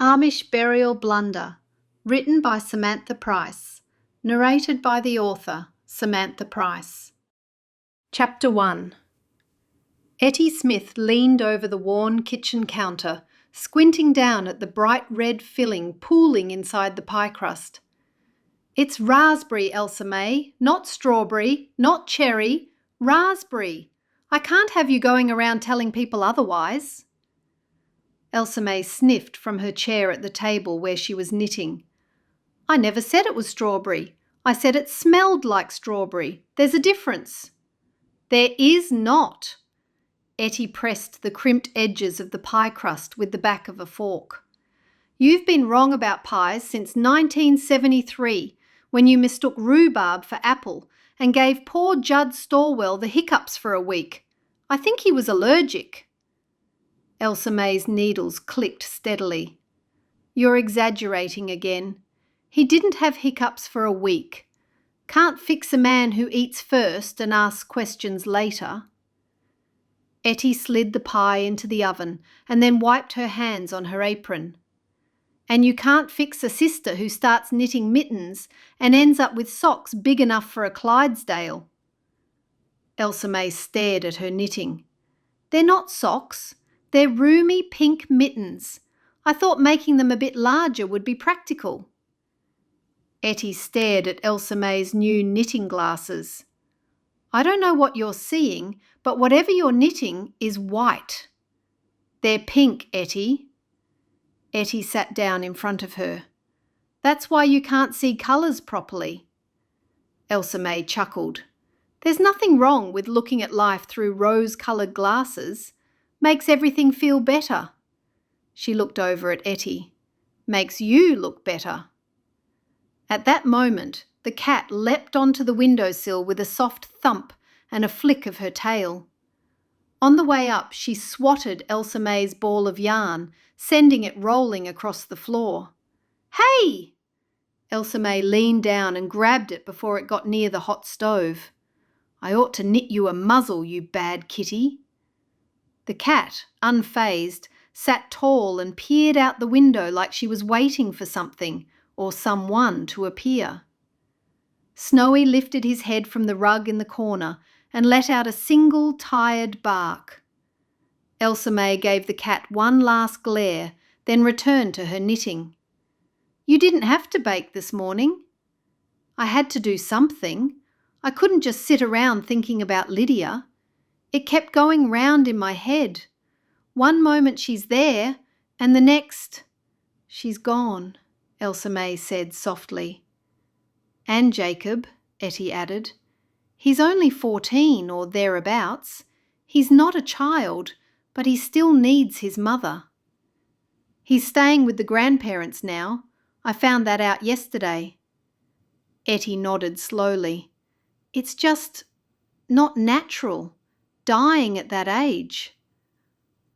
Amish Burial Blunder, written by Samantha Price, narrated by the author, Samantha Price. Chapter 1. Ettie Smith leaned over the worn kitchen counter, squinting down at the bright red filling pooling inside the pie crust. "It's raspberry, Elsa-May, not strawberry, not cherry, raspberry. I can't have you going around telling people otherwise." Elsa-May sniffed from her chair at the table where she was knitting. "I never said it was strawberry. I said it smelled like strawberry. There's a difference." "There is not." Ettie pressed the crimped edges of the pie crust with the back of a fork. "You've been wrong about pies since 1973, when you mistook rhubarb for apple and gave poor Judd Stallwell the hiccups for a week. I think he was allergic." Elsa-May's needles clicked steadily. "You're exaggerating again. He didn't have hiccups for a week. Can't fix a man who eats first and asks questions later." Ettie slid the pie into the oven and then wiped her hands on her apron. "And you can't fix a sister who starts knitting mittens and ends up with socks big enough for a Clydesdale." Elsa-May stared at her knitting. "They're not socks. They're roomy pink mittens. I thought making them a bit larger would be practical." Ettie stared at Elsa-May's new knitting glasses. "I don't know what you're seeing, but whatever you're knitting is white." "They're pink, Ettie." Ettie sat down in front of her. "That's why you can't see colours properly." Elsa-May chuckled. "There's nothing wrong with looking at life through rose-coloured glasses. Makes everything feel better." She looked over at Ettie. "Makes you look better." At that moment, the cat leapt onto the windowsill with a soft thump and a flick of her tail. On the way up, she swatted Elsa-May's ball of yarn, sending it rolling across the floor. "Hey!" Elsa-May leaned down and grabbed it before it got near the hot stove. "I ought to knit you a muzzle, you bad kitty." The cat, unfazed, sat tall and peered out the window like she was waiting for something or someone to appear. Snowy lifted his head from the rug in the corner and let out a single tired bark. Elsa-May gave the cat one last glare, then returned to her knitting. "You didn't have to bake this morning." "I had to do something. I couldn't just sit around thinking about Lydia. It kept going round in my head. One moment she's there, and the next—" "She's gone," Elsa-May said softly. "And Jacob," Ettie added. "He's only 14 or thereabouts. He's not a child, but he still needs his mother." "He's staying with the grandparents now. I found that out yesterday." Ettie nodded slowly. "It's just not natural. Dying at that age."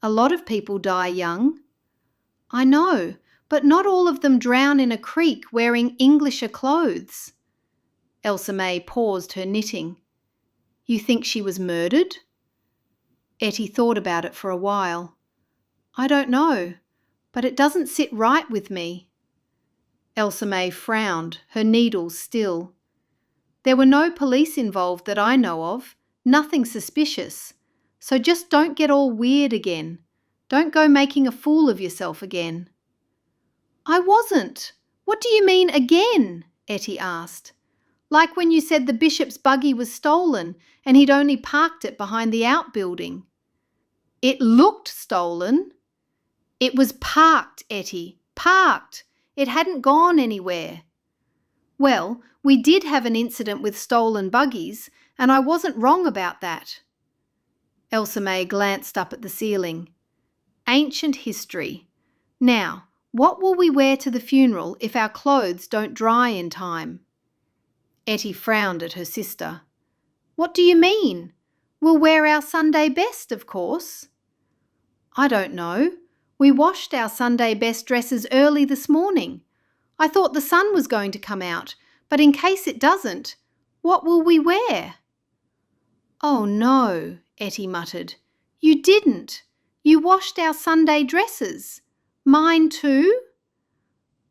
"A lot of people die young." "I know, but not all of them drown in a creek wearing Englisher clothes." Elsa-May paused her knitting. "You think she was murdered?" Ettie thought about it for a while. "I don't know, but it doesn't sit right with me." Elsa-May frowned, her needles still. "There were no police involved that I know of. Nothing suspicious. So just don't get all weird again. Don't go making a fool of yourself again." "I wasn't. What do you mean again?" Ettie asked. "Like when you said the bishop's buggy was stolen and he'd only parked it behind the outbuilding." "It looked stolen." "It was parked, Ettie. Parked. It hadn't gone anywhere." "Well, we did have an incident with stolen buggies, and I wasn't wrong about that." Elsa-May glanced up at the ceiling. "Ancient history. Now, what will we wear to the funeral if our clothes don't dry in time?" Ettie frowned at her sister. "What do you mean? We'll wear our Sunday best, of course." "I don't know. We washed our Sunday best dresses early this morning. I thought the sun was going to come out, but in case it doesn't, what will we wear?" "Oh no," Ettie muttered. "You didn't. You washed our Sunday dresses. Mine too?"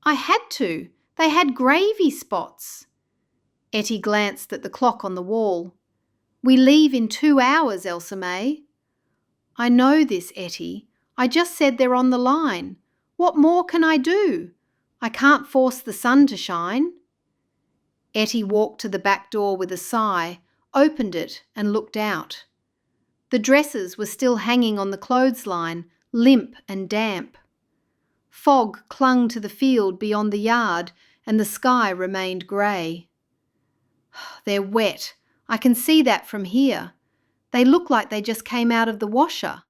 I had to. They had gravy spots. Ettie glanced at the clock on the wall. We leave in 2 hours, Elsa-May. I know this, Ettie. I just said they're on the line. What more can I do? I can't force the sun to shine. Ettie walked to the back door with a sigh, opened it and looked out. The dresses were still hanging on the clothesline, limp and damp. Fog clung to the field beyond the yard and the sky remained grey. They're wet. I can see that from here. They look like they just came out of the washer.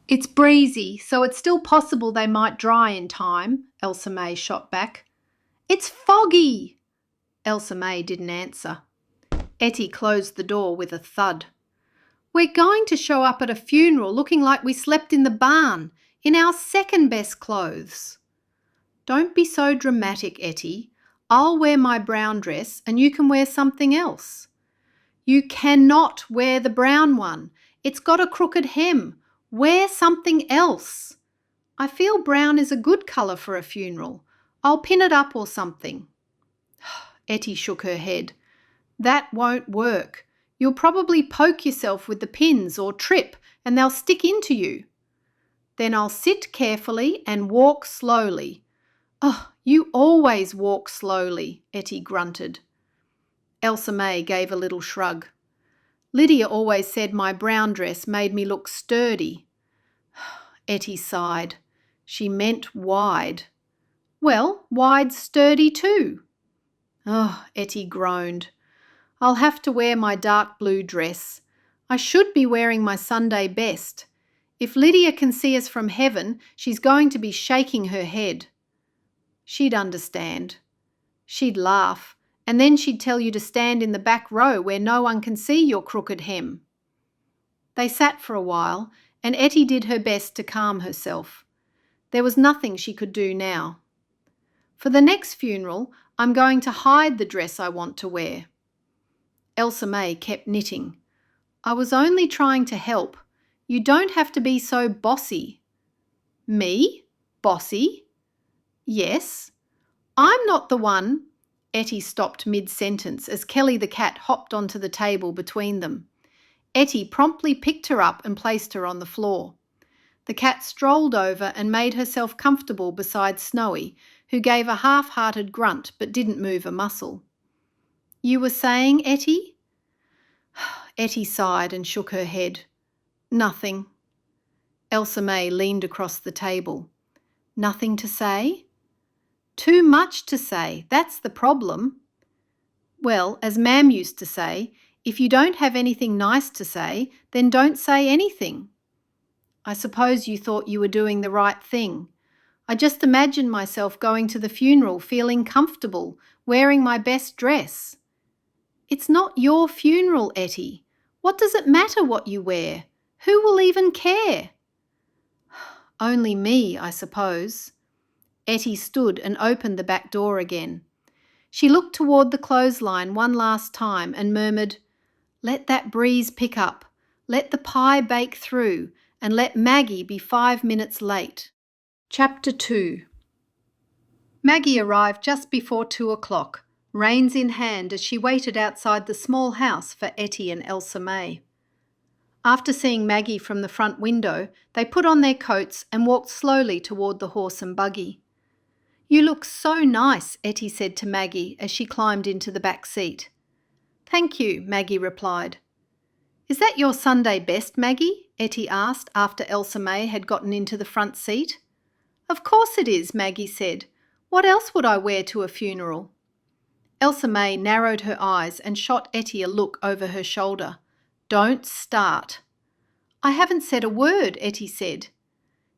It's breezy, so it's still possible they might dry in time, Elsa-May shot back. It's foggy! Elsa-May didn't answer. Ettie closed the door with a thud. We're going to show up at a funeral looking like we slept in the barn, in our second best clothes. Don't be so dramatic, Ettie. I'll wear my brown dress and you can wear something else. You cannot wear the brown one. It's got a crooked hem. Wear something else. I feel brown is a good colour for a funeral. I'll pin it up or something. Ettie shook her head. That won't work. You'll probably poke yourself with the pins or trip and they'll stick into you. Then I'll sit carefully and walk slowly. Oh, you always walk slowly, Ettie grunted. Elsa-May gave a little shrug. Lydia always said my brown dress made me look sturdy. Ettie sighed. She meant wide. Well, wide's sturdy too. Oh, Ettie groaned. I'll have to wear my dark blue dress. I should be wearing my Sunday best. If Lydia can see us from heaven, she's going to be shaking her head. She'd understand. She'd laugh, and then she'd tell you to stand in the back row where no one can see your crooked hem. They sat for a while, and Ettie did her best to calm herself. There was nothing she could do now. For the next funeral, I'm going to hide the dress I want to wear. Elsa-May kept knitting. I was only trying to help. You don't have to be so bossy. Me? Bossy? Yes. I'm not the one. Ettie stopped mid-sentence as Kelly the cat hopped onto the table between them. Ettie promptly picked her up and placed her on the floor. The cat strolled over and made herself comfortable beside Snowy, who gave a half-hearted grunt but didn't move a muscle. You were saying, Ettie? Ettie sighed and shook her head. Nothing. Elsa-May leaned across the table. Nothing to say? Too much to say, that's the problem. Well, as Mam used to say, if you don't have anything nice to say, then don't say anything. I suppose you thought you were doing the right thing. I just imagined myself going to the funeral feeling comfortable, wearing my best dress. It's not your funeral, Ettie. What does it matter what you wear? Who will even care? Only me, I suppose. Ettie stood and opened the back door again. She looked toward the clothesline one last time and murmured, Let that breeze pick up, let the pie bake through, and let Maggie be 5 minutes late. Chapter 2. Maggie arrived just before 2 o'clock, reins in hand as she waited outside the small house for Ettie and Elsa-May. After seeing Maggie from the front window, they put on their coats and walked slowly toward the horse and buggy. You look so nice, Ettie said to Maggie as she climbed into the back seat. Thank you, Maggie replied. Is that your Sunday best, Maggie? Ettie asked after Elsa-May had gotten into the front seat. Of course it is, Maggie said. What else would I wear to a funeral? Elsa-May narrowed her eyes and shot Ettie a look over her shoulder. Don't start. I haven't said a word, Ettie said.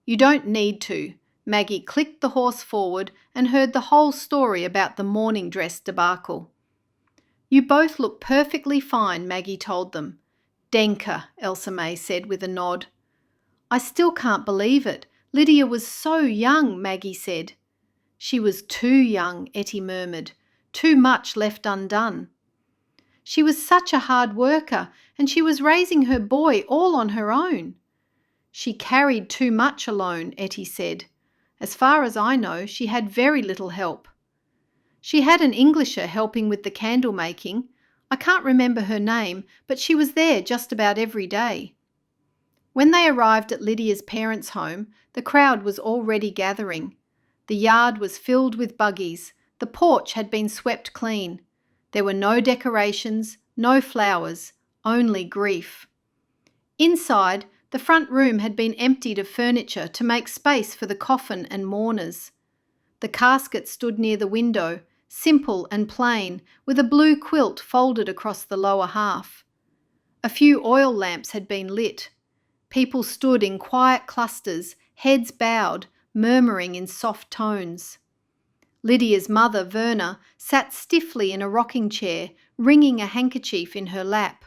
You don't need to. Maggie clicked the horse forward and heard the whole story about the morning dress debacle. You both look perfectly fine, Maggie told them. Denker, Elsa-May said with a nod. I still can't believe it. Lydia was so young, Maggie said. She was too young, Ettie murmured. Too much left undone. She was such a hard worker, and she was raising her boy all on her own. She carried too much alone, Ettie said. As far as I know, she had very little help. She had an Englisher helping with the candle making. I can't remember her name, but she was there just about every day. When they arrived at Lydia's parents' home, the crowd was already gathering. The yard was filled with buggies. The porch had been swept clean. There were no decorations, no flowers, only grief. Inside, the front room had been emptied of furniture to make space for the coffin and mourners. The casket stood near the window, simple and plain, with a blue quilt folded across the lower half. A few oil lamps had been lit. People stood in quiet clusters, heads bowed, murmuring in soft tones. Lydia's mother, Verna, sat stiffly in a rocking chair, wringing a handkerchief in her lap.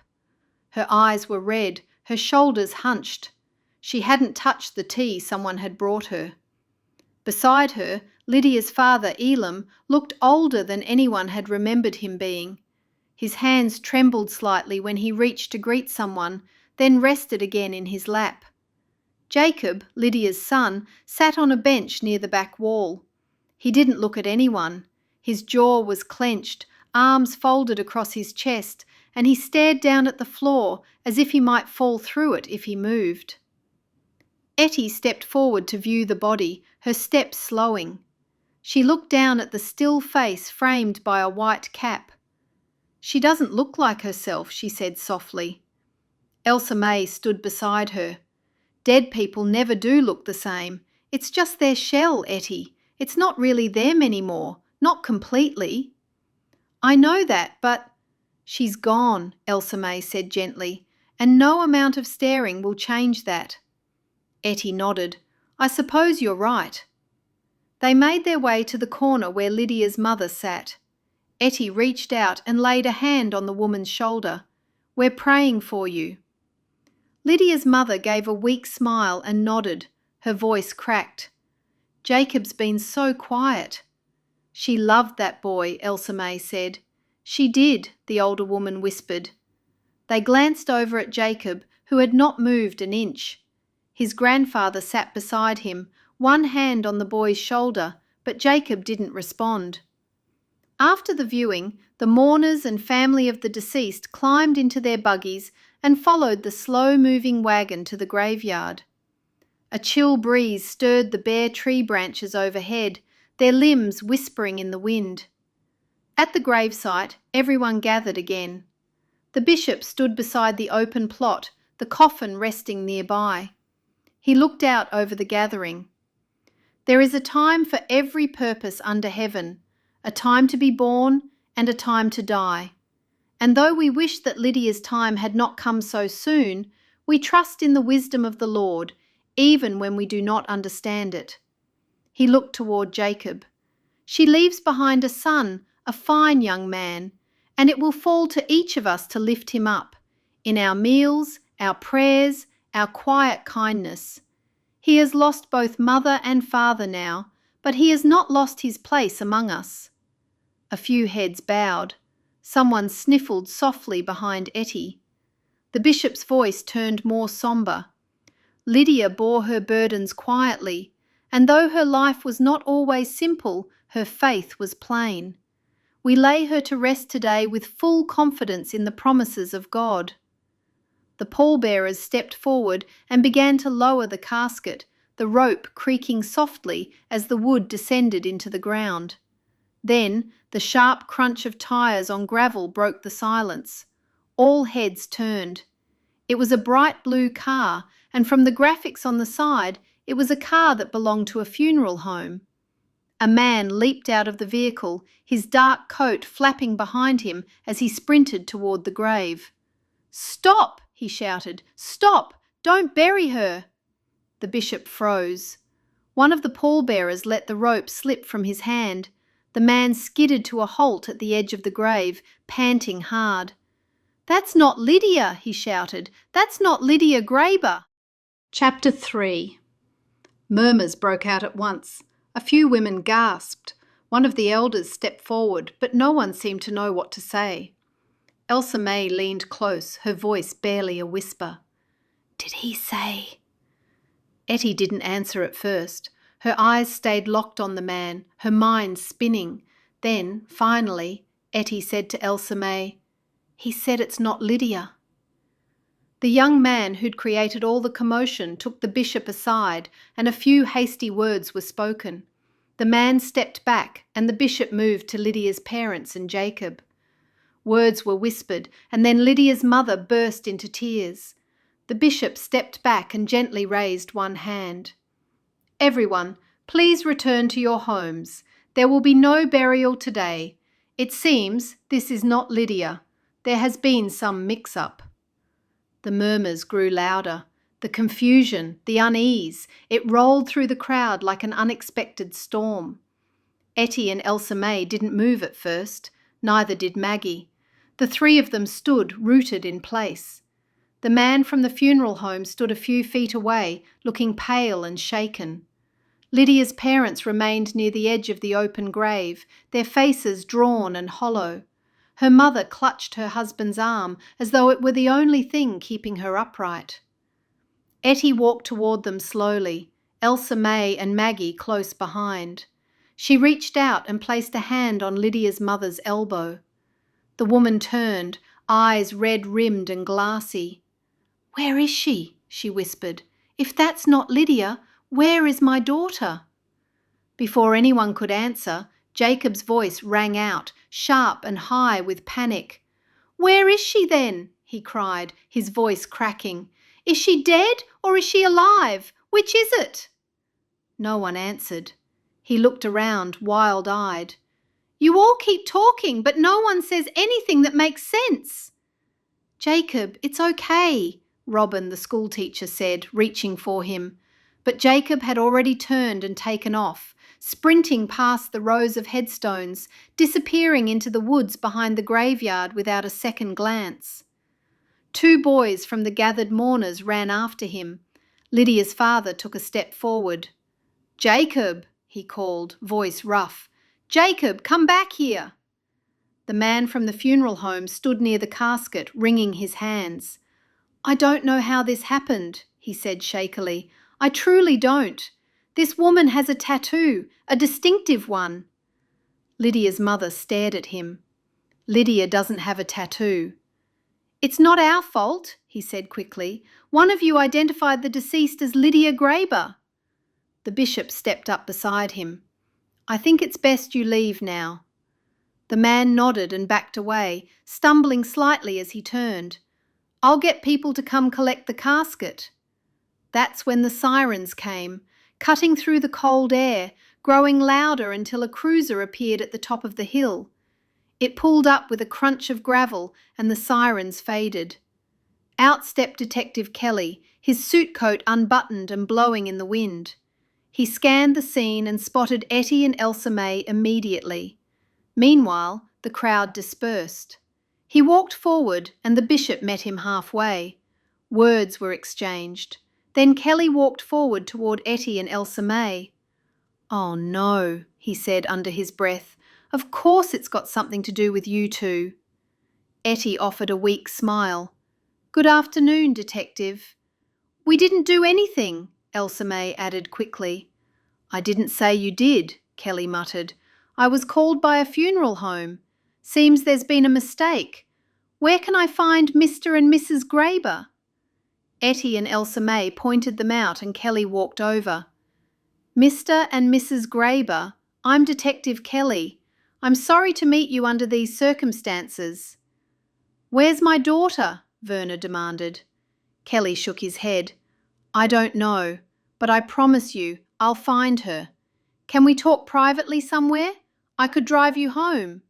Her eyes were red, her shoulders hunched. She hadn't touched the tea someone had brought her. Beside her, Lydia's father, Elam, looked older than anyone had remembered him being. His hands trembled slightly when he reached to greet someone, then rested again in his lap. Jacob, Lydia's son, sat on a bench near the back wall. He didn't look at anyone. His jaw was clenched, arms folded across his chest, and he stared down at the floor as if he might fall through it if he moved. Ettie stepped forward to view the body, her steps slowing. She looked down at the still face framed by a white cap. "She doesn't look like herself," she said softly. Elsa-May stood beside her. "Dead people never do look the same. It's just their shell, Ettie. It's not really them anymore, not completely." "I know that, but—" "She's gone," Elsa-May said gently, "and no amount of staring will change that." Ettie nodded. "I suppose you're right." They made their way to the corner where Lydia's mother sat. Ettie reached out and laid a hand on the woman's shoulder. "We're praying for you." Lydia's mother gave a weak smile and nodded. Her voice cracked. "Jacob's been so quiet." "She loved that boy," Elsa-May said. "She did," the older woman whispered. They glanced over at Jacob, who had not moved an inch. His grandfather sat beside him, one hand on the boy's shoulder, but Jacob didn't respond. After the viewing, the mourners and family of the deceased climbed into their buggies and followed the slow-moving wagon to the graveyard. A chill breeze stirred the bare tree branches overhead, their limbs whispering in the wind. At the gravesite, everyone gathered again. The bishop stood beside the open plot, the coffin resting nearby. He looked out over the gathering. "There is a time for every purpose under heaven, a time to be born and a time to die. And though we wish that Lydia's time had not come so soon, we trust in the wisdom of the Lord, even when we do not understand it." He looked toward Jacob. "She leaves behind a son, a fine young man, and it will fall to each of us to lift him up, in our meals, our prayers, our quiet kindness. He has lost both mother and father now, but he has not lost his place among us." A few heads bowed. Someone sniffled softly behind Ettie. The bishop's voice turned more sombre. "Lydia bore her burdens quietly, and though her life was not always simple, her faith was plain. We lay her to rest today with full confidence in the promises of God." The pallbearers stepped forward and began to lower the casket, the rope creaking softly as the wood descended into the ground. Then the sharp crunch of tyres on gravel broke the silence. All heads turned. It was a bright blue car, and from the graphics on the side, it was a car that belonged to a funeral home. A man leaped out of the vehicle, his dark coat flapping behind him as he sprinted toward the grave. "Stop!" he shouted. "Stop! Don't bury her!" The bishop froze. One of the pallbearers let the rope slip from his hand. The man skidded to a halt at the edge of the grave, panting hard. "That's not Lydia!" he shouted. "That's not Lydia Graber!" Chapter 3. Murmurs broke out at once. A few women gasped. One of the elders stepped forward, but no one seemed to know what to say. Elsa-May leaned close, her voice barely a whisper. "Did he say—" Ettie didn't answer at first. Her eyes stayed locked on the man, her mind spinning. Then, finally, Ettie said to Elsa-May, "He said it's not Lydia." The young man who'd created all the commotion took the bishop aside, and a few hasty words were spoken. The man stepped back, and the bishop moved to Lydia's parents and Jacob. Words were whispered, and then Lydia's mother burst into tears. The bishop stepped back and gently raised one hand. "Everyone, please return to your homes. There will be no burial today. It seems this is not Lydia. There has been some mix-up." The murmurs grew louder. The confusion, the unease, it rolled through the crowd like an unexpected storm. Ettie and Elsa-May didn't move at first, neither did Maggie. The three of them stood rooted in place. The man from the funeral home stood a few feet away, looking pale and shaken. Lydia's parents remained near the edge of the open grave, their faces drawn and hollow. Her mother clutched her husband's arm as though it were the only thing keeping her upright. Ettie walked toward them slowly, Elsa-May and Maggie close behind. She reached out and placed a hand on Lydia's mother's elbow. The woman turned, eyes red-rimmed and glassy. "Where is she?" she whispered. "If that's not Lydia, where is my daughter?" Before anyone could answer, Jacob's voice rang out, sharp and high with panic. "Where is she then?" he cried, his voice cracking. "Is she dead or is she alive? Which is it?" No one answered. He looked around, wild-eyed. "You all keep talking, but no one says anything that makes sense." "Jacob, it's okay," Robin, the schoolteacher, said, reaching for him. But Jacob had already turned and taken off, sprinting past the rows of headstones, disappearing into the woods behind the graveyard without a second glance. Two boys from the gathered mourners ran after him. Lydia's father took a step forward. "Jacob," he called, voice rough. "Jacob, come back here." The man from the funeral home stood near the casket, wringing his hands. "I don't know how this happened," he said shakily. "I truly don't. This woman has a tattoo, a distinctive one." Lydia's mother stared at him. "Lydia doesn't have a tattoo." "It's not our fault," he said quickly. "One of you identified the deceased as Lydia Graber." The bishop stepped up beside him. "I think it's best you leave now." The man nodded and backed away, stumbling slightly as he turned. "I'll get people to come collect the casket." That's when the sirens came, cutting through the cold air, growing louder until a cruiser appeared at the top of the hill. It pulled up with a crunch of gravel and the sirens faded. Out stepped Detective Kelly, his suit coat unbuttoned and blowing in the wind. He scanned the scene and spotted Ettie and Elsa-May immediately. Meanwhile, the crowd dispersed. He walked forward and the bishop met him halfway. Words were exchanged. Then Kelly walked forward toward Ettie and Elsa-May. "Oh no," he said under his breath. "Of course it's got something to do with you two." Ettie offered a weak smile. "Good afternoon, Detective." "We didn't do anything," Elsa-May added quickly. "I didn't say you did," Kelly muttered. "I was called by a funeral home. Seems there's been a mistake. Where can I find Mr. and Mrs. Graber?" Ettie and Elsa-May pointed them out and Kelly walked over. "Mr. and Mrs. Graber, I'm Detective Kelly. I'm sorry to meet you under these circumstances." "Where's my daughter?" Verna demanded. Kelly shook his head. "I don't know, but I promise you I'll find her. Can we talk privately somewhere? I could drive you home."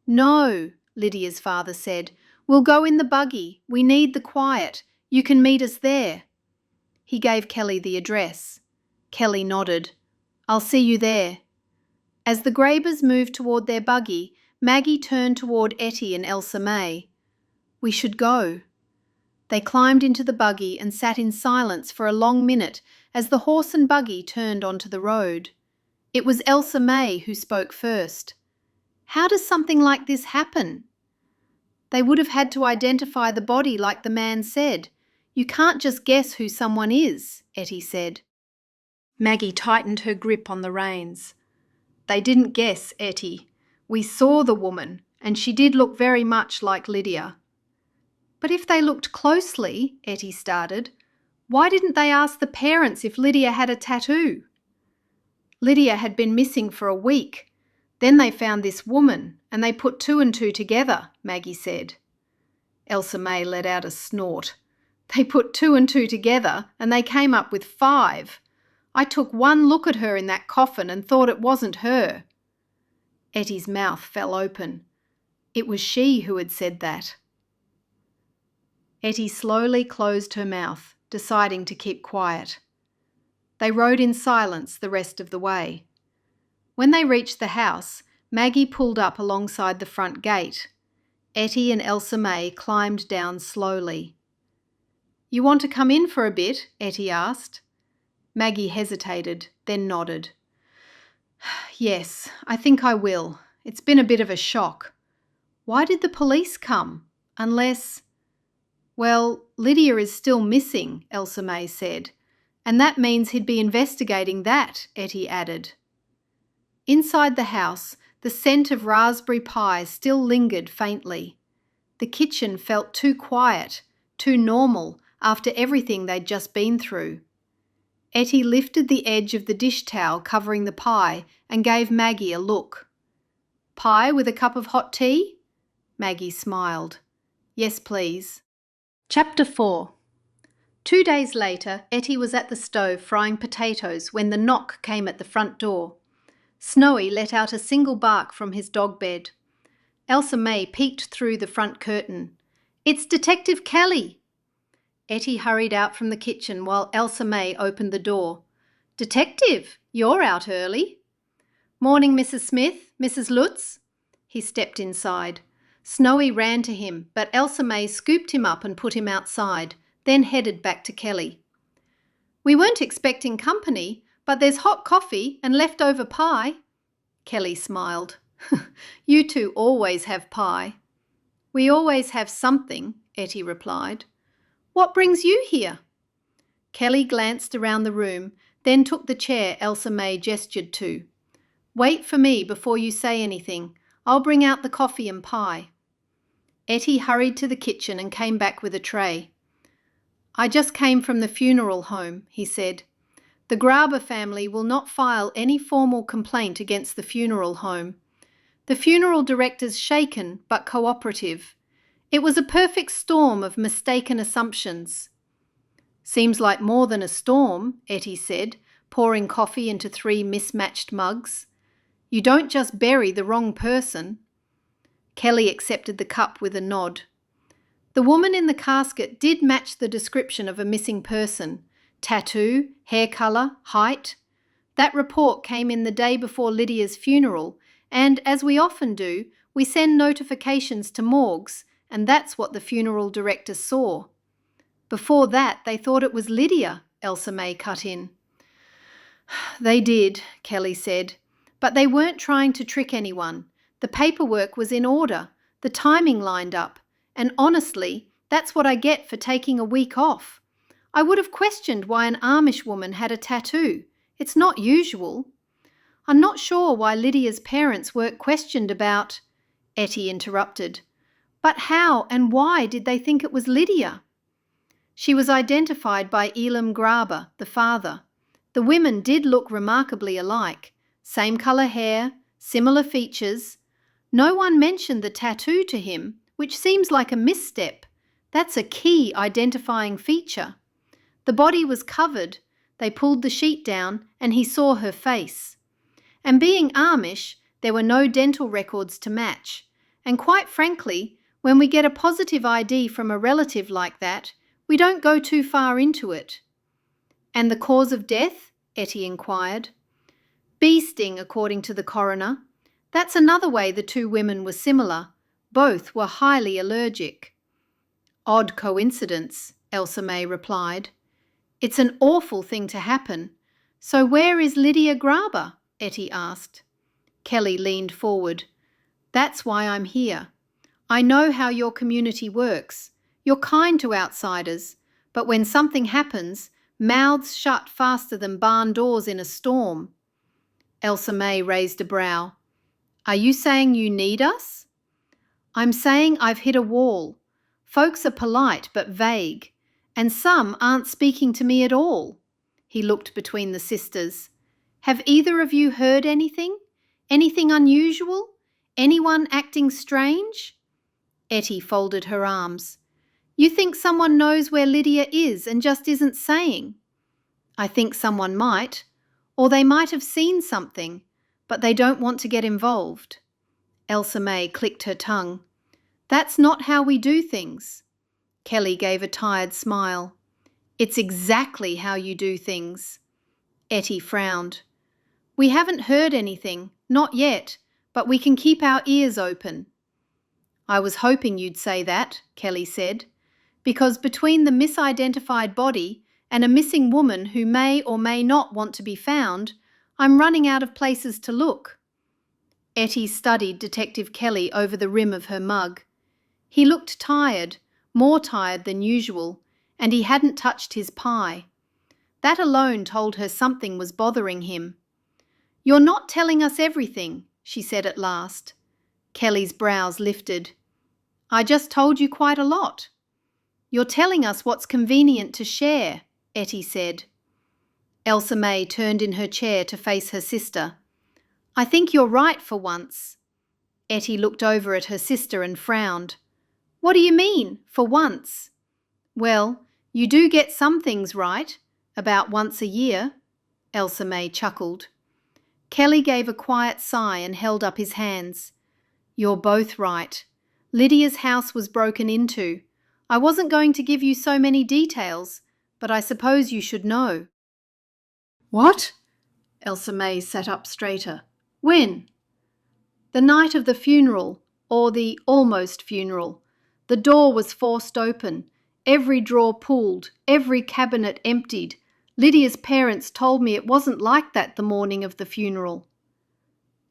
"No," Lydia's father said. "We'll go in the buggy. We need the quiet. You can meet us there." He gave Kelly the address. Kelly nodded. "I'll see you there." As the Grabers moved toward their buggy, Maggie turned toward Ettie and Elsa-May. "We should go." They climbed into the buggy and sat in silence for a long minute as the horse and buggy turned onto the road. It was Elsa-May who spoke first. "How does something like this happen?" "They would have had to identify the body like the man said. You can't just guess who someone is," Ettie said. Maggie tightened her grip on the reins. "They didn't guess, Ettie. We saw the woman, and she did look very much like Lydia." "But if they looked closely," Ettie started, "why didn't they ask the parents if Lydia had a tattoo?" "Lydia had been missing for a week. Then they found this woman, and they put two and two together," Maggie said. Elsa-May let out a snort. "They put two and two together, and they came up with 5. I took one look at her in that coffin and thought it wasn't her." Ettie's mouth fell open. It was she who had said that. Ettie slowly closed her mouth, deciding to keep quiet. They rode in silence the rest of the way. When they reached the house, Maggie pulled up alongside the front gate. Ettie and Elsa-May climbed down slowly. "You want to come in for a bit?" Ettie asked. Maggie hesitated, then nodded. "Yes, I think I will. It's been a bit of a shock. Why did the police come? Unless—" "Well, Lydia is still missing," Elsa-May said, "and that means he'd be investigating that," Ettie added. Inside the house, the scent of raspberry pie still lingered faintly. The kitchen felt too quiet, too normal after everything they'd just been through. Ettie lifted the edge of the dish towel covering the pie and gave Maggie a look. "Pie with a cup of hot tea?" Maggie smiled. "Yes, please." Chapter 4. 2 days later, Ettie was at the stove frying potatoes when the knock came at the front door. Snowy let out a single bark from his dog bed. Elsa-May peeked through the front curtain. "It's Detective Kelly!" Ettie hurried out from the kitchen while Elsa-May opened the door. "Detective, you're out early." "Morning, Mrs. Smith, Mrs. Lutz." He stepped inside. Snowy ran to him, but Elsa-May scooped him up and put him outside, then headed back to Kelly. "We weren't expecting company, but there's hot coffee and leftover pie." Kelly smiled. "You two always have pie." "We always have something," Ettie replied. "What brings you here?" Kelly glanced around the room, then took the chair Elsa-May gestured to. "Wait for me before you say anything. I'll bring out the coffee and pie." Ettie hurried to the kitchen and came back with a tray. "I just came from the funeral home," he said. "The Graber family will not file any formal complaint against the funeral home. The funeral director's shaken but cooperative. It was a perfect storm of mistaken assumptions." "Seems like more than a storm," Ettie said, pouring coffee into 3 mismatched mugs. "You don't just bury the wrong person." Kelly accepted the cup with a nod. The woman in the casket did match the description of a missing person. Tattoo, hair colour, height. That report came in the day before Lydia's funeral, and as we often do, we send notifications to morgues, and that's what the funeral director saw. "Before that, they thought it was Lydia," Elsa-May cut in. "They did," Kelly said, "but they weren't trying to trick anyone. The paperwork was in order, the timing lined up, and honestly, that's what I get for taking a week off. I would have questioned why an Amish woman had a tattoo. It's not usual. I'm not sure why Lydia's parents weren't questioned about—" Ettie interrupted. "But how and why did they think it was Lydia?" "She was identified by Elam Graber, the father. The women did look remarkably alike. Same colour hair, similar features. No one mentioned the tattoo to him, which seems like a misstep. That's a key identifying feature. The body was covered. They pulled the sheet down and he saw her face. And being Amish, there were no dental records to match. And quite frankly, when we get a positive ID from a relative like that, we don't go too far into it." "And the cause of death?" Ettie inquired. "Bee sting, according to the coroner. That's another way the 2 women were similar. Both were highly allergic." "Odd coincidence," Elsa-May replied. "It's an awful thing to happen. So where is Lydia Graber?" Ettie asked. Kelly leaned forward. "That's why I'm here. I know how your community works. You're kind to outsiders, but when something happens, Mouths shut faster than barn doors in a storm. Elsa-May raised a brow. Are you saying you need us? I'm saying I've hit a wall. Folks are polite but vague, and some aren't speaking to me at all. He looked between the sisters. Have either of you heard anything? Anything unusual? Anyone acting strange? Ettie folded her arms. You think someone knows where Lydia is and just isn't saying? I think someone might, or they might have seen something, but they don't want to get involved. Elsa-May clicked her tongue. That's not how we do things. Kelly gave a tired smile. It's exactly how you do things. Ettie frowned. We haven't heard anything, not yet, but we can keep our ears open. I was hoping you'd say that, Kelly said, because between the misidentified body and a missing woman who may or may not want to be found, I'm running out of places to look. Ettie studied Detective Kelly over the rim of her mug. He looked tired, more tired than usual, and he hadn't touched his pie. That alone told her something was bothering him. You're not telling us everything, she said at last. Kelly's brows lifted. I just told you quite a lot. You're telling us what's convenient to share, Ettie said. Elsa-May turned in her chair to face her sister. I think you're right for once. Ettie looked over at her sister and frowned. What do you mean, for once? Well, you do get some things right, about once a year, Elsa-May chuckled. Kelly gave a quiet sigh and held up his hands. You're both right. Lydia's house was broken into. I wasn't going to give you so many details, but I suppose you should know. What? Elsa-May sat up straighter. When? The night of the funeral, or the almost funeral. The door was forced open, every drawer pulled, every cabinet emptied. Lydia's parents told me it wasn't like that the morning of the funeral.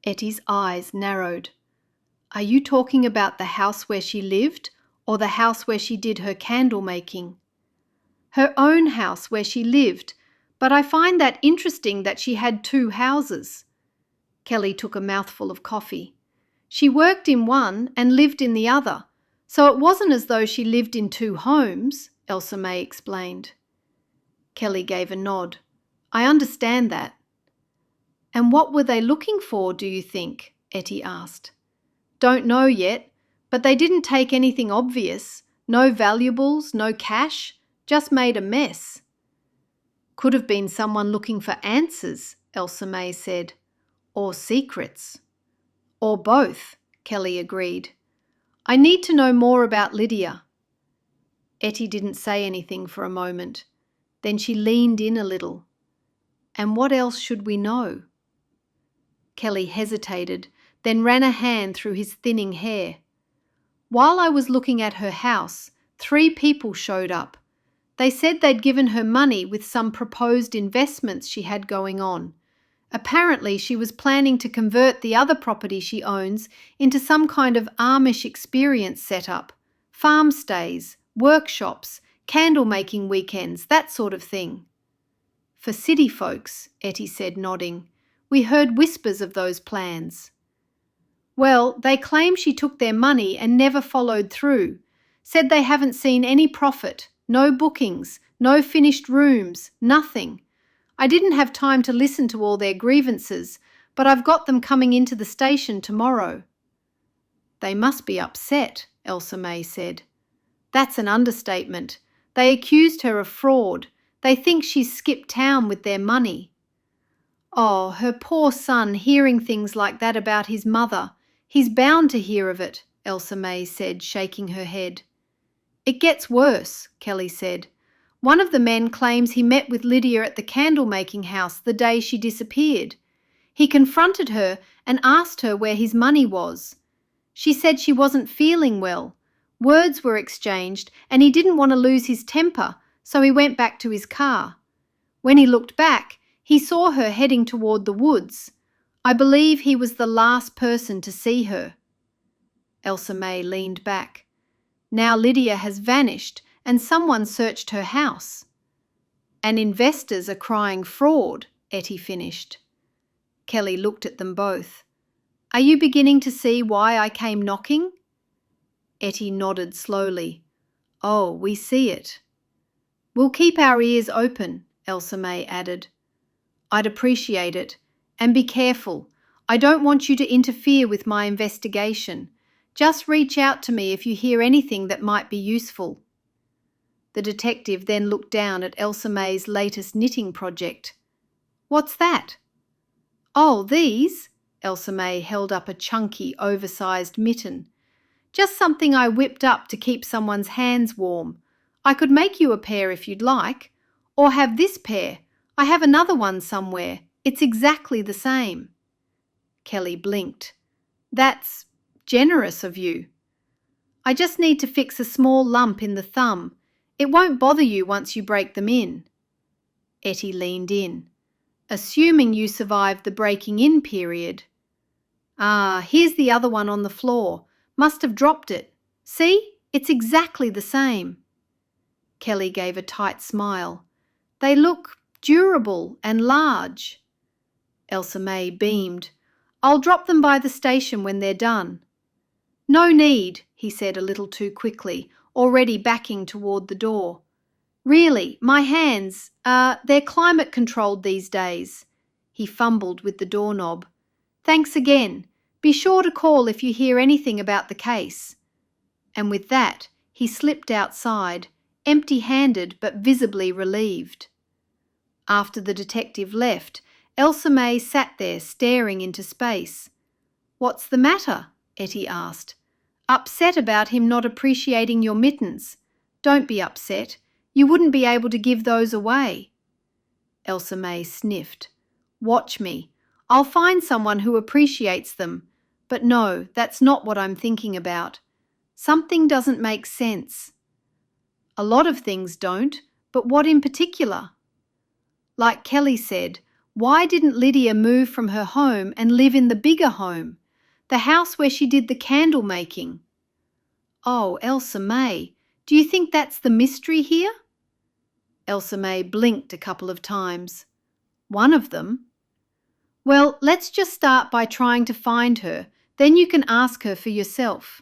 Ettie's eyes narrowed. Are you talking about the house where she lived, or the house where she did her candle making? Her own house where she lived, but I find that interesting that she had two houses. Kelly took a mouthful of coffee. She worked in one and lived in the other, so it wasn't as though she lived in two homes, Elsa-May explained. Kelly gave a nod. I understand that. And what were they looking for, do you think? Ettie asked. Don't know yet, but they didn't take anything obvious. No valuables, no cash, just made a mess. Could have been someone looking for answers, Elsa-May said. Or secrets. Or both, Kelly agreed. I need to know more about Lydia. Ettie didn't say anything for a moment. Then she leaned in a little. And what else should we know? Kelly hesitated, then ran a hand through his thinning hair. While I was looking at her house, 3 people showed up. They said they'd given her money with some proposed investments she had going on. Apparently, she was planning to convert the other property she owns into some kind of Amish experience setup. Farm stays, workshops, candle-making weekends, that sort of thing. For city folks, Ettie said, nodding. We heard whispers of those plans. Well, they claim she took their money and never followed through. Said they haven't seen any profit, no bookings, no finished rooms, nothing. I didn't have time to listen to all their grievances, but I've got them coming into the station tomorrow. They must be upset, Elsa-May said. That's an understatement. They accused her of fraud. They think she's skipped town with their money. Oh, her poor son hearing things like that about his mother. He's bound to hear of it, Elsa-May said, shaking her head. It gets worse, Kelly said. One of the men claims he met with Lydia at the candle-making house the day she disappeared. He confronted her and asked her where his money was. She said she wasn't feeling well. Words were exchanged and he didn't want to lose his temper, so he went back to his car. When he looked back, he saw her heading toward the woods. I believe he was the last person to see her. Elsa-May leaned back. Now Lydia has vanished and someone searched her house. And investors are crying fraud, Ettie finished. Kelly looked at them both. Are you beginning to see why I came knocking? Ettie nodded slowly. Oh, we see it. We'll keep our ears open, Elsa-May added. I'd appreciate it. And be careful. I don't want you to interfere with my investigation. Just reach out to me if you hear anything that might be useful. The detective then looked down at Elsa-May's latest knitting project. What's that? Oh, these? Elsa-May held up a chunky, oversized mitten. Just something I whipped up to keep someone's hands warm. I could make you a pair if you'd like. Or have this pair. I have another one somewhere. It's exactly the same. Kelly blinked. That's generous of you. I just need to fix a small lump in the thumb. It won't bother you once you break them in. Ettie leaned in. Assuming you survived the breaking in period. Ah, here's the other one on the floor. Must have dropped it. See? It's exactly the same. Kelly gave a tight smile. They look durable and large. Elsa-May beamed. I'll drop them by the station when they're done. No need, he said a little too quickly, already backing toward the door. Really, my hands, they're climate-controlled these days. He fumbled with the doorknob. Thanks again. Be sure to call if you hear anything about the case. And with that, he slipped outside, empty-handed but visibly relieved. After the detective left, Elsa-May sat there staring into space. What's the matter? Ettie asked. Upset about him not appreciating your mittens. Don't be upset. You wouldn't be able to give those away. Elsa-May sniffed. Watch me. I'll find someone who appreciates them. But no, that's not what I'm thinking about. Something doesn't make sense. A lot of things don't, but what in particular? Like Kelly said, why didn't Lydia move from her home and live in the bigger home? The house where she did the candle making. Oh, Elsa-May, do you think that's the mystery here? Elsa-May blinked a couple of times. One of them? Well, let's just start by trying to find her. Then you can ask her for yourself.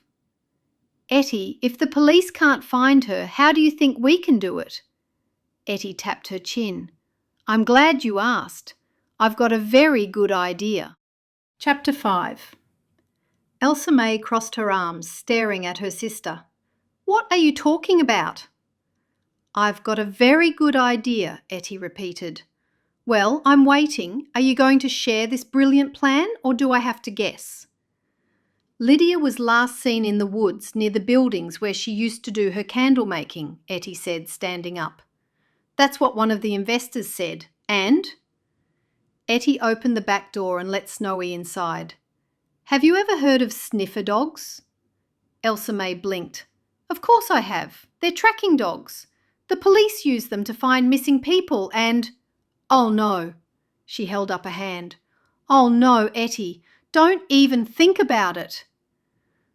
Ettie, if the police can't find her, how do you think we can do it? Ettie tapped her chin. I'm glad you asked. I've got a very good idea. Chapter 5. Elsa-May crossed her arms, staring at her sister. What are you talking about? I've got a very good idea, Ettie repeated. Well, I'm waiting. Are you going to share this brilliant plan, or do I have to guess? Lydia was last seen in the woods near the buildings where she used to do her candle making, Ettie said, standing up. That's what one of the investors said. And? Ettie opened the back door and let Snowy inside. Have you ever heard of sniffer dogs? Elsa-May blinked. Of course I have. They're tracking dogs. The police use them to find missing people and... Oh no. She held up a hand. Oh no, Ettie. Don't even think about it.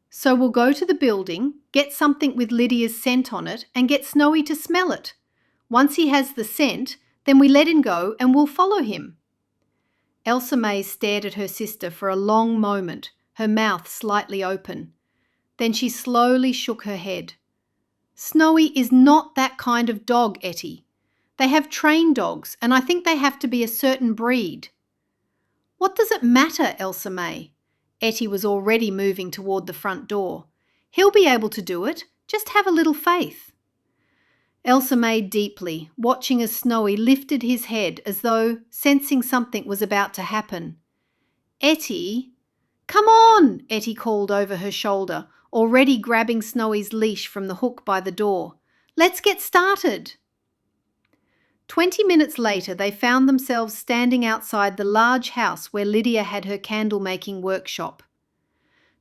So we'll go to the building, get something with Lydia's scent on it and get Snowy to smell it. Once he has the scent, then we let him go and we'll follow him. Elsa-May stared at her sister for a long moment, her mouth slightly open. Then she slowly shook her head. Snowy is not that kind of dog, Ettie. They have trained dogs, and I think they have to be a certain breed. What does it matter, Elsa-May? Ettie was already moving toward the front door. He'll be able to do it. Just have a little faith. Elsa-May deeply, watching as Snowy lifted his head as though sensing something was about to happen. Ettie? Come on, Ettie called over her shoulder, already grabbing Snowy's leash from the hook by the door. Let's get started. 20 minutes later, they found themselves standing outside the large house where Lydia had her candle-making workshop.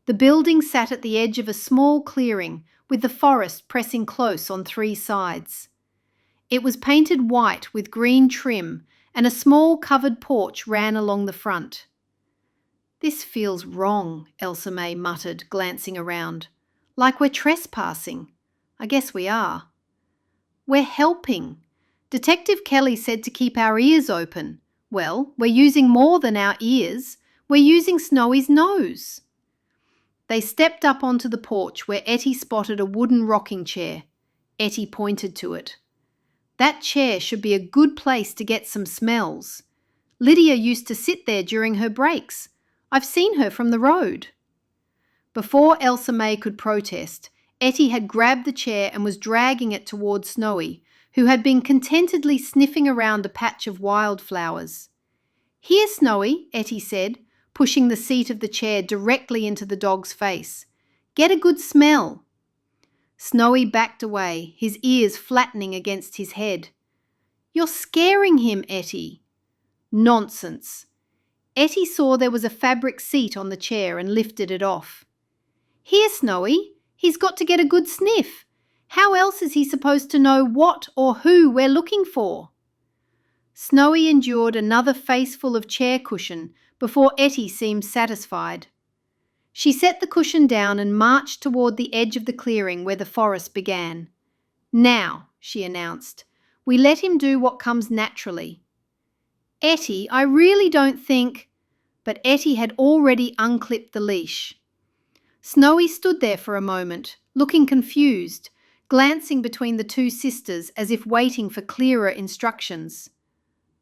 The building sat at the edge of a small clearing, with the forest pressing close on 3 sides. It was painted white with green trim, and a small covered porch ran along the front. This feels wrong, Elsa-May muttered, glancing around. Like we're trespassing. I guess we are. We're helping. Detective Kelly said to keep our ears open. Well, we're using more than our ears. We're using Snowy's nose." They stepped up onto the porch where Ettie spotted a wooden rocking chair. Ettie pointed to it. "That chair should be a good place to get some smells. Lydia used to sit there during her breaks. I've seen her from the road." Before Elsa-May could protest, Ettie had grabbed the chair and was dragging it towards Snowy, who had been contentedly sniffing around a patch of wildflowers. "Here, Snowy," Ettie said, pushing the seat of the chair directly into the dog's face. "Get a good smell." Snowy backed away, his ears flattening against his head. "You're scaring him, Ettie." "Nonsense." Ettie saw there was a fabric seat on the chair and lifted it off. "Here, Snowy, he's got to get a good sniff. How else is he supposed to know what or who we're looking for?" Snowy endured another faceful of chair cushion before Ettie seemed satisfied. She set the cushion down and marched toward the edge of the clearing where the forest began. "Now," she announced, "we let him do what comes naturally." "Ettie, I really don't think—" But Ettie had already unclipped the leash. Snowy stood there for a moment, looking confused, glancing between the two sisters as if waiting for clearer instructions.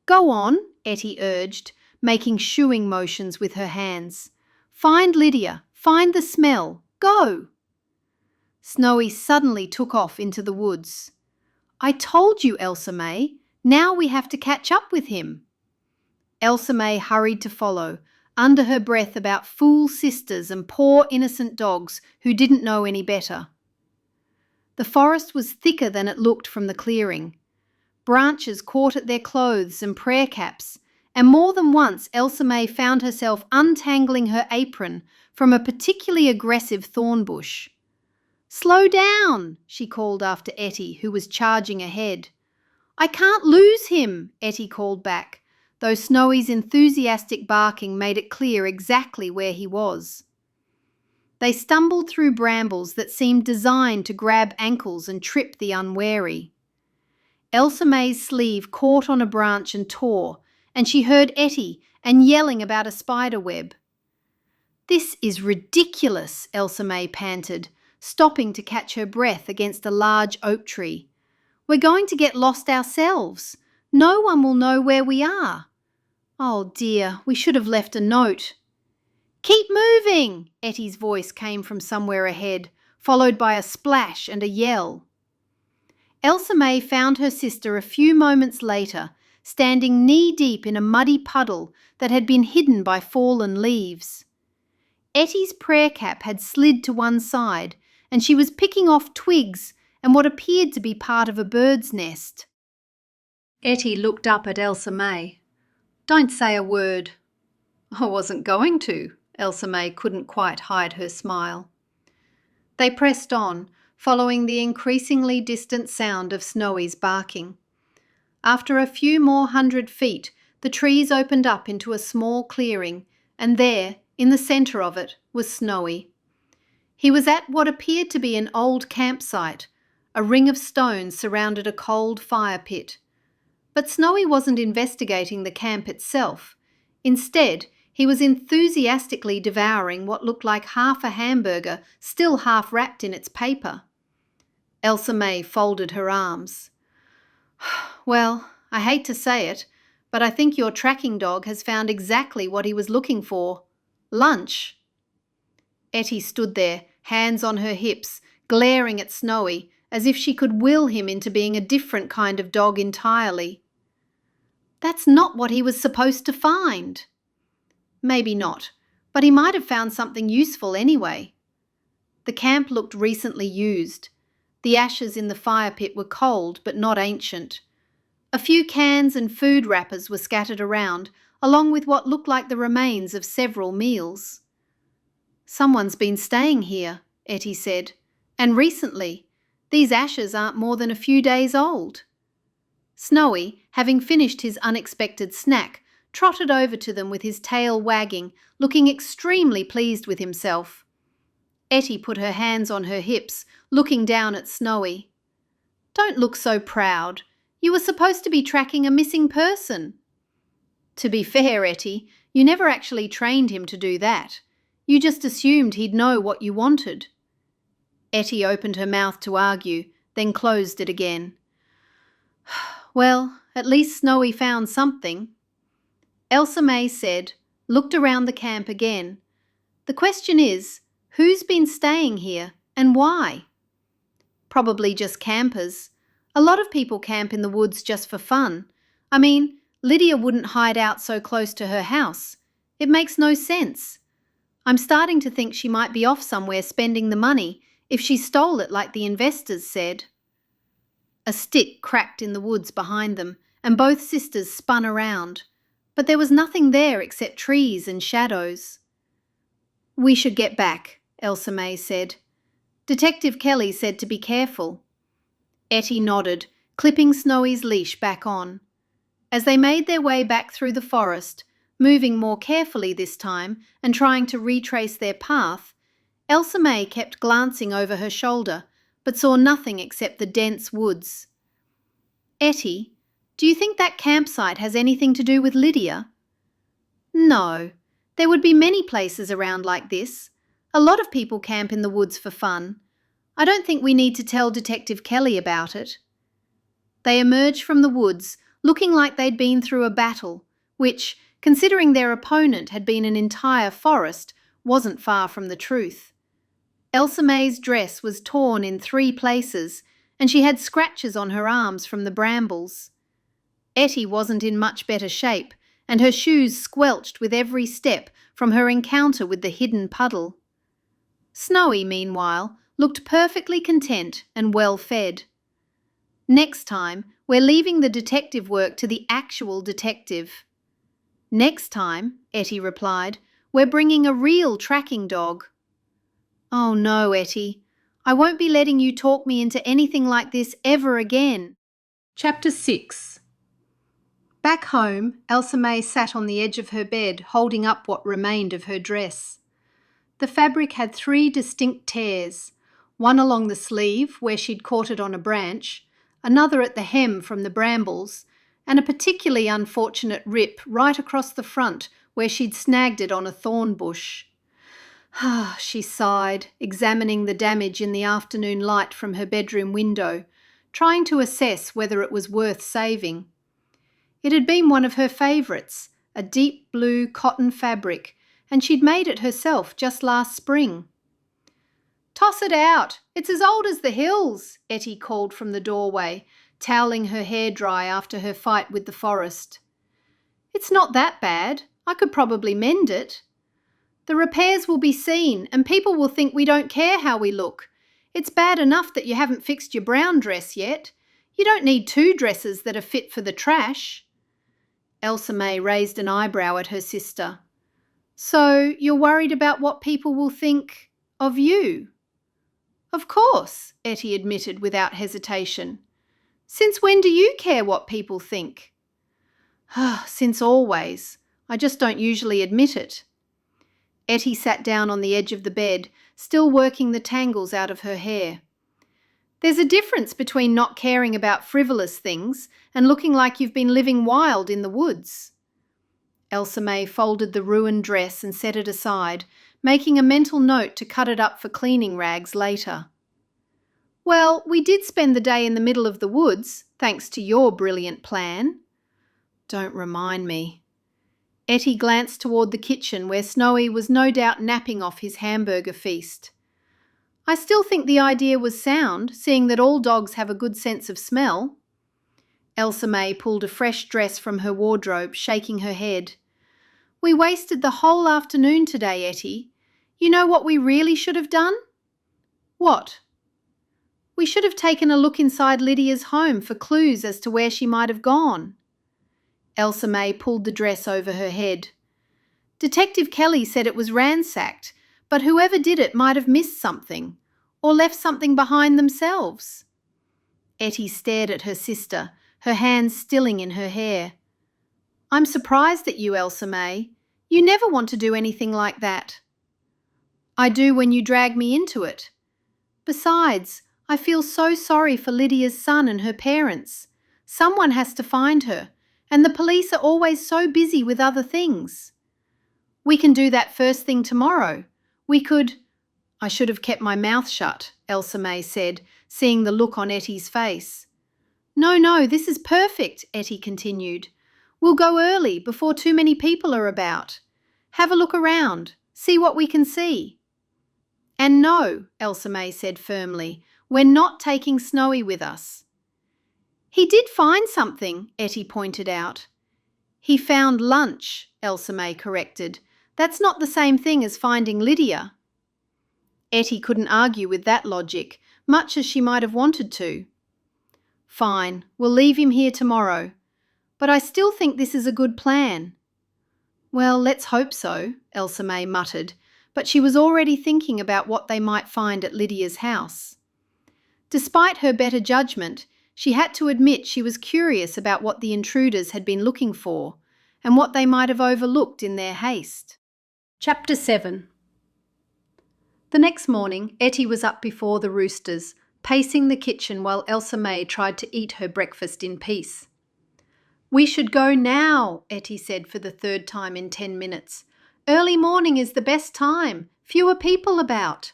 "Go on," Ettie urged, making shooing motions with her hands. "Find Lydia. Find the smell. Go!" Snowy suddenly took off into the woods. "I told you, Elsa-May. Now we have to catch up with him." Elsa-May hurried to follow, under her breath about fool sisters and poor innocent dogs who didn't know any better. The forest was thicker than it looked from the clearing. Branches caught at their clothes and prayer caps, and more than once Elsa-May found herself untangling her apron from a particularly aggressive thorn bush. "Slow down," she called after Ettie, who was charging ahead. "I can't lose him," Ettie called back, though Snowy's enthusiastic barking made it clear exactly where he was. They stumbled through brambles that seemed designed to grab ankles and trip the unwary. Elsa-May's sleeve caught on a branch and tore, and she heard Ettie and yelling about a spider web. "This is ridiculous," Elsa-May panted, stopping to catch her breath against a large oak tree. "We're going to get lost ourselves. No one will know where we are. Oh dear, we should have left a note." "Keep moving!" Ettie's voice came from somewhere ahead, followed by a splash and a yell. Elsa-May found her sister a few moments later, standing knee-deep in a muddy puddle that had been hidden by fallen leaves. Ettie's prayer cap had slid to one side, and she was picking off twigs and what appeared to be part of a bird's nest. Ettie looked up at Elsa-May. "Don't say a word." "I wasn't going to." Elsa-May couldn't quite hide her smile. They pressed on, following the increasingly distant sound of Snowy's barking. After a few more 100 feet, the trees opened up into a small clearing, and there, in the centre of it, was Snowy. He was at what appeared to be an old campsite. A ring of stones surrounded a cold fire pit. But Snowy wasn't investigating the camp itself. Instead, he was enthusiastically devouring what looked like half a hamburger still half wrapped in its paper. Elsa-May folded her arms. "Well, I hate to say it, but I think your tracking dog has found exactly what he was looking for. Lunch." Ettie stood there, hands on her hips, glaring at Snowy, as if she could will him into being a different kind of dog entirely. "That's not what he was supposed to find." "Maybe not, but he might have found something useful anyway." The camp looked recently used. The ashes in the fire pit were cold but not ancient. A few cans and food wrappers were scattered around, along with what looked like the remains of several meals. "Someone's been staying here," Ettie said, "and recently. These ashes aren't more than a few days old." Snowy, having finished his unexpected snack, trotted over to them with his tail wagging, looking extremely pleased with himself. Ettie put her hands on her hips, looking down at Snowy. "Don't look so proud. You were supposed to be tracking a missing person." "To be fair, Ettie, you never actually trained him to do that. You just assumed he'd know what you wanted." Ettie opened her mouth to argue, then closed it again. "Well, at least Snowy found something." Elsa-May said, looked around the camp again. "The question is, who's been staying here and why?" "Probably just campers. A lot of people camp in the woods just for fun. I mean, Lydia wouldn't hide out so close to her house. It makes no sense. I'm starting to think she might be off somewhere spending the money if she stole it like the investors said." A stick cracked in the woods behind them, and both sisters spun around. But there was nothing there except trees and shadows. "We should get back," Elsa-May said. "Detective Kelly said to be careful." Ettie nodded, clipping Snowy's leash back on. As they made their way back through the forest, moving more carefully this time and trying to retrace their path, Elsa-May kept glancing over her shoulder, but saw nothing except the dense woods. "Ettie, do you think that campsite has anything to do with Lydia?" "No. There would be many places around like this. A lot of people camp in the woods for fun. I don't think we need to tell Detective Kelly about it." They emerged from the woods, looking like they'd been through a battle, which, considering their opponent had been an entire forest, wasn't far from the truth. Elsa-May's dress was torn in 3 places, and she had scratches on her arms from the brambles. Ettie wasn't in much better shape, and her shoes squelched with every step from her encounter with the hidden puddle. Snowy, meanwhile, looked perfectly content and well-fed. "Next time, we're leaving the detective work to the actual detective." "Next time," Ettie replied, "we're bringing a real tracking dog." "Oh no, Ettie. I won't be letting you talk me into anything like this ever again." Chapter 6. Back home, Elsa-May sat on the edge of her bed, holding up what remained of her dress. The fabric had 3 distinct tears, one along the sleeve where she'd caught it on a branch, another at the hem from the brambles, and a particularly unfortunate rip right across the front where she'd snagged it on a thorn bush. She sighed, examining the damage in the afternoon light from her bedroom window, trying to assess whether it was worth saving. It had been one of her favourites, a deep blue cotton fabric, and she'd made it herself just last spring. "Toss it out! It's as old as the hills," Ettie called from the doorway, toweling her hair dry after her fight with the forest. "It's not that bad. I could probably mend it." "The repairs will be seen, and people will think we don't care how we look. It's bad enough that you haven't fixed your brown dress yet. You don't need 2 dresses that are fit for the trash." Elsa-May raised an eyebrow at her sister. "So you're worried about what people will think of you?" "Of course," Ettie admitted without hesitation. "Since when do you care what people think?" "Since always. I just don't usually admit it." Ettie sat down on the edge of the bed, still working the tangles out of her hair. "There's a difference between not caring about frivolous things and looking like you've been living wild in the woods." Elsa-May folded the ruined dress and set it aside, making a mental note to cut it up for cleaning rags later. "Well, we did spend the day in the middle of the woods, thanks to your brilliant plan." "Don't remind me." Ettie glanced toward the kitchen where Snowy was no doubt napping off his hamburger feast. "I still think the idea was sound, seeing that all dogs have a good sense of smell." Elsa-May pulled a fresh dress from her wardrobe, shaking her head. "We wasted the whole afternoon today, Ettie. You know what we really should have done?" "What?" "We should have taken a look inside Lydia's home for clues as to where she might have gone." Elsa-May pulled the dress over her head. "Detective Kelly said it was ransacked, but whoever did it might have missed something, or left something behind themselves." Ettie stared at her sister, her hands stilling in her hair. "I'm surprised at you, Elsa-May. You never want to do anything like that." "I do when you drag me into it. Besides, I feel so sorry for Lydia's son and her parents. Someone has to find her, and the police are always so busy with other things. We can do that first thing tomorrow. We could—" "I should have kept my mouth shut," Elsa-May said, seeing the look on Ettie's face. No, this is perfect," Ettie continued. "We'll go early, before too many people are about. Have a look around, see what we can see." "And no," Elsa-May said firmly, "we're not taking Snowy with us." "He did find something," Ettie pointed out. "He found lunch," Elsa-May corrected. "That's not the same thing as finding Lydia." Ettie couldn't argue with that logic, much as she might have wanted to. "Fine, we'll leave him here tomorrow. But I still think this is a good plan." "Well, let's hope so," Elsa-May muttered, but she was already thinking about what they might find at Lydia's house. Despite her better judgment, she had to admit she was curious about what the intruders had been looking for and what they might have overlooked in their haste. Chapter 7. The next morning, Ettie was up before the roosters, pacing the kitchen while Elsa-May tried to eat her breakfast in peace. "We should go now," Ettie said for the third time in 10 minutes. "Early morning is the best time. Fewer people about."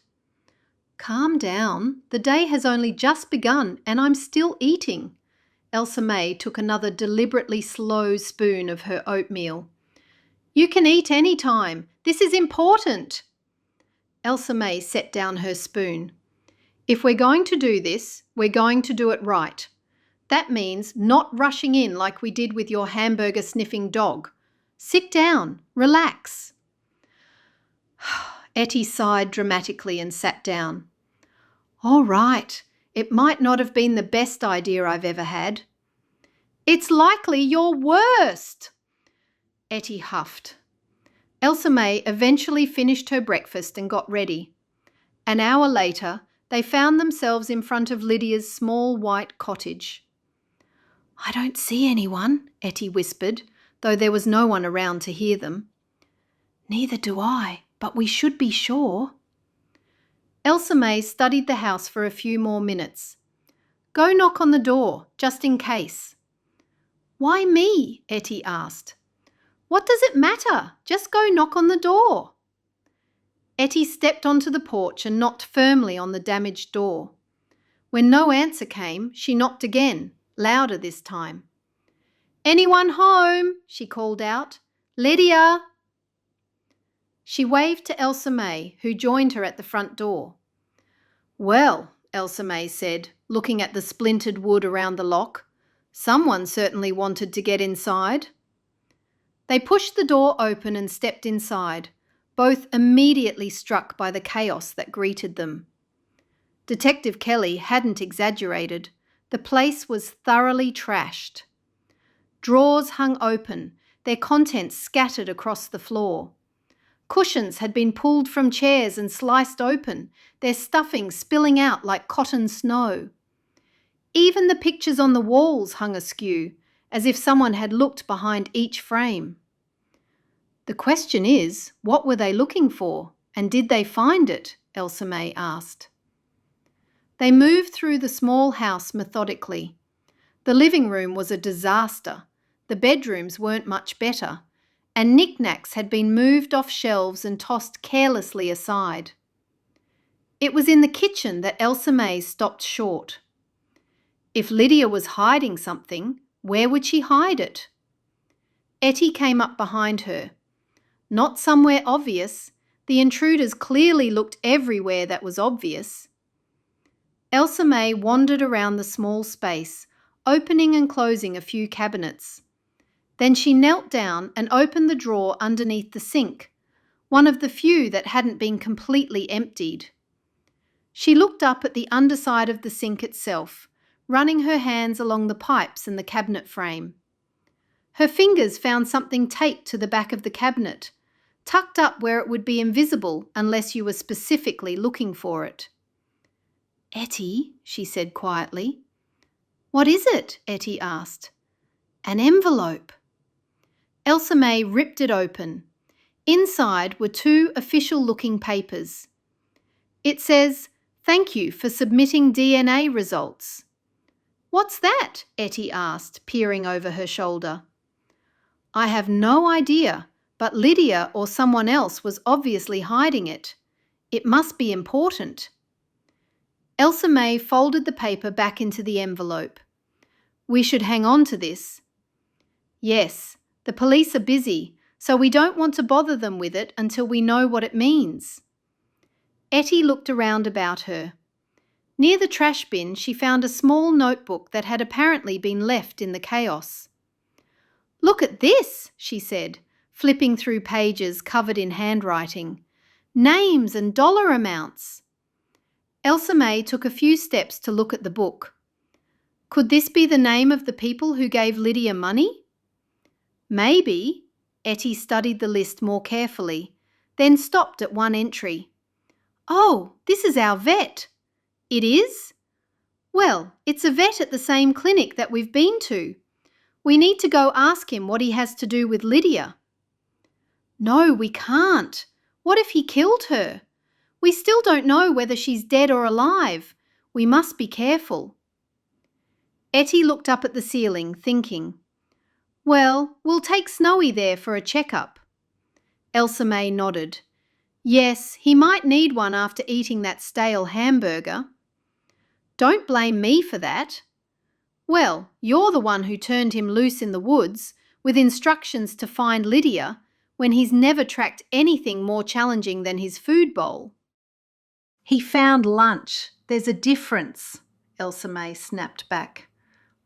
"Calm down. The day has only just begun and I'm still eating." Elsa-May took another deliberately slow spoon of her oatmeal. "You can eat any time. This is important." Elsa-May set down her spoon. "If we're going to do this, we're going to do it right. That means not rushing in like we did with your hamburger-sniffing dog. Sit down, relax." Ettie sighed dramatically and sat down. "All right, it might not have been the best idea I've ever had." "It's likely your worst." Ettie huffed. Elsa-May eventually finished her breakfast and got ready. An hour later, they found themselves in front of Lydia's small white cottage. "I don't see anyone," Ettie whispered, though there was no one around to hear them. "Neither do I, but we should be sure." Elsa-May studied the house for a few more minutes. "Go knock on the door, just in case." "Why me?" Ettie asked. "What does it matter? Just go knock on the door." Ettie stepped onto the porch and knocked firmly on the damaged door. When no answer came, she knocked again, louder this time. "Anyone home?" she called out. "Lydia!" She waved to Elsa-May, who joined her at the front door. "Well," Elsa-May said, looking at the splintered wood around the lock, "someone certainly wanted to get inside." They pushed the door open and stepped inside, both immediately struck by the chaos that greeted them. Detective Kelly hadn't exaggerated. The place was thoroughly trashed. Drawers hung open, their contents scattered across the floor. Cushions had been pulled from chairs and sliced open, their stuffing spilling out like cotton snow. Even the pictures on the walls hung askew, as if someone had looked behind each frame. "The question is, what were they looking for, and did they find it?" Elsa-May asked. They moved through the small house methodically. The living room was a disaster. The bedrooms weren't much better, and knickknacks had been moved off shelves and tossed carelessly aside. It was in the kitchen that Elsa-May stopped short. If Lydia was hiding something, where would she hide it? Ettie came up behind her. Not somewhere obvious. The intruders clearly looked everywhere that was obvious. Elsa-May wandered around the small space, opening and closing a few cabinets. Then she knelt down and opened the drawer underneath the sink, one of the few that hadn't been completely emptied. She looked up at the underside of the sink itself, running her hands along the pipes and the cabinet frame. Her fingers found something taped to the back of the cabinet, tucked up where it would be invisible unless you were specifically looking for it. "Ettie," she said quietly. "What is it?" Ettie asked. "An envelope." Elsa-May ripped it open. Inside were 2 official-looking papers. It says, "Thank you for submitting DNA results." "What's that?" Ettie asked, peering over her shoulder. "I have no idea, but Lydia or someone else was obviously hiding it. It must be important." Elsa-May folded the paper back into the envelope. "We should hang on to this." "Yes, the police are busy, so we don't want to bother them with it until we know what it means." Ettie looked around about her. Near the trash bin, she found a small notebook that had apparently been left in the chaos. "Look at this," she said, flipping through pages covered in handwriting. "Names and dollar amounts." Elsa-May took a few steps to look at the book. Could this be the name of the people who gave Lydia money? Maybe. Ettie studied the list more carefully, then stopped at one entry. "Oh, this is our vet." "It is?" "Well, it's a vet at the same clinic that we've been to. We need to go ask him what he has to do with Lydia." "No, we can't. What if he killed her? We still don't know whether she's dead or alive. We must be careful." Ettie looked up at the ceiling, thinking. "Well, we'll take Snowy there for a checkup." Elsa-May nodded. "Yes, he might need one after eating that stale hamburger." "Don't blame me for that." "Well, you're the one who turned him loose in the woods with instructions to find Lydia when he's never tracked anything more challenging than his food bowl." "He found lunch. There's a difference," Elsa-May snapped back.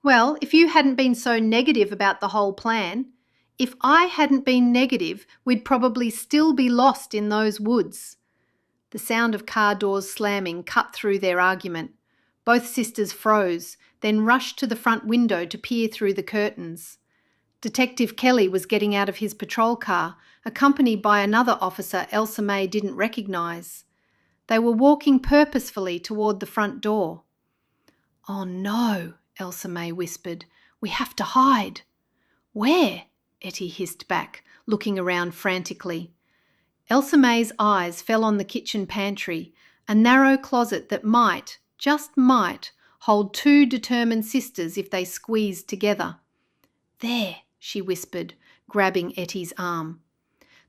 "Well, if you hadn't been so negative about the whole plan, if I hadn't been negative, we'd probably still be lost in those woods." The sound of car doors slamming cut through their argument. Both sisters froze, then rushed to the front window to peer through the curtains. Detective Kelly was getting out of his patrol car, accompanied by another officer Elsa-May didn't recognise. They were walking purposefully toward the front door. "Oh no," Elsa-May whispered. "We have to hide." "Where?" Ettie hissed back, looking around frantically. Elsa-May's eyes fell on the kitchen pantry, a narrow closet that might, just might, hold two determined sisters if they squeezed together. "There," she whispered, grabbing Ettie's arm.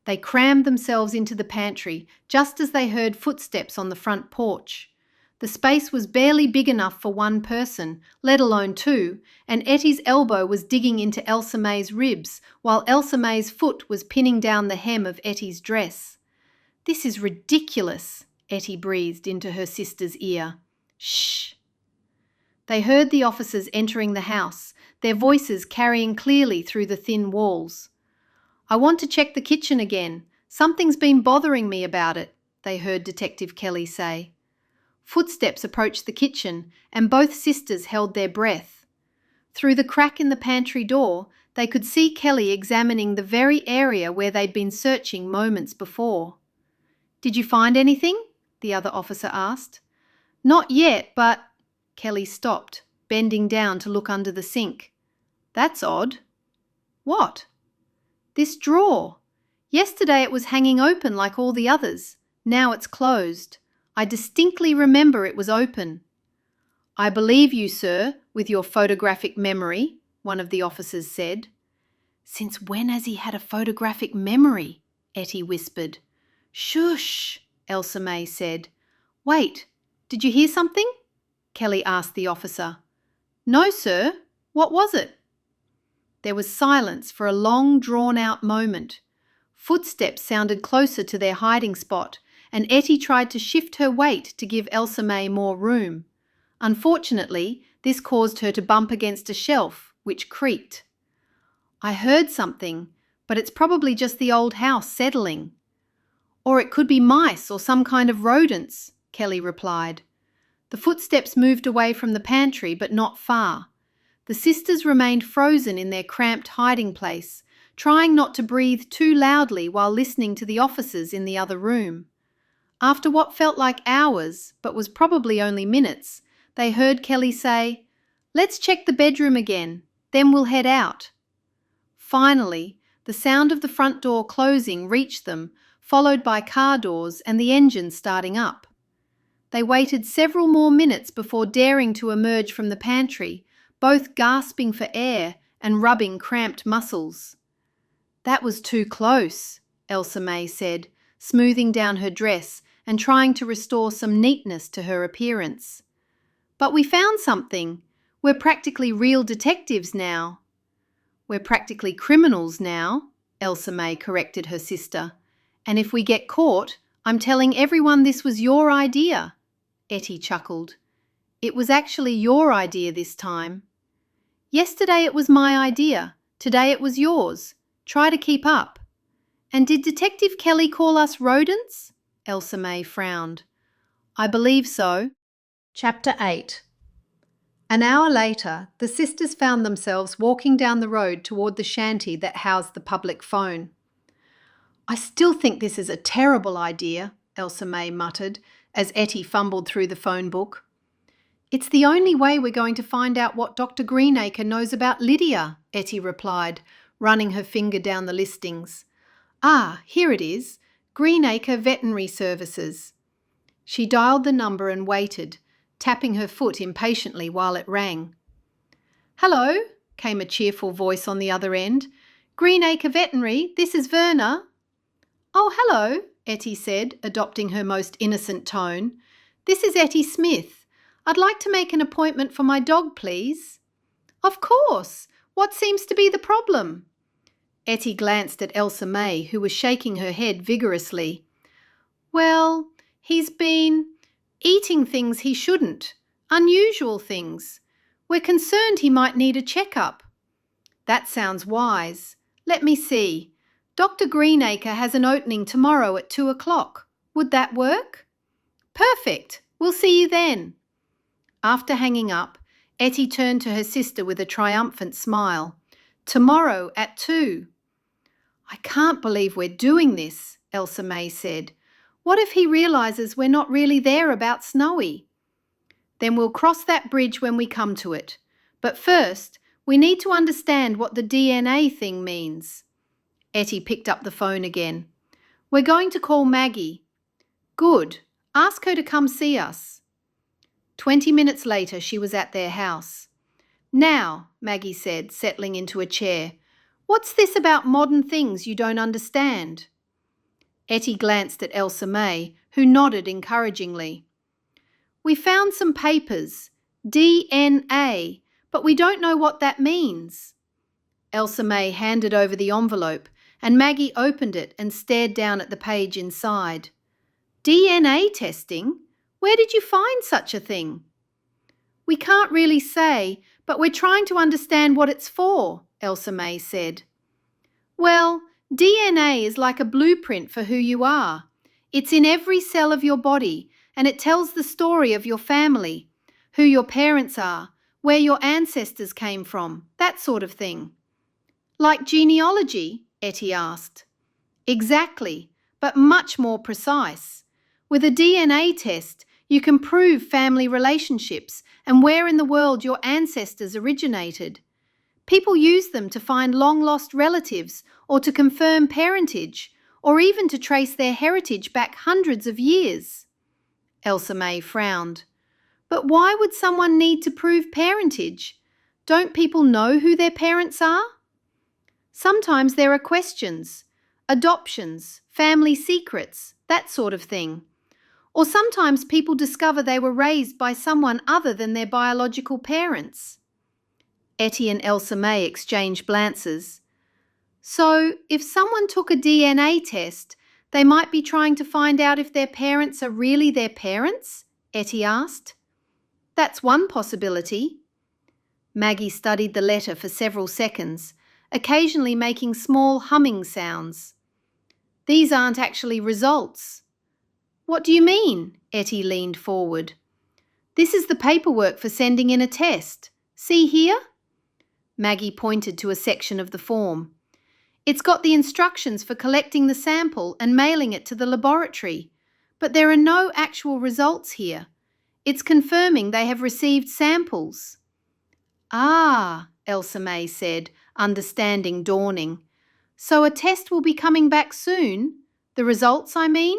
They crammed themselves into the pantry just as they heard footsteps on the front porch. The space was barely big enough for one person, let alone two, and Ettie's elbow was digging into Elsa-May's ribs, while Elsa-May's foot was pinning down the hem of Ettie's dress. "This is ridiculous," Ettie breathed into her sister's ear. "Shh." They heard the officers entering the house, their voices carrying clearly through the thin walls. "I want to check the kitchen again. Something's been bothering me about it," they heard Detective Kelly say. Footsteps approached the kitchen, and both sisters held their breath. Through the crack in the pantry door, they could see Kelly examining the very area where they'd been searching moments before. "Did you find anything?" the other officer asked. "Not yet, but—" Kelly stopped, bending down to look under the sink. "That's odd." "What?" "This drawer. Yesterday it was hanging open like all the others. Now it's closed. I distinctly remember it was open." "I believe you, sir, with your photographic memory," one of the officers said. "Since when has he had a photographic memory?" Ettie whispered. "Shush," Elsa-May said. "Wait, did you hear something?" Kelly asked the officer. "No, sir. What was it?" There was silence for a long, drawn-out moment. Footsteps sounded closer to their hiding spot, and Ettie tried to shift her weight to give Elsa-May more room. Unfortunately, this caused her to bump against a shelf, which creaked. "I heard something, but it's probably just the old house settling." "Or it could be mice or some kind of rodents," Kelly replied. The footsteps moved away from the pantry, but not far. The sisters remained frozen in their cramped hiding place, trying not to breathe too loudly while listening to the officers in the other room. After what felt like hours, but was probably only minutes, they heard Kelly say, "Let's check the bedroom again, then we'll head out." Finally, the sound of the front door closing reached them, followed by car doors and the engine starting up. They waited several more minutes before daring to emerge from the pantry, both gasping for air and rubbing cramped muscles. "That was too close," Elsa-May said, smoothing down her dress and trying to restore some neatness to her appearance. "But we found something. We're practically real detectives now." "We're practically criminals now," Elsa-May corrected her sister. "And if we get caught, I'm telling everyone this was your idea." Ettie chuckled. "It was actually your idea this time." "Yesterday it was my idea. Today it was yours. Try to keep up." "And did Detective Kelly call us rodents?" Elsa-May frowned. "I believe so." Chapter 8. An hour later, the sisters found themselves walking down the road toward the shanty that housed the public phone. "I still think this is a terrible idea," Elsa-May muttered as Ettie fumbled through the phone book. "It's the only way we're going to find out what Dr. Greenacre knows about Lydia," Ettie replied, running her finger down the listings. "Ah, here it is. Greenacre Veterinary Services." She dialed the number and waited, tapping her foot impatiently while it rang. "Hello," came a cheerful voice on the other end. "Greenacre Veterinary, this is Verna." "Oh, hello," Ettie said, adopting her most innocent tone. "This is Ettie Smith. I'd like to make an appointment for my dog, please." "Of course. What seems to be the problem?" Ettie glanced at Elsa-May, who was shaking her head vigorously. "Well, he's been eating things he shouldn't, unusual things. We're concerned he might need a checkup." "That sounds wise. Let me see. Dr. Greenacre has an opening tomorrow at 2:00. Would that work?" "Perfect. We'll see you then." After hanging up, Ettie turned to her sister with a triumphant smile. "Tomorrow at 2. "I can't believe we're doing this," Elsa-May said. "What if he realises we're not really there about Snowy?" "Then we'll cross that bridge when we come to it. But first, we need to understand what the DNA thing means." Ettie picked up the phone again. "We're going to call Maggie." "Good. Ask her to come see us." 20 minutes later, she was at their house. "Now," Maggie said, settling into a chair, "what's this about modern things you don't understand?" Ettie glanced at Elsa-May, who nodded encouragingly. "We found some papers, DNA, but we don't know what that means." Elsa-May handed over the envelope, and Maggie opened it and stared down at the page inside. "DNA testing? Where did you find such a thing?" "We can't really say, but we're trying to understand what it's for," Elsa-May said. "Well, DNA is like a blueprint for who you are. It's in every cell of your body, and it tells the story of your family, who your parents are, where your ancestors came from, that sort of thing." "Like genealogy?" Ettie asked. "Exactly, but much more precise. With a DNA test, you can prove family relationships and where in the world your ancestors originated. People use them to find long-lost relatives or to confirm parentage, or even to trace their heritage back hundreds of years." Elsa-May frowned. "But why would someone need to prove parentage? Don't people know who their parents are?" "Sometimes there are questions, adoptions, family secrets, that sort of thing. Or sometimes people discover they were raised by someone other than their biological parents." Ettie and Elsa-May exchanged glances. "So, if someone took a DNA test, they might be trying to find out if their parents are really their parents?" Ettie asked. "That's one possibility." Maggie studied the letter for several seconds, occasionally making small humming sounds. "These aren't actually results." "What do you mean?" Ettie leaned forward. "This is the paperwork for sending in a test. See here?" Maggie pointed to a section of the form. "It's got the instructions for collecting the sample and mailing it to the laboratory, but there are no actual results here. It's confirming they have received samples." "Ah," Elsa-May said, understanding dawning. "So a test will be coming back soon? The results, I mean?"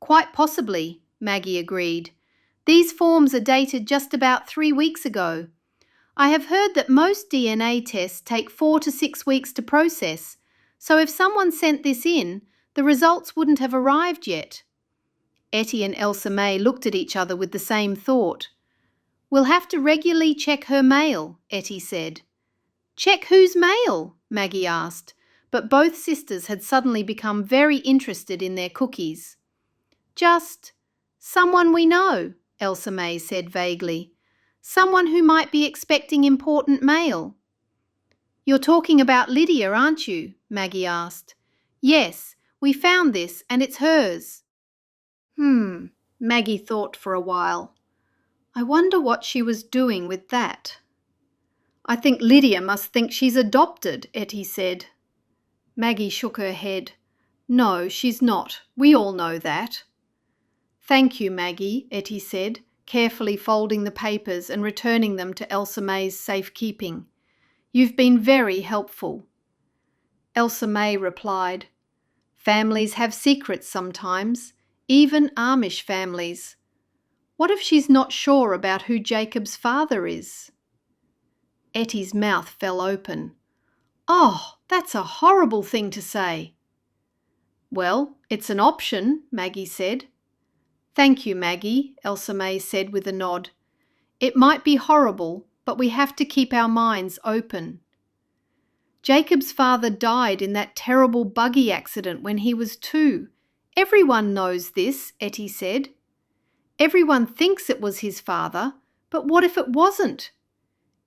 "Quite possibly," Maggie agreed. "These forms are dated just about 3 weeks ago. I have heard that most DNA tests take 4 to 6 weeks to process, so if someone sent this in, the results wouldn't have arrived yet. Ettie and Elsa-May looked at each other with the same thought. We'll have to regularly check her mail, Ettie said. Check whose mail? Maggie asked, but both sisters had suddenly become very interested in their cookies. Just someone we know, Elsa-May said vaguely. Someone who might be expecting important mail. You're talking about Lydia, aren't you? Maggie asked. Yes, we found this and it's hers. Maggie thought for a while. I wonder what she was doing with that. I think Lydia must think she's adopted, Ettie said. Maggie shook her head. No, she's not. We all know that. Thank you, Maggie, Ettie said, carefully folding the papers and returning them to Elsa-May's safekeeping. You've been very helpful. Elsa-May replied, Families have secrets sometimes, even Amish families. What if she's not sure about who Jacob's father is? Ettie's mouth fell open. Oh, that's a horrible thing to say. Well, it's an option, Maggie said. Thank you, Maggie, Elsa-May said with a nod. It might be horrible, but we have to keep our minds open. Jacob's father died in that terrible buggy accident when he was 2. Everyone knows this, Ettie said. Everyone thinks it was his father, but what if it wasn't?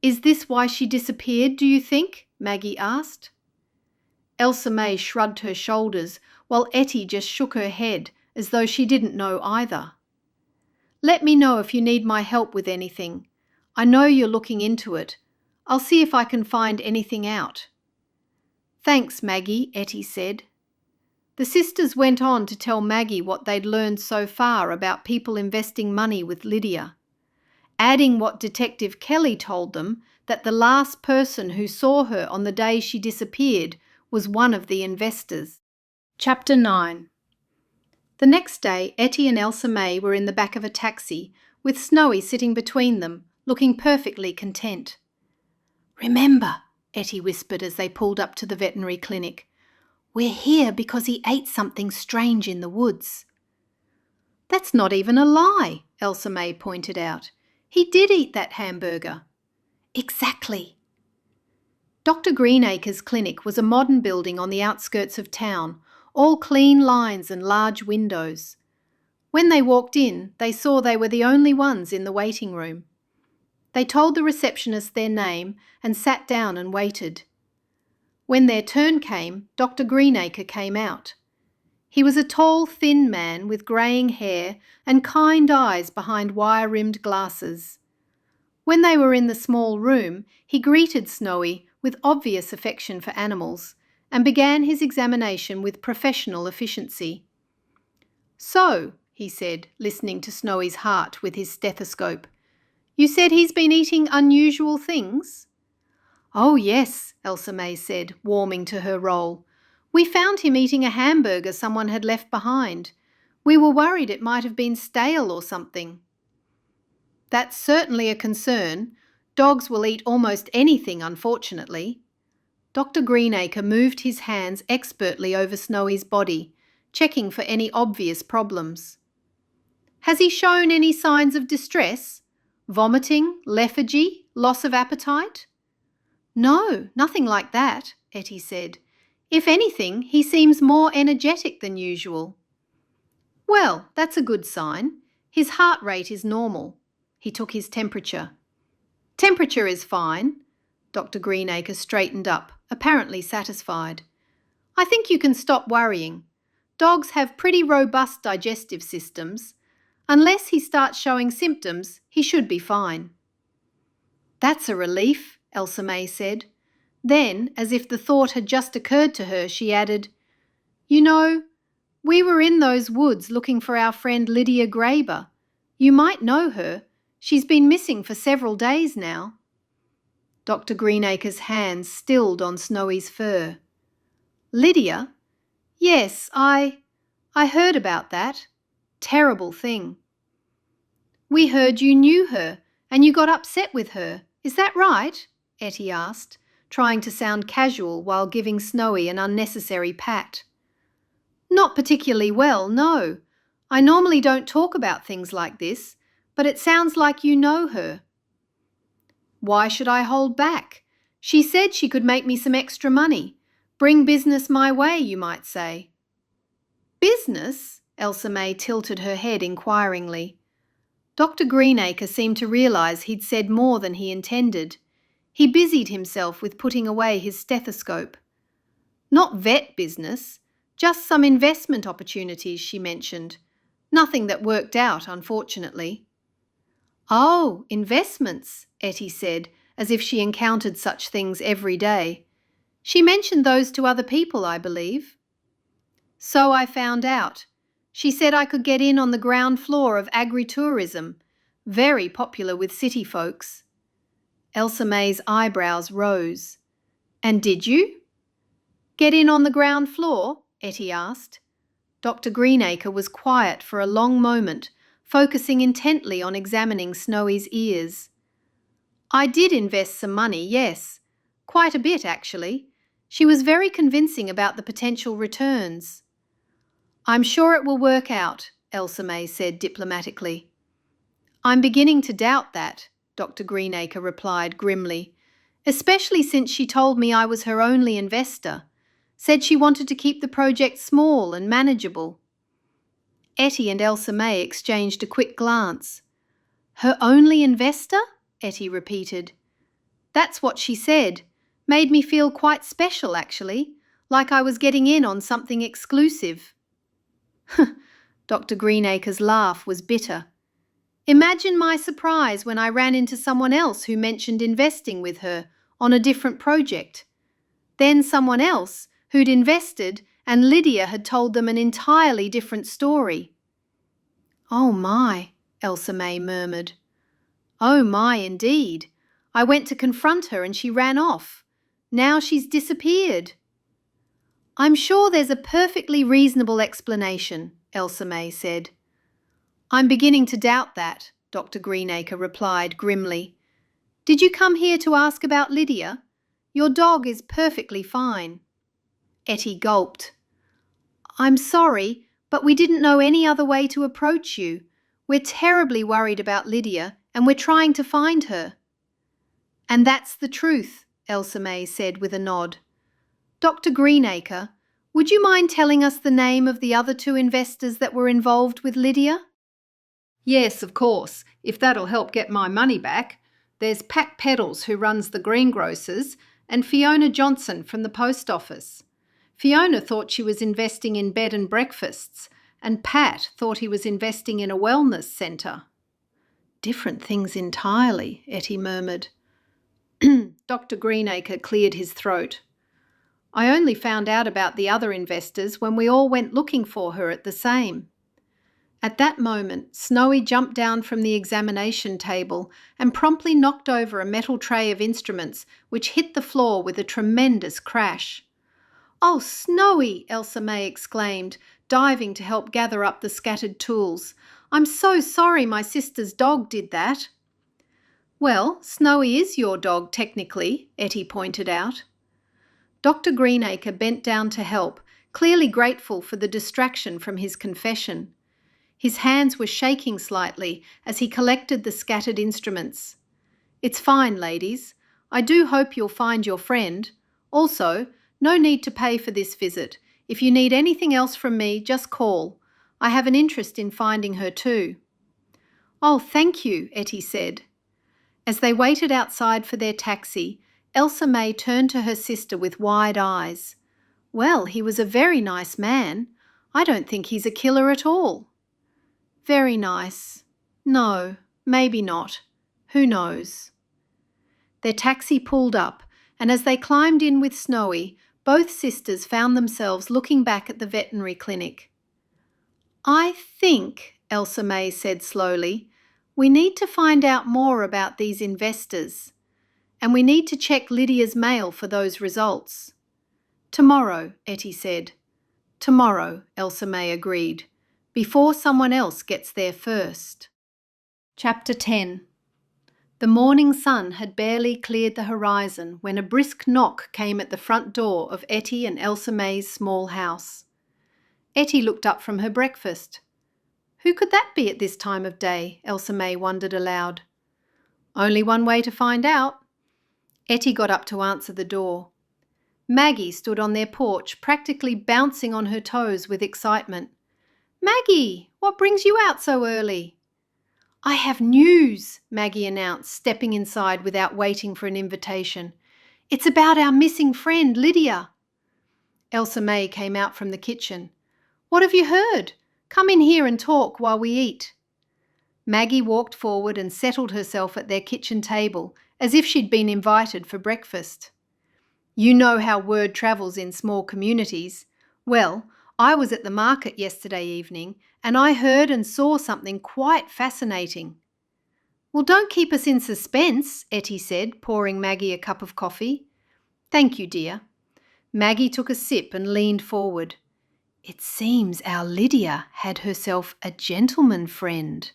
Is this why she disappeared, do you think? Maggie asked. Elsa-May shrugged her shoulders while Ettie just shook her head as though she didn't know either. Let me know if you need my help with anything. I know you're looking into it. I'll see if I can find anything out. Thanks, Maggie, Ettie said. The sisters went on to tell Maggie what they'd learned so far about people investing money with Lydia, adding what Detective Kelly told them, that the last person who saw her on the day she disappeared was one of the investors. Chapter 9. The next day, Ettie and Elsa-May were in the back of a taxi, with Snowy sitting between them, looking perfectly content. Remember, Ettie whispered as they pulled up to the veterinary clinic, we're here because he ate something strange in the woods. That's not even a lie, Elsa-May pointed out. He did eat that hamburger. Exactly. Dr. Greenacre's clinic was a modern building on the outskirts of town, all clean lines and large windows. When they walked in, they saw they were the only ones in the waiting room. They told the receptionist their name and sat down and waited. When their turn came, Dr. Greenacre came out. He was a tall, thin man with greying hair and kind eyes behind wire-rimmed glasses. When they were in the small room, he greeted Snowy with obvious affection for animals and began his examination with professional efficiency. So, he said, listening to Snowy's heart with his stethoscope, you said he's been eating unusual things? Oh, yes, Elsa-May said, warming to her role. We found him eating a hamburger someone had left behind. We were worried it might have been stale or something. That's certainly a concern. Dogs will eat almost anything, unfortunately. Dr. Greenacre moved his hands expertly over Snowy's body, checking for any obvious problems. Has he shown any signs of distress? Vomiting, lethargy, loss of appetite? No, nothing like that, Ettie said. If anything, he seems more energetic than usual. Well, that's a good sign. His heart rate is normal. He took his temperature. Temperature is fine. Dr. Greenacre straightened up, apparently satisfied. I think you can stop worrying. Dogs have pretty robust digestive systems. Unless he starts showing symptoms, he should be fine. That's a relief, Elsa-May said. Then, as if the thought had just occurred to her, she added, You know, we were in those woods looking for our friend Lydia Graber. You might know her. She's been missing for several days now. Dr. Greenacre's hands stilled on Snowy's fur. Lydia? Yes, I heard about that. Terrible thing. We heard you knew her and you got upset with her, Is that right? Ettie asked, trying to sound casual while giving Snowy an unnecessary pat. Not particularly well, no. I normally don't talk about things like this, but it sounds like you know her. Why should I hold back? She said she could make me some extra money. Bring business my way, you might say. Business? Elsa-May tilted her head inquiringly. Dr. Greenacre seemed to realise he'd said more than he intended. He busied himself with putting away his stethoscope. Not vet business, just some investment opportunities, she mentioned. Nothing that worked out, unfortunately. Oh, investments, Ettie said, as if she encountered such things every day. She mentioned those to other people, I believe. So I found out. She said I could get in on the ground floor of agritourism, very popular with city folks. Elsa-May's eyebrows rose. And did you? Get in on the ground floor? Ettie asked. Dr. Greenacre was quiet for a long moment, focusing intently on examining Snowy's ears. I did invest some money, yes. Quite a bit, actually. She was very convincing about the potential returns. I'm sure it will work out, Elsa-May said diplomatically. I'm beginning to doubt that, Dr. Greenacre replied grimly, especially since she told me I was her only investor, said she wanted to keep the project small and manageable. Ettie and Elsa-May exchanged a quick glance. Her only investor? Ettie repeated. That's what she said. Made me feel quite special, actually, like I was getting in on something exclusive. Dr. Greenacre's laugh was bitter. Imagine my surprise when I ran into someone else who mentioned investing with her on a different project. Then someone else who'd invested and Lydia had told them an entirely different story. Oh my, Elsa-May murmured. Oh my, indeed. I went to confront her and she ran off. Now she's disappeared. I'm sure there's a perfectly reasonable explanation, Elsa-May said. I'm beginning to doubt that, Dr. Greenacre replied grimly. Did you come here to ask about Lydia? Your dog is perfectly fine. Ettie gulped. I'm sorry, but we didn't know any other way to approach you. We're terribly worried about Lydia and we're trying to find her. And that's the truth, Elsa-May said with a nod. Dr. Greenacre, would you mind telling us the name of the other two investors that were involved with Lydia? Yes, of course, if that'll help get my money back. There's Pat Peddles, who runs the greengrocers, and Fiona Johnson from the post office. Fiona thought she was investing in bed and breakfasts, and Pat thought he was investing in a wellness centre. Different things entirely, Ettie murmured. Dr. Greenacre cleared his throat. I only found out about the other investors when we all went looking for her at the same. At that moment, Snowy jumped down from the examination table and promptly knocked over a metal tray of instruments which hit the floor with a tremendous crash. Oh, Snowy, Elsa-May exclaimed, diving to help gather up the scattered tools. I'm so sorry my sister's dog did that. Well, Snowy is your dog, technically, Ettie pointed out. Dr. Greenacre bent down to help, clearly grateful for the distraction from his confession. His hands were shaking slightly as he collected the scattered instruments. It's fine, ladies. I do hope you'll find your friend. Also, no need to pay for this visit. If you need anything else from me, just call. I have an interest in finding her too. Oh, thank you, Ettie said. As they waited outside for their taxi, Elsa-May turned to her sister with wide eyes. Well, he was a very nice man. I don't think he's a killer at all. Very nice. No, maybe not. Who knows? Their taxi pulled up, and as they climbed in with Snowy, both sisters found themselves looking back at the veterinary clinic. I think, Elsa-May said slowly, we need to find out more about these investors, and we need to check Lydia's mail for those results. Tomorrow, Ettie said. Tomorrow, Elsa-May agreed, before someone else gets there first. Chapter 10. The morning sun had barely cleared the horizon when a brisk knock came at the front door of Ettie and Elsa-May's small house. Ettie looked up from her breakfast. Who could that be at this time of day? Elsa-May wondered aloud. Only one way to find out. Ettie got up to answer the door. Maggie stood on their porch, practically bouncing on her toes with excitement. "Maggie, what brings you out so early?" "I have news," Maggie announced, stepping inside without waiting for an invitation. "It's about our missing friend, Lydia." Elsa-May came out from the kitchen. "What have you heard? Come in here and talk while we eat." Maggie walked forward and settled herself at their kitchen table as if she'd been invited for breakfast. You know how word travels in small communities. Well, I was at the market yesterday evening and I heard and saw something quite fascinating. "Well, don't keep us in suspense," Ettie said, pouring Maggie a cup of coffee. "Thank you, dear." Maggie took a sip and leaned forward. "It seems our Lydia had herself a gentleman friend."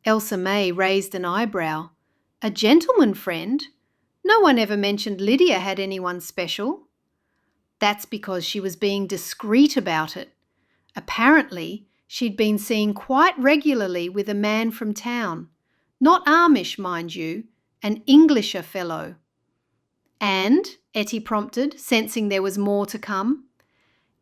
Elsa-May raised an eyebrow. "A gentleman friend? No one ever mentioned Lydia had anyone special." "That's because she was being discreet about it. Apparently, she'd been seen quite regularly with a man from town. Not Amish, mind you, an Englisher fellow." "And?" Ettie prompted, sensing there was more to come.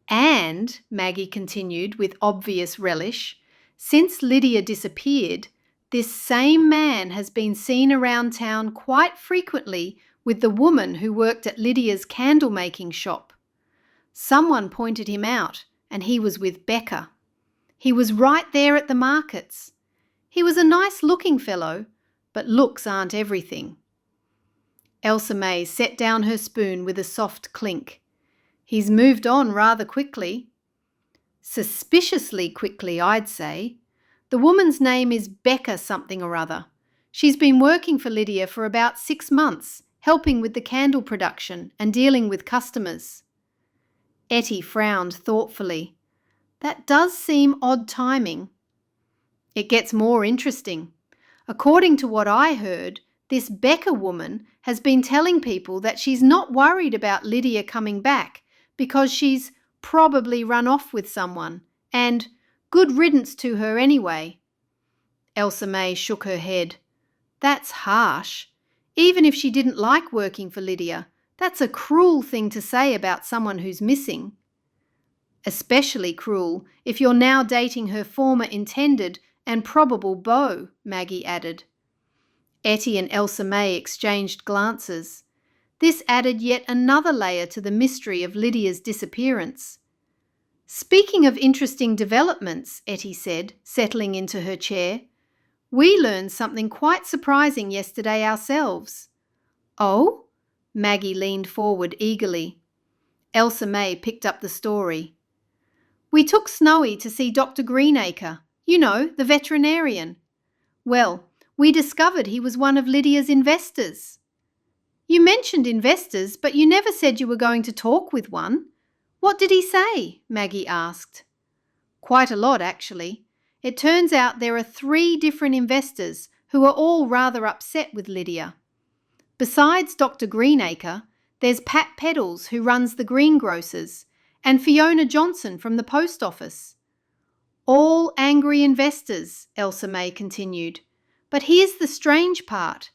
"And," Maggie continued with obvious relish, "since Lydia disappeared, this same man has been seen around town quite frequently with the woman who worked at Lydia's candle-making shop. Someone pointed him out, and he was with Becca. He was right there at the markets. He was a nice-looking fellow, but looks aren't everything." Elsa-May set down her spoon with a soft clink. "He's moved on rather quickly." "Suspiciously quickly, I'd say. The woman's name is Becca something or other. She's been working for Lydia for about 6 months, helping with the candle production and dealing with customers." Ettie frowned thoughtfully. "That does seem odd timing." "It gets more interesting. According to what I heard, this Becca woman has been telling people that she's not worried about Lydia coming back because she's probably run off with someone, and good riddance to her anyway." Elsa-May shook her head. "That's harsh. Even if she didn't like working for Lydia, that's a cruel thing to say about someone who's missing." "Especially cruel if you're now dating her former intended and probable beau," Maggie added. Ettie and Elsa-May exchanged glances. This added yet another layer to the mystery of Lydia's disappearance. "Speaking of interesting developments," Ettie said, settling into her chair, "we learned something quite surprising yesterday ourselves." "Oh?" Maggie leaned forward eagerly. Elsa-May picked up the story. "We took Snowy to see Dr. Greenacre, you know, the veterinarian. Well, we discovered he was one of Lydia's investors." "You mentioned investors, but you never said you were going to talk with one. What did he say?" Maggie asked. "Quite a lot, actually. It turns out there are 3 different investors who are all rather upset with Lydia. Besides Dr. Greenacre, there's Pat Peddles, who runs the greengrocers, and Fiona Johnson from the post office." "All angry investors," Elsa-May continued. "But here's the strange part.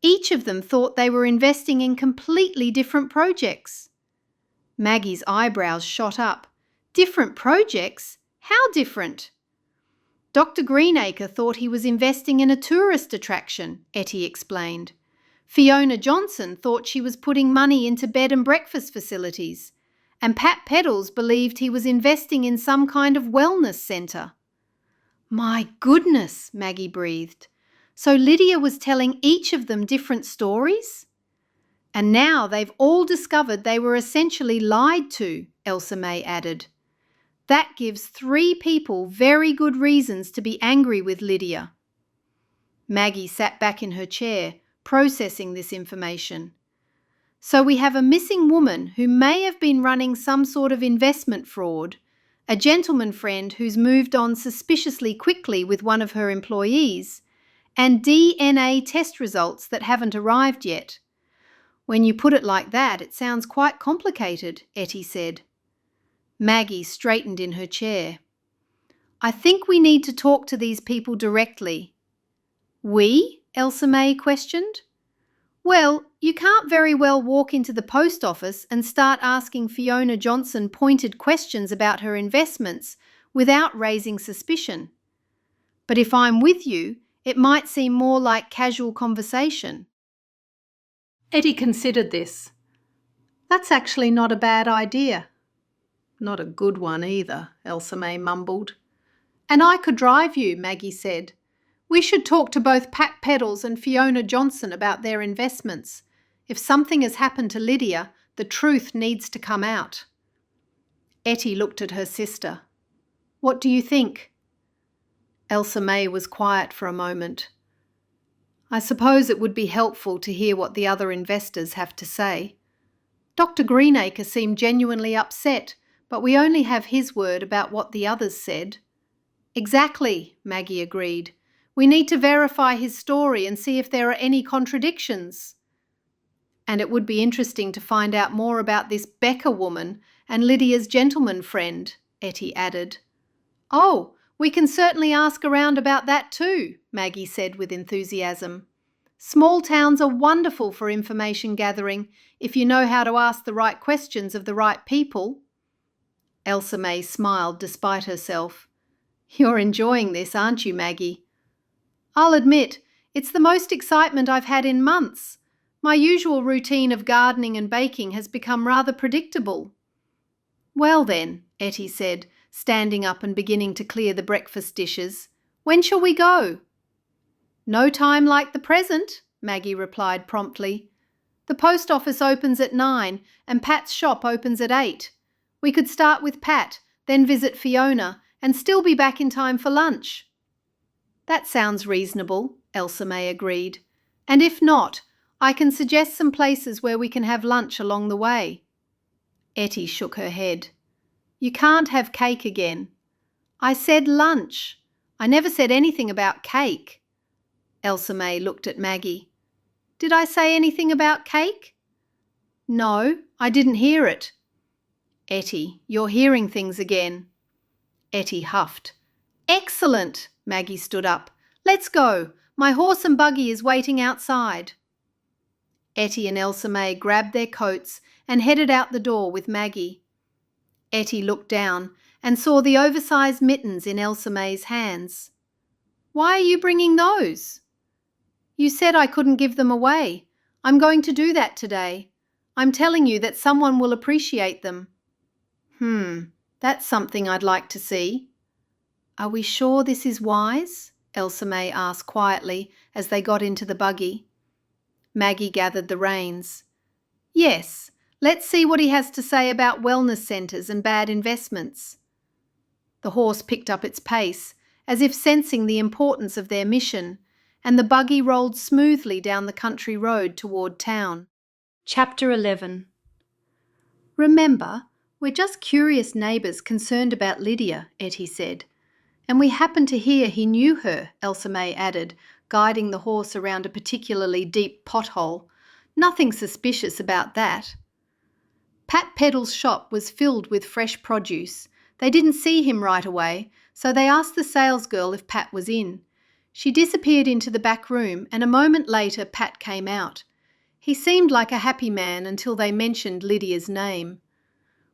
Each of them thought they were investing in completely different projects." Maggie's eyebrows shot up. "Different projects? How different?" "Dr. Greenacre thought he was investing in a tourist attraction," Ettie explained. "Fiona Johnson thought she was putting money into bed and breakfast facilities, and Pat Peddles believed he was investing in some kind of wellness centre." "My goodness," Maggie breathed. "So Lydia was telling each of them different stories?" "And now they've all discovered they were essentially lied to," Elsa-May added. "That gives 3 people very good reasons to be angry with Lydia." Maggie sat back in her chair, processing this information. "So we have a missing woman who may have been running some sort of investment fraud, a gentleman friend who's moved on suspiciously quickly with one of her employees, and DNA test results that haven't arrived yet. When you put it like that, it sounds quite complicated, Ettie said. Maggie straightened in her chair. I think we need to talk to these people directly. We? Elsa-May questioned. Well, you can't very well walk into the post office and start asking Fiona Johnson pointed questions about her investments without raising suspicion. But if I'm with you, it might seem more like casual conversation. Ettie considered this. That's actually not a bad idea. Not a good one either, Elsa-May mumbled. And I could drive you, Maggie said. We should talk to both Pat Peddles and Fiona Johnson about their investments. If something has happened to Lydia, the truth needs to come out. Ettie looked at her sister. What do you think? Elsa-May was quiet for a moment. I suppose it would be helpful to hear what the other investors have to say. Dr. Greenacre seemed genuinely upset, but we only have his word about what the others said. Exactly, Maggie agreed. We need to verify his story and see if there are any contradictions. And it would be interesting to find out more about this Becker woman and Lydia's gentleman friend, Ettie added. Oh, we can certainly ask around about that too, Maggie said with enthusiasm. Small towns are wonderful for information gathering if you know how to ask the right questions of the right people. Elsa-May smiled despite herself. You're enjoying this, aren't you, Maggie? I'll admit, it's the most excitement I've had in months. My usual routine of gardening and baking has become rather predictable. Well then, Ettie said, standing up and beginning to clear the breakfast dishes. When shall we go? No time like the present, Maggie replied promptly. The post office opens at 9 and Pat's shop opens at 8. We could start with Pat, then visit Fiona, and still be back in time for lunch. That sounds reasonable, Elsa-May agreed. And if not, I can suggest some places where we can have lunch along the way. Ettie shook her head. You can't have cake again. I said lunch. I never said anything about cake. Elsa-May looked at Maggie. Did I say anything about cake? No, I didn't hear it. Ettie, you're hearing things again. Ettie huffed. Excellent, Maggie stood up. Let's go. My horse and buggy is waiting outside. Ettie and Elsa-May grabbed their coats and headed out the door with Maggie. Ettie looked down and saw the oversized mittens in Elsa-May's hands. Why are you bringing those? You said I couldn't give them away. I'm going to do that today. I'm telling you that someone will appreciate them. That's something I'd like to see. Are we sure this is wise? Elsa-May asked quietly as they got into the buggy. Maggie gathered the reins. Yes, let's see what he has to say about wellness centres and bad investments. The horse picked up its pace, as if sensing the importance of their mission, and the buggy rolled smoothly down the country road toward town. Chapter 11. Remember, we're just curious neighbours concerned about Lydia, Ettie said. And we happened to hear he knew her, Elsa-May added, guiding the horse around a particularly deep pothole. Nothing suspicious about that. Pat Peddle's shop was filled with fresh produce. They didn't see him right away, so they asked the salesgirl if Pat was in. She disappeared into the back room, and a moment later Pat came out. He seemed like a happy man until they mentioned Lydia's name.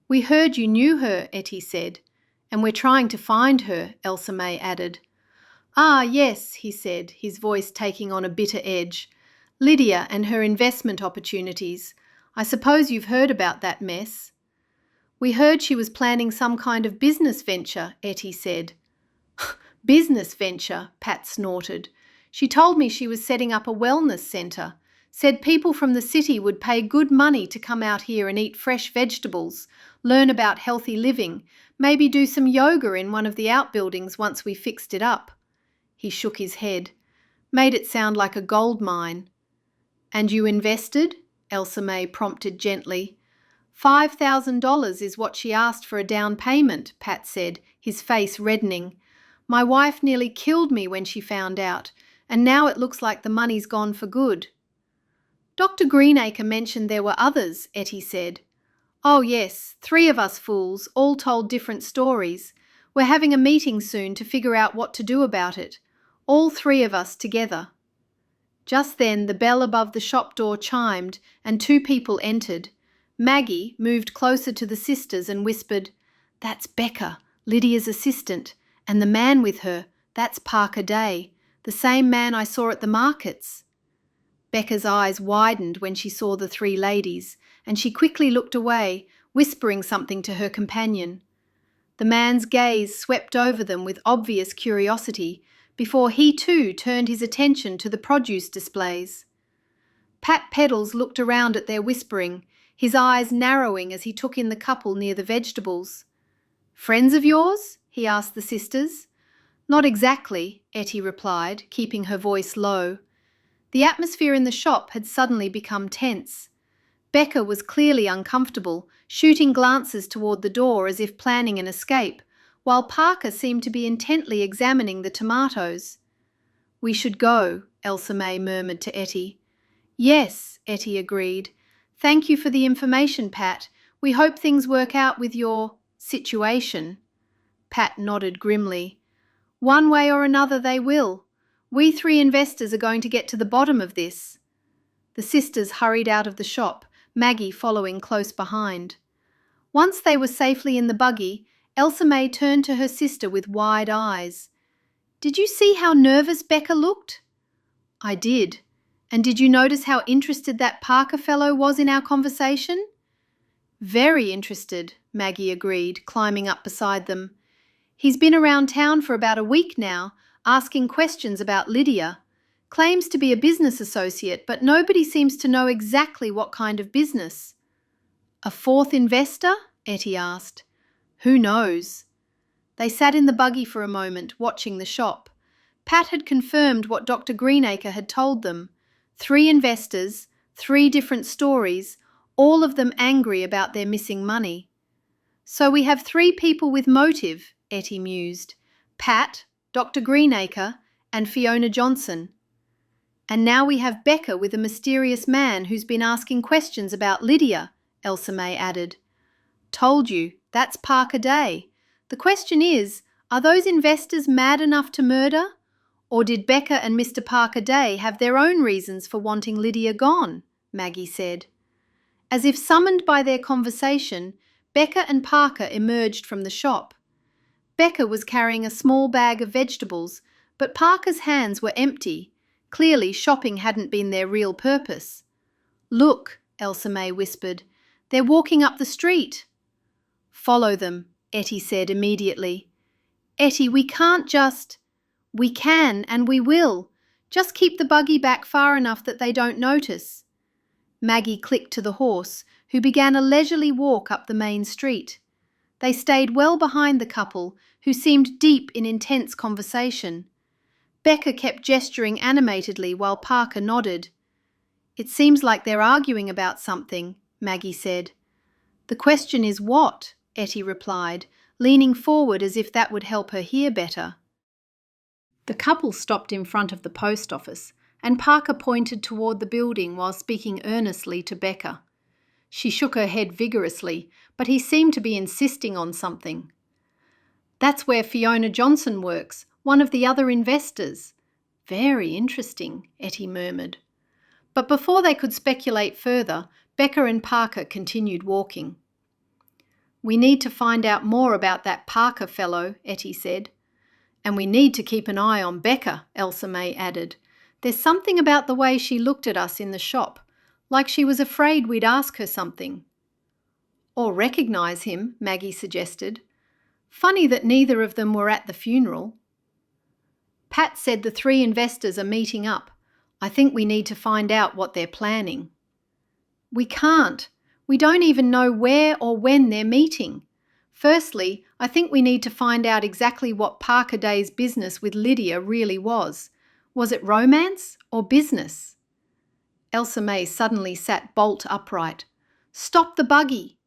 We heard you knew her, Ettie said. And we're trying to find her, Elsa-May added. Ah, yes, he said, his voice taking on a bitter edge. Lydia and her investment opportunities. I suppose you've heard about that mess. We heard she was planning some kind of business venture, Ettie said. Business venture, Pat snorted. She told me she was setting up a wellness centre. Said people from the city would pay good money to come out here and eat fresh vegetables, learn about healthy living, maybe do some yoga in one of the outbuildings once we fixed it up. He shook his head, made it sound like a gold mine. And you invested? Elsa-May prompted gently. $5,000 is what she asked for a down payment, Pat said, his face reddening. My wife nearly killed me when she found out, and now it looks like the money's gone for good." "Dr. Greenacre mentioned there were others," Ettie said. "Oh yes, 3 of us fools, all told different stories. We're having a meeting soon to figure out what to do about it. All 3 of us together." Just then the bell above the shop door chimed and 2 people entered. Maggie moved closer to the sisters and whispered, "That's Becca, Lydia's assistant, and the man with her, that's Parker Day, the same man I saw at the markets." Becca's eyes widened when she saw the 3 ladies, and she quickly looked away, whispering something to her companion. The man's gaze swept over them with obvious curiosity before he too turned his attention to the produce displays. Pat Peddles looked around at their whispering, his eyes narrowing as he took in the couple near the vegetables. "Friends of yours?" he asked the sisters. "Not exactly," Ettie replied, keeping her voice low. The atmosphere in the shop had suddenly become tense. Becca was clearly uncomfortable, shooting glances toward the door as if planning an escape, while Parker seemed to be intently examining the tomatoes. "We should go," Elsa-May murmured to Ettie. "Yes," Ettie agreed. "Thank you for the information, Pat. We hope things work out with your situation." Pat nodded grimly. "One way or another they will. We 3 investors are going to get to the bottom of this." The sisters hurried out of the shop, Maggie following close behind. Once they were safely in the buggy, Elsa-May turned to her sister with wide eyes. "Did you see how nervous Becca looked?" "I did. And did you notice how interested that Parker fellow was in our conversation?" "Very interested," Maggie agreed, climbing up beside them. "He's been around town for about a week now, asking questions about Lydia. Claims to be a business associate, but nobody seems to know exactly what kind of business." "A 4th investor?" Ettie asked. "Who knows?" They sat in the buggy for a moment, watching the shop. Pat had confirmed what Dr. Greenacre had told them. 3 investors, 3 different stories, all of them angry about their missing money. "So we have 3 people with motive," Ettie mused. "Pat, Dr. Greenacre, and Fiona Johnson. And now we have Becca with a mysterious man who's been asking questions about Lydia," Elsa-May added. "Told you, that's Parker Day. The question is, are those investors mad enough to murder? Or did Becca and Mr. Parker Day have their own reasons for wanting Lydia gone?" Maggie said. As if summoned by their conversation, Becca and Parker emerged from the shop. Becca was carrying a small bag of vegetables, but Parker's hands were empty. Clearly, shopping hadn't been their real purpose. "Look," Elsa-May whispered. "They're walking up the street." "Follow them," Ettie said immediately. "Ettie, we can't just—" "We can, and we will. Just keep the buggy back far enough that they don't notice." Maggie clicked to the horse, who began a leisurely walk up the main street. They stayed well behind the couple, who seemed deep in intense conversation. Becca kept gesturing animatedly while Parker nodded. "It seems like they're arguing about something," Maggie said. "The question is what?" Ettie replied, leaning forward as if that would help her hear better. The couple stopped in front of the post office, and Parker pointed toward the building while speaking earnestly to Becca. She shook her head vigorously, but he seemed to be insisting on something. "That's where Fiona Johnson works, one of the other investors." "Very interesting," Ettie murmured. But before they could speculate further, Becca and Parker continued walking. "We need to find out more about that Parker fellow," Ettie said. "And we need to keep an eye on Becca," Elsa-May added. "There's something about the way she looked at us in the shop, like she was afraid we'd ask her something." "Or recognise him," Maggie suggested. "Funny that neither of them were at the funeral." "Pat said the 3 investors are meeting up. I think we need to find out what they're planning." "We can't. We don't even know where or when they're meeting. Firstly, I think we need to find out exactly what Parker Day's business with Lydia really was. Was it romance or business?" Elsa-May suddenly sat bolt upright. "Stop the buggy!"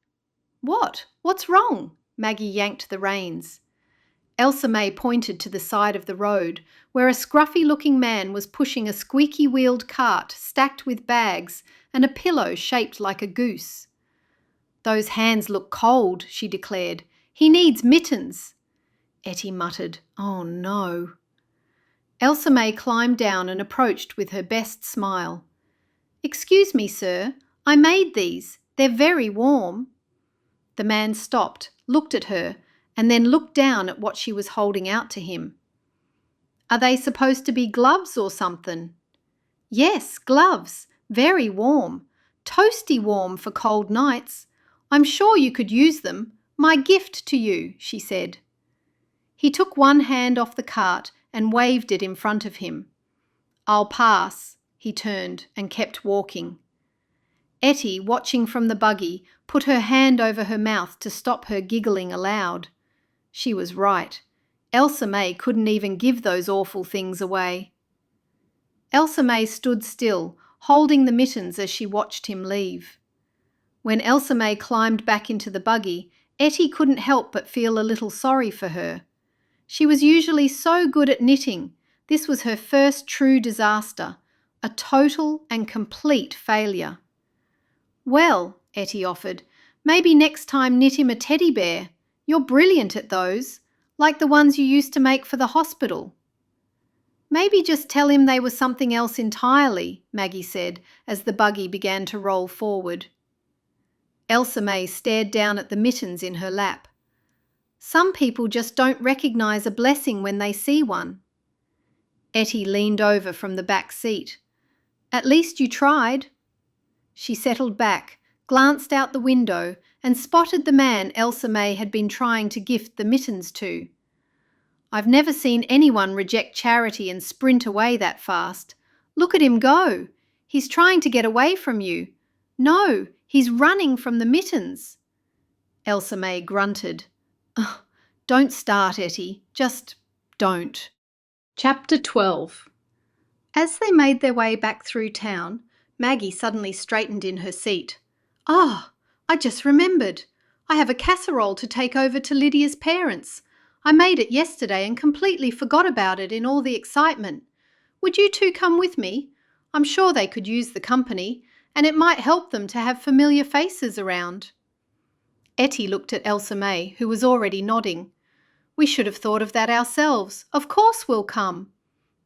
"What? What's wrong?" Maggie yanked the reins. Elsa-May pointed to the side of the road, where a scruffy-looking man was pushing a squeaky-wheeled cart stacked with bags and a pillow shaped like a goose. "Those hands look cold," she declared. "He needs mittens." Ettie muttered, "Oh no." Elsa-May climbed down and approached with her best smile. "Excuse me, sir, I made these. They're very warm." The man stopped, looked at her, and then looked down at what she was holding out to him. "Are they supposed to be gloves or something?" "Yes, gloves. Very warm. Toasty warm for cold nights. I'm sure you could use them. My gift to you," she said. He took one hand off the cart and waved it in front of him. "I'll pass." He turned and kept walking. Ettie, watching from the buggy, put her hand over her mouth to stop her giggling aloud. She was right. Elsa-May couldn't even give those awful things away. Elsa-May stood still, holding the mittens as she watched him leave. When Elsa-May climbed back into the buggy, Ettie couldn't help but feel a little sorry for her. She was usually so good at knitting. This was her first true disaster, a total and complete failure. "Well," Ettie offered, "maybe next time knit him a teddy bear. You're brilliant at those, like the ones you used to make for the hospital." "Maybe just tell him they were something else entirely," Maggie said as the buggy began to roll forward. Elsa-May stared down at the mittens in her lap. "Some people just don't recognise a blessing when they see one." Ettie leaned over from the back seat. "At least you tried." She settled back, glanced out the window, and spotted the man Elsa-May had been trying to gift the mittens to. "I've never seen anyone reject charity and sprint away that fast. Look at him go. He's trying to get away from you. No, he's running from the mittens." Elsa-May grunted. "Ugh, don't start, Ettie. Just don't." Chapter 12. As they made their way back through town, Maggie suddenly straightened in her seat. "Ah, I just remembered. I have a casserole to take over to Lydia's parents. I made it yesterday and completely forgot about it in all the excitement. Would you two come with me? I'm sure they could use the company, and it might help them to have familiar faces around." Ettie looked at Elsa-May, who was already nodding. "We should have thought of that ourselves. Of course we'll come."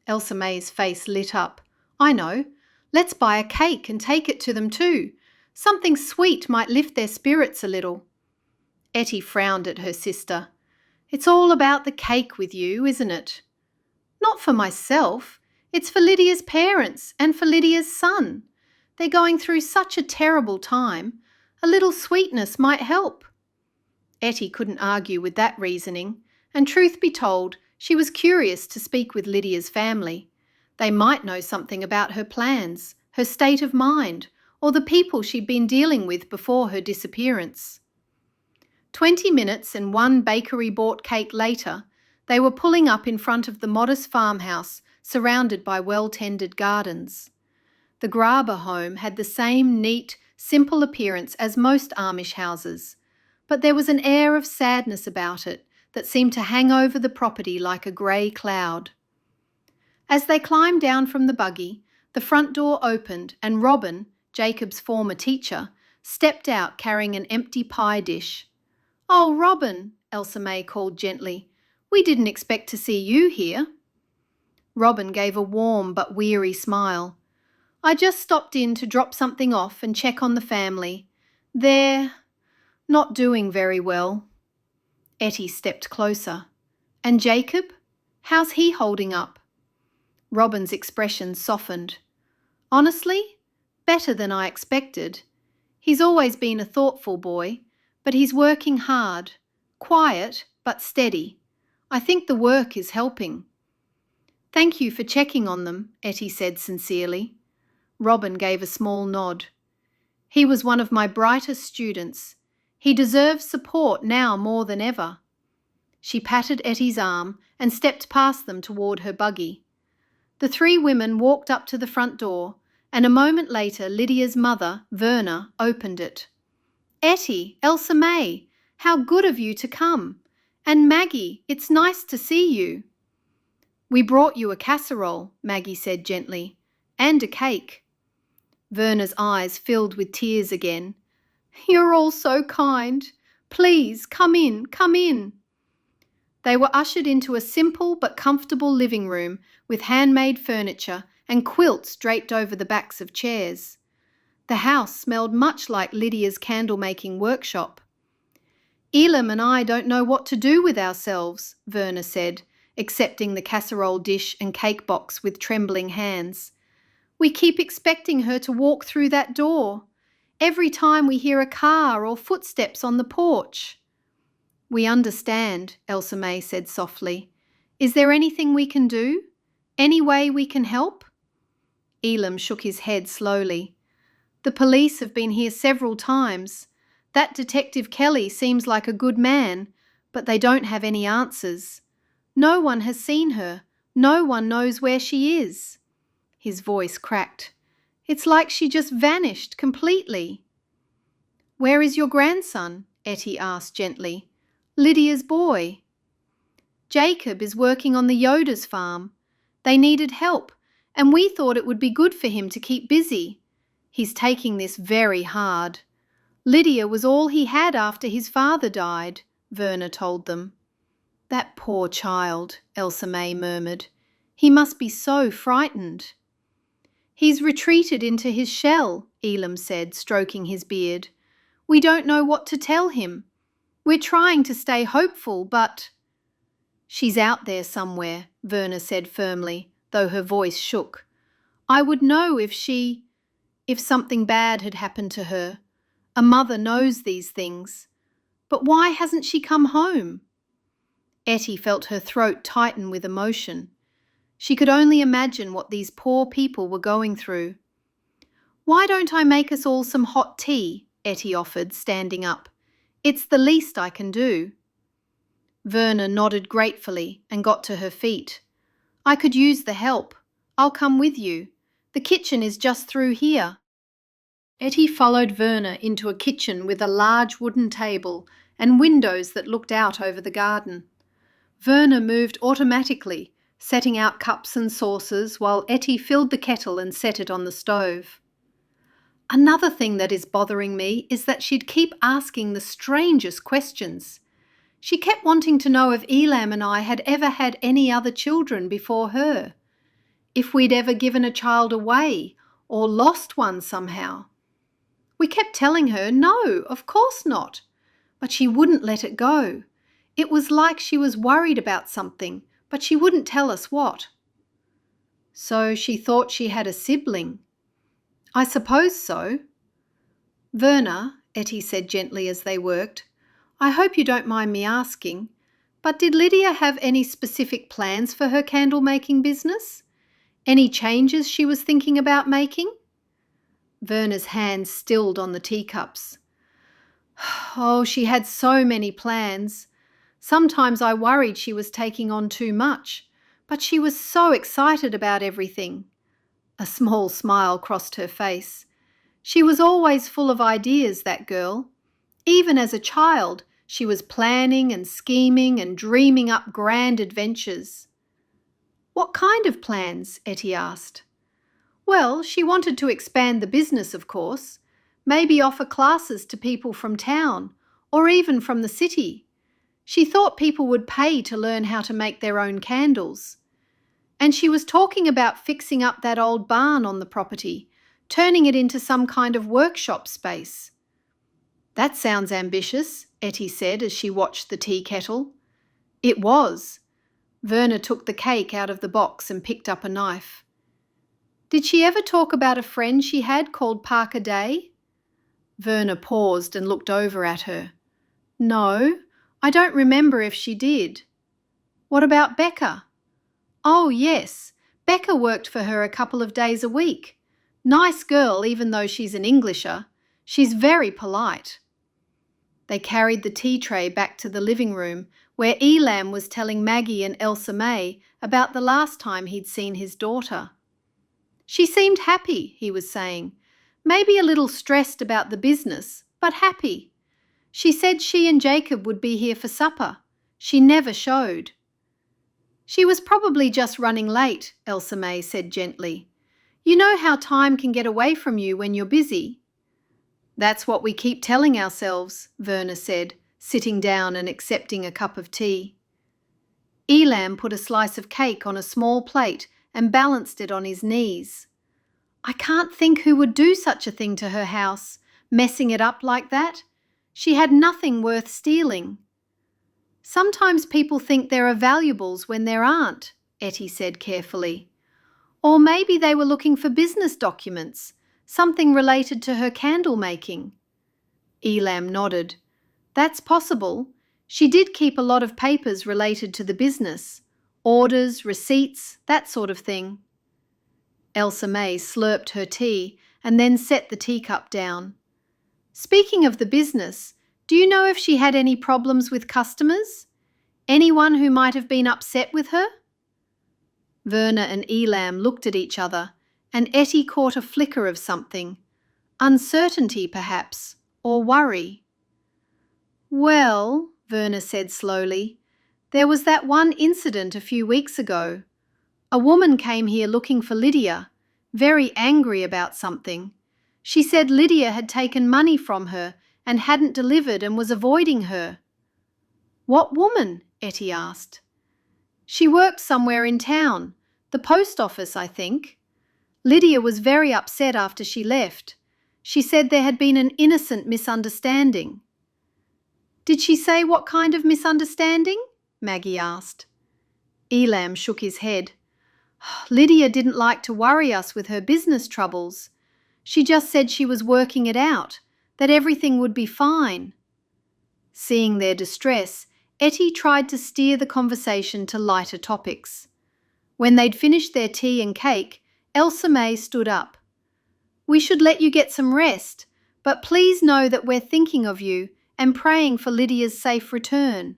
Elsa-May's face lit up. "I know. Let's buy a cake and take it to them too. Something sweet might lift their spirits a little." Ettie frowned at her sister. "It's all about the cake with you, isn't it?" "Not for myself. It's for Lydia's parents and for Lydia's son. They're going through such a terrible time. A little sweetness might help." Ettie couldn't argue with that reasoning, and truth be told, she was curious to speak with Lydia's family. They might know something about her plans, her state of mind, or the people she'd been dealing with before her disappearance. 20 minutes and one bakery-bought cake later, they were pulling up in front of the modest farmhouse surrounded by well-tended gardens. The Graber home had the same neat, simple appearance as most Amish houses, but there was an air of sadness about it that seemed to hang over the property like a grey cloud. As they climbed down from the buggy, the front door opened and Robin, Jacob's former teacher, stepped out carrying an empty pie dish. "Oh, Robin," Elsa-May called gently, "we didn't expect to see you here." Robin gave a warm but weary smile. "I just stopped in to drop something off and check on the family. They're not doing very well." Ettie stepped closer. "And Jacob? How's he holding up?" Robin's expression softened. "Honestly, better than I expected. He's always been a thoughtful boy, but he's working hard. Quiet, but steady. I think the work is helping." "Thank you for checking on them," Ettie said sincerely. Robin gave a small nod. "He was one of my brightest students. He deserves support now more than ever." She patted Ettie's arm and stepped past them toward her buggy. The three women walked up to the front door, and a moment later Lydia's mother, Verna, opened it. "Ettie, Elsa-May, how good of you to come. And Maggie, it's nice to see you." "We brought you a casserole," Maggie said gently, "and a cake." Verna's eyes filled with tears again. "You're all so kind. Please, come in, come in." They were ushered into a simple but comfortable living room with handmade furniture and quilts draped over the backs of chairs. The house smelled much like Lydia's candle-making workshop. "Elam and I don't know what to do with ourselves," Verna said, accepting the casserole dish and cake box with trembling hands. "We keep expecting her to walk through that door. Every time we hear a car or footsteps on the porch." "We understand," Elsa-May said softly. "Is there anything we can do? Any way we can help?" Elam shook his head slowly. "The police have been here several times. That Detective Kelly seems like a good man, but they don't have any answers. No one has seen her. No one knows where she is." His voice cracked. "It's like she just vanished completely." "Where is your grandson?" Ettie asked gently. "Lydia's boy." "Jacob is working on the Yoda's farm. They needed help, and we thought it would be good for him to keep busy. He's taking this very hard. Lydia was all he had after his father died," Verna told them. "That poor child," Elsa-May murmured. "He must be so frightened." "He's retreated into his shell," Elam said, stroking his beard. "We don't know what to tell him. We're trying to stay hopeful, but—" "She's out there somewhere," Verna said firmly, though her voice shook. "I would know if something bad had happened to her. A mother knows these things. But why hasn't she come home?" Ettie felt her throat tighten with emotion. She could only imagine what these poor people were going through. "Why don't I make us all some hot tea?" Ettie offered, standing up. "It's the least I can do." Verna nodded gratefully and got to her feet. "I could use the help. I'll come with you. The kitchen is just through here." Ettie followed Verna into a kitchen with a large wooden table and windows that looked out over the garden. Verna moved automatically, setting out cups and saucers while Ettie filled the kettle and set it on the stove. "Another thing that is bothering me is that she'd keep asking the strangest questions. She kept wanting to know if Elam and I had ever had any other children before her, if we'd ever given a child away or lost one somehow. We kept telling her, no, of course not, but she wouldn't let it go. It was like she was worried about something, but she wouldn't tell us what." "So she thought she had a sibling?" "I suppose so." "Verna," Ettie said gently as they worked, "I hope you don't mind me asking, but did Lydia have any specific plans for her candle-making business? Any changes she was thinking about making?" Verna's hands stilled on the teacups. "Oh, she had so many plans. Sometimes I worried she was taking on too much, but she was so excited about everything." A small smile crossed her face. "She was always full of ideas, that girl. Even as a child, she was planning and scheming and dreaming up grand adventures." "What kind of plans?" Ettie asked. "Well, she wanted to expand the business, of course. Maybe offer classes to people from town, or even from the city. She thought people would pay to learn how to make their own candles. And she was talking about fixing up that old barn on the property, turning it into some kind of workshop space." "That sounds ambitious," Ettie said as she watched the tea kettle. It was. Verna took the cake out of the box and picked up a knife. "Did she ever talk about a friend she had called Parker Day?" Verna paused and looked over at her. "No, I don't remember if she did." "What about Becca?" "Oh, yes. Becca worked for her a couple of days a week. Nice girl, even though she's an Englisher. She's very polite." They carried the tea tray back to the living room, where Elam was telling Maggie and Elsa-May about the last time he'd seen his daughter. "She seemed happy," he was saying. "Maybe a little stressed about the business, but happy. She said she and Jacob would be here for supper. She never showed. She was probably just running late, Elsa-May said gently. You know how time can get away from you when you're busy. That's what we keep telling ourselves, Verna said, sitting down and accepting a cup of tea. Elam put a slice of cake on a small plate and balanced it on his knees. I can't think who would do such a thing to her house, messing it up like that. She had nothing worth stealing. Sometimes people think there are valuables when there aren't, Ettie said carefully. Or maybe they were looking for business documents, something related to her candle making. Elam nodded. That's possible. She did keep a lot of papers related to the business. Orders, receipts, that sort of thing. Elsa-May slurped her tea and then set the teacup down. Speaking of the business, do you know if she had any problems with customers? Anyone who might have been upset with her? Verna and Elam looked at each other, and Ettie caught a flicker of something. Uncertainty, perhaps, or worry. Well, Verna said slowly, there was that one incident a few weeks ago. A woman came here looking for Lydia, very angry about something. She said Lydia had taken money from her and hadn't delivered and was avoiding her. What woman? Ettie asked. She worked somewhere in town, the post office, I think. Lydia was very upset after she left. She said there had been an innocent misunderstanding. Did she say what kind of misunderstanding? Maggie asked. Elam shook his head. Lydia didn't like to worry us with her business troubles. She just said she was working it out, that everything would be fine. Seeing their distress, Ettie tried to steer the conversation to lighter topics. When they'd finished their tea and cake, Elsa-May stood up. We should let you get some rest, but please know that we're thinking of you and praying for Lydia's safe return.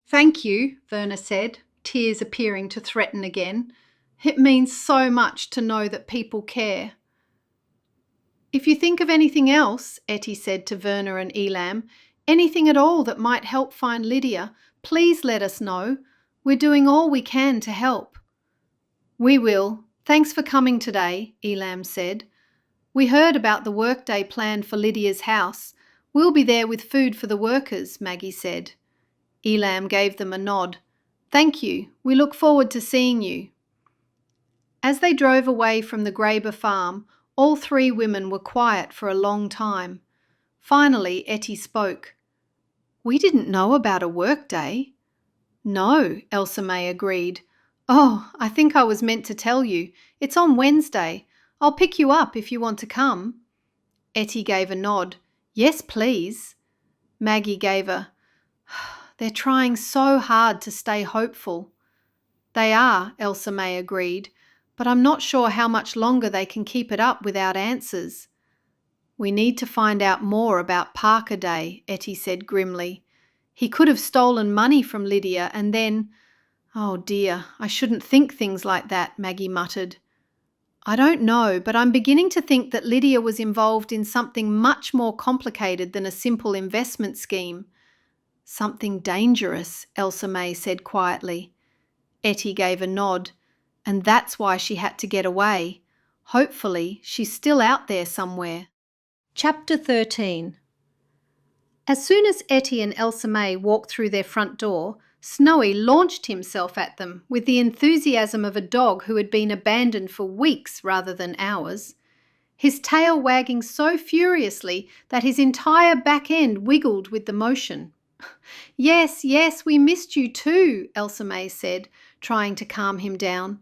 Thank you, Verna said, tears appearing to threaten again. It means so much to know that people care. If you think of anything else, Ettie said to Verna and Elam, anything at all that might help find Lydia, please let us know. We're doing all we can to help. We will. Thanks for coming today, Elam said. We heard about the workday planned for Lydia's house. We'll be there with food for the workers, Maggie said. Elam gave them a nod. Thank you. We look forward to seeing you. As they drove away from the Graber farm, all three women were quiet for a long time. Finally, Ettie spoke. We didn't know about a workday. No, Elsa-May agreed. Oh, I think I was meant to tell you. It's on Wednesday. I'll pick you up if you want to come. Ettie gave a nod. Yes, please. Maggie gave a... They're trying so hard to stay hopeful. They are, Elsa-May agreed, but I'm not sure how much longer they can keep it up without answers. We need to find out more about Parker Day, Ettie said grimly. He could have stolen money from Lydia and then... Oh dear, I shouldn't think things like that, Maggie muttered. I don't know, but I'm beginning to think that Lydia was involved in something much more complicated than a simple investment scheme. Something dangerous, Elsa-May said quietly. Ettie gave a nod. And that's why she had to get away. Hopefully, she's still out there somewhere. Chapter 13. As soon as Ettie and Elsa-May walked through their front door, Snowy launched himself at them with the enthusiasm of a dog who had been abandoned for weeks rather than hours. His tail wagging so furiously that his entire back end wiggled with the motion. Yes, yes, we missed you too, Elsa-May said, trying to calm him down.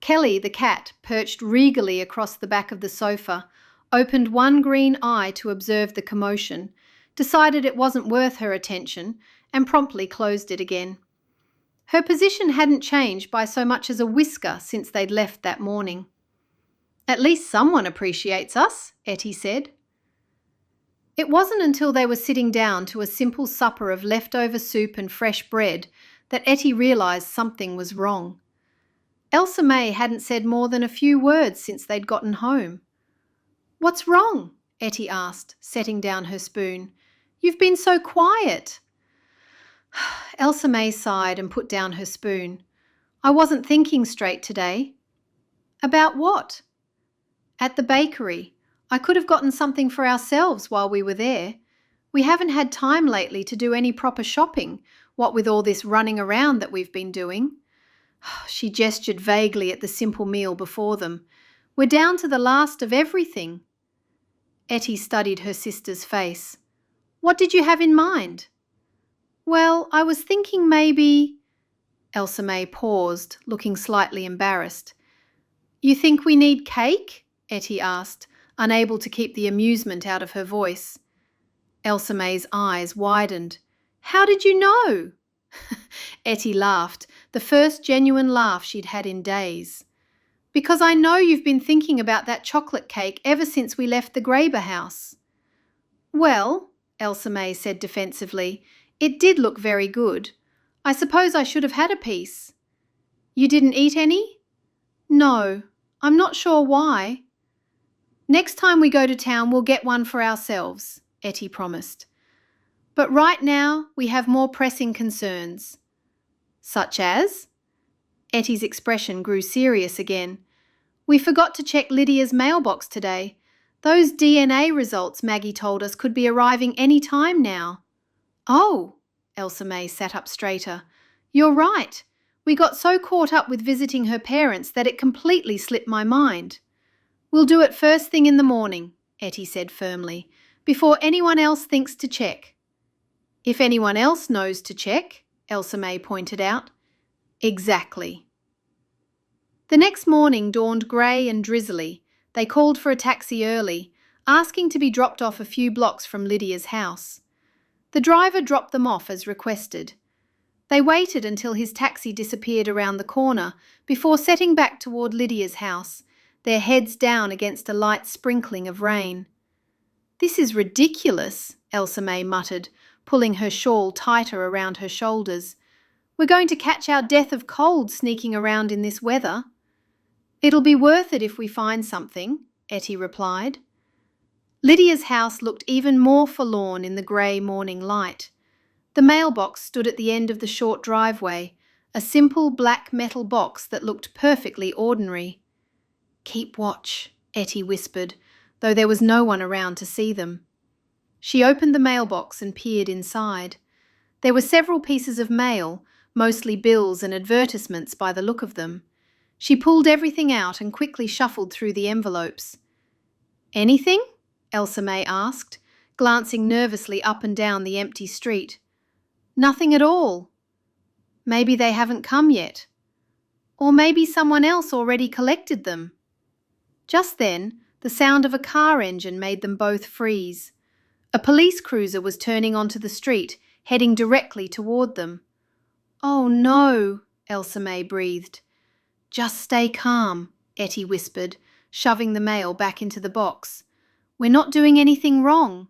Kelly, the cat, perched regally across the back of the sofa, opened one green eye to observe the commotion, decided it wasn't worth her attention, and promptly closed it again. Her position hadn't changed by so much as a whisker since they'd left that morning. At least someone appreciates us, Ettie said. It wasn't until they were sitting down to a simple supper of leftover soup and fresh bread that Ettie realised something was wrong. Elsa-May hadn't said more than a few words since they'd gotten home. What's wrong? Ettie asked, setting down her spoon. You've been so quiet. Elsa-May sighed and put down her spoon. I wasn't thinking straight today. About what? At the bakery. I could have gotten something for ourselves while we were there. We haven't had time lately to do any proper shopping, what with all this running around that we've been doing. She gestured vaguely at the simple meal before them. We're down to the last of everything. Ettie studied her sister's face. What did you have in mind? Well, I was thinking maybe... Elsa-May paused, looking slightly embarrassed. You think we need cake? Ettie asked, unable to keep the amusement out of her voice. Elsa-May's eyes widened. How did you know? Ettie laughed, the first genuine laugh she'd had in days. Because I know you've been thinking about that chocolate cake ever since we left the Graber house. Well, Elsa-May said defensively, it did look very good. I suppose I should have had a piece. You didn't eat any? No, I'm not sure why. Next time we go to town, we'll get one for ourselves, Ettie promised. But right now, we have more pressing concerns. Such as? Ettie's expression grew serious again. We forgot to check Lydia's mailbox today. Those DNA results Maggie told us could be arriving any time now. Oh, Elsa-May sat up straighter. You're right. We got so caught up with visiting her parents that it completely slipped my mind. We'll do it first thing in the morning, Ettie said firmly, before anyone else thinks to check. If anyone else knows to check, Elsa-May pointed out. Exactly. The next morning dawned grey and drizzly. They called for a taxi early, asking to be dropped off a few blocks from Lydia's house. The driver dropped them off as requested. They waited until his taxi disappeared around the corner before setting back toward Lydia's house, their heads down against a light sprinkling of rain. This is ridiculous, Elsa-May muttered, pulling her shawl tighter around her shoulders. We're going to catch our death of cold sneaking around in this weather. It'll be worth it if we find something, Ettie replied. Lydia's house looked even more forlorn in the grey morning light. The mailbox stood at the end of the short driveway, a simple black metal box that looked perfectly ordinary. Keep watch, Ettie whispered, though there was no one around to see them. She opened the mailbox and peered inside. There were several pieces of mail, mostly bills and advertisements by the look of them. She pulled everything out and quickly shuffled through the envelopes. Anything? Elsa-May asked, glancing nervously up and down the empty street. Nothing at all. Maybe they haven't come yet. Or maybe someone else already collected them. Just then, the sound of a car engine made them both freeze. A police cruiser was turning onto the street, heading directly toward them. Oh no, Elsa-May breathed. Just stay calm, Ettie whispered, shoving the mail back into the box. We're not doing anything wrong.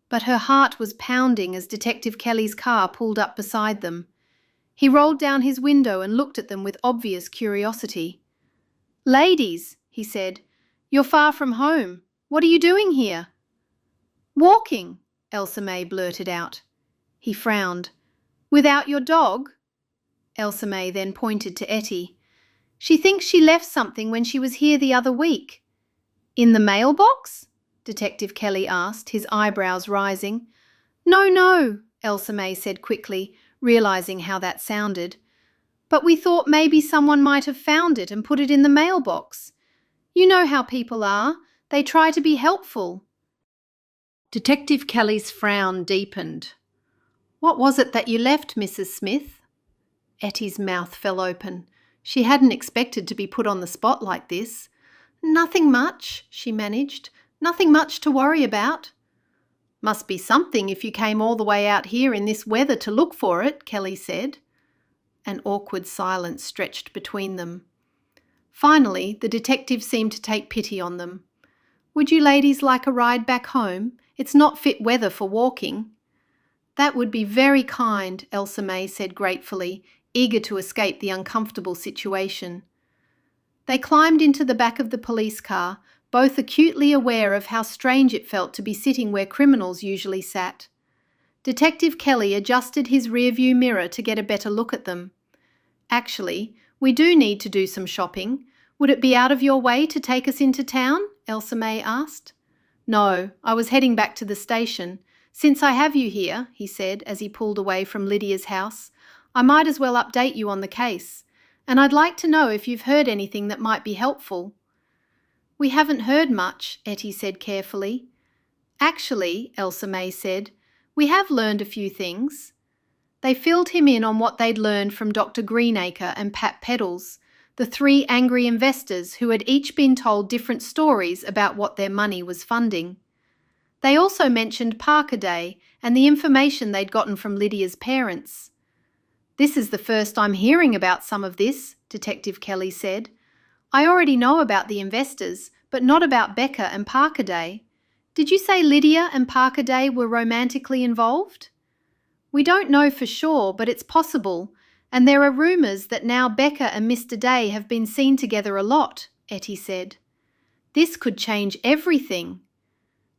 But her heart was pounding as Detective Kelly's car pulled up beside them. He rolled down his window and looked at them with obvious curiosity. Ladies, he said, you're far from home. What are you doing here? Walking, Elsa-May blurted out. He frowned. Without your dog? Elsa-May then pointed to Ettie. She thinks she left something when she was here the other week. In the mailbox? Detective Kelly asked, his eyebrows rising. No, Elsa-May said quickly, realising how that sounded. But we thought maybe someone might have found it and put it in the mailbox. You know how people are. They try to be helpful. Detective Kelly's frown deepened. What was it that you left, Mrs. Smith? Ettie's mouth fell open. She hadn't expected to be put on the spot like this. Nothing much, she managed. Nothing much to worry about. Must be something if you came all the way out here in this weather to look for it, Kelly said. An awkward silence stretched between them. Finally, the detective seemed to take pity on them. Would you ladies like a ride back home? It's not fit weather for walking. That would be very kind, Elsa-May said gratefully, eager to escape the uncomfortable situation. They climbed into the back of the police car, both acutely aware of how strange it felt to be sitting where criminals usually sat. Detective Kelly adjusted his rearview mirror to get a better look at them. "Actually, we do need to do some shopping. Would it be out of your way to take us into town?" Elsa-May asked. "No, I was heading back to the station. Since I have you here," he said as he pulled away from Lydia's house, "I might as well update you on the case. And I'd like to know if you've heard anything that might be helpful." "We haven't heard much," Ettie said carefully. "Actually," Elsa-May said, "we have learned a few things." They filled him in on what they'd learned from Dr. Greenacre and Pat Peddles, the three angry investors who had each been told different stories about what their money was funding. They also mentioned Parker Day and the information they'd gotten from Lydia's parents. "This is the first I'm hearing about some of this," Detective Kelly said. "I already know about the investors, but not about Becca and Parker Day. Did you say Lydia and Parker Day were romantically involved?" "We don't know for sure, but it's possible, and there are rumours that now Becca and Mr. Day have been seen together a lot," Ettie said. "This could change everything."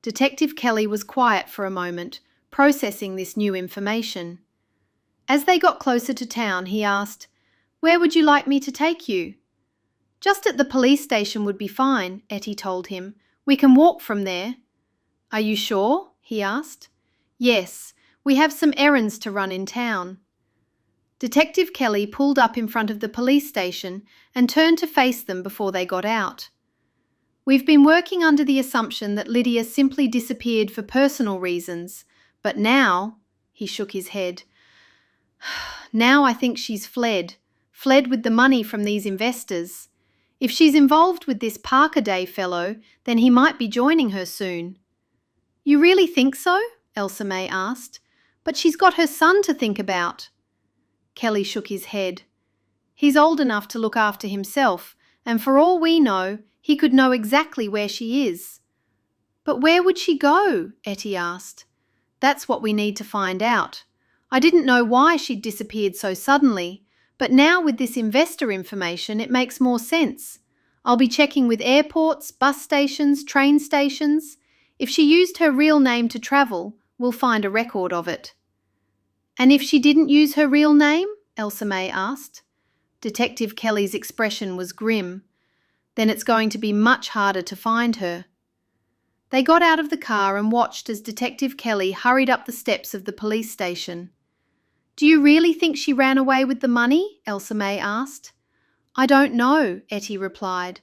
Detective Kelly was quiet for a moment, processing this new information. As they got closer to town, he asked, "Where would you like me to take you?" "Just at the police station would be fine," Ettie told him. "We can walk from there." "Are you sure?" he asked. "Yes, we have some errands to run in town." Detective Kelly pulled up in front of the police station and turned to face them before they got out. "We've been working under the assumption that Lydia simply disappeared for personal reasons, but now," he shook his head, "now I think she's fled with the money from these investors. If she's involved with this Parker Day fellow, then he might be joining her soon." "You really think so?" Elsa-May asked. "But she's got her son to think about." Kelly shook his head. "He's old enough to look after himself, and for all we know, he could know exactly where she is." "But where would she go?" Ettie asked. "That's what we need to find out. I didn't know why she'd disappeared so suddenly, but now with this investor information it makes more sense. I'll be checking with airports, bus stations, train stations. If she used her real name to travel, we'll find a record of it." "And if she didn't use her real name?" Elsa-May asked. Detective Kelly's expression was grim. "Then it's going to be much harder to find her." They got out of the car and watched as Detective Kelly hurried up the steps of the police station. "Do you really think she ran away with the money?" Elsa-May asked. "I don't know," Ettie replied.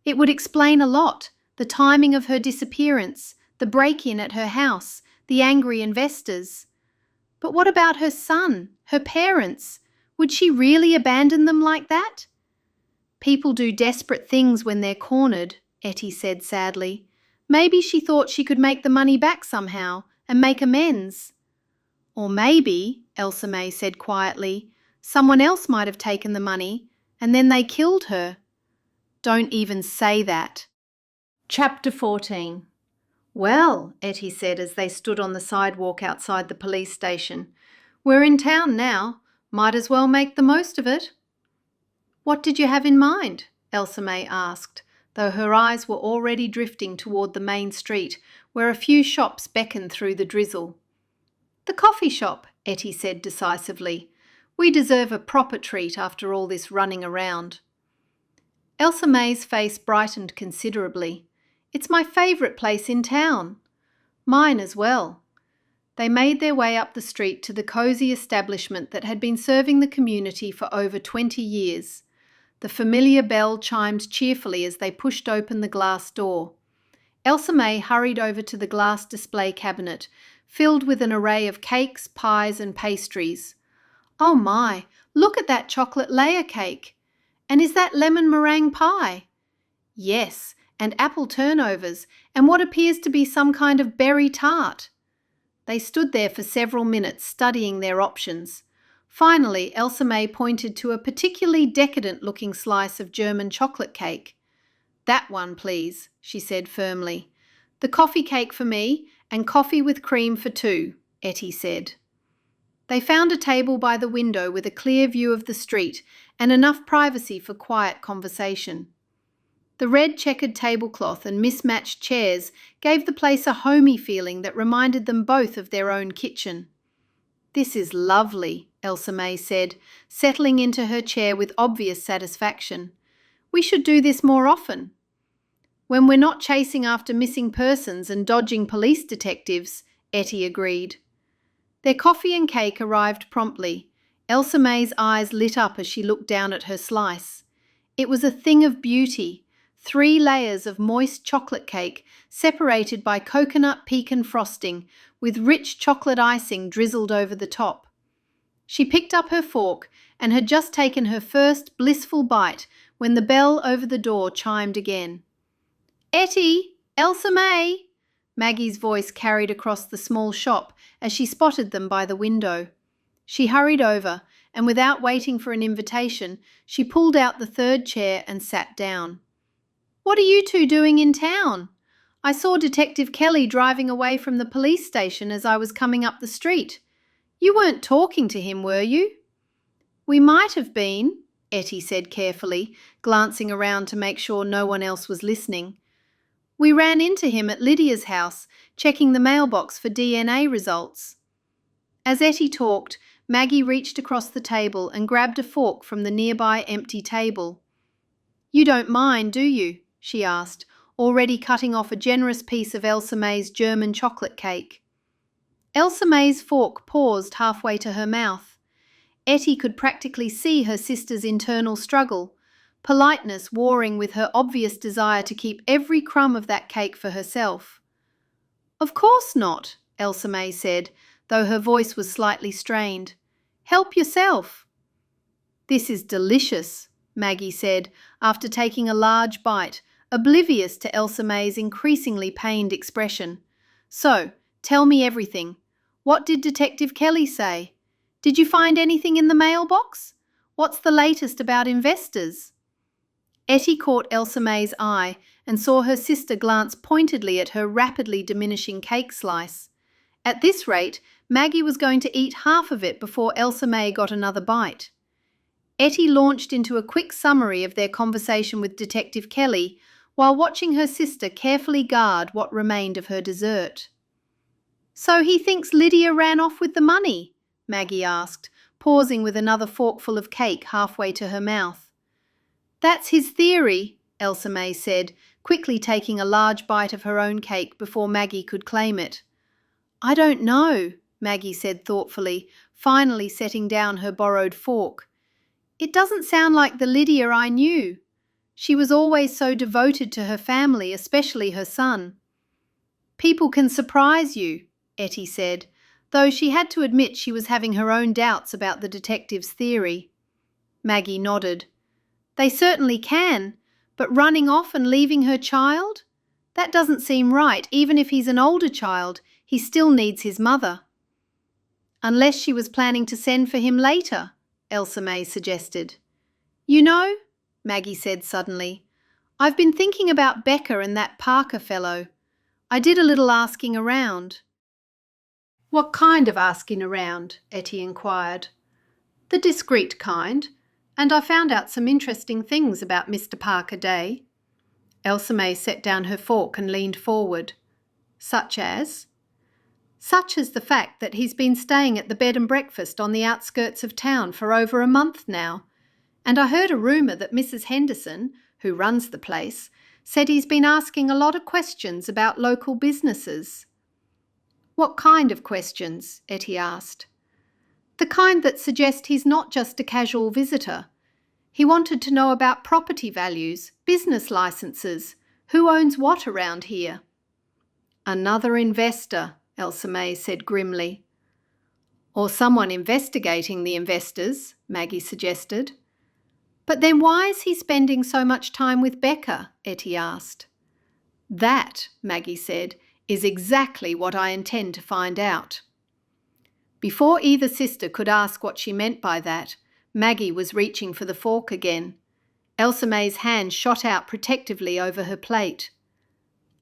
"It would explain a lot, the timing of her disappearance, the break-in at her house, the angry investors. But what about her son, her parents? Would she really abandon them like that?" "People do desperate things when they're cornered," Ettie said sadly. "Maybe she thought she could make the money back somehow and make amends." "Or maybe," Elsa-May said quietly, "someone else might have taken the money and then they killed her." "Don't even say that." Chapter 14. "Well," Ettie said as they stood on the sidewalk outside the police station, "we're in town now. Might as well make the most of it." "What did you have in mind?" Elsa-May asked, though her eyes were already drifting toward the main street, where a few shops beckoned through the drizzle. "The coffee shop," Ettie said decisively. "We deserve a proper treat after all this running around." Elsa-May's face brightened considerably. "It's my favourite place in town." "Mine as well." They made their way up the street to the cosy establishment that had been serving the community for over 20 years. The familiar bell chimed cheerfully as they pushed open the glass door. Elsa-May hurried over to the glass display cabinet, filled with an array of cakes, pies and pastries. "Oh my, look at that chocolate layer cake! And is that lemon meringue pie?" "Yes, and apple turnovers, and what appears to be some kind of berry tart." They stood there for several minutes studying their options. Finally, Elsa-May pointed to a particularly decadent-looking slice of German chocolate cake. "That one, please," she said firmly. "The coffee cake for me, and coffee with cream for two," Ettie said. They found a table by the window with a clear view of the street and enough privacy for quiet conversation. The red checkered tablecloth and mismatched chairs gave the place a homey feeling that reminded them both of their own kitchen. "This is lovely," Elsa-May said, settling into her chair with obvious satisfaction. "We should do this more often." "When we're not chasing after missing persons and dodging police detectives," Ettie agreed. Their coffee and cake arrived promptly. Elsa-May's eyes lit up as she looked down at her slice. It was a thing of beauty, 3 layers of moist chocolate cake separated by coconut pecan frosting with rich chocolate icing drizzled over the top. She picked up her fork and had just taken her first blissful bite when the bell over the door chimed again. "Ettie! Elsa-May!" Maggie's voice carried across the small shop as she spotted them by the window. She hurried over, and without waiting for an invitation, she pulled out the 3rd chair and sat down. "What are you two doing in town? I saw Detective Kelly driving away from the police station as I was coming up the street. You weren't talking to him, were you?" "We might have been," Ettie said carefully, glancing around to make sure no one else was listening. "We ran into him at Lydia's house, checking the mailbox for DNA results." As Ettie talked, Maggie reached across the table and grabbed a fork from the nearby empty table. "You don't mind, do you?" she asked, already cutting off a generous piece of Elsa-May's German chocolate cake. Elsa-May's fork paused halfway to her mouth. Ettie could practically see her sister's internal struggle, politeness warring with her obvious desire to keep every crumb of that cake for herself. "Of course not," Elsa-May said, though her voice was slightly strained. "Help yourself." "This is delicious," Maggie said, after taking a large bite, oblivious to Elsa-May's increasingly pained expression. "So, tell me everything. What did Detective Kelly say? Did you find anything in the mailbox? What's the latest about investors?" Ettie caught Elsa-May's eye and saw her sister glance pointedly at her rapidly diminishing cake slice. At this rate, Maggie was going to eat half of it before Elsa-May got another bite. Ettie launched into a quick summary of their conversation with Detective Kelly while watching her sister carefully guard what remained of her dessert. "So he thinks Lydia ran off with the money?" Maggie asked, pausing with another forkful of cake halfway to her mouth. "That's his theory," Elsa-May said, quickly taking a large bite of her own cake before Maggie could claim it. "I don't know," Maggie said thoughtfully, finally setting down her borrowed fork. "It doesn't sound like the Lydia I knew. She was always so devoted to her family, especially her son." "People can surprise you," Ettie said, though she had to admit she was having her own doubts about the detective's theory. Maggie nodded. "They certainly can, but running off and leaving her child? That doesn't seem right. Even if he's an older child, he still needs his mother." "Unless she was planning to send for him later," Elsa-May suggested. "You know," Maggie said suddenly, "I've been thinking about Becca and that Parker fellow. I did a little asking around." "What kind of asking around?" Ettie inquired. "The discreet kind, and I found out some interesting things about Mr. Parker Day." Elsa-May set down her fork and leaned forward. "Such as?" "Such as the fact that he's been staying at the bed and breakfast on the outskirts of town for over a month now. And I heard a rumour that Mrs. Henderson, who runs the place, said he's been asking a lot of questions about local businesses." "What kind of questions?" Ettie asked. "The kind that suggest he's not just a casual visitor. He wanted to know about property values, business licenses, who owns what around here." "Another investor," Elsa-May said grimly. "Or someone investigating the investors," Maggie suggested. "But then why is he spending so much time with Becca?" Ettie asked. "That," Maggie said, "is exactly what I intend to find out." Before either sister could ask what she meant by that, Maggie was reaching for the fork again. Elsa-May's hand shot out protectively over her plate.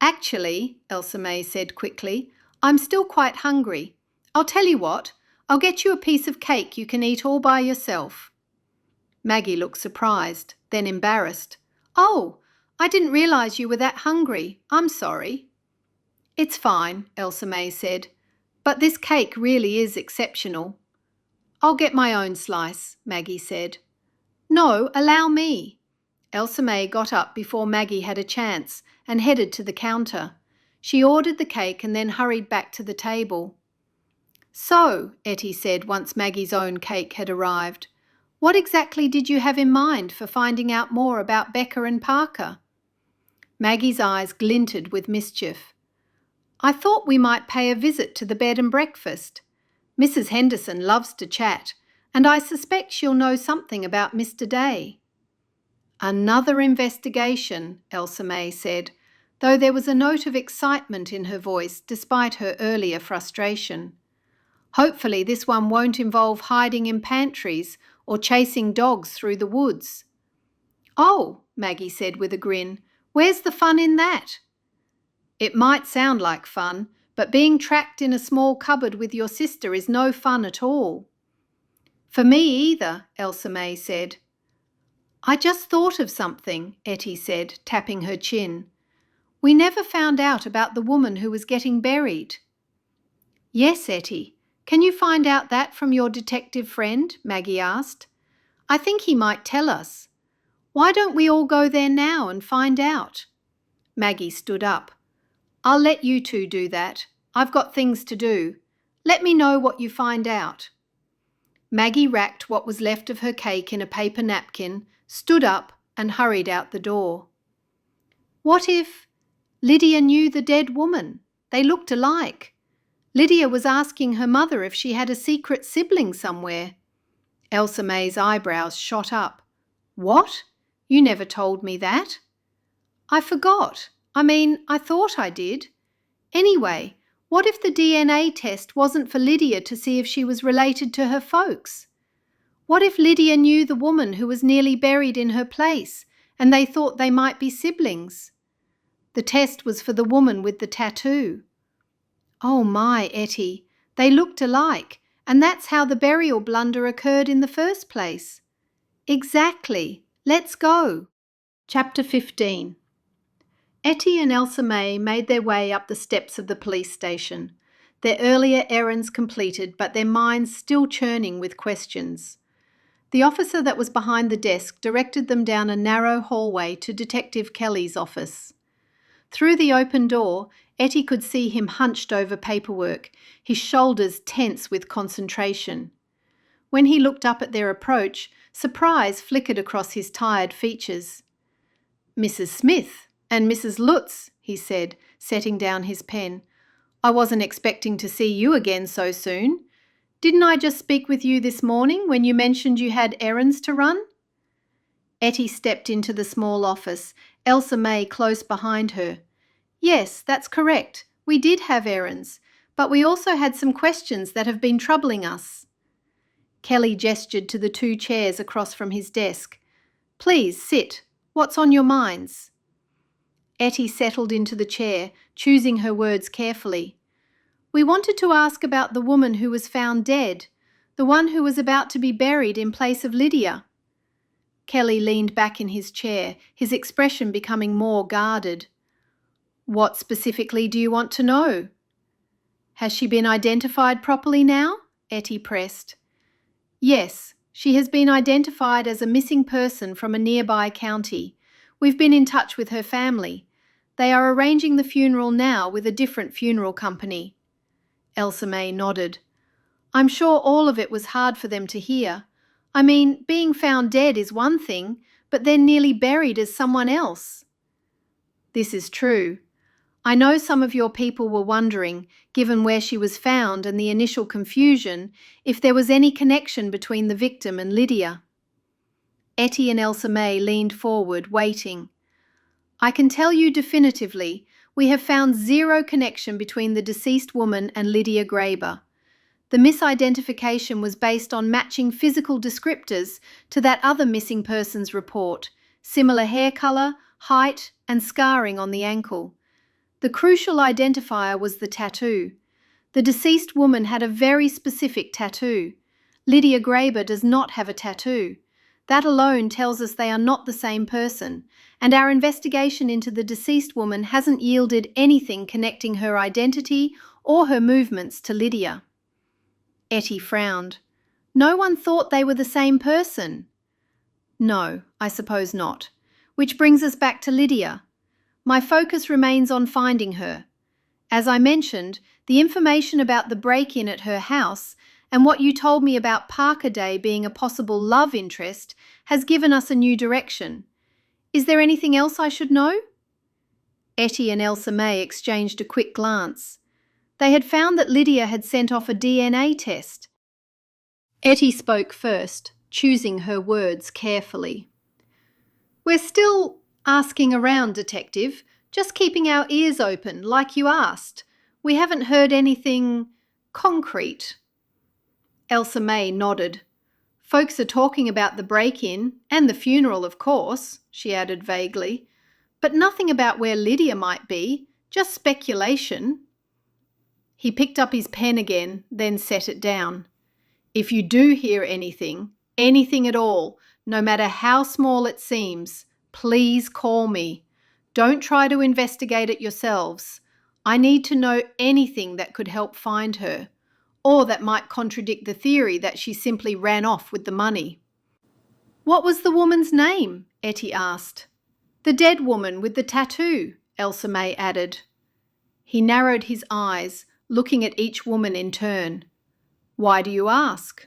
"Actually," Elsa-May said quickly, "I'm still quite hungry. I'll tell you what, I'll get you a piece of cake you can eat all by yourself." Maggie looked surprised, then embarrassed. "Oh, I didn't realise you were that hungry. I'm sorry." "It's fine," Elsa-May said, "but this cake really is exceptional. "I'll get my own slice," Maggie said. "No, allow me." Elsa-May got up before Maggie had a chance and headed to the counter. She ordered the cake and then hurried back to the table. "So," Ettie said once Maggie's own cake had arrived, "what exactly did you have in mind for finding out more about Becca and Parker?" Maggie's eyes glinted with mischief. "I thought we might pay a visit to the bed and breakfast. Mrs. Henderson loves to chat, and I suspect she'll know something about Mr. Day." "Another investigation," Elsa-May said, though there was a note of excitement in her voice despite her earlier frustration. "Hopefully this one won't involve hiding in pantries or chasing dogs through the woods." "Oh," Maggie said with a grin, "where's the fun in that?" "It might sound like fun, but being trapped in a small cupboard with your sister is no fun at all." "For me either," Elsa-May said. "I just thought of something," Ettie said, tapping her chin. "We never found out about the woman who was getting buried." "Yes, Ettie. Can you find out that from your detective friend?" Maggie asked. "I think he might tell us. Why don't we all go there now and find out?" Maggie stood up. "I'll let you two do that. I've got things to do. Let me know what you find out." Maggie wrapped what was left of her cake in a paper napkin, stood up and hurried out the door. What if Lydia knew the dead woman? They looked alike. Lydia was asking her mother if she had a secret sibling somewhere. Elsa-May's eyebrows shot up. "What? You never told me that." "I forgot. I thought I did. Anyway, what if the DNA test wasn't for Lydia to see if she was related to her folks? What if Lydia knew the woman who was nearly buried in her place and they thought they might be siblings? The test was for the woman with the tattoo." "Oh my, Ettie, they looked alike, and that's how the burial blunder occurred in the first place." "Exactly. Let's go." Chapter 15. Ettie and Elsa-May made their way up the steps of the police station, their earlier errands completed but their minds still churning with questions. The officer that was behind the desk directed them down a narrow hallway to Detective Kelly's office. Through the open door, Ettie could see him hunched over paperwork, his shoulders tense with concentration. When he looked up at their approach, surprise flickered across his tired features. "Mrs. Smith and Mrs. Lutz," he said, setting down his pen. "I wasn't expecting to see you again so soon. Didn't I just speak with you this morning when you mentioned you had errands to run?" Ettie stepped into the small office, Elsa-May close behind her. "Yes, that's correct. We did have errands, but we also had some questions that have been troubling us." Kelly gestured to the two chairs across from his desk. "Please sit. What's on your minds?" Ettie settled into the chair, choosing her words carefully. "We wanted to ask about the woman who was found dead, the one who was about to be buried in place of Lydia." Kelly leaned back in his chair, his expression becoming more guarded. "What specifically do you want to know?" "Has she been identified properly now?" Ettie pressed. "Yes, she has been identified as a missing person from a nearby county. We've been in touch with her family. They are arranging the funeral now with a different funeral company." Elsa-May nodded. "I'm sure all of it was hard for them to hear. Being found dead is one thing, but then nearly buried as someone else." "This is true. I know some of your people were wondering, given where she was found and the initial confusion, if there was any connection between the victim and Lydia." Ettie and Elsa-May leaned forward, waiting. "I can tell you definitively, we have found zero connection between the deceased woman and Lydia Graber. The misidentification was based on matching physical descriptors to that other missing persons report, similar hair colour, height and scarring on the ankle. The crucial identifier was the tattoo. The deceased woman had a very specific tattoo. Lydia Graber does not have a tattoo. That alone tells us they are not the same person, and our investigation into the deceased woman hasn't yielded anything connecting her identity or her movements to Lydia." Ettie frowned. No one thought they were the same person. No, I suppose not. Which brings us back to Lydia. My focus remains on finding her. As I mentioned, the information about the break-in at her house and what you told me about Parker Day being a possible love interest has given us a new direction. Is there anything else I should know? Ettie and Elsa-May exchanged a quick glance. They had found that Lydia had sent off a DNA test. Ettie spoke first, choosing her words carefully. We're still asking around, Detective, just keeping our ears open, like you asked. We haven't heard anything concrete. Elsa-May nodded. Folks are talking about the break-in, and the funeral, of course, she added vaguely. But nothing about where Lydia might be, just speculation. He picked up his pen again, then set it down. If you do hear anything at all, no matter how small it seems, please call me. Don't try to investigate it yourselves. I need to know anything that could help find her, or that might contradict the theory that she simply ran off with the money. What was the woman's name? Ettie asked. The dead woman with the tattoo, Elsa-May added. He narrowed his eyes, looking at each woman in turn. Why do you ask?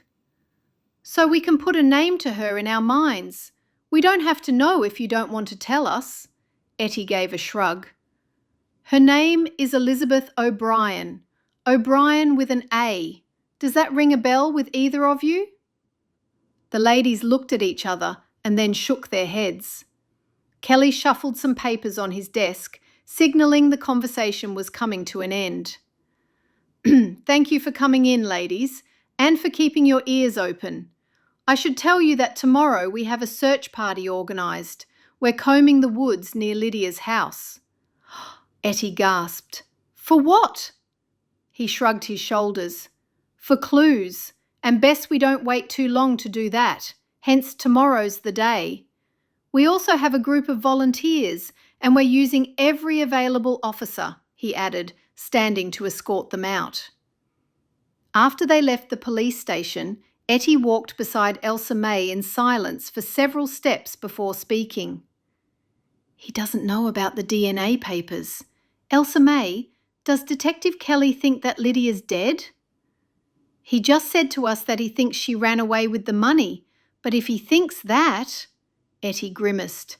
So we can put a name to her in our minds. We don't have to know if you don't want to tell us. Ettie gave a shrug. Her name is Elizabeth O'Brien. O'Brien with an A. Does that ring a bell with either of you? The ladies looked at each other and then shook their heads. Kelly shuffled some papers on his desk, signalling the conversation was coming to an end. Thank you for coming in, ladies, and for keeping your ears open. I should tell you that tomorrow we have a search party organised. We're combing the woods near Lydia's house. Ettie gasped. For what? He shrugged his shoulders. For clues, and best we don't wait too long to do that, hence tomorrow's the day. We also have a group of volunteers, and we're using every available officer, he added, standing to escort them out. After they left the police station, Ettie walked beside Elsa-May in silence for several steps before speaking. He doesn't know about the DNA papers. Elsa-May, does Detective Kelly think that Lydia's dead? He just said to us that he thinks she ran away with the money, but if he thinks that, Ettie grimaced,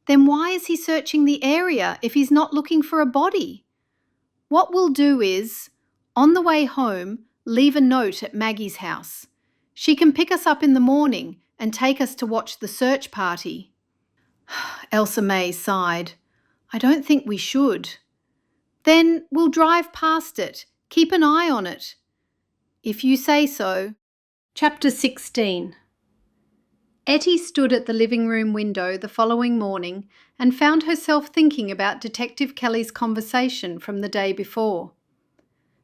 then why is he searching the area if he's not looking for a body? What we'll do is, on the way home, leave a note at Maggie's house. She can pick us up in the morning and take us to watch the search party. Elsa-May sighed. I don't think we should. Then we'll drive past it. Keep an eye on it. If you say so. Chapter 16. Ettie stood at the living room window the following morning and found herself thinking about Detective Kelly's conversation from the day before.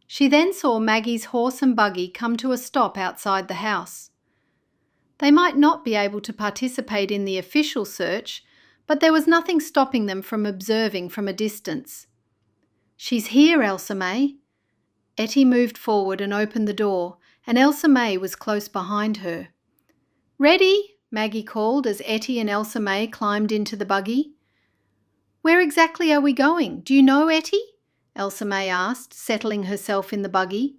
She then saw Maggie's horse and buggy come to a stop outside the house. They might not be able to participate in the official search, but there was nothing stopping them from observing from a distance. She's here, Elsa-May. Ettie moved forward and opened the door, and Elsa-May was close behind her. Ready? Maggie called as Ettie and Elsa-May climbed into the buggy. Where exactly are we going? Do you know, Ettie? Elsa-May asked, settling herself in the buggy.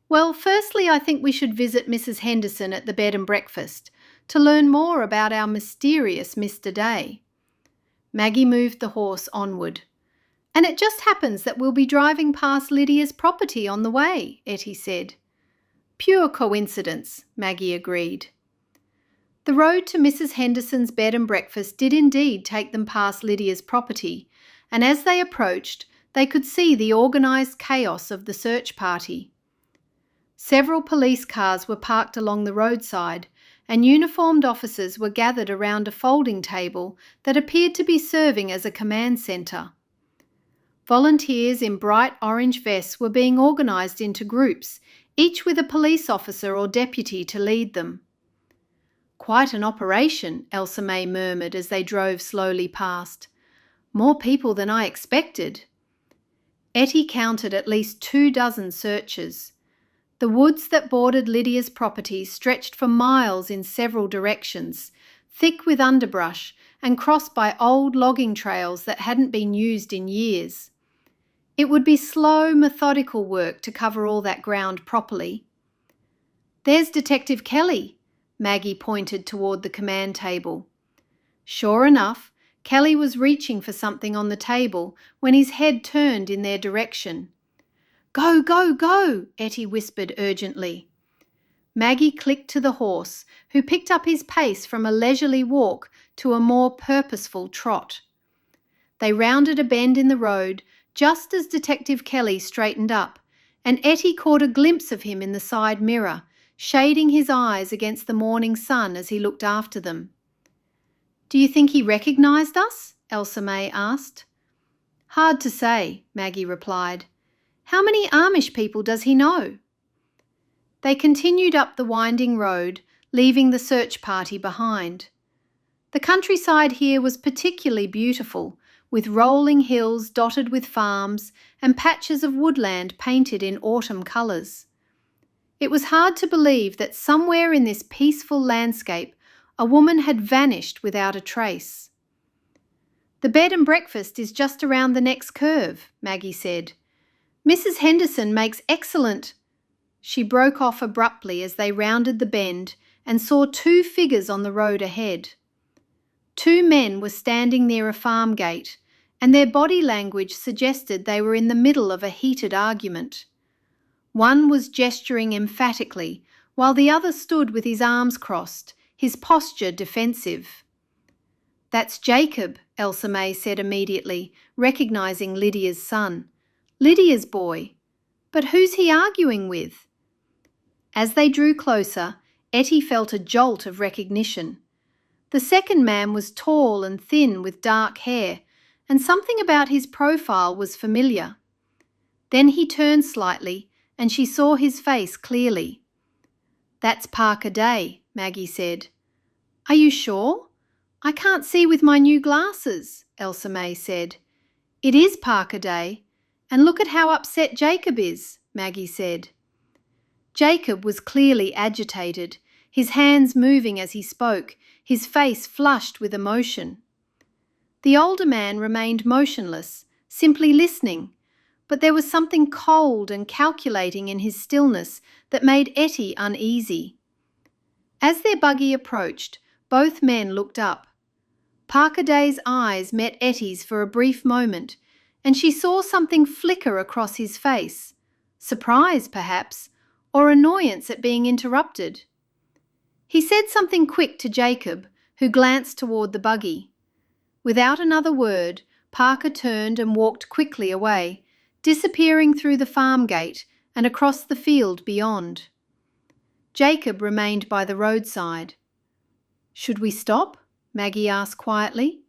Well, firstly, I think we should visit Mrs. Henderson at the bed and breakfast to learn more about our mysterious Mr. Day. Maggie moved the horse onward. And it just happens that we'll be driving past Lydia's property on the way, Ettie said. Pure coincidence, Maggie agreed. The road to Mrs. Henderson's bed and breakfast did indeed take them past Lydia's property, and as they approached, they could see the organised chaos of the search party. Several police cars were parked along the roadside, and uniformed officers were gathered around a folding table that appeared to be serving as a command centre. Volunteers in bright orange vests were being organised into groups, each with a police officer or deputy to lead them. Quite an operation, Elsa-May murmured as they drove slowly past. More people than I expected. Ettie counted at least 24 searchers. The woods that bordered Lydia's property stretched for miles in several directions, thick with underbrush and crossed by old logging trails that hadn't been used in years. It would be slow, methodical work to cover all that ground properly. "There's Detective Kelly," Maggie pointed toward the command table. Sure enough, Kelly was reaching for something on the table when his head turned in their direction. "Go, go, go," Ettie whispered urgently. Maggie clicked to the horse, who picked up his pace from a leisurely walk to a more purposeful trot. They rounded a bend in the road just as Detective Kelly straightened up, and Ettie caught a glimpse of him in the side mirror, shading his eyes against the morning sun as he looked after them. "Do you think he recognised us?" Elsa-May asked. "Hard to say," Maggie replied. "How many Amish people does he know?" They continued up the winding road, leaving the search party behind. The countryside here was particularly beautiful, with rolling hills dotted with farms and patches of woodland painted in autumn colours. It was hard to believe that somewhere in this peaceful landscape a woman had vanished without a trace. "The bed and breakfast is just around the next curve," Maggie said. "Mrs. Henderson makes excellent—" She broke off abruptly as they rounded the bend and saw two figures on the road ahead. Two men were standing near a farm gate, and their body language suggested they were in the middle of a heated argument. One was gesturing emphatically, while the other stood with his arms crossed, his posture defensive. "That's Jacob," Elsa-May said immediately, recognising Lydia's son. "Lydia's boy. But who's he arguing with?" As they drew closer, Ettie felt a jolt of recognition. The second man was tall and thin with dark hair, and something about his profile was familiar. Then he turned slightly, and she saw his face clearly. "That's Parker Day," Maggie said. "Are you sure? I can't see with my new glasses," Elsa-May said. "It is Parker Day, and look at how upset Jacob is," Maggie said. Jacob was clearly agitated, his hands moving as he spoke, his face flushed with emotion. The older man remained motionless, simply listening, but there was something cold and calculating in his stillness that made Ettie uneasy. As their buggy approached, both men looked up. Parker Day's eyes met Ettie's for a brief moment, and she saw something flicker across his face, surprise perhaps, or annoyance at being interrupted. He said something quick to Jacob, who glanced toward the buggy. Without another word, Parker turned and walked quickly away, disappearing through the farm gate and across the field beyond. Jacob remained by the roadside. "Should we stop?" Maggie asked quietly.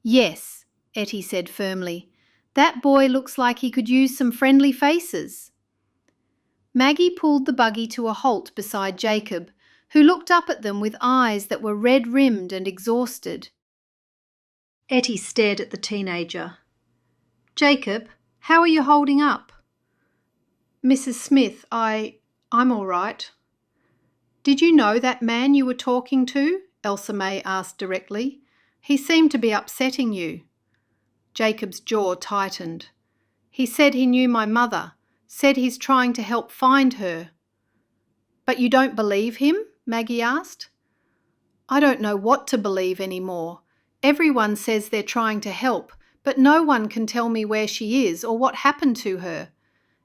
"Yes," Ettie said firmly. "That boy looks like he could use some friendly faces." Maggie pulled the buggy to a halt beside Jacob, who looked up at them with eyes that were red-rimmed and exhausted. Ettie stared at the teenager. "Jacob, how are you holding up?" "Mrs. Smith, I'm all right." "Did you know that man you were talking to?" Elsa-May asked directly. "He seemed to be upsetting you." Jacob's jaw tightened. "He said he knew my mother, said he's trying to help find her." "But you don't believe him?" Maggie asked. "I don't know what to believe anymore. Everyone says they're trying to help, but no one can tell me where she is or what happened to her.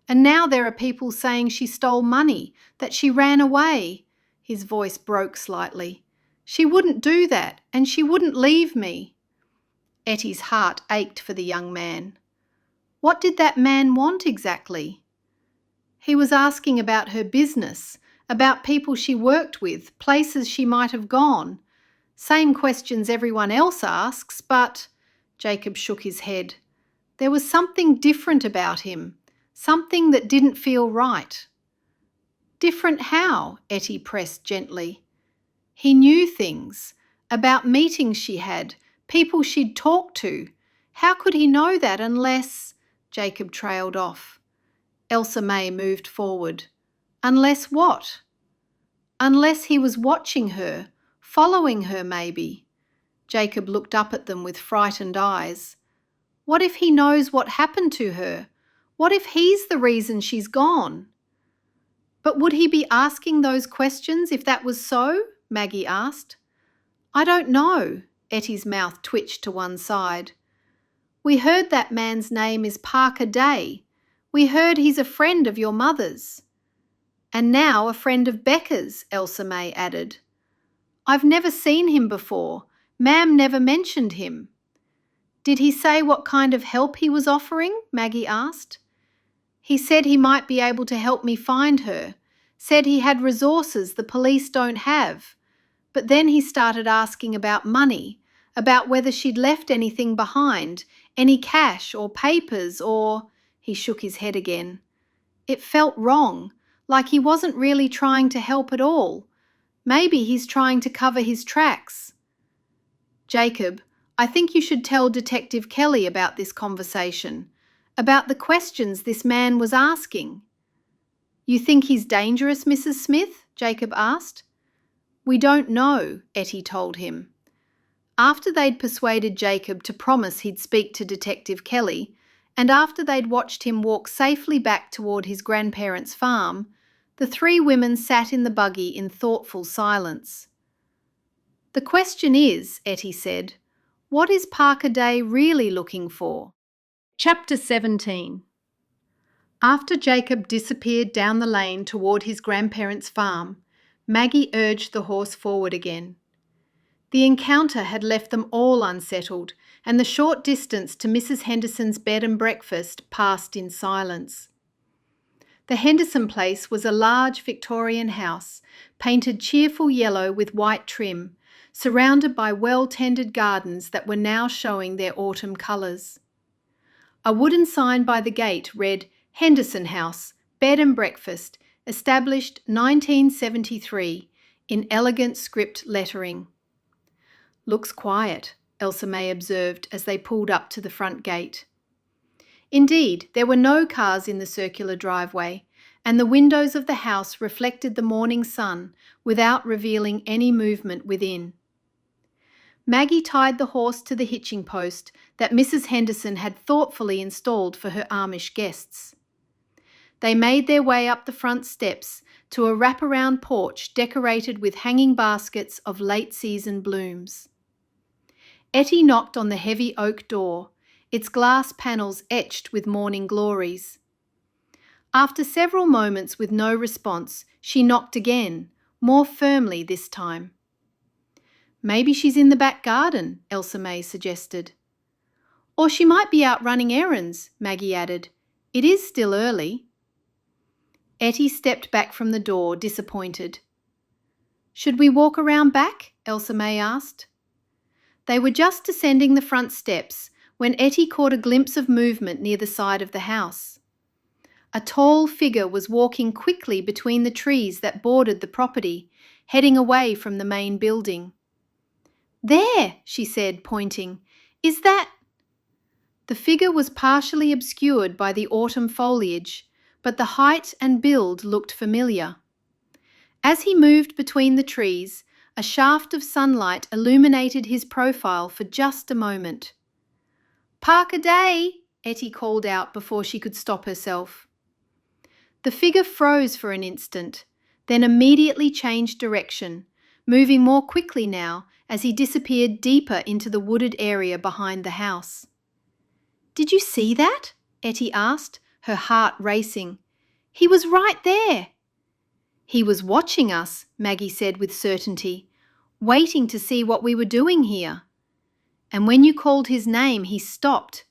And now there are people saying she stole money, that she ran away." His voice broke slightly. "She wouldn't do that, and she wouldn't leave me." Ettie's heart ached for the young man. What did that man want exactly? He was asking about her business, about people she worked with, places she might have gone. Same questions everyone else asks, but— Jacob shook his head. There was something different about him, something that didn't feel right. "Different how?" Ettie pressed gently. "He knew things, about meetings she had, people she'd talked to. How could he know that unless—" Jacob trailed off. Elsa-May moved forward. Unless what? Unless he was watching her, following her maybe. Jacob looked up at them with frightened eyes. What if he knows what happened to her? What if he's the reason she's gone? But would he be asking those questions if that was so? Maggie asked. I don't know. Ettie's mouth twitched to one side. We heard that man's name is Parker Day. We heard he's a friend of your mother's. And now a friend of Becca's, Elsa-May added. I've never seen him before. Ma'am never mentioned him. Did he say what kind of help he was offering? Maggie asked. He said he might be able to help me find her. Said he had resources the police don't have. But then he started asking about money, about whether she'd left anything behind, any cash or papers or... He shook his head again. It felt wrong, like he wasn't really trying to help at all. Maybe he's trying to cover his tracks. Jacob, I think you should tell Detective Kelly about this conversation, about the questions this man was asking. You think he's dangerous, Mrs. Smith? Jacob asked. We don't know, Ettie told him. After they'd persuaded Jacob to promise he'd speak to Detective Kelly, and after they'd watched him walk safely back toward his grandparents' farm, the three women sat in the buggy in thoughtful silence. The question is, Ettie said, what is Parker Day really looking for? Chapter 17. After Jacob disappeared down the lane toward his grandparents' farm, Maggie urged the horse forward again. The encounter had left them all unsettled, and the short distance to Mrs. Henderson's bed and breakfast passed in silence. The Henderson place was a large Victorian house, painted cheerful yellow with white trim, surrounded by well-tended gardens that were now showing their autumn colours. A wooden sign by the gate read, Henderson House, Bed and Breakfast, established 1973, in elegant script lettering. Looks quiet, Elsa-May observed as they pulled up to the front gate. Indeed, there were no cars in the circular driveway, and the windows of the house reflected the morning sun without revealing any movement within. Maggie tied the horse to the hitching post that Mrs. Henderson had thoughtfully installed for her Amish guests. They made their way up the front steps to a wraparound porch decorated with hanging baskets of late-season blooms. Ettie knocked on the heavy oak door, its glass panels etched with morning glories. After several moments with no response, she knocked again, more firmly this time. Maybe she's in the back garden, Elsa-May suggested. Or she might be out running errands, Maggie added. It is still early. Ettie stepped back from the door, disappointed. Should we walk around back? Elsa-May asked. They were just descending the front steps when Ettie caught a glimpse of movement near the side of the house. A tall figure was walking quickly between the trees that bordered the property, heading away from the main building. There, she said, pointing. Is that... The figure was partially obscured by the autumn foliage, but the height and build looked familiar. As he moved between the trees, a shaft of sunlight illuminated his profile for just a moment. Parker Day, Ettie called out before she could stop herself. The figure froze for an instant, then immediately changed direction, moving more quickly now as he disappeared deeper into the wooded area behind the house. Did you see that? Ettie asked, her heart racing. He was right there. He was watching us, Maggie said with certainty, waiting to see what we were doing here. And when you called his name, he stopped.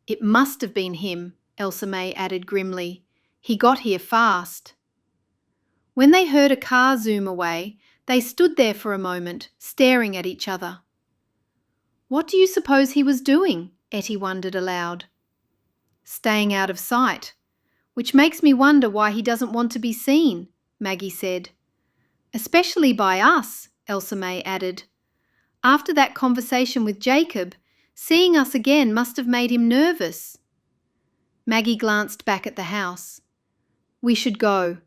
It must have been him, Elsa-May added grimly. He got here fast. When they heard a car zoom away, they stood there for a moment, staring at each other. What do you suppose he was doing? Ettie wondered aloud. Staying out of sight, which makes me wonder why he doesn't want to be seen, Maggie said. Especially by us, Elsa-May added. After that conversation with Jacob, seeing us again must have made him nervous. Maggie glanced back at the house. We should go.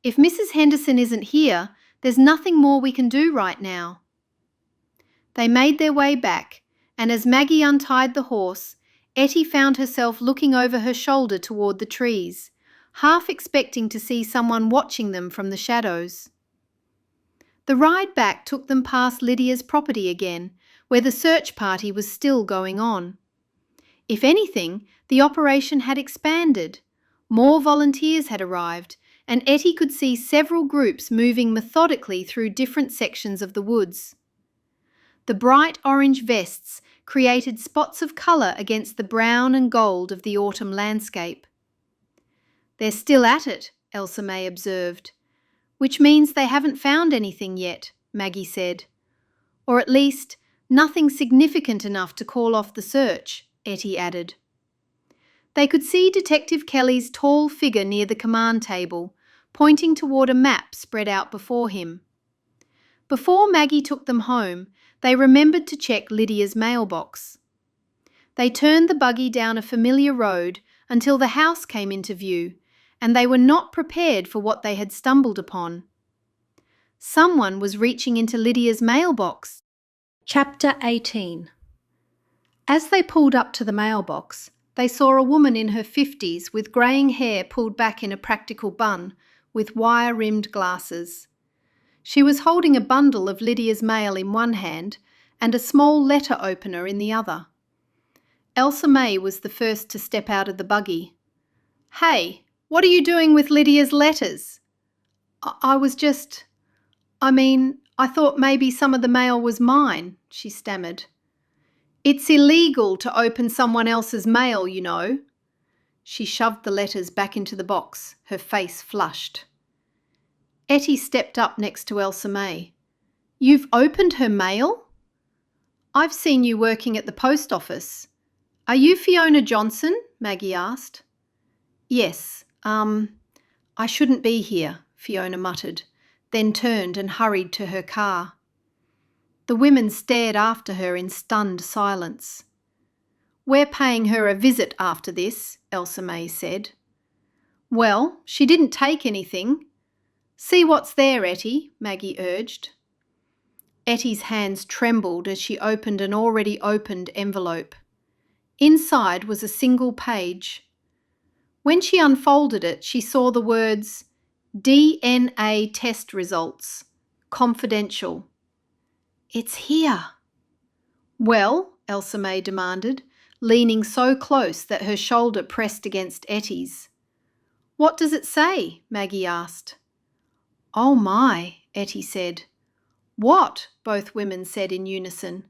If Mrs. Henderson isn't here, there's nothing more we can do right now." They made their way back, and as Maggie untied the horse, Ettie found herself looking over her shoulder toward the trees, half expecting to see someone watching them from the shadows. The ride back took them past Lydia's property again, where the search party was still going on. If anything, the operation had expanded. More volunteers had arrived, and Ettie could see several groups moving methodically through different sections of the woods. The bright orange vests created spots of colour against the brown and gold of the autumn landscape. "They're still at it," Elsa-May observed. "Which means they haven't found anything yet," Maggie said. "Or at least, nothing significant enough to call off the search," Ettie added. They could see Detective Kelly's tall figure near the command table, pointing toward a map spread out before him. Before Maggie took them home, they remembered to check Lydia's mailbox. They turned the buggy down a familiar road until the house came into view, and they were not prepared for what they had stumbled upon. Someone was reaching into Lydia's mailbox. Chapter 18. As they pulled up to the mailbox, they saw a woman in her 50s with greying hair pulled back in a practical bun, with wire-rimmed glasses. She was holding a bundle of Lydia's mail in one hand and a small letter opener in the other. Elsa-May was the first to step out of the buggy. "Hey, what are you doing with Lydia's letters?" I thought maybe some of the mail was mine," she stammered. "It's illegal to open someone else's mail, you know." She shoved the letters back into the box, her face flushed. Ettie stepped up next to Elsa-May. "You've opened her mail?" "I've seen you working at the post office. Are you Fiona Johnson?" Maggie asked. "Yes, I shouldn't be here," Fiona muttered, then turned and hurried to her car. The women stared after her in stunned silence. "We're paying her a visit after this," Elsa-May said. "Well, she didn't take anything." "See what's there, Ettie," Maggie urged. Ettie's hands trembled as she opened an already opened envelope. Inside was a single page. When she unfolded it, she saw the words, "DNA test results. Confidential." "It's here." "Well," Elsa-May demanded, leaning so close that her shoulder pressed against Ettie's. "What does it say?" Maggie asked. "Oh my," Ettie said. "What?" both women said in unison.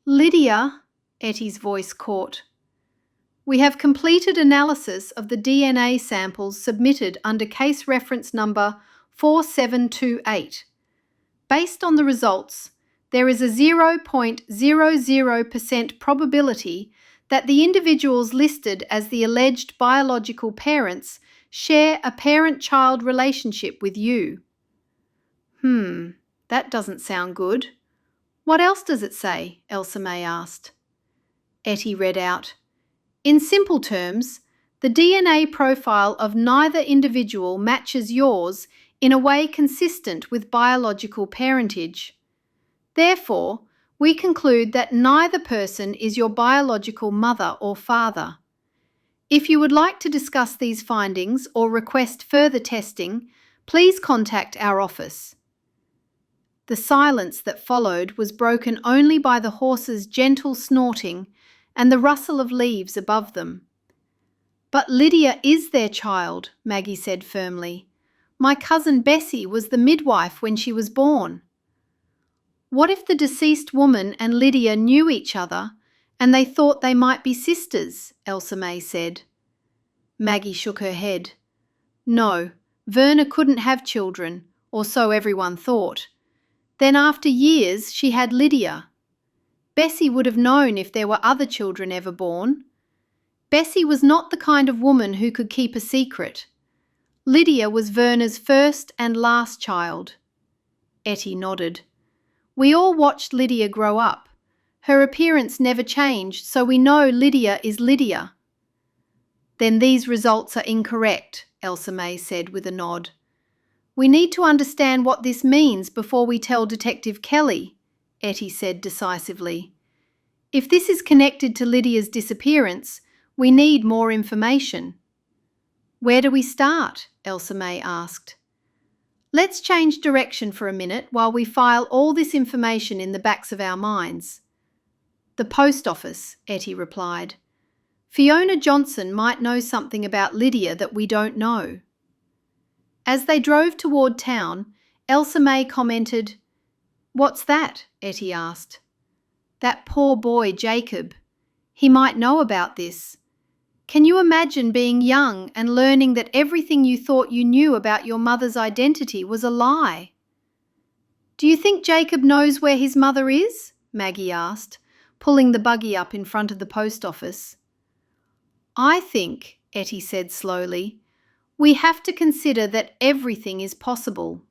"Lydia," Ettie's voice caught. "We have completed analysis of the DNA samples submitted under case reference number 4728. Based on the results, there is a 0.00% probability that the individuals listed as the alleged biological parents share a parent-child relationship with you." That doesn't sound good. "What else does it say?" Elsa-May asked. Ettie read out, "In simple terms, the DNA profile of neither individual matches yours in a way consistent with biological parentage. Therefore, we conclude that neither person is your biological mother or father. If you would like to discuss these findings or request further testing, please contact our office." The silence that followed was broken only by the horse's gentle snorting and the rustle of leaves above them. "But Lydia is their child," Maggie said firmly. "My cousin Bessie was the midwife when she was born." "What if the deceased woman and Lydia knew each other and they thought they might be sisters?" Elsa-May said. Maggie shook her head. "No, Verna couldn't have children, or so everyone thought. Then after years she had Lydia. Bessie would have known if there were other children ever born. Bessie was not the kind of woman who could keep a secret. Lydia was Verna's first and last child." Ettie nodded. "We all watched Lydia grow up. Her appearance never changed, so we know Lydia is Lydia." "Then these results are incorrect," Elsa-May said with a nod. We need to understand what this means before we tell Detective Kelly, Ettie said decisively. If this is connected to Lydia's disappearance, we need more information. Where do we start? Elsa-May asked. Let's change direction for a minute while we file all this information in the backs of our minds. The post office, Ettie replied. Fiona Johnson might know something about Lydia that we don't know. As they drove toward town, Elsa-May commented, What's that? Ettie asked. That poor boy, Jacob. He might know about this. Can you imagine being young and learning that everything you thought you knew about your mother's identity was a lie? Do you think Jacob knows where his mother is? Maggie asked, pulling the buggy up in front of the post office. I think, Ettie said slowly, we have to consider that everything is possible.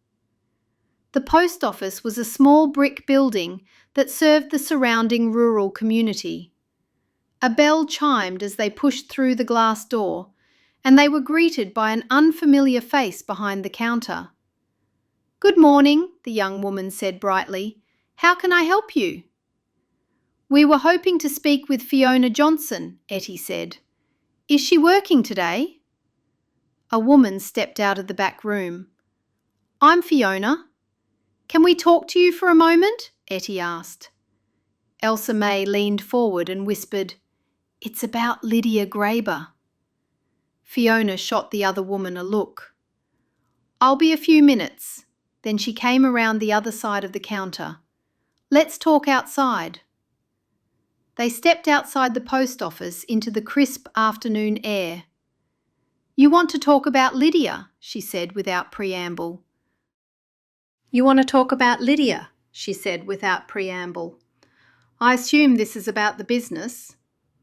The post office was a small brick building that served the surrounding rural community. A bell chimed as they pushed through the glass door, and they were greeted by an unfamiliar face behind the counter. Good morning, the young woman said brightly. How can I help you? We were hoping to speak with Fiona Johnson, Ettie said. Is she working today? A woman stepped out of the back room. I'm Fiona. Can we talk to you for a moment? Ettie asked. Elsa-May leaned forward and whispered, It's about Lydia Graber. Fiona shot the other woman a look. I'll be a few minutes. Then she came around the other side of the counter. Let's talk outside. They stepped outside the post office into the crisp afternoon air. You want to talk about Lydia, she said without preamble. You want to talk about Lydia, she said without preamble. I assume this is about the business.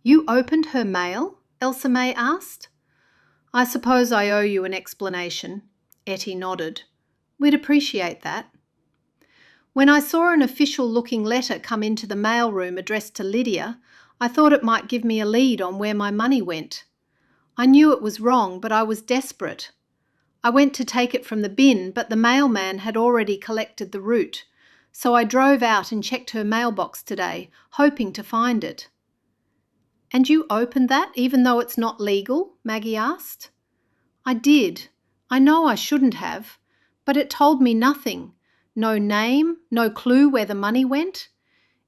You opened her mail? Elsa-May asked. I suppose I owe you an explanation. Ettie nodded. We'd appreciate that. When I saw an official-looking letter come into the mailroom addressed to Lydia, I thought it might give me a lead on where my money went. I knew it was wrong, but I was desperate. I went to take it from the bin, but the mailman had already collected the route, so I drove out and checked her mailbox today, hoping to find it. And you opened that, even though it's not legal? Maggie asked. I did. I know I shouldn't have, but it told me nothing. No name, no clue where the money went.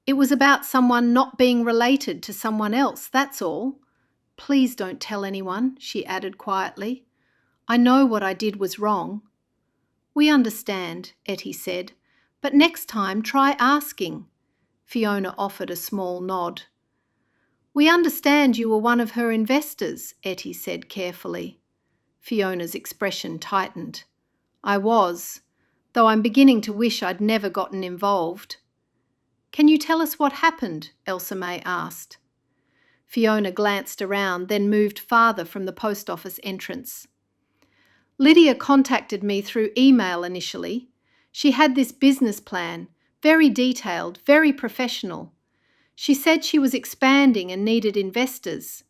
It was about someone not being related to someone else, that's all. Please don't tell anyone, she added quietly. I know what I did was wrong. We understand, Ettie said, but next time try asking. Fiona offered a small nod. We understand you were one of her investors, Ettie said carefully. Fiona's expression tightened. I was, though I'm beginning to wish I'd never gotten involved. Can you tell us what happened? Elsa-May asked. Fiona glanced around, then moved farther from the post office entrance. Lydia contacted me through email initially. She had this business plan, very detailed, very professional. She said she was expanding and needed investors.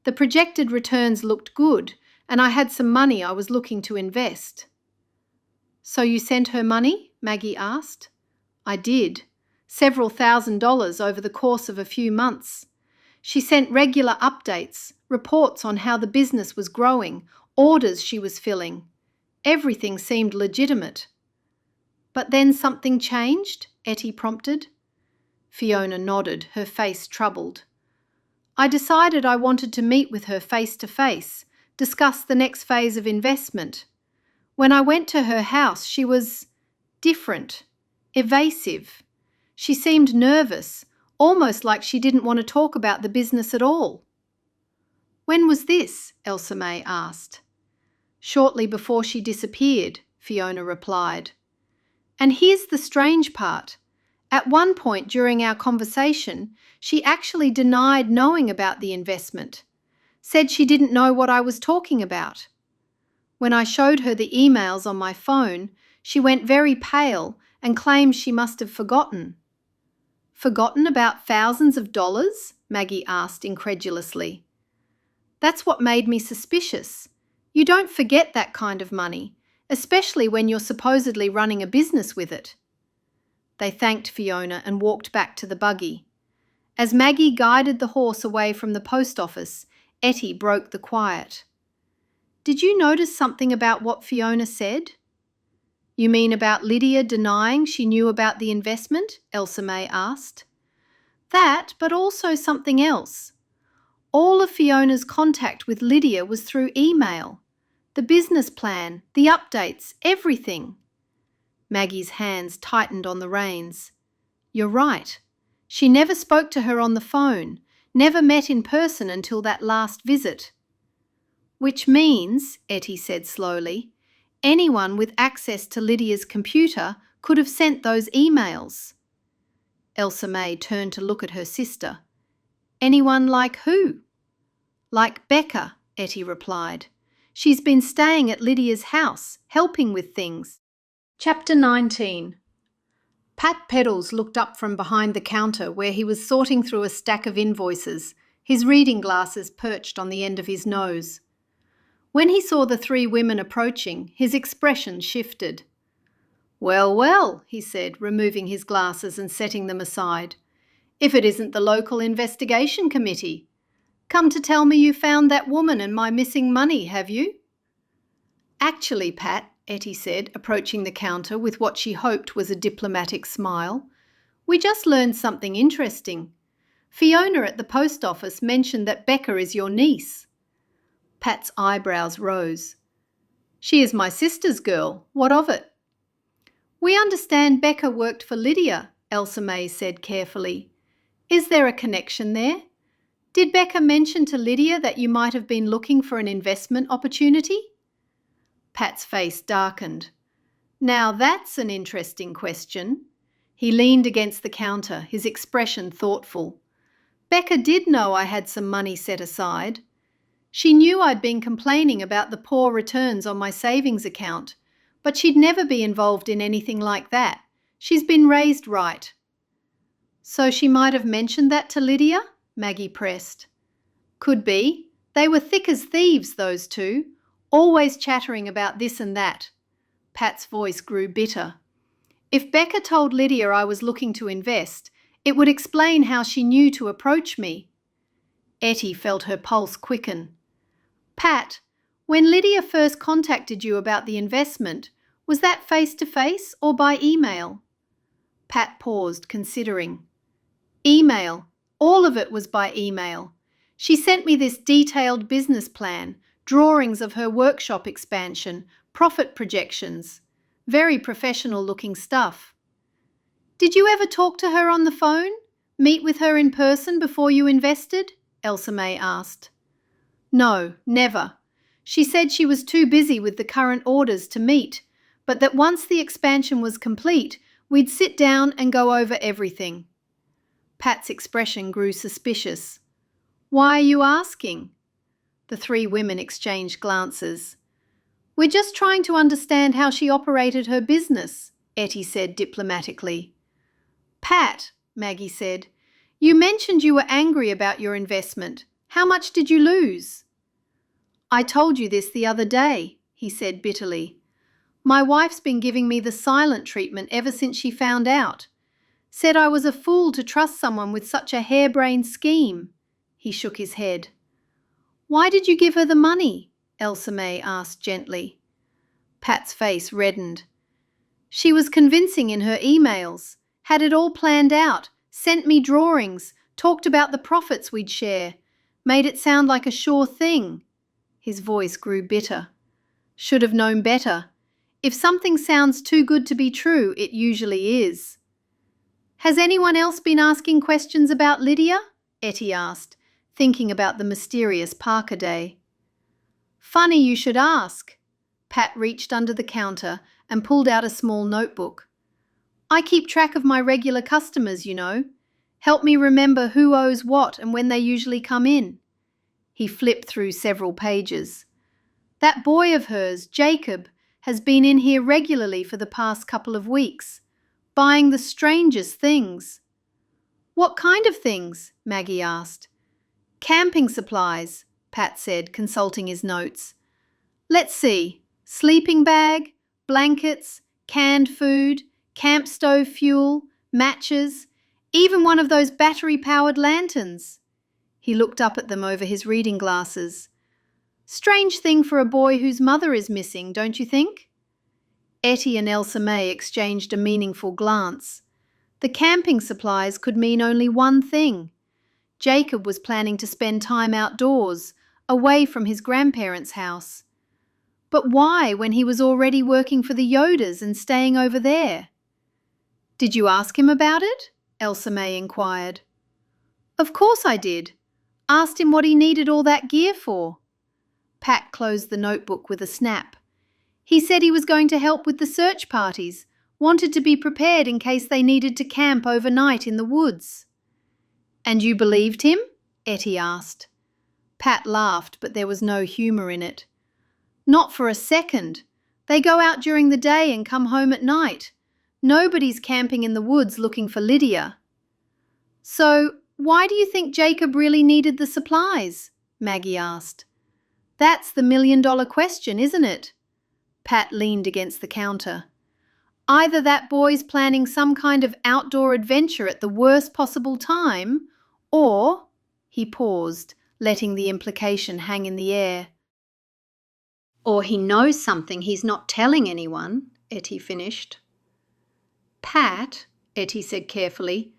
The projected returns looked good, and I had some money I was looking to invest. So you sent her money? Maggie asked. I did. Several $1,000s over the course of a few months. She sent regular updates, reports on how the business was growing, orders she was filling. Everything seemed legitimate. But then something changed? Ettie prompted. Fiona nodded, her face troubled. I decided I wanted to meet with her face to face, discuss the next phase of investment. When I went to her house, she was different, evasive. She seemed nervous, almost like she didn't want to talk about the business at all. When was this? Elsa-May asked. Shortly before she disappeared, Fiona replied. And here's the strange part. At one point during our conversation, she actually denied knowing about the investment, said she didn't know what I was talking about. When I showed her the emails on my phone, she went very pale and claimed she must have forgotten. Forgotten about thousands of dollars? Maggie asked incredulously. That's what made me suspicious. You don't forget that kind of money. especially when you're supposedly running a business with it." They thanked Fiona and walked back to the buggy. As Maggie guided the horse away from the post office, Ettie broke the quiet. "Did you notice something about what Fiona said?" "You mean about Lydia denying she knew about the investment?" Elsa-May asked. "That, but also something else. All of Fiona's contact with Lydia was through email. The business plan, the updates, everything." Maggie's hands tightened on the reins. "You're right. She never spoke to her on the phone, never met in person until that last visit." "Which means," Ettie said slowly, "anyone with access to Lydia's computer could have sent those emails." Elsa-May turned to look at her sister. "Anyone like who?" "Like Becca," Ettie replied. "She's been staying at Lydia's house, helping with things." Chapter 19. Pat Peddles looked up from behind the counter where he was sorting through a stack of invoices, his reading glasses perched on the end of his nose. When he saw the three women approaching, his expression shifted. "Well, well," he said, removing his glasses and setting them aside. "If it isn't the local investigation committee. Come to tell me you found that woman and my missing money, have you?" "Actually, Pat," Ettie said, approaching the counter with what she hoped was a diplomatic smile, "we just learned something interesting. Fiona at the post office mentioned that Becca is your niece." Pat's eyebrows rose. "She is my sister's girl. What of it?" "We understand Becca worked for Lydia," Elsa-May said carefully. "Is there a connection there? Did Becca mention to Lydia that you might have been looking for an investment opportunity?" Pat's face darkened. "Now that's an interesting question." He leaned against the counter, his expression thoughtful. "Becca did know I had some money set aside. She knew I'd been complaining about the poor returns on my savings account, but she'd never be involved in anything like that. She's been raised right." "So she might have mentioned that to Lydia?" Maggie pressed. "Could be. They were thick as thieves, those two, always chattering about this and that." Pat's voice grew bitter. "If Becca told Lydia I was looking to invest, it would explain how she knew to approach me." Ettie felt her pulse quicken. "Pat, when Lydia first contacted you about the investment, was that face-to-face or by email?" Pat paused, considering. "Email. All of it was by email. She sent me this detailed business plan, drawings of her workshop expansion, profit projections. Very professional-looking stuff." "Did you ever talk to her on the phone? Meet with her in person before you invested?" Elsa-May asked. "No, never. She said she was too busy with the current orders to meet, but that once the expansion was complete, we'd sit down and go over everything." Pat's expression grew suspicious. "Why are you asking?" The three women exchanged glances. "We're just trying to understand how she operated her business," Ettie said diplomatically. "Pat," Maggie said, "you mentioned you were angry about your investment. How much did you lose?" "I told you this the other day," he said bitterly. "My wife's been giving me the silent treatment ever since she found out. Said I was a fool to trust someone with such a harebrained scheme." He shook his head. "Why did you give her the money?" Elsa-May asked gently. Pat's face reddened. "She was convincing in her emails, had it all planned out, sent me drawings, talked about the profits we'd share, made it sound like a sure thing." His voice grew bitter. "Should have known better. If something sounds too good to be true, it usually is." "Has anyone else been asking questions about Lydia?" Ettie asked, thinking about the mysterious Parker day. "Funny you should ask." Pat reached under the counter and pulled out a small notebook. "I keep track of my regular customers, you know. Help me remember who owes what and when they usually come in." He flipped through several pages. "That boy of hers, Jacob, has been in here regularly for the past couple of weeks, buying the strangest things." "What kind of things?" Maggie asked. "Camping supplies," Pat said, consulting his notes. "Let's see. Sleeping bag, blankets, canned food, camp stove fuel, matches, even one of those battery-powered lanterns. He looked up at them over his reading glasses. Strange thing for a boy whose mother is missing, don't you think? Ettie and Elsa-May exchanged a meaningful glance. The camping supplies could mean only one thing. Jacob was planning to spend time outdoors, away from his grandparents' house. But why when he was already working for the Yodas and staying over there? "Did you ask him about it?" Elsa-May inquired. "Of course I did. Asked him what he needed all that gear for." Pat closed the notebook with a snap. "He said he was going to help with the search parties, wanted to be prepared in case they needed to camp overnight in the woods." "And you believed him?" Ettie asked. Pat laughed, but there was no humour in it. "Not for a second. They go out during the day and come home at night. Nobody's camping in the woods looking for Lydia." "So, why do you think Jacob really needed the supplies?" Maggie asked. "That's the million-dollar question, isn't it?" Pat leaned against the counter. "Either that boy's planning some kind of outdoor adventure at the worst possible time, or—" He paused, letting the implication hang in the air. "Or he knows something he's not telling anyone," Ettie finished. "Pat," Ettie said carefully,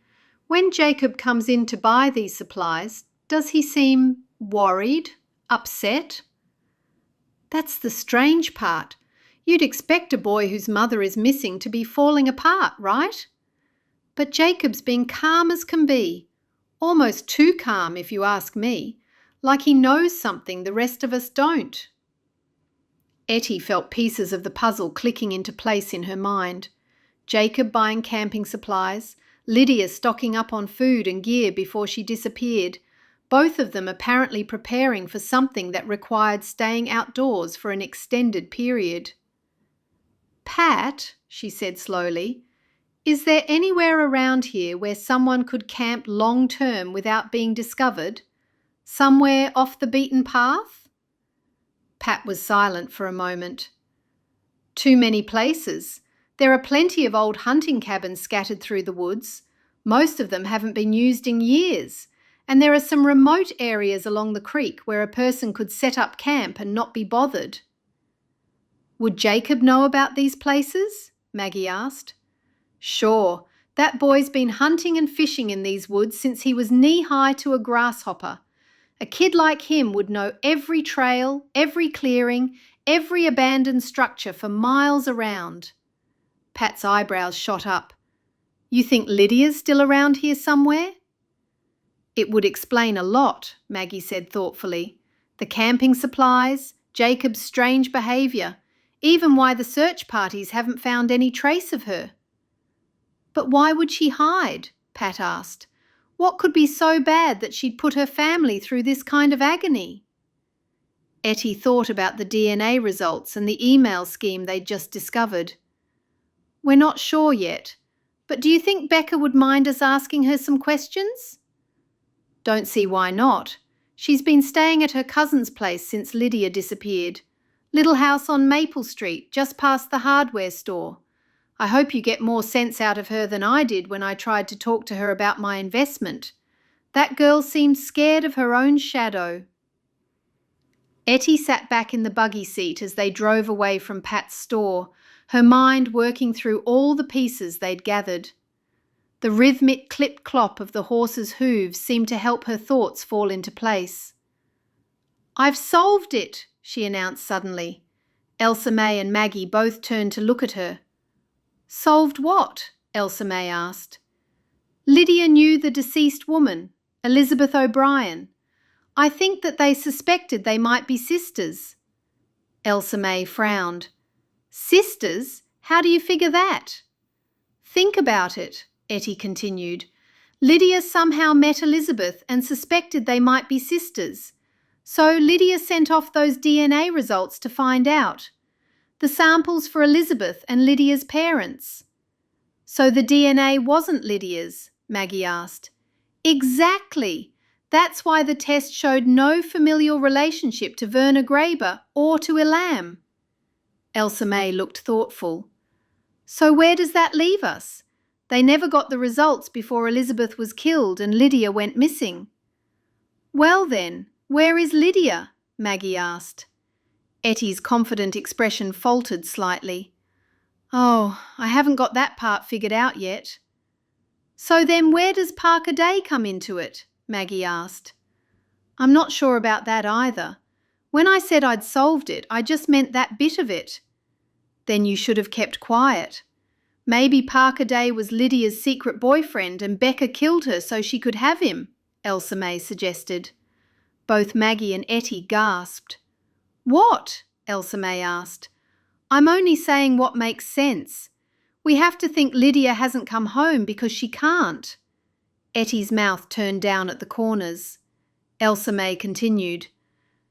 "when Jacob comes in to buy these supplies, does he seem worried, upset?" "That's the strange part. You'd expect a boy whose mother is missing to be falling apart, right? But Jacob's been calm as can be, almost too calm if you ask me, like he knows something the rest of us don't." Ettie felt pieces of the puzzle clicking into place in her mind. Jacob buying camping supplies, Lydia stocking up on food and gear before she disappeared, both of them apparently preparing for something that required staying outdoors for an extended period. "Pat," she said slowly, "is there anywhere around here where someone could camp long-term without being discovered? Somewhere off the beaten path?" Pat was silent for a moment. "Too many places. There are plenty of old hunting cabins scattered through the woods. Most of them haven't been used in years. And there are some remote areas along the creek where a person could set up camp and not be bothered." "Would Jacob know about these places?" Maggie asked. "Sure. That boy's been hunting and fishing in these woods since he was knee-high to a grasshopper. A kid like him would know every trail, every clearing, every abandoned structure for miles around." Pat's eyebrows shot up. "You think Lydia's still around here somewhere?" "It would explain a lot," Maggie said thoughtfully. "The camping supplies, Jacob's strange behaviour, even why the search parties haven't found any trace of her." "But why would she hide?" Pat asked. "What could be so bad that she'd put her family through this kind of agony?" Ettie thought about the DNA results and the email scheme they'd just discovered. "We're not sure yet, but do you think Becca would mind us asking her some questions?" "Don't see why not. She's been staying at her cousin's place since Lydia disappeared. Little house on Maple Street, just past the hardware store. I hope you get more sense out of her than I did when I tried to talk to her about my investment. That girl seemed scared of her own shadow." Ettie sat back in the buggy seat as they drove away from Pat's store, her mind working through all the pieces they'd gathered. The rhythmic clip-clop of the horse's hooves seemed to help her thoughts fall into place. "I've solved it," she announced suddenly. Elsa-May and Maggie both turned to look at her. "Solved what?" Elsa-May asked. "Lydia knew the deceased woman, Elizabeth O'Brien. I think that they suspected they might be sisters." Elsa-May frowned. "Sisters? How do you figure that?" "Think about it," Ettie continued. "Lydia somehow met Elizabeth and suspected they might be sisters. So Lydia sent off those DNA results to find out. The samples for Elizabeth and Lydia's parents." "So the DNA wasn't Lydia's?" Maggie asked. "Exactly. That's why the test showed no familial relationship to Verna Graber or to Elam." Elsa-May looked thoughtful. So where does that leave us? They never got the results before Elizabeth was killed and Lydia went missing. Well then, where is Lydia? Maggie asked. Ettie's confident expression faltered slightly. Oh, I haven't got that part figured out yet. So then where does Parker Day come into it? Maggie asked. I'm not sure about that either. When I said I'd solved it, I just meant that bit of it. Then you should have kept quiet. Maybe Parker Day was Lydia's secret boyfriend and Becca killed her so she could have him, Elsa-May suggested. Both Maggie and Ettie gasped. What? Elsa-May asked. I'm only saying what makes sense. We have to think Lydia hasn't come home because she can't. Ettie's mouth turned down at the corners. Elsa-May continued.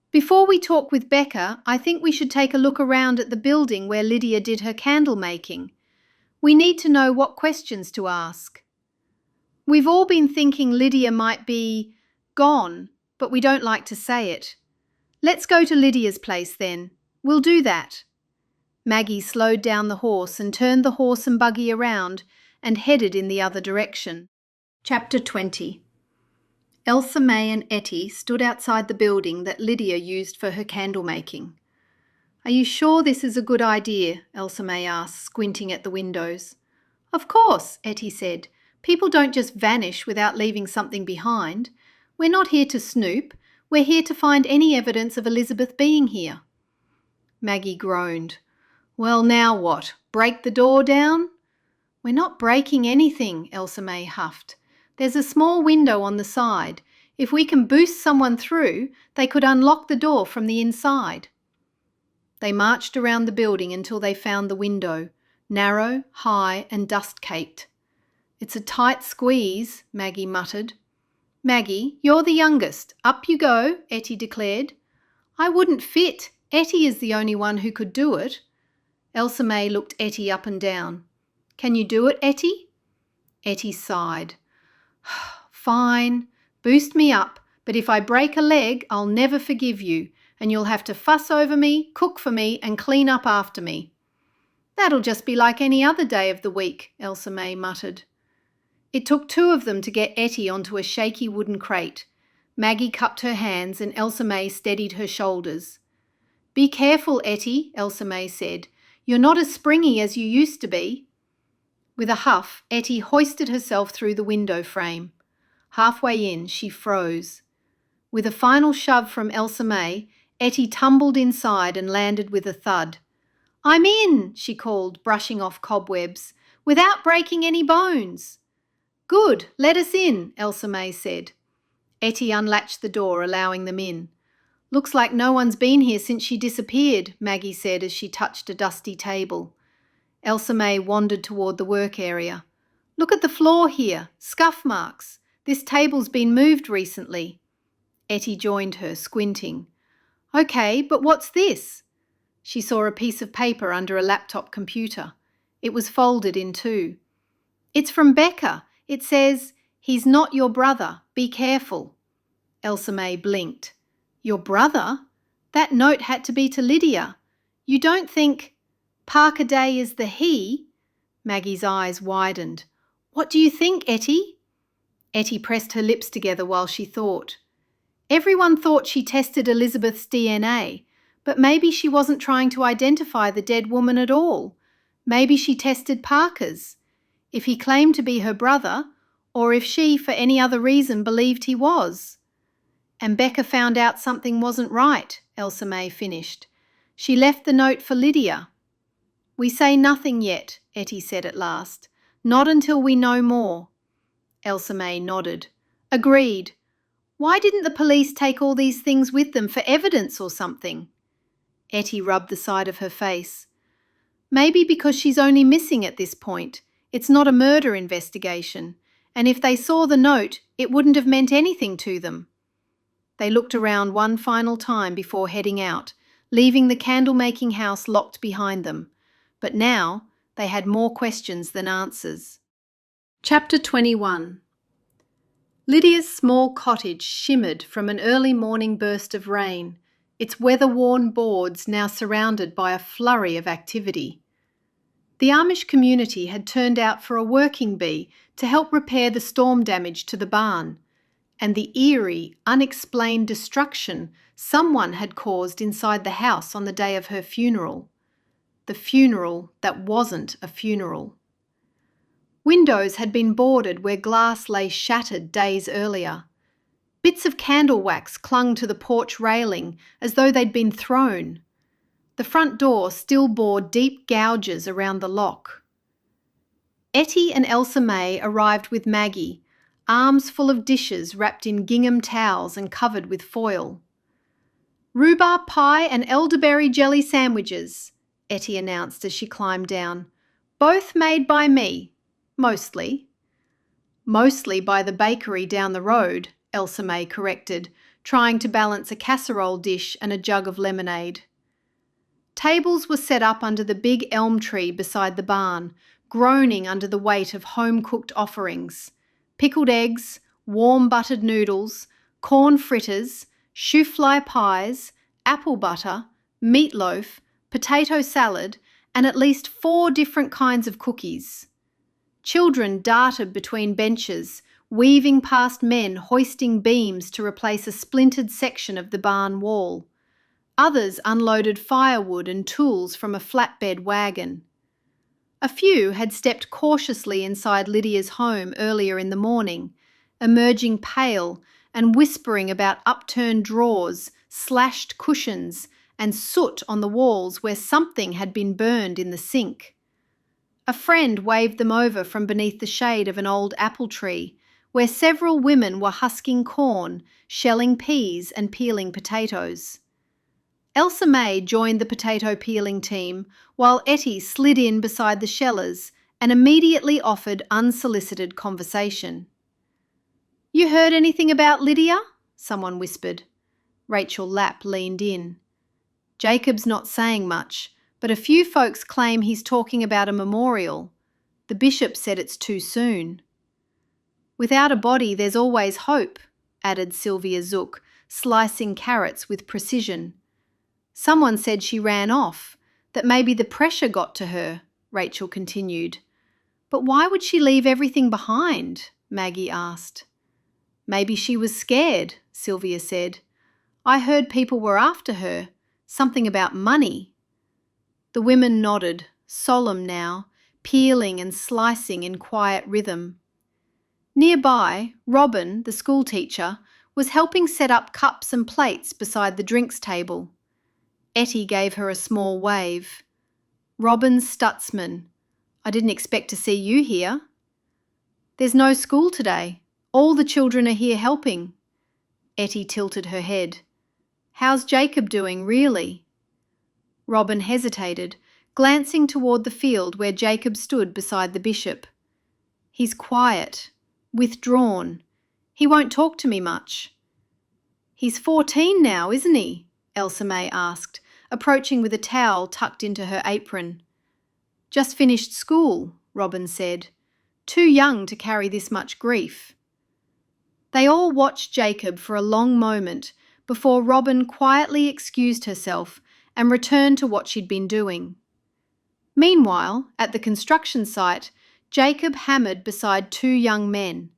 Before we talk with Becca, I think we should take a look around at the building where Lydia did her candle making. We need to know what questions to ask. We've all been thinking Lydia might be gone, but we don't like to say it. Let's go to Lydia's place then. We'll do that. Maggie slowed down the horse and turned the horse and buggy around and headed in the other direction. Chapter 20. Elsa-May and Ettie stood outside the building that Lydia used for her candle making. Are you sure this is a good idea? Elsa-May asked, squinting at the windows. Of course, Ettie said. People don't just vanish without leaving something behind. We're not here to snoop. We're here to find any evidence of Elizabeth being here. Maggie groaned. Well, now what? Break the door down? We're not breaking anything, Elsa-May huffed. There's a small window on the side. If we can boost someone through, they could unlock the door from the inside. They marched around the building until they found the window, narrow, high, and dust-caked. It's a tight squeeze, Maggie muttered. Maggie, you're the youngest. Up you go, Ettie declared. I wouldn't fit. Ettie is the only one who could do it. Elsa-May looked Ettie up and down. Can you do it, Ettie? Ettie sighed. Fine. Boost me up, but if I break a leg, I'll never forgive you, and you'll have to fuss over me, cook for me, and clean up after me. That'll just be like any other day of the week, Elsa-May muttered. It took two of them to get Ettie onto a shaky wooden crate. Maggie cupped her hands and Elsa-May steadied her shoulders. Be careful, Ettie, Elsa-May said. You're not as springy as you used to be. With a huff, Ettie hoisted herself through the window frame. Halfway in, she froze. With a final shove from Elsa-May, Ettie tumbled inside and landed with a thud. I'm in, she called, brushing off cobwebs, without breaking any bones. Good, let us in, Elsa-May said. Ettie unlatched the door, allowing them in. Looks like no one's been here since she disappeared, Maggie said as she touched a dusty table. Elsa-May wandered toward the work area. Look at the floor here, scuff marks. This table's been moved recently. Ettie joined her, squinting. Okay, but what's this? She saw a piece of paper under a laptop computer. It was folded in two. It's from Becca. It says, he's not your brother. Be careful. Elsa-May blinked. Your brother? That note had to be to Lydia. You don't think Parker Day is the he? Maggie's eyes widened. What do you think, Ettie? Ettie pressed her lips together while she thought. Everyone thought she tested Elizabeth's DNA, but maybe she wasn't trying to identify the dead woman at all. Maybe she tested Parker's. If he claimed to be her brother, or if she, for any other reason, believed he was. And Becca found out something wasn't right, Elsa-May finished. She left the note for Lydia. We say nothing yet, Ettie said at last. Not until we know more. Elsa-May nodded. Agreed. Why didn't the police take all these things with them for evidence or something? Ettie rubbed the side of her face. Maybe because she's only missing at this point. It's not a murder investigation, and if they saw the note, it wouldn't have meant anything to them. They looked around one final time before heading out, leaving the candle-making house locked behind them. But now they had more questions than answers. Chapter 21. Lydia's small cottage shimmered from an early morning burst of rain. its weather-worn boards now surrounded by a flurry of activity. The Amish community had turned out for a working bee to help repair the storm damage to the barn, and the eerie, unexplained destruction someone had caused inside the house on the day of her funeral. The funeral that wasn't a funeral. Windows had been boarded where glass lay shattered days earlier. Bits of candle wax clung to the porch railing as though they'd been thrown. The front door still bore deep gouges around the lock. Ettie and Elsa-May arrived with Maggie, arms full of dishes wrapped in gingham towels and covered with foil. "Rhubarb pie and elderberry jelly sandwiches," Ettie announced as she climbed down. "Both made by me, mostly." "Mostly by the bakery down the road," Elsa-May corrected, trying to balance a casserole dish and a jug of lemonade. Tables were set up under the big elm tree beside the barn, groaning under the weight of home-cooked offerings. Pickled eggs, warm buttered noodles, corn fritters, shoe-fly pies, apple butter, meatloaf, potato salad, and at least 4 different kinds of cookies. Children darted between benches, weaving past men hoisting beams to replace a splintered section of the barn wall. Others unloaded firewood and tools from a flatbed wagon. A few had stepped cautiously inside Lydia's home earlier in the morning, emerging pale and whispering about upturned drawers, slashed cushions, and soot on the walls where something had been burned in the sink. A friend waved them over from beneath the shade of an old apple tree, where several women were husking corn, shelling peas, and peeling potatoes. Elsa-May joined the potato peeling team, while Ettie slid in beside the shellers and immediately offered unsolicited conversation. "You heard anything about Lydia?" someone whispered. Rachel Lapp leaned in. "Jacob's not saying much, but a few folks claim he's talking about a memorial. The bishop said it's too soon." "Without a body there's always hope," added Sylvia Zook, slicing carrots with precision. "Someone said she ran off, that maybe the pressure got to her," Rachel continued. "But why would she leave everything behind?" Maggie asked. "Maybe she was scared," Sylvia said. "I heard people were after her, something about money." The women nodded, solemn now, peeling and slicing in quiet rhythm. Nearby, Robin, the schoolteacher, was helping set up cups and plates beside the drinks table. Ettie gave her a small wave. "Robin Stutzman. I didn't expect to see you here." "There's no school today. All the children are here helping." Ettie tilted her head. "How's Jacob doing, really?" Robin hesitated, glancing toward the field where Jacob stood beside the bishop. "He's quiet, withdrawn. He won't talk to me much." "He's 14 now, isn't he?" Elsa-May asked, approaching with a towel tucked into her apron. "Just finished school," Robin said. "Too young to carry this much grief." They all watched Jacob for a long moment before Robin quietly excused herself and returned to what she'd been doing. Meanwhile, at the construction site, Jacob hammered beside 2 young men.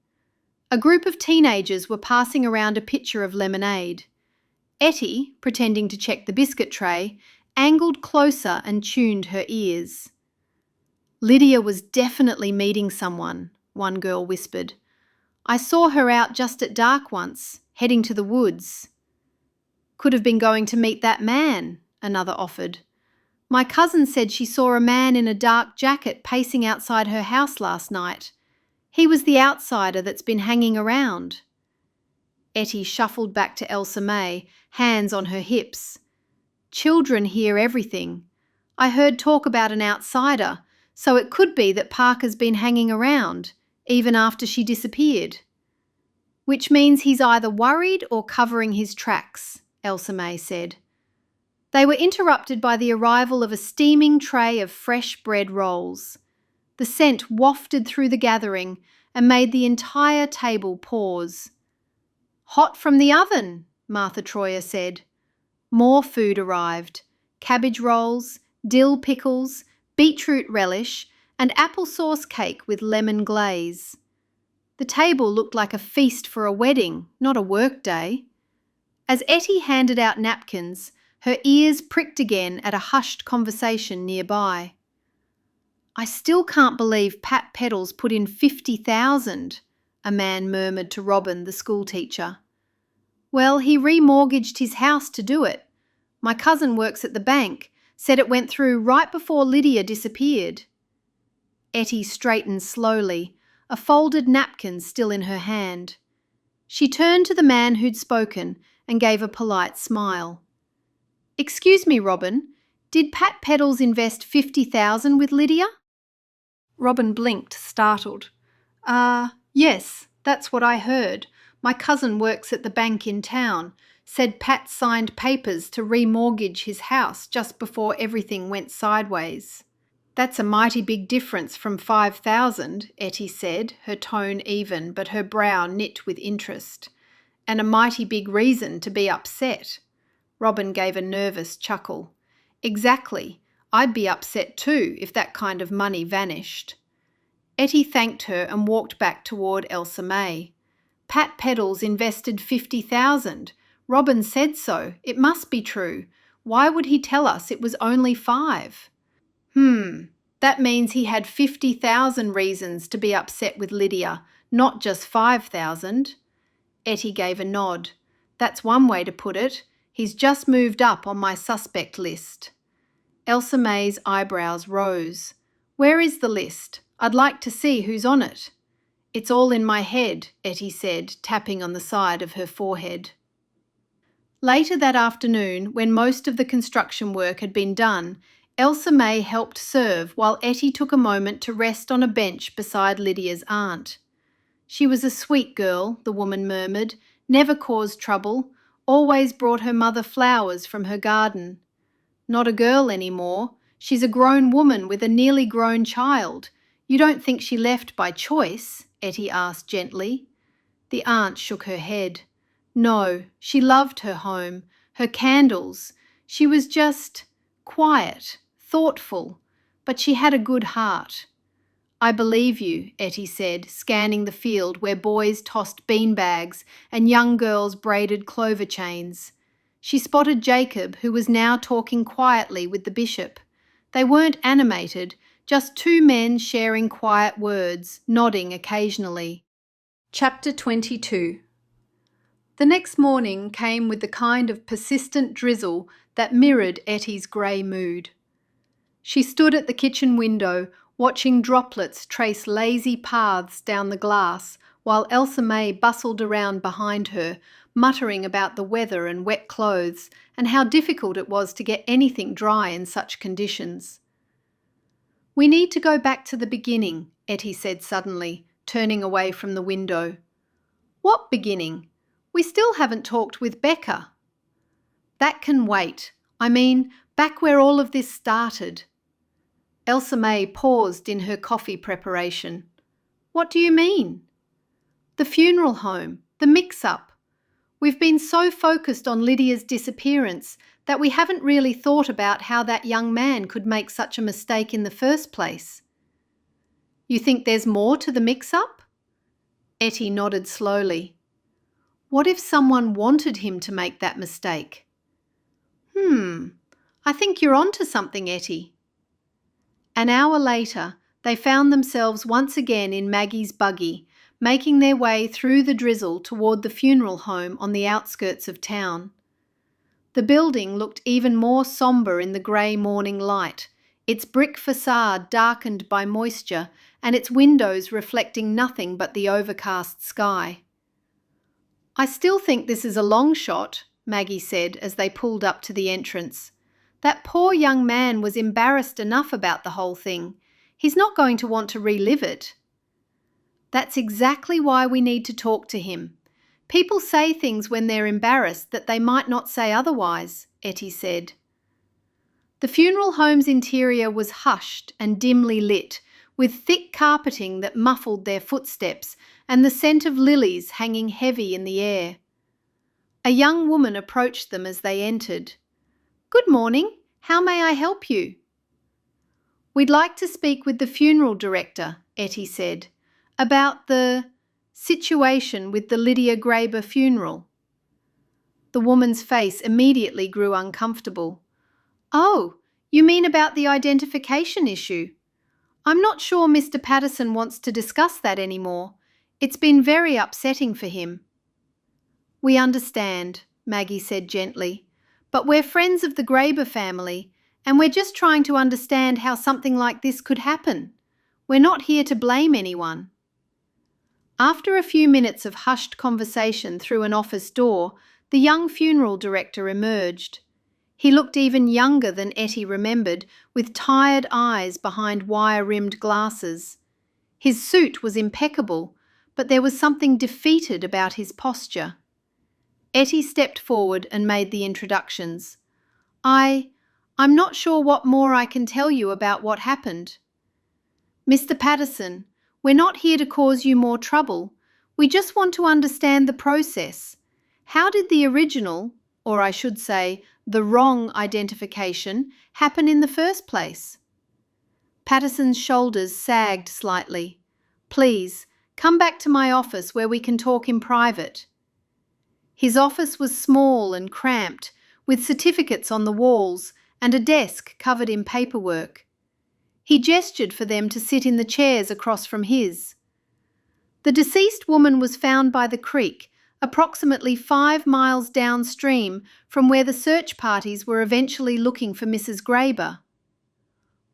A group of teenagers were passing around a pitcher of lemonade. Ettie, pretending to check the biscuit tray, angled closer and tuned her ears. "Lydia was definitely meeting someone," one girl whispered. "I saw her out just at dark once, heading to the woods." "Could have been going to meet that man," another offered. "My cousin said she saw a man in a dark jacket pacing outside her house last night. He was the outsider that's been hanging around." Ettie shuffled back to Elsa-May, hands on her hips. "Children hear everything. I heard talk about an outsider, so it could be that Parker's been hanging around, even after she disappeared." "Which means he's either worried or covering his tracks," Elsa-May said. They were interrupted by the arrival of a steaming tray of fresh bread rolls. The scent wafted through the gathering and made the entire table pause. "Hot from the oven," Martha Troyer said. More food arrived: cabbage rolls, dill pickles, beetroot relish, and applesauce cake with lemon glaze. The table looked like a feast for a wedding, not a work day. As Ettie handed out napkins, her ears pricked again at a hushed conversation nearby. "I still can't believe Pat Peddles put in 50,000, a man murmured to Robin, the schoolteacher. "Well, he remortgaged his house to do it. My cousin works at the bank, said it went through right before Lydia disappeared." Ettie straightened slowly, a folded napkin still in her hand. She turned to the man who'd spoken and gave a polite smile. "Excuse me, Robin, did Pat Peddles invest 50,000 with Lydia?" Robin blinked, startled. Yes, that's what I heard. My cousin works at the bank in town. Said Pat signed papers to remortgage his house just before everything went sideways." "That's a mighty big difference from 5,000, Ettie said, her tone even but her brow knit with interest. "And a mighty big reason to be upset." Robin gave a nervous chuckle. "Exactly. I'd be upset too if that kind of money vanished." Ettie thanked her and walked back toward Elsa-May. "Pat Peddles invested 50,000. Robin said so. It must be true. Why would he tell us it was only 5? That means he had 50,000 reasons to be upset with Lydia, not just 5,000. Ettie gave a nod. "That's one way to put it. He's just moved up on my suspect list." Elsa-May's eyebrows rose. "Where is the list? I'd like to see who's on it." "It's all in my head," Ettie said, tapping on the side of her forehead. Later that afternoon, when most of the construction work had been done, Elsa-May helped serve while Ettie took a moment to rest on a bench beside Lydia's aunt. "She was a sweet girl," the woman murmured, "never caused trouble, always brought her mother flowers from her garden." "Not a girl anymore. She's a grown woman with a nearly grown child. You don't think she left by choice?" Ettie asked gently. The aunt shook her head. "No, she loved her home, her candles. She was just quiet, thoughtful, but she had a good heart." "I believe you," Ettie said, scanning the field where boys tossed beanbags and young girls braided clover chains. She spotted Jacob, who was now talking quietly with the bishop. They weren't animated, just two men sharing quiet words, nodding occasionally. Chapter 22. The next morning came with the kind of persistent drizzle that mirrored Ettie's grey mood. She stood at the kitchen window, watching droplets trace lazy paths down the glass, while Elsa-May bustled around behind her, muttering about the weather and wet clothes, and how difficult it was to get anything dry in such conditions. "We need to go back to the beginning," Ettie said suddenly, turning away from the window. "What beginning? We still haven't talked with Becca." "That can wait. I mean, back where all of this started." Elsa-May paused in her coffee preparation. "What do you mean?" "The funeral home, the mix-up. We've been so focused on Lydia's disappearance that we haven't really thought about how that young man could make such a mistake in the first place." "You think there's more to the mix-up?" Ettie nodded slowly. "What if someone wanted him to make that mistake?" I think you're onto something, Ettie." An hour later, they found themselves once again in Maggie's buggy, making their way through the drizzle toward the funeral home on the outskirts of town. The building looked even more sombre in the grey morning light, its brick facade darkened by moisture and its windows reflecting nothing but the overcast sky. "I still think this is a long shot," Maggie said as they pulled up to the entrance. "That poor young man was embarrassed enough about the whole thing. He's not going to want to relive it." "That's exactly why we need to talk to him. People say things when they're embarrassed that they might not say otherwise," Ettie said. The funeral home's interior was hushed and dimly lit, with thick carpeting that muffled their footsteps and the scent of lilies hanging heavy in the air. A young woman approached them as they entered. "Good morning. How may I help you?" "We'd like to speak with the funeral director," Ettie said, "about the situation with the Lydia Graber funeral." The woman's face immediately grew uncomfortable. "Oh, you mean about the identification issue? I'm not sure Mr. Patterson wants to discuss that anymore. It's been very upsetting for him." "We understand," Maggie said gently, "but we're friends of the Graber family, and we're just trying to understand how something like this could happen. We're not here to blame anyone." After a few minutes of hushed conversation through an office door, the young funeral director emerged. He looked even younger than Ettie remembered, with tired eyes behind wire-rimmed glasses. His suit was impeccable, but there was something defeated about his posture. Ettie stepped forward and made the introductions. I'm not sure what more I can tell you about what happened." "Mr. Patterson, we're not here to cause you more trouble. We just want to understand the process. How did the original, or I should say, the wrong identification, happen in the first place?" Patterson's shoulders sagged slightly. "Please, come back to my office where we can talk in private." His office was small and cramped, with certificates on the walls and a desk covered in paperwork. He gestured for them to sit in the chairs across from his. "The deceased woman was found by the creek, approximately 5 miles downstream from where the search parties were eventually looking for Mrs. Graber."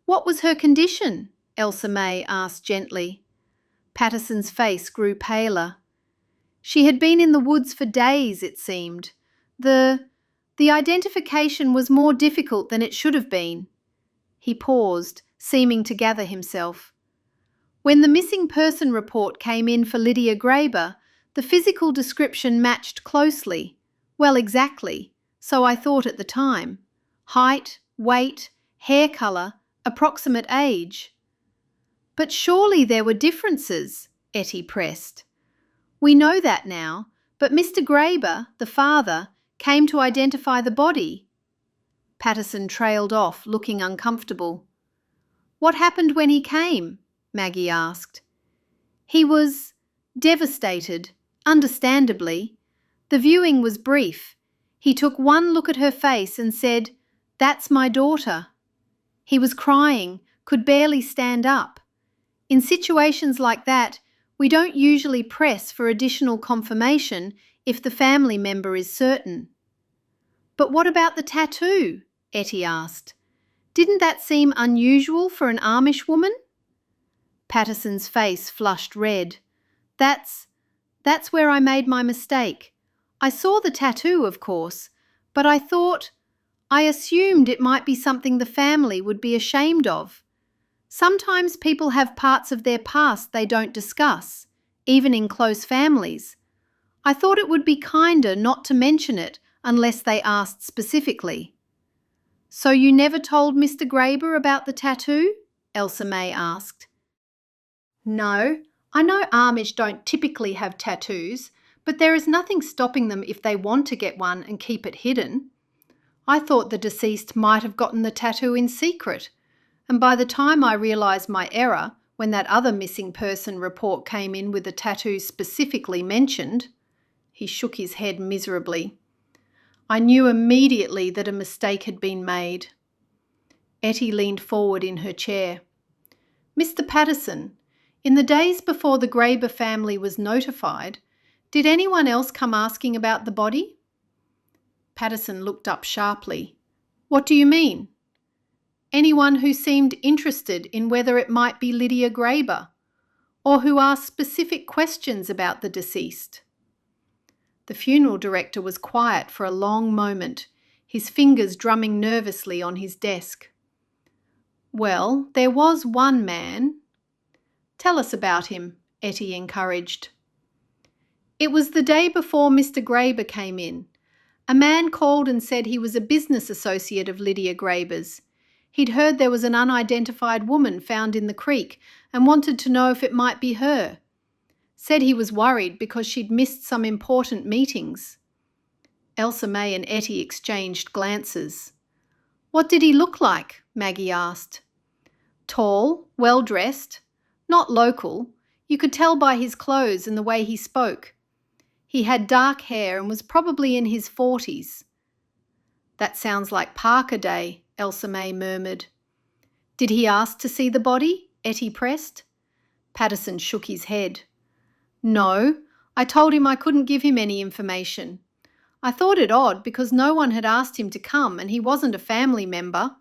"What was her condition?" Elsa-May asked gently. Patterson's face grew paler. "She had been in the woods for days, it seemed. The identification was more difficult than it should have been." He paused, seeming to gather himself. "When the missing person report came in for Lydia Graber, the physical description matched closely. Well, exactly, so I thought at the time. Height, weight, hair colour, approximate age." "But surely there were differences," Ettie pressed. "We know that now, but Mr. Graber, the father, came to identify the body." Patterson trailed off, looking uncomfortable. "What happened when he came?" Maggie asked. "He was devastated, understandably. The viewing was brief. He took one look at her face and said, 'That's my daughter.' He was crying, could barely stand up. In situations like that, we don't usually press for additional confirmation if the family member is certain." "But what about the tattoo?" Ettie asked. "Didn't that seem unusual for an Amish woman?" Patterson's face flushed red. That's where I made my mistake. I saw the tattoo, of course, but I assumed it might be something the family would be ashamed of. Sometimes people have parts of their past they don't discuss, even in close families. I thought it would be kinder not to mention it unless they asked specifically." "So you never told Mr. Graber about the tattoo?" Elsa-May asked. "No, I know Amish don't typically have tattoos, but there is nothing stopping them if they want to get one and keep it hidden. I thought the deceased might have gotten the tattoo in secret, and by the time I realised my error, when that other missing person report came in with the tattoo specifically mentioned," he shook his head miserably, "I knew immediately that a mistake had been made." Ettie leaned forward in her chair. "Mr. Patterson, in the days before the Graber family was notified, did anyone else come asking about the body?" Patterson looked up sharply. "What do you mean?" "Anyone who seemed interested in whether it might be Lydia Graber, or who asked specific questions about the deceased." The funeral director was quiet for a long moment, his fingers drumming nervously on his desk. "Well, there was one man." "Tell us about him," Ettie encouraged. "It was the day before Mr. Graber came in. A man called and said he was a business associate of Lydia Graber's. He'd heard there was an unidentified woman found in the creek and wanted to know if it might be her. Said he was worried because she'd missed some important meetings." Elsa-May and Ettie exchanged glances. "What did he look like?" Maggie asked. "Tall, well-dressed, not local. You could tell by his clothes and the way he spoke. He had dark hair and was probably in his 40s. "That sounds like Parker Day," Elsa-May murmured. "Did he ask to see the body?" Ettie pressed. Patterson shook his head. "No, I told him I couldn't give him any information. I thought it odd because no one had asked him to come and he wasn't a family member."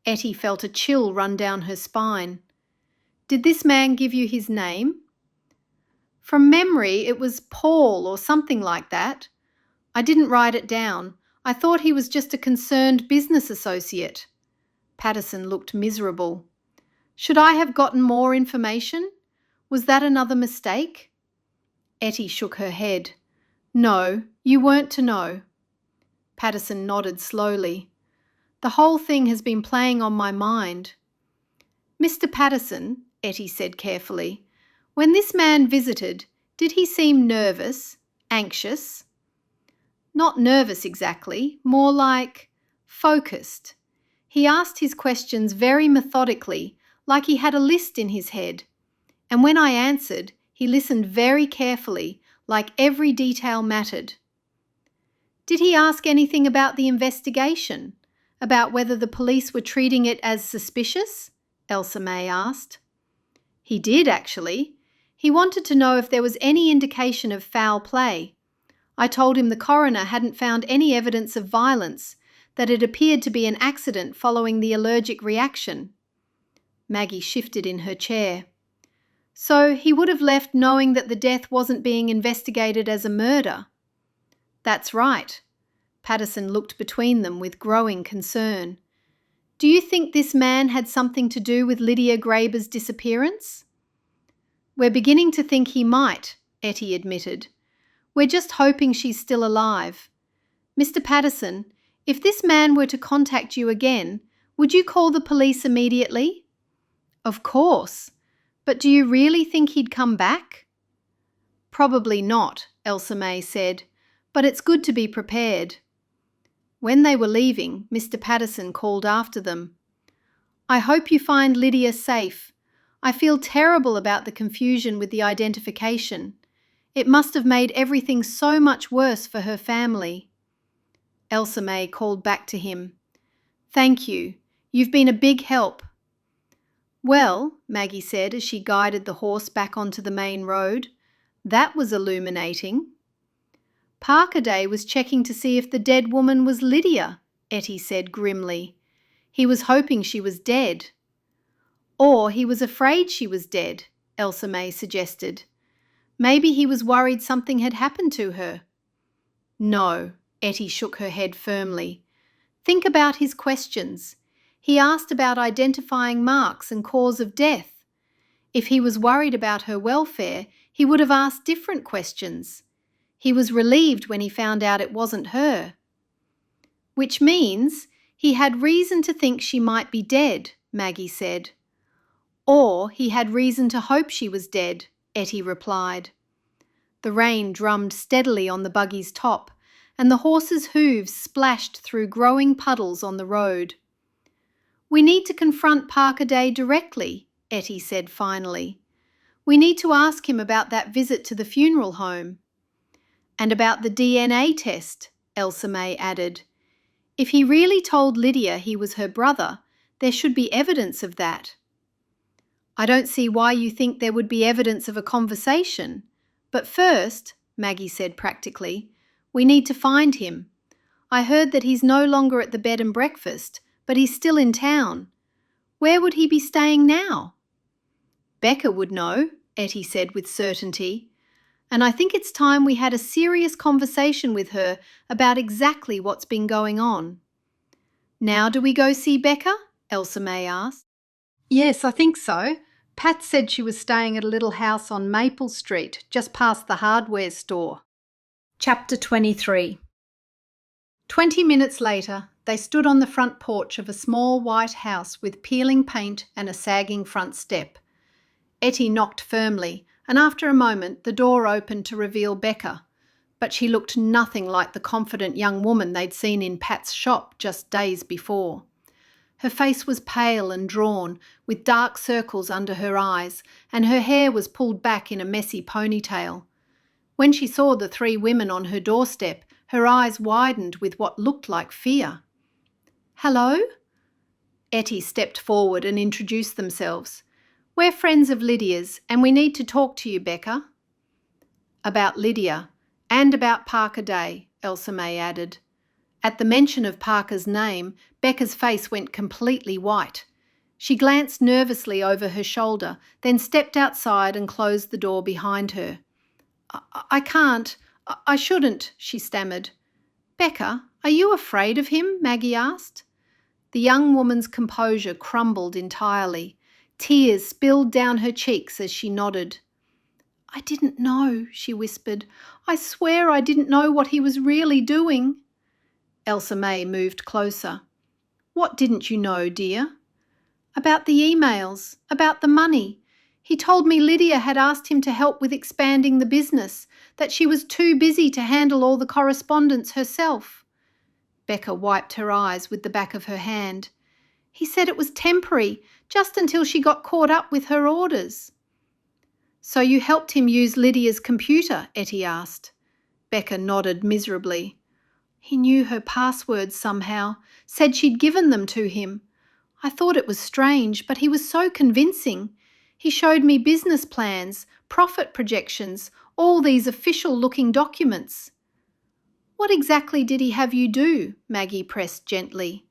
Ettie felt a chill run down her spine. "Did this man give you his name?" "From memory, it was Paul or something like that. I didn't write it down. I thought he was just a concerned business associate." Patterson looked miserable. "Should I have gotten more information? Was that another mistake?" Ettie shook her head. "No, you weren't to know." Patterson nodded slowly. "The whole thing has been playing on my mind." "Mr. Patterson," Ettie said carefully, "when this man visited, did he seem nervous, anxious?" "Not nervous exactly, more like focused. He asked his questions very methodically, like he had a list in his head. And when I answered, he listened very carefully, like every detail mattered." "Did he ask anything about the investigation? About whether the police were treating it as suspicious?" Elsa-May asked. "He did, actually. He wanted to know if there was any indication of foul play. I told him the coroner hadn't found any evidence of violence, that it appeared to be an accident following the allergic reaction." Maggie shifted in her chair. "So he would have left knowing that the death wasn't being investigated as a murder?" "That's right." Patterson looked between them with growing concern. "Do you think this man had something to do with Lydia Graber's disappearance?" "We're beginning to think he might," Ettie admitted. "We're just hoping she's still alive. Mr. Patterson, if this man were to contact you again, would you call the police immediately?" "Of course. But do you really think he'd come back?" "Probably not," Elsa-May said, "but it's good to be prepared." When they were leaving, Mr. Patterson called after them. "I hope you find Lydia safe. I feel terrible about the confusion with the identification. It must have made everything so much worse for her family." Elsa-May called back to him. "Thank you. You've been a big help." "Well," Maggie said as she guided the horse back onto the main road, "that was illuminating." "Parker Day was checking to see if the dead woman was Lydia," Ettie said grimly. "He was hoping she was dead." "Or he was afraid she was dead," Elsa-May suggested. "Maybe he was worried something had happened to her." "No," Ettie shook her head firmly. "Think about his questions. He asked about identifying marks and cause of death. If he was worried about her welfare, he would have asked different questions. He was relieved when he found out it wasn't her." "Which means he had reason to think she might be dead," Maggie said. "Or he had reason to hope she was dead," Ettie replied. The rain drummed steadily on the buggy's top, and the horse's hooves splashed through growing puddles on the road. "We need to confront Parker Day directly," Ettie said finally. "We need to ask him about that visit to the funeral home." "And about the DNA test," Elsa-May added. "If he really told Lydia he was her brother, there should be evidence of that." "I don't see why you think there would be evidence of a conversation. But first," Maggie said practically, "we need to find him. I heard that he's no longer at the bed and breakfast, but he's still in town. Where would he be staying now?" "Becca would know," Ettie said with certainty. "And I think it's time we had a serious conversation with her about exactly what's been going on." "Now do we go see Becca?" Elsa-May asked. "Yes, I think so. Pat said she was staying at a little house on Maple Street, just past the hardware store." Chapter 23. 20 minutes later, they stood on the front porch of a small white house with peeling paint and a sagging front step. Ettie knocked firmly, and after a moment the door opened to reveal Becca, but she looked nothing like the confident young woman they'd seen in Pat's shop just days before. Her face was pale and drawn, with dark circles under her eyes, and her hair was pulled back in a messy ponytail. When she saw the three women on her doorstep, her eyes widened with what looked like fear. "Hello?" Ettie stepped forward and introduced themselves. "We're friends of Lydia's, and we need to talk to you, Becca." "About Lydia, and about Parker Day," Elsa-May added. At the mention of Parker's name, Becca's face went completely white. She glanced nervously over her shoulder, then stepped outside and closed the door behind her. I can't. I shouldn't," she stammered. "Becca, are you afraid of him?" Maggie asked. The young woman's composure crumbled entirely. Tears spilled down her cheeks as she nodded. "I didn't know," she whispered. "I swear I didn't know what he was really doing." Elsa-May moved closer. "What didn't you know, dear?" "About the emails, about the money. He told me Lydia had asked him to help with expanding the business, that she was too busy to handle all the correspondence herself." Becca wiped her eyes with the back of her hand. "He said it was temporary, just until she got caught up with her orders." "So you helped him use Lydia's computer?" Ettie asked. Becca nodded miserably. "He knew her passwords somehow, said she'd given them to him. I thought it was strange, but he was so convincing. He showed me business plans, profit projections, all these official-looking documents." "What exactly did he have you do?" Maggie pressed gently.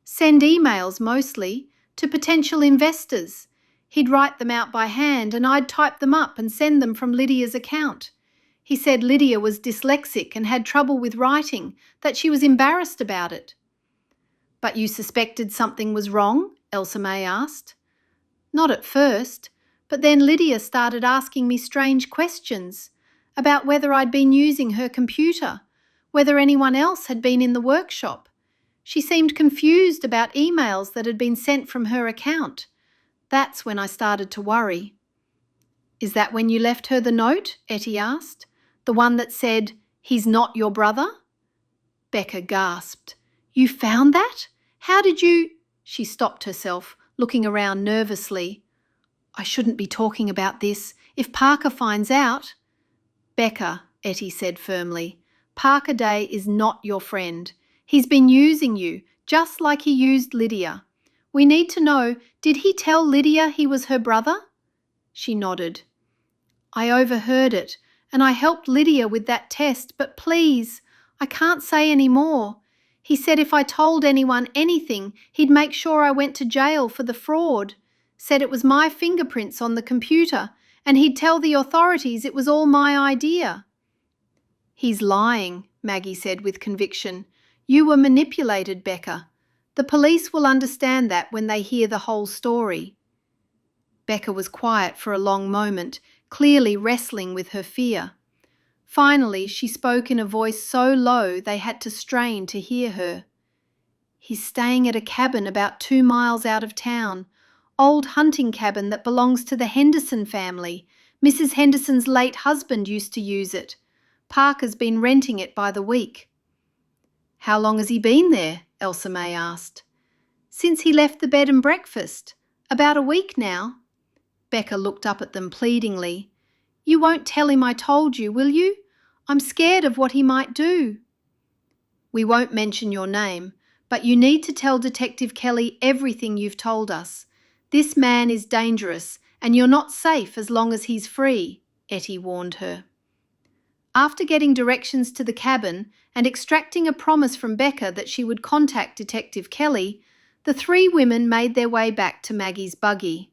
"Send emails mostly, to potential investors. He'd write them out by hand and I'd type them up and send them from Lydia's account. He said Lydia was dyslexic and had trouble with writing, that she was embarrassed about it." "But you suspected something was wrong?" Elsa-May asked. "Not at first, but then Lydia started asking me strange questions about whether I'd been using her computer, whether anyone else had been in the workshop. She seemed confused about emails that had been sent from her account. That's when I started to worry." "Is that when you left her the note?" Ettie asked. "The one that said, 'He's not your brother'?" Becca gasped. "You found that? How did you—" She stopped herself, looking around nervously. "I shouldn't be talking about this. If Parker finds out—" "Becca," Ettie said firmly, "Parker Day is not your friend. He's been using you, just like he used Lydia. We need to know, did he tell Lydia he was her brother?" She nodded. "I overheard it, and I helped Lydia with that test, but please, I can't say any more. He said if I told anyone anything, he'd make sure I went to jail for the fraud. Said it was my fingerprints on the computer, and he'd tell the authorities it was all my idea." "He's lying," Maggie said with conviction. "You were manipulated, Becca. The police will understand that when they hear the whole story." Becca was quiet for a long moment, clearly wrestling with her fear. Finally, she spoke in a voice so low they had to strain to hear her. "He's staying at a cabin about 2 miles out of town. Old hunting cabin that belongs to the Henderson family. Mrs. Henderson's late husband used to use it. Parker's been renting it by the week." "How long has he been there?" Elsa-May asked. "Since he left the bed and breakfast. About a week now." Becca looked up at them pleadingly. "You won't tell him I told you, will you? I'm scared of what he might do." "We won't mention your name, but you need to tell Detective Kelly everything you've told us. This man is dangerous, and you're not safe as long as he's free," Ettie warned her. After getting directions to the cabin and extracting a promise from Becca that she would contact Detective Kelly, the three women made their way back to Maggie's buggy.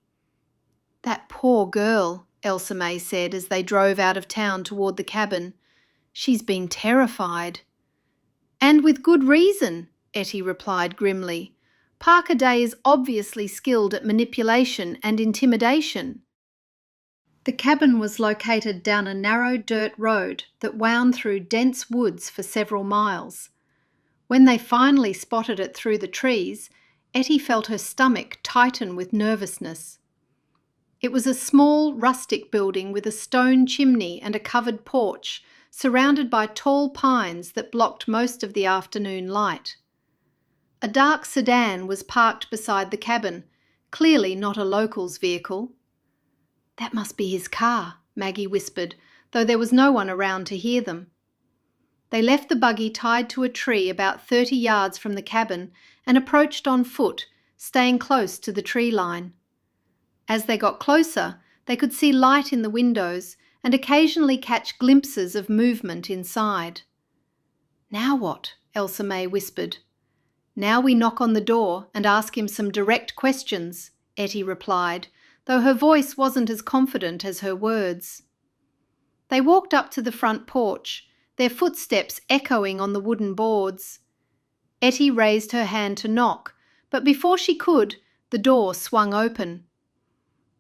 "That poor girl," Elsa-May said as they drove out of town toward the cabin. "She's been terrified." "And with good reason," Ettie replied grimly. "Parker Day is obviously skilled at manipulation and intimidation." The cabin was located down a narrow dirt road that wound through dense woods for several miles. When they finally spotted it through the trees, Ettie felt her stomach tighten with nervousness. It was a small, rustic building with a stone chimney and a covered porch, surrounded by tall pines that blocked most of the afternoon light. A dark sedan was parked beside the cabin, clearly not a local's vehicle. "That must be his car," Maggie whispered, though there was no one around to hear them. They left the buggy tied to a tree about 30 yards from the cabin and approached on foot, staying close to the tree line. As they got closer, they could see light in the windows and occasionally catch glimpses of movement inside. "Now what?" Elsa-May whispered. "Now we knock on the door and ask him some direct questions," Ettie replied, though her voice wasn't as confident as her words. They walked up to the front porch, their footsteps echoing on the wooden boards. Ettie raised her hand to knock, but before she could, the door swung open.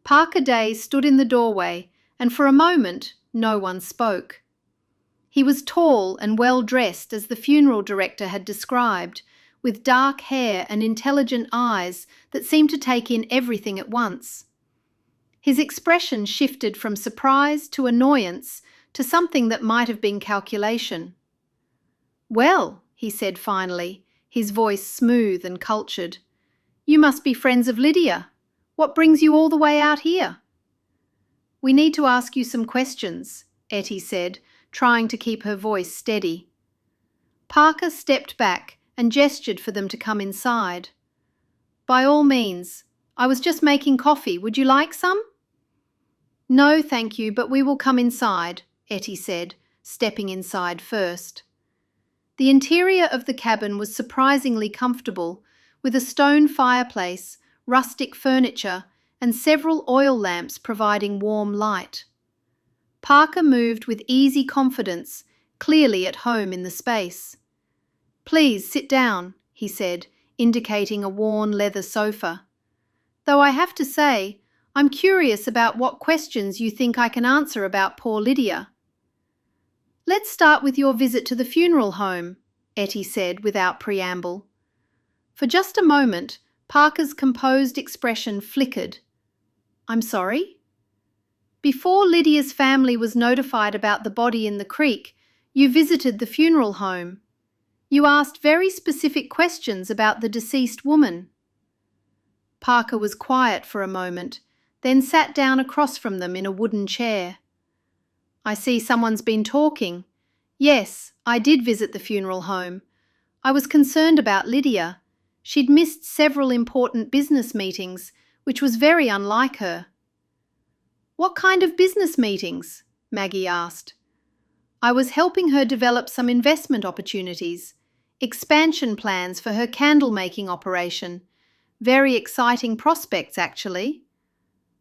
Parker Day stood in the doorway, and for a moment no one spoke. He was tall and well-dressed as the funeral director had described, with dark hair and intelligent eyes that seemed to take in everything at once. His expression shifted from surprise to annoyance to something that might have been calculation. "Well," he said finally, his voice smooth and cultured, "you must be friends of Lydia. What brings you all the way out here?" "We need to ask you some questions," Ettie said, trying to keep her voice steady. Parker stepped back and gestured for them to come inside. "By all means. I was just making coffee. Would you like some?" "No, thank you, but we will come inside," Ettie said, stepping inside first. The interior of the cabin was surprisingly comfortable, with a stone fireplace, rustic furniture, and several oil lamps providing warm light. Parker moved with easy confidence, clearly at home in the space. "Please sit down," he said, indicating a worn leather sofa. "Though I have to say, I'm curious about what questions you think I can answer about poor Lydia." "Let's start with your visit to the funeral home," Ettie said without preamble. For just a moment, Parker's composed expression flickered. "I'm sorry?" "Before Lydia's family was notified about the body in the creek, you visited the funeral home. You asked very specific questions about the deceased woman." Parker was quiet for a moment, then sat down across from them in a wooden chair. "I see someone's been talking. Yes, I did visit the funeral home. I was concerned about Lydia. She'd missed several important business meetings, which was very unlike her." "What kind of business meetings?" Maggie asked. "I was helping her develop some investment opportunities, expansion plans for her candle-making operation. Very exciting prospects, actually."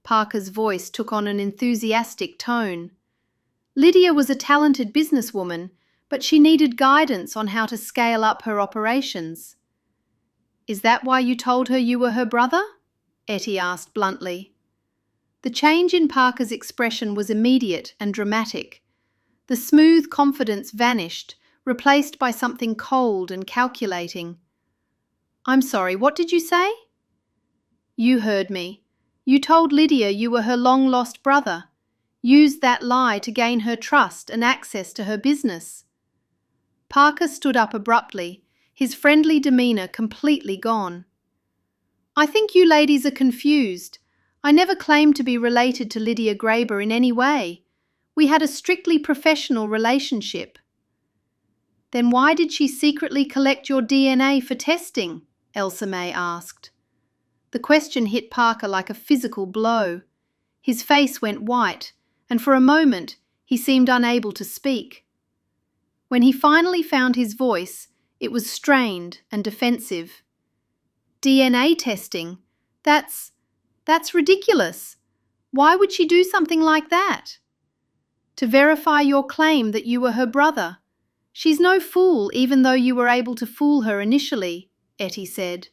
Parker's voice took on an enthusiastic tone. "Lydia was a talented businesswoman, but she needed guidance on how to scale up her operations." "Is that why you told her you were her brother?" Ettie asked bluntly. The change in Parker's expression was immediate and dramatic. The smooth confidence vanished, replaced by something cold and calculating. "I'm sorry, what did you say?" "You heard me. You told Lydia you were her long-lost brother. Used that lie to gain her trust and access to her business." Parker stood up abruptly, his friendly demeanour completely gone. "I think you ladies are confused. I never claimed to be related to Lydia Graber in any way. We had a strictly professional relationship." "Then why did she secretly collect your DNA for testing?" Elsa-May asked. The question hit Parker like a physical blow. His face went white, and for a moment he seemed unable to speak. When he finally found his voice, it was strained and defensive. "DNA testing? That's ridiculous. Why would she do something like that?" "To verify your claim that you were her brother. She's no fool, even though you were able to fool her initially," Ettie said.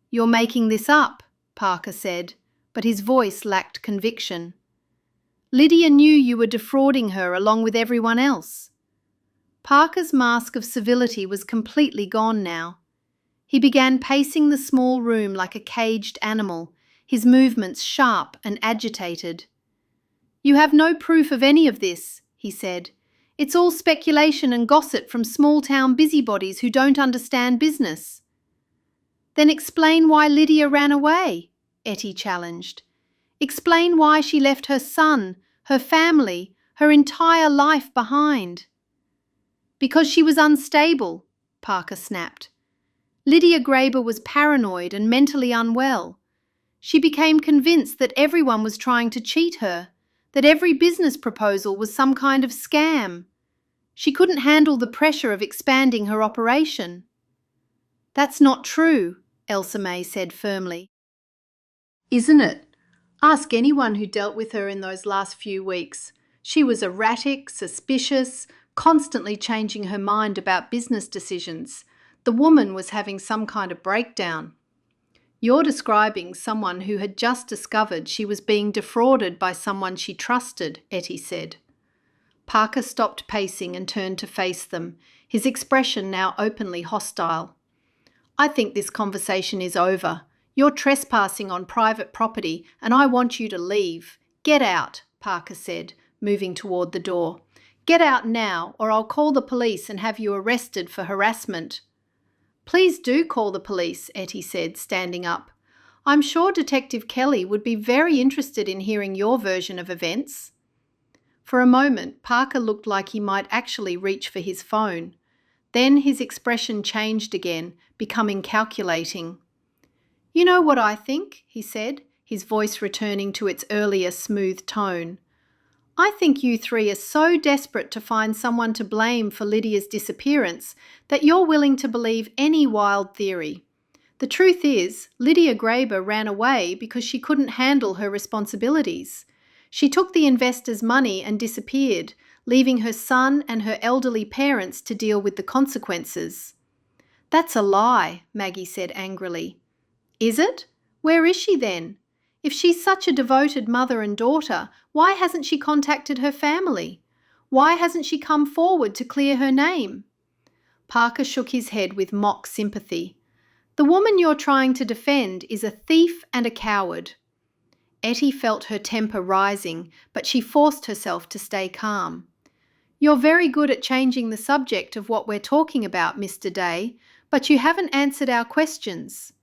"You're making this up," Parker said, but his voice lacked conviction. "Lydia knew you were defrauding her along with everyone else." Parker's mask of civility was completely gone now. He began pacing the small room like a caged animal, his movements sharp and agitated. "You have no proof of any of this," he said. It's all speculation and gossip from small-town busybodies who don't understand business." "Then explain why Lydia ran away," Ettie challenged. "Explain why she left her son, her family, her entire life behind." "Because she was unstable," Parker snapped. "Lydia Graber was paranoid and mentally unwell. She became convinced that everyone was trying to cheat her, that every business proposal was some kind of scam. She couldn't handle the pressure of expanding her operation." "That's not true," Elsa-May said firmly. "Isn't it? Ask anyone who dealt with her in those last few weeks. She was erratic, suspicious, constantly changing her mind about business decisions. The woman was having some kind of breakdown." "You're describing someone who had just discovered she was being defrauded by someone she trusted," Ettie said. Parker stopped pacing and turned to face them, his expression now openly hostile. "I think this conversation is over. You're trespassing on private property and I want you to leave. Get out," Parker said, moving toward the door. "Get out now or I'll call the police and have you arrested for harassment." "Please do call the police," Ettie said, standing up. "I'm sure Detective Kelly would be very interested in hearing your version of events." For a moment, Parker looked like he might actually reach for his phone. Then his expression changed again, becoming calculating. "You know what I think?" he said, his voice returning to its earlier smooth tone. "I think you three are so desperate to find someone to blame for Lydia's disappearance that you're willing to believe any wild theory. The truth is, Lydia Graber ran away because she couldn't handle her responsibilities. She took the investors' money and disappeared, leaving her son and her elderly parents to deal with the consequences." "That's a lie," Maggie said angrily. "Is it? Where is she then? If she's such a devoted mother and daughter, why hasn't she contacted her family? Why hasn't she come forward to clear her name?" Parker shook his head with mock sympathy. "The woman you're trying to defend is a thief and a coward." Ettie felt her temper rising, but she forced herself to stay calm. "You're very good at changing the subject of what we're talking about, Mr. Day, but you haven't answered our questions."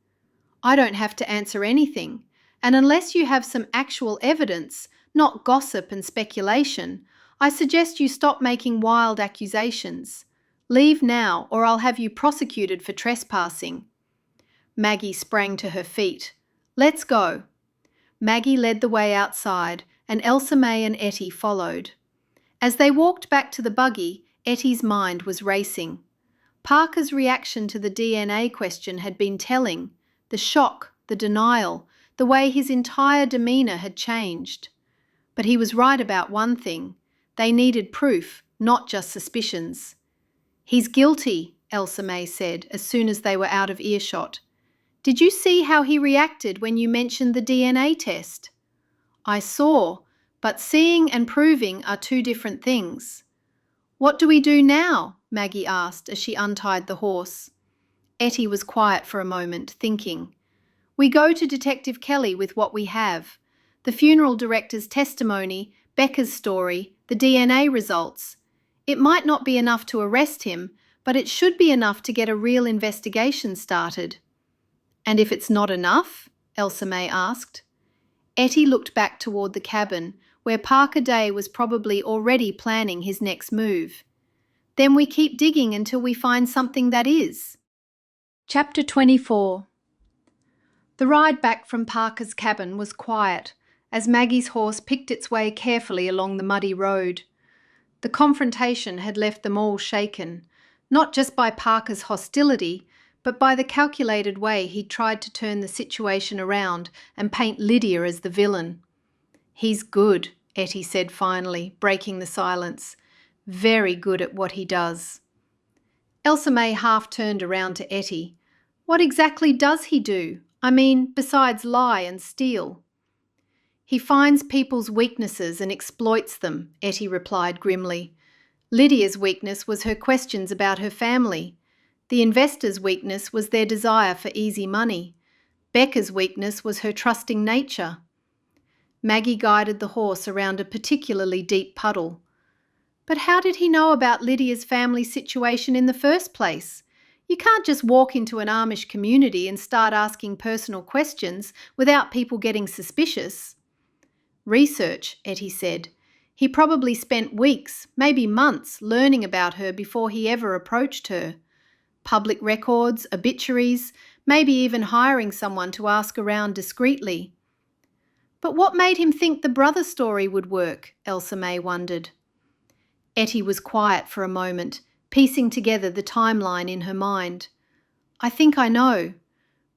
"I don't have to answer anything, and unless you have some actual evidence, not gossip and speculation, I suggest you stop making wild accusations. Leave now, or I'll have you prosecuted for trespassing." Maggie sprang to her feet. "Let's go." Maggie led the way outside, and Elsa-May and Ettie followed. As they walked back to the buggy, Ettie's mind was racing. Parker's reaction to the DNA question had been telling. The shock, the denial, the way his entire demeanour had changed. But he was right about one thing. They needed proof, not just suspicions. "He's guilty," Elsa-May said as soon as they were out of earshot. "Did you see how he reacted when you mentioned the DNA test?" "I saw, but seeing and proving are two different things." "What do we do now?" Maggie asked as she untied the horse. Ettie was quiet for a moment, thinking. "We go to Detective Kelly with what we have. The funeral director's testimony, Becca's story, the DNA results. It might not be enough to arrest him, but it should be enough to get a real investigation started." "And if it's not enough?" Elsa-May asked. Ettie looked back toward the cabin, where Parker Day was probably already planning his next move. "Then we keep digging until we find something that is." Chapter 24. The ride back from Parker's cabin was quiet, as Maggie's horse picked its way carefully along the muddy road. The confrontation had left them all shaken, not just by Parker's hostility, but by the calculated way he tried to turn the situation around and paint Lydia as the villain. "He's good," Ettie said finally, breaking the silence. "Very good at what he does." Elsa-May half turned around to Ettie. "What exactly does he do? I mean, besides lie and steal?" "He finds people's weaknesses and exploits them," Ettie replied grimly. "Lydia's weakness was her questions about her family. The investors' weakness was their desire for easy money. Becca's weakness was her trusting nature." Maggie guided the horse around a particularly deep puddle. But how did he know about Lydia's family situation in the first place? You can't just walk into an Amish community and start asking personal questions without people getting suspicious. Research, Ettie said. He probably spent weeks, maybe months, learning about her before he ever approached her. Public records, obituaries, maybe even hiring someone to ask around discreetly. But what made him think the brother story would work? Elsa-May wondered. Ettie was quiet for a moment, piecing together the timeline in her mind. I think I know.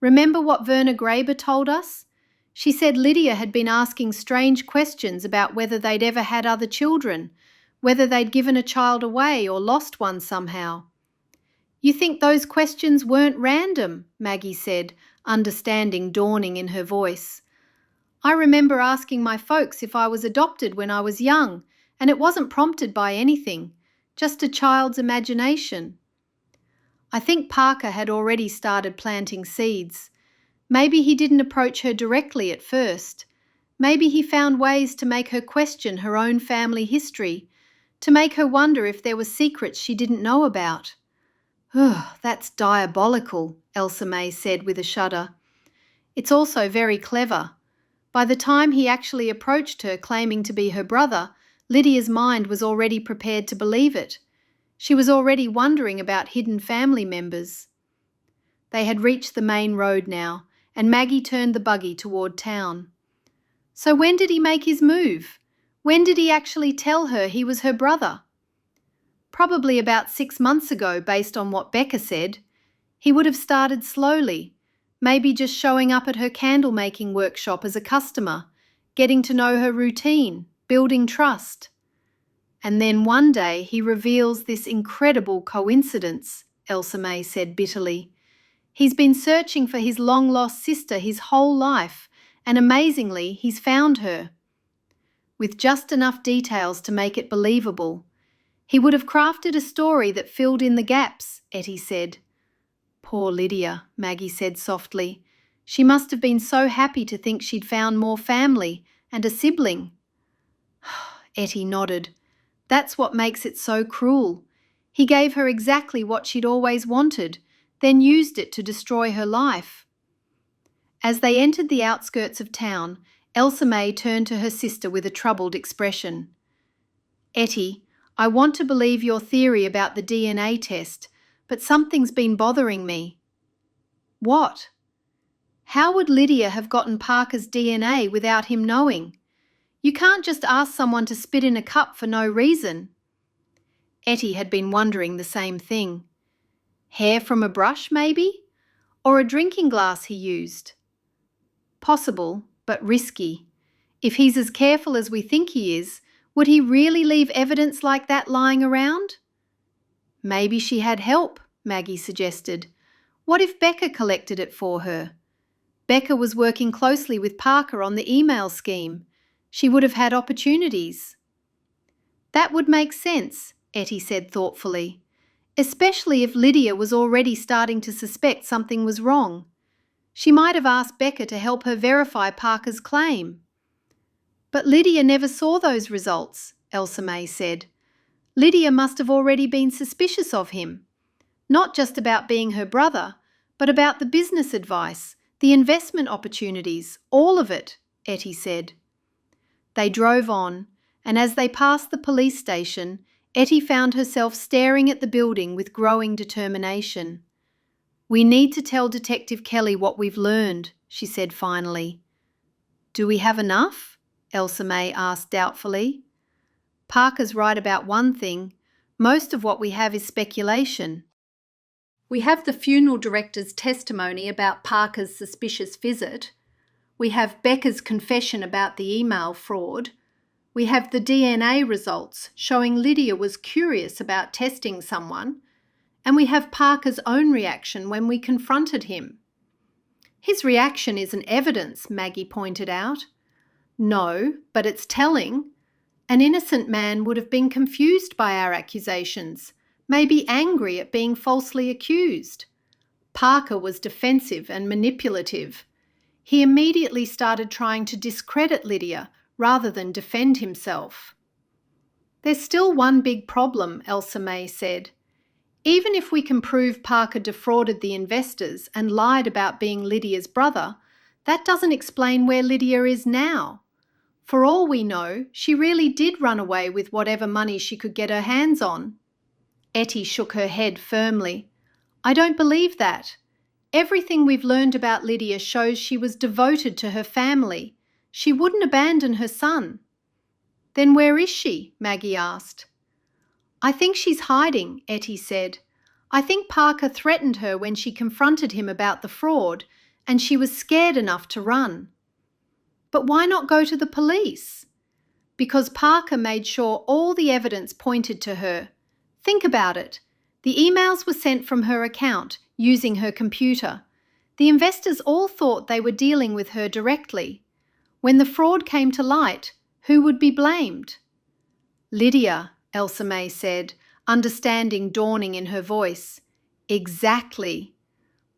Remember what Verna Graber told us? She said Lydia had been asking strange questions about whether they'd ever had other children, whether they'd given a child away or lost one somehow. You think those questions weren't random? Maggie said, understanding dawning in her voice. I remember asking my folks if I was adopted when I was young, and it wasn't prompted by anything, just a child's imagination. I think Parker had already started planting seeds. Maybe he didn't approach her directly at first. Maybe he found ways to make her question her own family history, to make her wonder if there were secrets she didn't know about. Ugh, that's diabolical, Elsa-May said with a shudder. It's also very clever. By the time he actually approached her claiming to be her brother, Lydia's mind was already prepared to believe it. She was already wondering about hidden family members. They had reached the main road now, and Maggie turned the buggy toward town. So when did he make his move? When did he actually tell her he was her brother? Probably about 6 months ago, based on what Becca said. He would have started slowly, maybe just showing up at her candle-making workshop as a customer, getting to know her routine, building trust. And then one day he reveals this incredible coincidence, Elsa-May said bitterly. He's been searching for his long-lost sister his whole life, and amazingly, he's found her. With just enough details to make it believable. He would have crafted a story that filled in the gaps, Ettie said. Poor Lydia, Maggie said softly. She must have been so happy to think she'd found more family and a sibling. Ettie nodded. That's what makes it so cruel. He gave her exactly what she'd always wanted, then used it to destroy her life. As they entered the outskirts of town, Elsa-May turned to her sister with a troubled expression. Ettie, I want to believe your theory about the DNA test, but something's been bothering me. What? How would Lydia have gotten Parker's DNA without him knowing? You can't just ask someone to spit in a cup for no reason. Ettie had been wondering the same thing. Hair from a brush, maybe? Or a drinking glass he used? Possible, but risky. If he's as careful as we think he is, would he really leave evidence like that lying around? Maybe she had help, Maggie suggested. What if Becca collected it for her? Becca was working closely with Parker on the email scheme. She would have had opportunities. That would make sense, Ettie said thoughtfully, especially if Lydia was already starting to suspect something was wrong. She might have asked Becca to help her verify Parker's claim. But Lydia never saw those results, Elsa-May said. Lydia must have already been suspicious of him, not just about being her brother, but about the business advice, the investment opportunities, all of it, Ettie said. They drove on, and as they passed the police station, Ettie found herself staring at the building with growing determination. We need to tell Detective Kelly what we've learned, she said finally. Do we have enough? Elsa-May asked doubtfully. Parker's right about one thing. Most of what we have is speculation. We have the funeral director's testimony about Parker's suspicious visit. We have Becca's confession about the email fraud. We have the DNA results showing Lydia was curious about testing someone. And we have Parker's own reaction when we confronted him. His reaction isn't evidence, Maggie pointed out. No, but it's telling. An innocent man would have been confused by our accusations, maybe angry at being falsely accused. Parker was defensive and manipulative. He immediately started trying to discredit Lydia rather than defend himself. "There's still one big problem," Elsa-May said. "Even if we can prove Parker defrauded the investors and lied about being Lydia's brother, that doesn't explain where Lydia is now. For all we know, she really did run away with whatever money she could get her hands on." Ettie shook her head firmly. "I don't believe that. Everything we've learned about Lydia shows she was devoted to her family. She wouldn't abandon her son." "Then where is she?" Maggie asked. "I think she's hiding," Ettie said. "I think Parker threatened her when she confronted him about the fraud, and she was scared enough to run." "But why not go to the police?" "Because Parker made sure all the evidence pointed to her. Think about it. The emails were sent from her account, using her computer. The investors all thought they were dealing with her directly. When the fraud came to light, who would be blamed?" "Lydia," Elsa-May said, understanding dawning in her voice. "Exactly.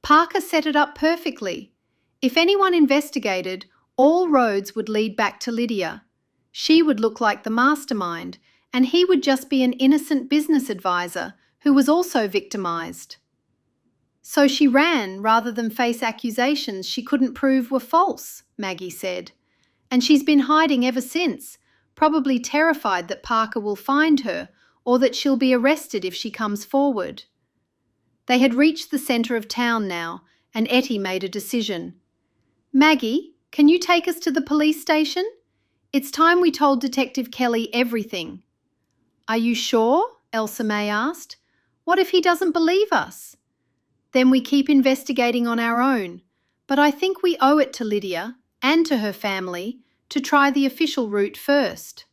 Parker set it up perfectly. If anyone investigated, all roads would lead back to Lydia. She would look like the mastermind, and he would just be an innocent business advisor who was also victimized." "So she ran rather than face accusations she couldn't prove were false," Maggie said. "And she's been hiding ever since, probably terrified that Parker will find her or that she'll be arrested if she comes forward." They had reached the centre of town now, and Ettie made a decision. "Maggie, can you take us to the police station? It's time we told Detective Kelly everything." "Are you sure?" Elsa-May asked. "What if he doesn't believe us?" "Then we keep investigating on our own. But I think we owe it to Lydia, and to her family, to try the official route first."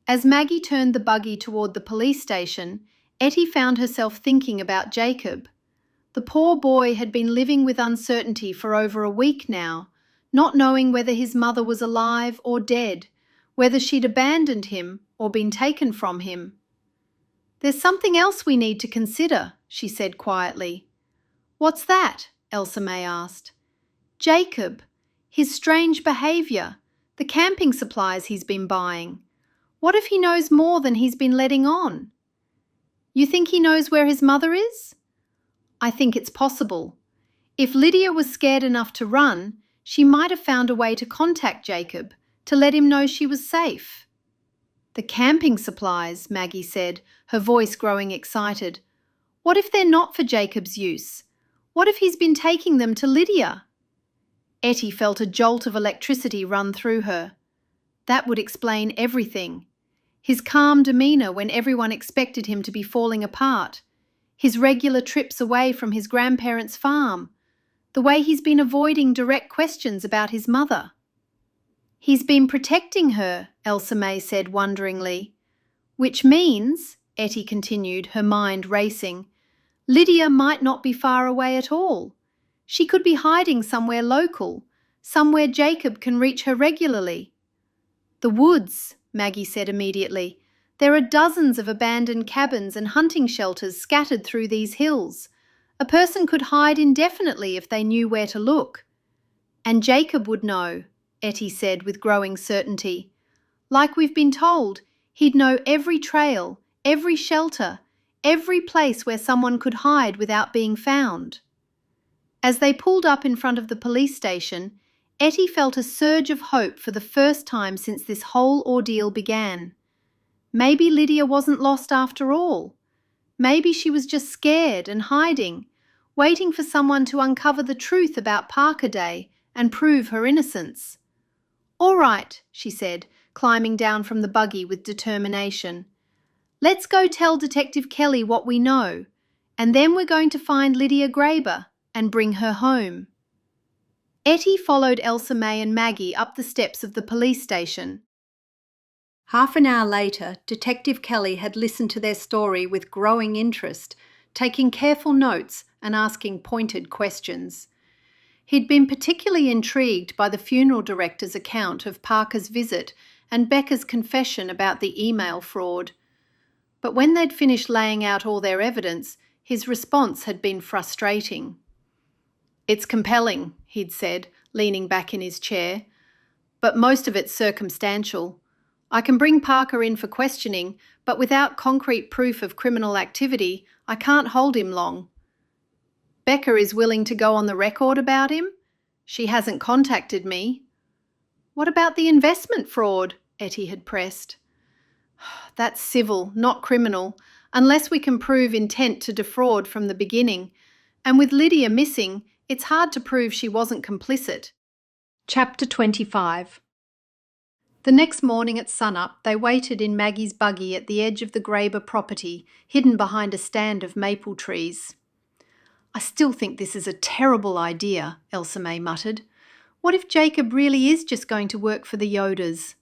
As Maggie turned the buggy toward the police station, Ettie found herself thinking about Jacob. The poor boy had been living with uncertainty for over a week now, not knowing whether his mother was alive or dead, whether she'd abandoned him or been taken from him. "There's something else we need to consider," she said quietly. "What's that?" Elsa-May asked. "Jacob. His strange behaviour. The camping supplies he's been buying. What if he knows more than he's been letting on?" "You think he knows where his mother is?" "I think it's possible. If Lydia was scared enough to run, she might have found a way to contact Jacob, to let him know she was safe." "The camping supplies," Maggie said, her voice growing excited. "What if they're not for Jacob's use? What if he's been taking them to Lydia?" Ettie felt a jolt of electricity run through her. That would explain everything. His calm demeanour when everyone expected him to be falling apart. His regular trips away from his grandparents' farm. The way he's been avoiding direct questions about his mother. "He's been protecting her," Elsa-May said wonderingly. "Which means," Ettie continued, her mind racing, "Lydia might not be far away at all. She could be hiding somewhere local, somewhere Jacob can reach her regularly." "The woods," Maggie said immediately. "There are dozens of abandoned cabins and hunting shelters scattered through these hills. A person could hide indefinitely if they knew where to look." "And Jacob would know," Ettie said with growing certainty. "Like we've been told, he'd know every trail, every shelter, every place where someone could hide without being found." As they pulled up in front of the police station, Ettie felt a surge of hope for the first time since this whole ordeal began. Maybe Lydia wasn't lost after all. Maybe she was just scared and hiding, waiting for someone to uncover the truth about Parker Day and prove her innocence. "All right," she said, climbing down from the buggy with determination. "Let's go tell Detective Kelly what we know, and then we're going to find Lydia Graber and bring her home." Ettie followed Elsa-May and Maggie up the steps of the police station. Half an hour later, Detective Kelly had listened to their story with growing interest, taking careful notes and asking pointed questions. He'd been particularly intrigued by the funeral director's account of Parker's visit and Becca's confession about the email fraud. But when they'd finished laying out all their evidence, his response had been frustrating. "It's compelling," he'd said, leaning back in his chair, "but most of it's circumstantial. I can bring Parker in for questioning, but without concrete proof of criminal activity, I can't hold him long. Becca is willing to go on the record about him? She hasn't contacted me. What about the investment fraud? Ettie had pressed. That's civil, not criminal, unless we can prove intent to defraud from the beginning. And with Lydia missing, it's hard to prove she wasn't complicit. Chapter 25. The next morning at sunup, they waited in Maggie's buggy at the edge of the Graber property, hidden behind a stand of maple trees. I still think this is a terrible idea, Elsa-May muttered. What if Jacob really is just going to work for the Yoders?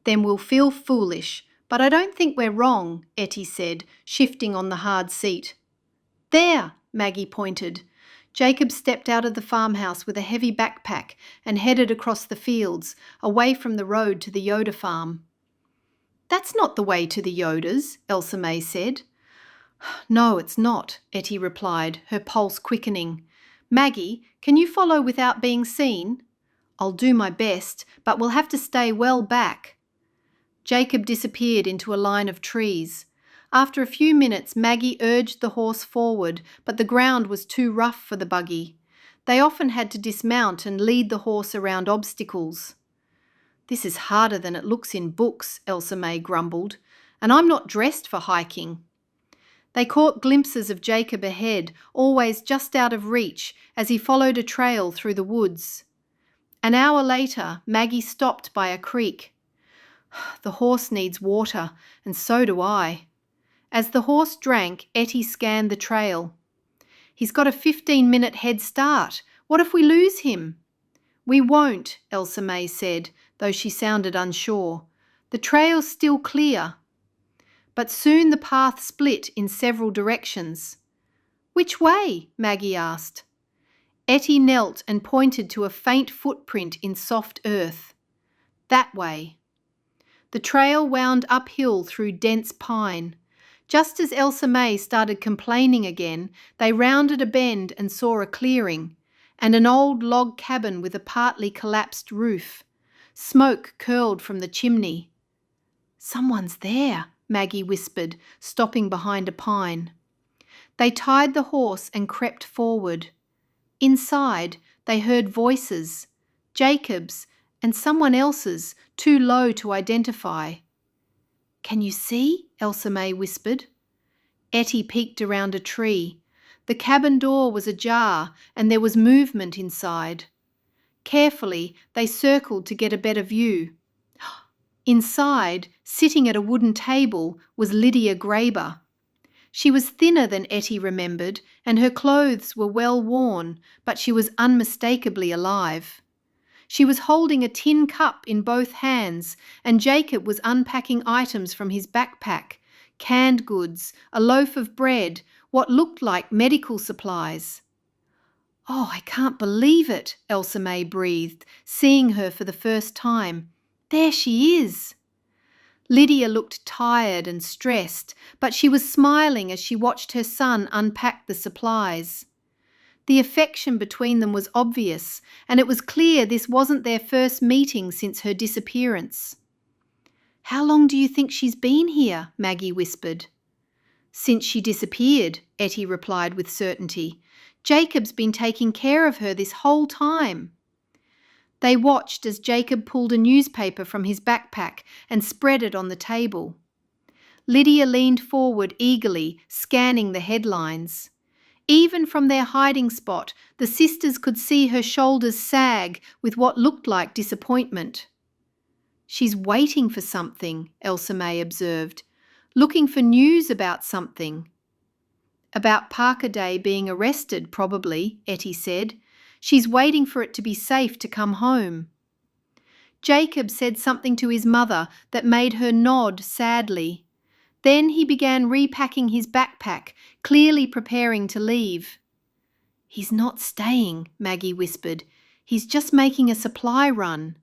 Then we'll feel foolish, but I don't think we're wrong, Ettie said, shifting on the hard seat. There, Maggie pointed. Jacob stepped out of the farmhouse with a heavy backpack and headed across the fields, away from the road to the Yoder farm. That's not the way to the Yoders, Elsa-May said. No, it's not, Ettie replied, her pulse quickening. Maggie, can you follow without being seen? I'll do my best, but we'll have to stay well back. Jacob disappeared into a line of trees. After a few minutes, Maggie urged the horse forward, but the ground was too rough for the buggy. They often had to dismount and lead the horse around obstacles. This is harder than it looks in books, Elsa-May grumbled, and I'm not dressed for hiking. They caught glimpses of Jacob ahead, always just out of reach, as he followed a trail through the woods. An hour later, Maggie stopped by a creek. The horse needs water, and so do I. As the horse drank, Ettie scanned the trail. He's got a 15-minute head start. What if we lose him? We won't, Elsa-May said, though she sounded unsure. The trail's still clear. But soon the path split in several directions. Which way? Maggie asked. Ettie knelt and pointed to a faint footprint in soft earth. That way. The trail wound uphill through dense pine. Just as Elsa-May started complaining again, they rounded a bend and saw a clearing, and an old log cabin with a partly collapsed roof. Smoke curled from the chimney. Someone's there, Maggie whispered, stopping behind a pine. They tied the horse and crept forward. Inside, they heard voices, Jacob's and someone else's, too low to identify. Can you see? Elsa-May whispered. Ettie peeked around a tree. The cabin door was ajar and there was movement inside. Carefully, they circled to get a better view. Inside, sitting at a wooden table, was Lydia Graber. She was thinner than Ettie remembered, and her clothes were well worn, but she was unmistakably alive. She was holding a tin cup in both hands, and Jacob was unpacking items from his backpack, canned goods, a loaf of bread, what looked like medical supplies. Oh, I can't believe it, Elsa-May breathed, seeing her for the first time. There she is. Lydia looked tired and stressed, but she was smiling as she watched her son unpack the supplies. The affection between them was obvious, and it was clear this wasn't their first meeting since her disappearance. How long do you think she's been here? Maggie whispered. Since she disappeared, Ettie replied with certainty. Jacob's been taking care of her this whole time. They watched as Jacob pulled a newspaper from his backpack and spread it on the table. Lydia leaned forward eagerly, scanning the headlines. Even from their hiding spot, the sisters could see her shoulders sag with what looked like disappointment. She's waiting for something, Elsa-May observed, looking for news about something. About Parker Day being arrested, probably, Ettie said. She's waiting for it to be safe to come home. Jacob said something to his mother that made her nod sadly. Then he began repacking his backpack, clearly preparing to leave. He's not staying, Maggie whispered. He's just making a supply run.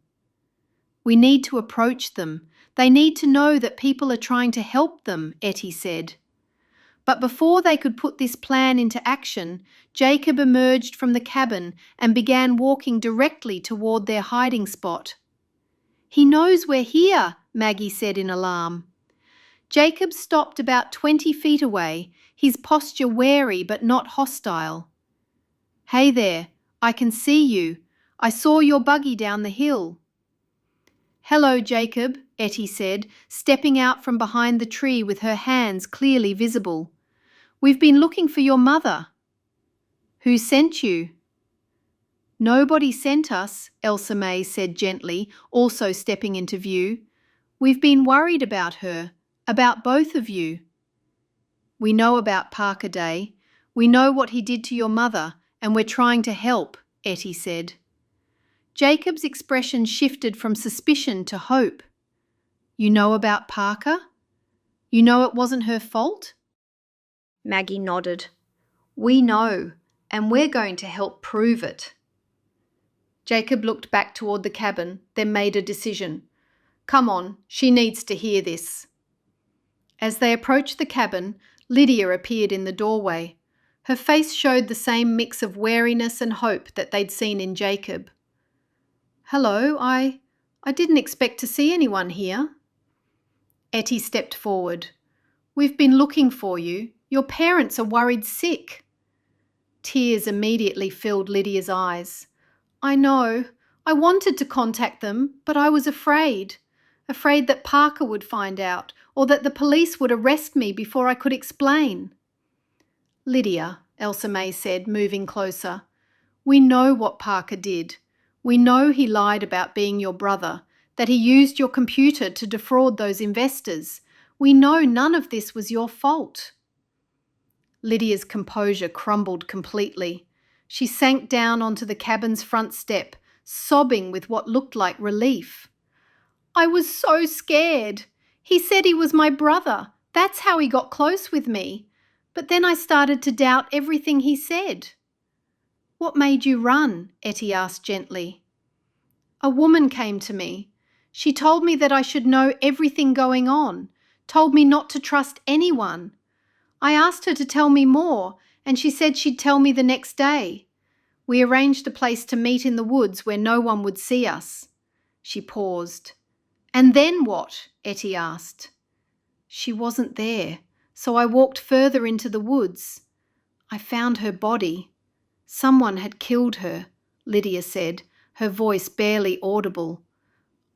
We need to approach them. They need to know that people are trying to help them, Ettie said. But before they could put this plan into action, Jacob emerged from the cabin and began walking directly toward their hiding spot. "He knows we're here," Maggie said in alarm. Jacob stopped about 20 feet away, his posture wary but not hostile. "Hey there, I can see you. I saw your buggy down the hill." "Hello, Jacob," Ettie said, stepping out from behind the tree with her hands clearly visible. "We've been looking for your mother." "Who sent you?" "Nobody sent us," Elsa-May said gently, also stepping into view. "We've been worried about her, about both of you." "We know about Parker Day. We know what he did to your mother, and we're trying to help," Ettie said. Jacob's expression shifted from suspicion to hope. "You know about Parker? You know it wasn't her fault?" Maggie nodded. "We know, and we're going to help prove it." Jacob looked back toward the cabin, then made a decision. "Come on, she needs to hear this." As they approached the cabin, Lydia appeared in the doorway. Her face showed the same mix of wariness and hope that they'd seen in Jacob. "Hello, I didn't expect to see anyone here." Ettie stepped forward. "We've been looking for you. Your parents are worried sick." Tears immediately filled Lydia's eyes. "I know. I wanted to contact them, but I was afraid that Parker would find out, or that the police would arrest me before I could explain." "Lydia," Elsa-May said, moving closer, "we know what Parker did. We know he lied about being your brother, that he used your computer to defraud those investors. We know none of this was your fault." Lydia's composure crumbled completely. She sank down onto the cabin's front step, sobbing with what looked like relief. "I was so scared. He said he was my brother. That's how he got close with me. But then I started to doubt everything he said." "What made you run?" Ettie asked gently. "A woman came to me. She told me that I should know everything going on, told me not to trust anyone. I asked her to tell me more, and she said she'd tell me the next day. We arranged a place to meet in the woods where no one would see us." She paused. "And then what?" Ettie asked. "She wasn't there, so I walked further into the woods. I found her body. Someone had killed her," Lydia said, her voice barely audible.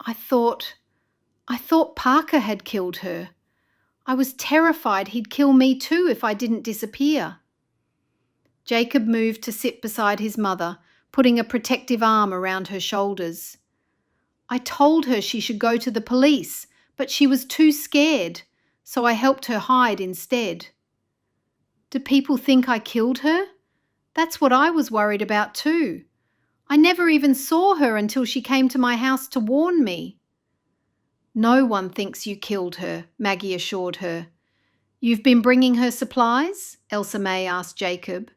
I thought Parker had killed her. I was terrified he'd kill me too if I didn't disappear." Jacob moved to sit beside his mother, putting a protective arm around her shoulders. "I told her she should go to the police, but she was too scared, so I helped her hide instead." "Do people think I killed her? That's what I was worried about too. I never even saw her until she came to my house to warn me." "No one thinks you killed her," Maggie assured her. "You've been bringing her supplies?" Elsa-May asked Jacob.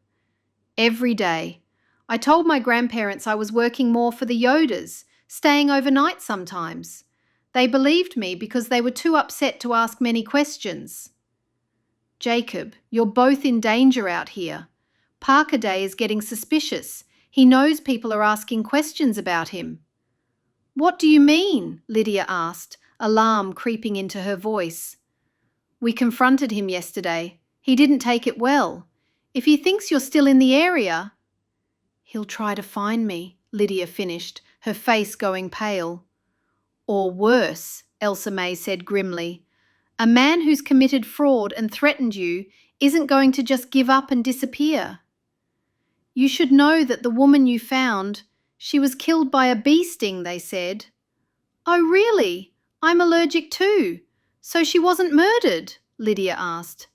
"Every day. I told my grandparents I was working more for the Yodas, staying overnight sometimes. They believed me because they were too upset to ask many questions." "Jacob, you're both in danger out here. Parker Day is getting suspicious. He knows people are asking questions about him." "What do you mean?" Lydia asked, alarm creeping into her voice. "We confronted him yesterday. He didn't take it well. If he thinks you're still in the area—" "He'll try to find me," Lydia finished, her face going pale. "Or worse," Elsa-May said grimly. "A man who's committed fraud and threatened you isn't going to just give up and disappear. You should know that the woman you found, she was killed by a bee sting, they said." "Oh, really? I'm allergic too. So she wasn't murdered?" Lydia asked.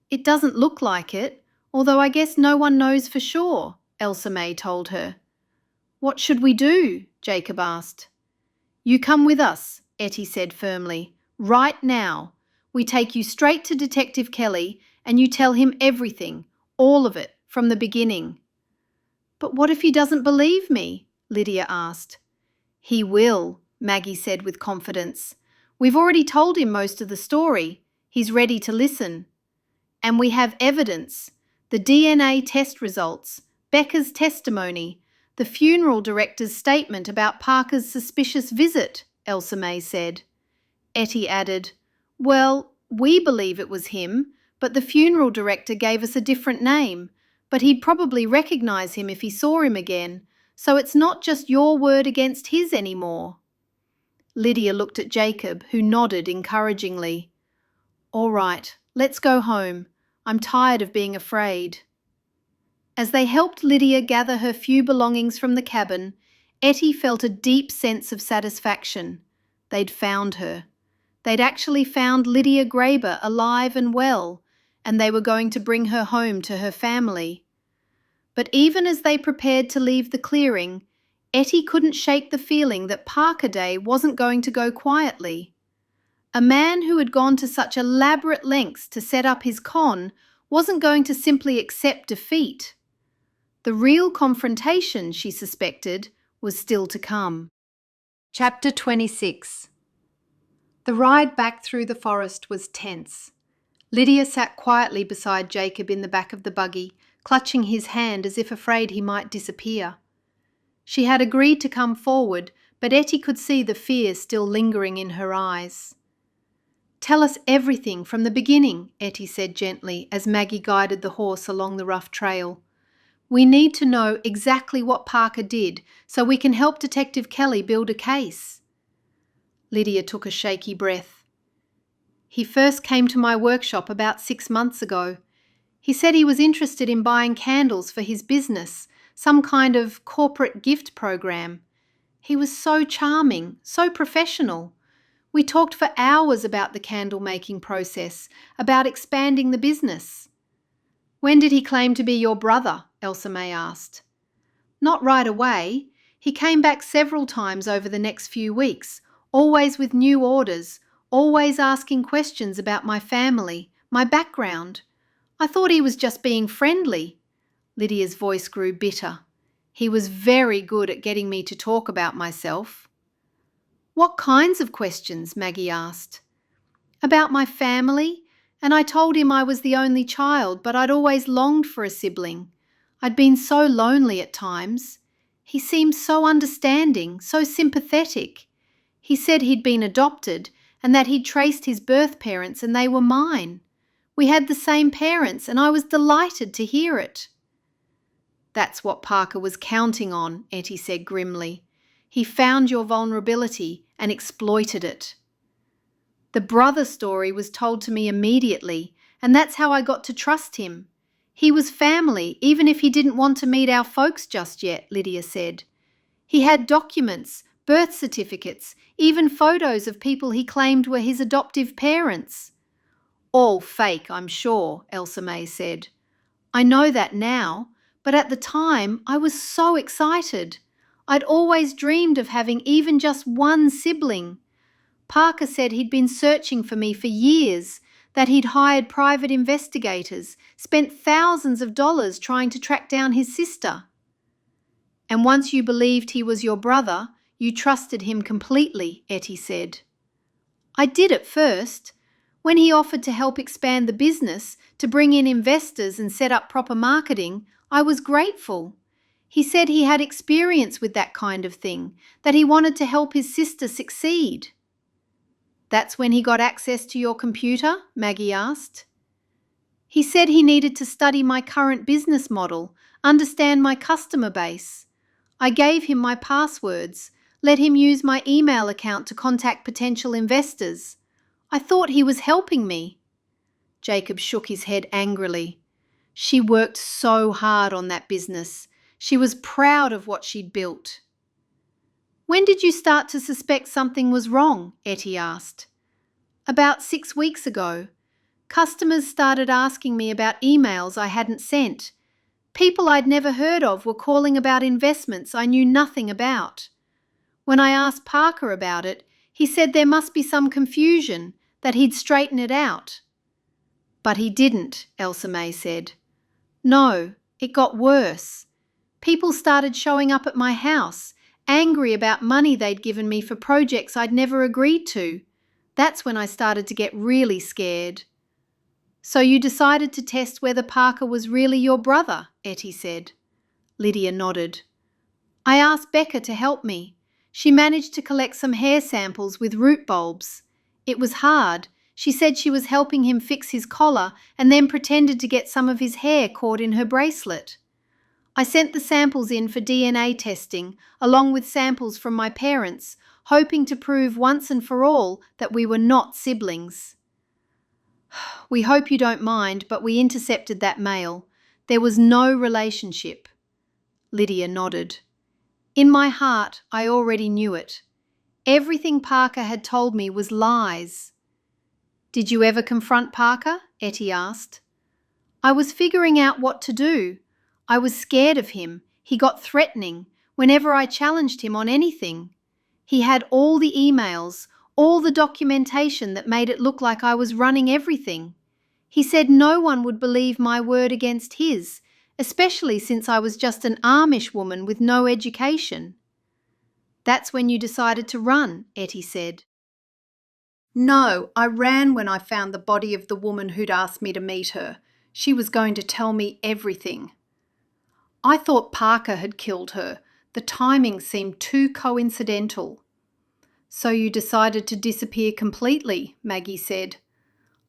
"It doesn't look like it, although I guess no one knows for sure," Elsa-May told her. "What should we do?" Jacob asked. "You come with us," Ettie said firmly. "Right now. We take you straight to Detective Kelly and you tell him everything, all of it, from the beginning." "But what if he doesn't believe me?" Lydia asked. "He will," Maggie said with confidence. "We've already told him most of the story. He's ready to listen. And we have evidence. The DNA test results, Becca's testimony, the funeral director's statement about Parker's suspicious visit." Elsa-May said. Ettie added, "Well, we believe it was him, but the funeral director gave us a different name, but he'd probably recognise him if he saw him again, so it's not just your word against his anymore." Lydia looked at Jacob, who nodded encouragingly. "All right, let's go home. I'm tired of being afraid." As they helped Lydia gather her few belongings from the cabin, Ettie felt a deep sense of satisfaction. They'd found her. They'd actually found Lydia Graber alive and well, and they were going to bring her home to her family. But even as they prepared to leave the clearing, Ettie couldn't shake the feeling that Parker Day wasn't going to go quietly. A man who had gone to such elaborate lengths to set up his con wasn't going to simply accept defeat. The real confrontation, she suspected, was still to come. Chapter 26. The ride back through the forest was tense. Lydia sat quietly beside Jacob in the back of the buggy, clutching his hand as if afraid he might disappear. She had agreed to come forward, but Ettie could see the fear still lingering in her eyes. "Tell us everything from the beginning," Ettie said gently as Maggie guided the horse along the rough trail. "We need to know exactly what Parker did so we can help Detective Kelly build a case." Lydia took a shaky breath. "He first came to my workshop about 6 months ago. He said he was interested in buying candles for his business, some kind of corporate gift program. He was so charming, so professional. We talked for hours about the candle making process, about expanding the business." "When did he claim to be your brother?" Elsa-May asked. "Not right away. He came back several times over the next few weeks, always with new orders, always asking questions about my family, my background. I thought he was just being friendly." Lydia's voice grew bitter. "He was very good at getting me to talk about myself." "What kinds of questions?" Maggie asked. "About my family, and I told him I was the only child, but I'd always longed for a sibling. I'd been so lonely at times. He seemed so understanding, so sympathetic. He said he'd been adopted and that he'd traced his birth parents and they were mine. We had the same parents and I was delighted to hear it." "That's what Parker was counting on," Ettie said grimly. "He found your vulnerability and exploited it." "The brother story was told to me immediately, and that's how I got to trust him. He was family, even if he didn't want to meet our folks just yet," Lydia said. "He had documents, birth certificates, even photos of people he claimed were his adoptive parents." "All fake, I'm sure," Elsa-May said. "I know that now, but at the time I was so excited. I'd always dreamed of having even just one sibling. Parker said he'd been searching for me for years, that he'd hired private investigators, spent thousands of dollars trying to track down his sister." "And once you believed he was your brother, you trusted him completely," Ettie said. "I did at first. When he offered to help expand the business, to bring in investors and set up proper marketing, I was grateful. He said he had experience with that kind of thing, that he wanted to help his sister succeed." "That's when he got access to your computer?" Maggie asked. "He said he needed to study my current business model, understand my customer base. I gave him my passwords, let him use my email account to contact potential investors. I thought he was helping me." Jacob shook his head angrily. "She worked so hard on that business. She was proud of what she'd built." "When did you start to suspect something was wrong?" Ettie asked. "About 6 weeks ago. Customers started asking me about emails I hadn't sent. People I'd never heard of were calling about investments I knew nothing about. When I asked Parker about it, he said there must be some confusion, that he'd straighten it out." "But he didn't," Elsa-May said. "No, it got worse. People started showing up at my house, angry about money they'd given me for projects I'd never agreed to. That's when I started to get really scared." "So you decided to test whether Parker was really your brother?" Ettie said. Lydia nodded. "I asked Becca to help me. She managed to collect some hair samples with root bulbs. It was hard. She said she was helping him fix his collar and then pretended to get some of his hair caught in her bracelet. I sent the samples in for DNA testing, along with samples from my parents, hoping to prove once and for all that we were not siblings. We hope you don't mind, but we intercepted that mail. There was no relationship. Lydia nodded. In my heart, I already knew it. Everything Parker had told me was lies. Did you ever confront Parker? Ettie asked. I was figuring out what to do. I was scared of him. He got threatening whenever I challenged him on anything. He had all the emails, all the documentation that made it look like I was running everything. He said no one would believe my word against his, especially since I was just an Amish woman with no education. That's when you decided to run, Ettie said. No, I ran when I found the body of the woman who'd asked me to meet her. She was going to tell me everything. I thought Parker had killed her. The timing seemed too coincidental. So you decided to disappear completely, Maggie said.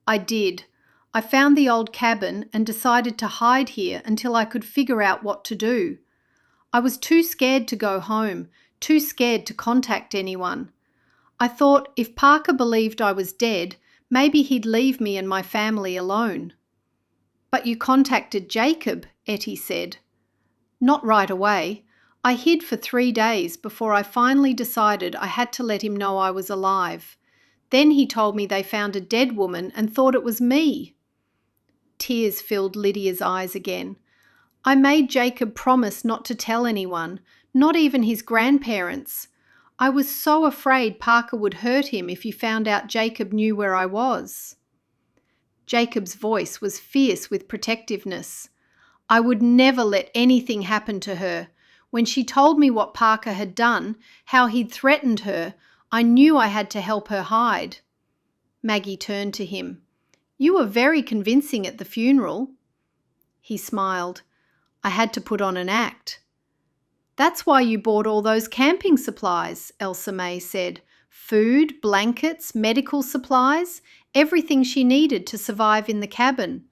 I did. I found the old cabin and decided to hide here until I could figure out what to do. I was too scared to go home, too scared to contact anyone. I thought if Parker believed I was dead, maybe he'd leave me and my family alone. But you contacted Jacob, Ettie said. Not right away. I hid for 3 days before I finally decided I had to let him know I was alive. Then he told me they found a dead woman and thought it was me. Tears filled Lydia's eyes again. I made Jacob promise not to tell anyone, not even his grandparents. I was so afraid Parker would hurt him if he found out Jacob knew where I was. Jacob's voice was fierce with protectiveness. I would never let anything happen to her. When she told me what Parker had done, how he'd threatened her, I knew I had to help her hide. Maggie turned to him. You were very convincing at the funeral. He smiled. I had to put on an act. That's why you bought all those camping supplies, Elsa-May said. Food, blankets, medical supplies, everything she needed to survive in the cabin.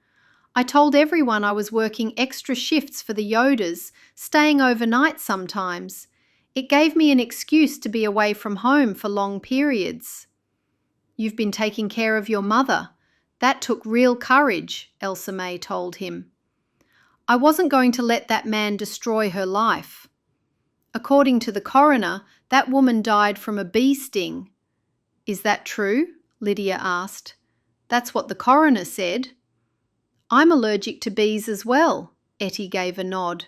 I told everyone I was working extra shifts for the Yodas, staying overnight sometimes. It gave me an excuse to be away from home for long periods. You've been taking care of your mother. That took real courage, Elsa-May told him. I wasn't going to let that man destroy her life. According to the coroner, that woman died from a bee sting. Is that true? Lydia asked. That's what the coroner said. I'm allergic to bees as well, Ettie gave a nod.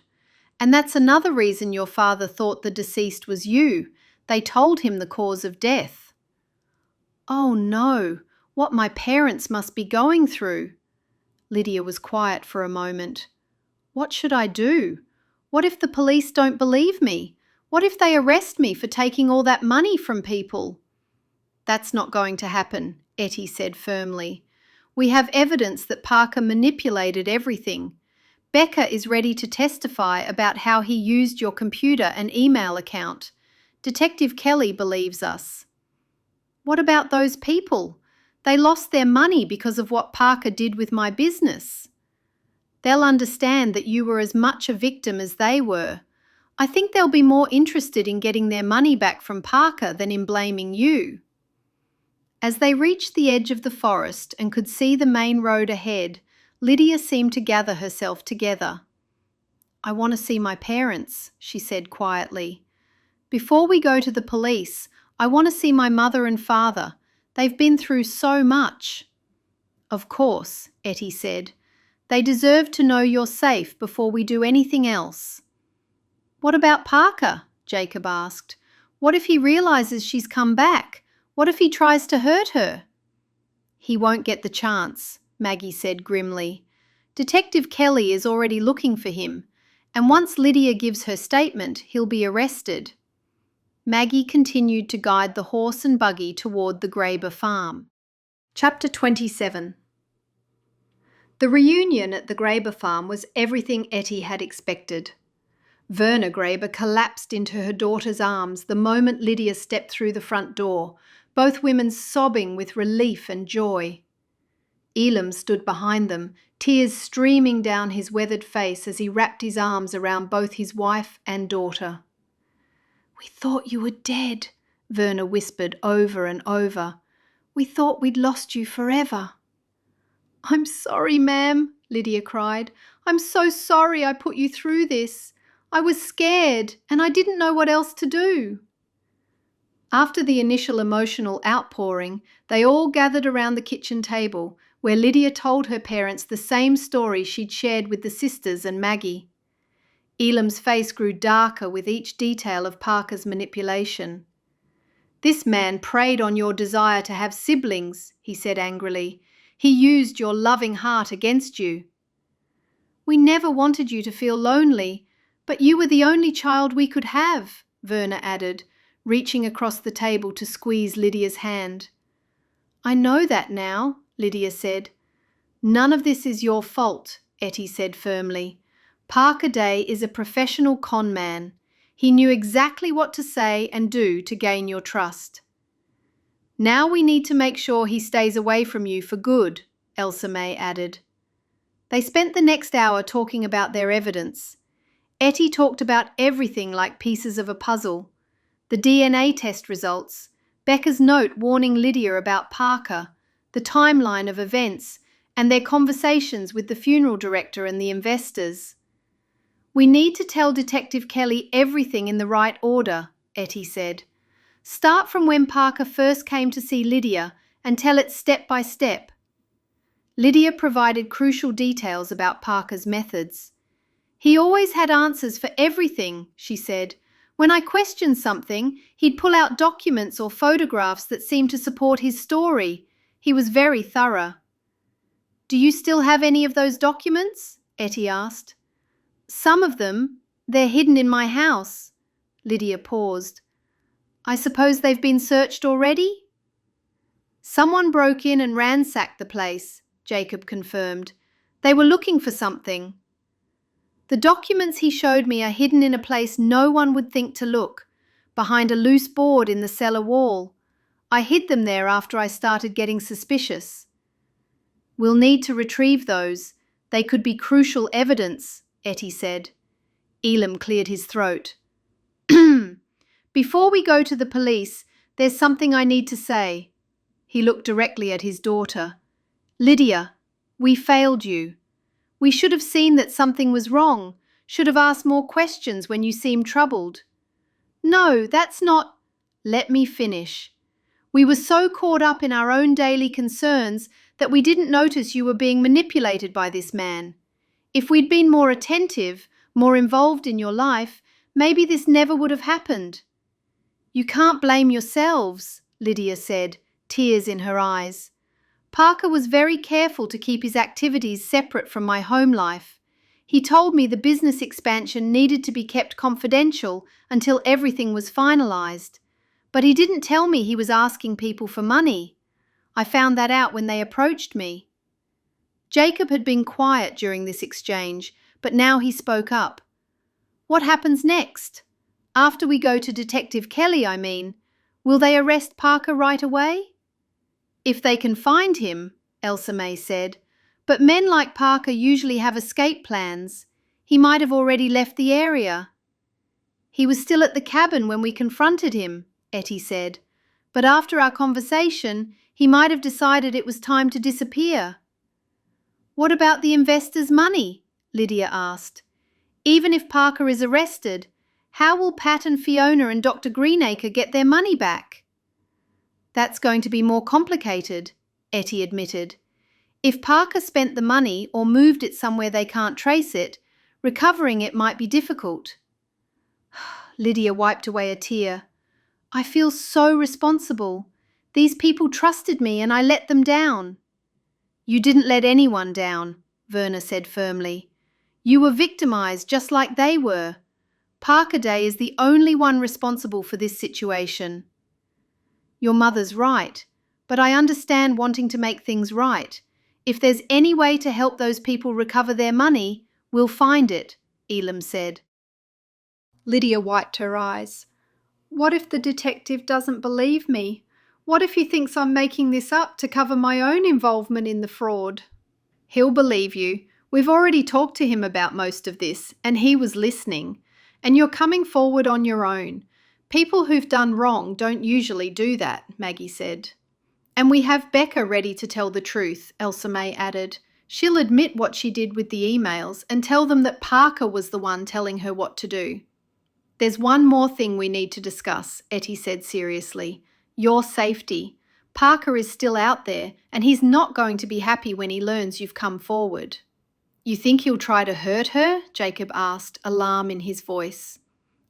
And that's another reason your father thought the deceased was you. They told him the cause of death. Oh no, what my parents must be going through. Lydia was quiet for a moment. What should I do? What if the police don't believe me? What if they arrest me for taking all that money from people? That's not going to happen, Ettie said firmly. We have evidence that Parker manipulated everything. Becca is ready to testify about how he used your computer and email account. Detective Kelly believes us. What about those people? They lost their money because of what Parker did with my business. They'll understand that you were as much a victim as they were. I think they'll be more interested in getting their money back from Parker than in blaming you. As they reached the edge of the forest and could see the main road ahead, Lydia seemed to gather herself together. I want to see my parents, she said quietly. Before we go to the police, I want to see my mother and father. They've been through so much. Of course, Ettie said. They deserve to know you're safe before we do anything else. What about Parker? Jacob asked. What if he realises she's come back? What if he tries to hurt her? He won't get the chance, Maggie said grimly. Detective Kelly is already looking for him, and once Lydia gives her statement, he'll be arrested. Maggie continued to guide the horse and buggy toward the Graber farm. Chapter 27. The reunion at the Graber farm was everything Ettie had expected. Verna Graber collapsed into her daughter's arms the moment Lydia stepped through the front door, both women sobbing with relief and joy. Elam stood behind them, tears streaming down his weathered face as he wrapped his arms around both his wife and daughter. "We thought you were dead," Verna whispered over and over. "We thought we'd lost you forever." "I'm sorry, ma'am," Lydia cried. "I'm so sorry I put you through this. I was scared and I didn't know what else to do." After the initial emotional outpouring, they all gathered around the kitchen table, where Lydia told her parents the same story she'd shared with the sisters and Maggie. Elam's face grew darker with each detail of Parker's manipulation. "This man preyed on your desire to have siblings," he said angrily. "He used your loving heart against you." "We never wanted you to feel lonely, but you were the only child we could have," Verna added, reaching across the table to squeeze Lydia's hand. "I know that now," Lydia said. "None of this is your fault," Ettie said firmly. "Parker Day is a professional con man. He knew exactly what to say and do to gain your trust." "Now we need to make sure he stays away from you for good," Elsa-May added. They spent the next hour talking about their evidence. Ettie talked about everything like pieces of a puzzle. The DNA test results, Becca's note warning Lydia about Parker, the timeline of events, and their conversations with the funeral director and the investors. "We need to tell Detective Kelly everything in the right order," Ettie said. "Start from when Parker first came to see Lydia and tell it step by step." Lydia provided crucial details about Parker's methods. "He always had answers for everything," she said. "When I questioned something, he'd pull out documents or photographs that seemed to support his story. He was very thorough." "Do you still have any of those documents?" Ettie asked. "Some of them. They're hidden in my house." Lydia paused. "I suppose they've been searched already?" "Someone broke in and ransacked the place," Jacob confirmed. "They were looking for something." "The documents he showed me are hidden in a place no one would think to look, behind a loose board in the cellar wall. I hid them there after I started getting suspicious." "We'll need to retrieve those. They could be crucial evidence," Ettie said. Elam cleared his throat. "Before we go to the police, there's something I need to say." He looked directly at his daughter. "Lydia, we failed you. We should have seen that something was wrong, should have asked more questions when you seemed troubled." "No, that's not—" "Let me finish. We were so caught up in our own daily concerns that we didn't notice you were being manipulated by this man. If we'd been more attentive, more involved in your life, maybe this never would have happened." "You can't blame yourselves," Lydia said, tears in her eyes. "Parker was very careful to keep his activities separate from my home life. He told me the business expansion needed to be kept confidential until everything was finalized. But he didn't tell me he was asking people for money. I found that out when they approached me." Jacob had been quiet during this exchange, but now he spoke up. "What happens next? After we go to Detective Kelly, I mean. Will they arrest Parker right away?" "If they can find him," Elsa-May said. "But men like Parker usually have escape plans. He might have already left the area." "He was still at the cabin when we confronted him," Ettie said. "But after our conversation, he might have decided it was time to disappear." "What about the investors' money?" Lydia asked. "Even if Parker is arrested, how will Pat and Fiona and Dr. Greenacre get their money back?" "That's going to be more complicated," Ettie admitted. "If Parker spent the money or moved it somewhere they can't trace it, recovering it might be difficult." Lydia wiped away a tear. "I feel so responsible. These people trusted me and I let them down." "You didn't let anyone down," Verna said firmly. "You were victimized just like they were. Parker Day is the only one responsible for this situation." "Your mother's right, but I understand wanting to make things right. If there's any way to help those people recover their money, we'll find it," Elam said. Lydia wiped her eyes. What if the detective doesn't believe me? What if he thinks I'm making this up to cover my own involvement in the fraud? He'll believe you. We've already talked to him about most of this, and he was listening. And you're coming forward on your own. People who've done wrong don't usually do that, Maggie said. And we have Becca ready to tell the truth, Elsa-May added. She'll admit what she did with the emails and tell them that Parker was the one telling her what to do. There's one more thing we need to discuss, Ettie said seriously. Your safety. Parker is still out there, and he's not going to be happy when he learns you've come forward. You think he'll try to hurt her? Jacob asked, alarm in his voice.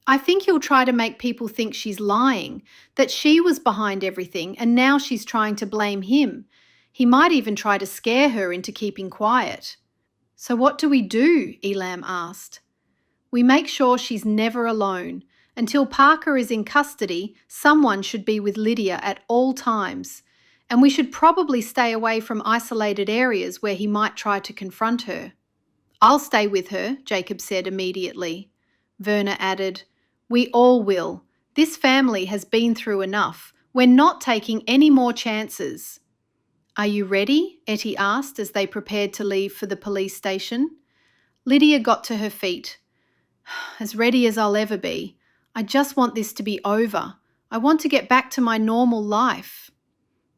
I think he'll try to make people think she's lying, that she was behind everything and now she's trying to blame him. He might even try to scare her into keeping quiet. So what do we do? Elam asked. We make sure she's never alone. Until Parker is in custody, someone should be with Lydia at all times. And we should probably stay away from isolated areas where he might try to confront her. I'll stay with her, Jacob said immediately. Verna added, We all will. This family has been through enough. We're not taking any more chances. Are you ready? Ettie asked as they prepared to leave for the police station. Lydia got to her feet. As ready as I'll ever be. I just want this to be over. I want to get back to my normal life.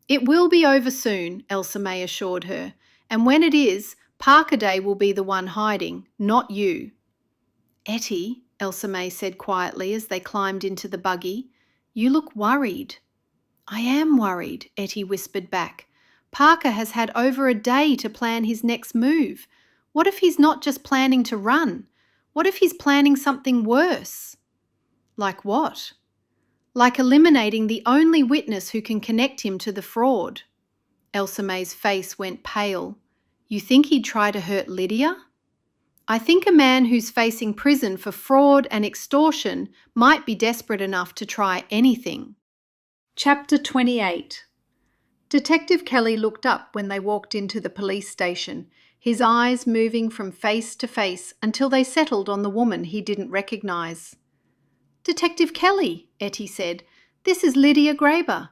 It will be over soon, Elsa-May assured her. And when it is, Parker Day will be the one hiding, not you. Ettie, Elsa-May said quietly as they climbed into the buggy, you look worried. I am worried, Ettie whispered back. Parker has had over a day to plan his next move. What if he's not just planning to run? What if he's planning something worse? Like what? Like eliminating the only witness who can connect him to the fraud. Elsa-May's face went pale. You think he'd try to hurt Lydia? I think a man who's facing prison for fraud and extortion might be desperate enough to try anything. Chapter 28. Detective Kelly looked up when they walked into the police station, his eyes moving from face to face until they settled on the woman he didn't recognise. Detective Kelly, Ettie said, this is Lydia Graber.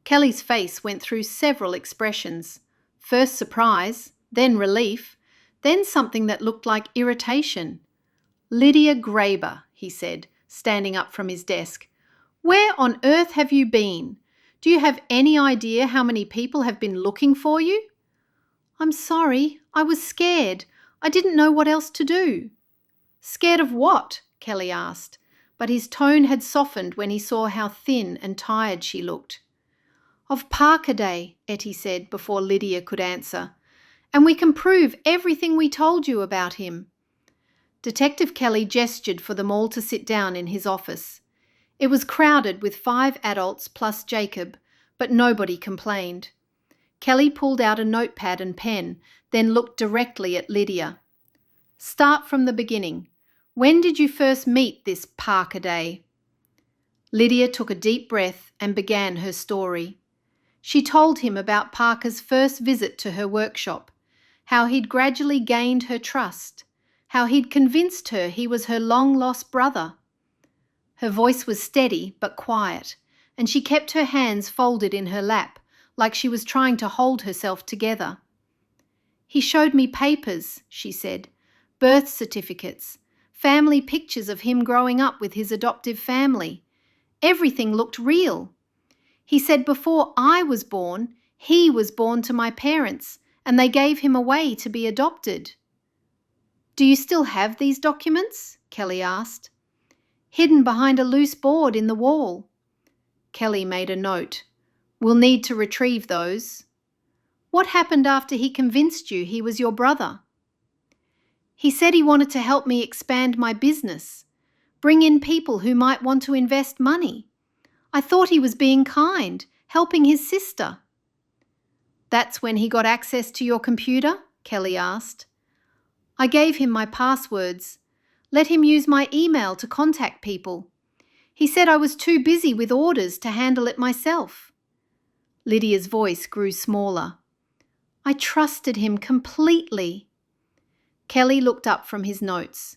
Kelly's face went through several expressions. First surprise, then relief, then something that looked like irritation. Lydia Graber, he said, standing up from his desk. Where on earth have you been? Do you have any idea how many people have been looking for you? I'm sorry, I was scared. I didn't know what else to do. Scared of what? Kelly asked, but his tone had softened when he saw how thin and tired she looked. Of Parker Day, Ettie said before Lydia could answer. And we can prove everything we told you about him. Detective Kelly gestured for them all to sit down in his office. It was crowded with 5 adults plus Jacob, but nobody complained. Kelly pulled out a notepad and pen, then looked directly at Lydia. Start from the beginning. When did you first meet this Parker Day? Lydia took a deep breath and began her story. She told him about Parker's first visit to her workshop, how he'd gradually gained her trust, how he'd convinced her he was her long-lost brother. Her voice was steady but quiet, and she kept her hands folded in her lap, like she was trying to hold herself together. He showed me papers, she said, birth certificates, family pictures of him growing up with his adoptive family. Everything looked real. He said before I was born, he was born to my parents, and they gave him away to be adopted. Do you still have these documents? Kelly asked. Hidden behind a loose board in the wall. Kelly made a note. We'll need to retrieve those. What happened after he convinced you he was your brother? He said he wanted to help me expand my business, bring in people who might want to invest money. I thought he was being kind, helping his sister. That's when he got access to your computer? Kelly asked. I gave him my passwords, let him use my email to contact people. He said I was too busy with orders to handle it myself. Lydia's voice grew smaller. I trusted him completely. Kelly looked up from his notes.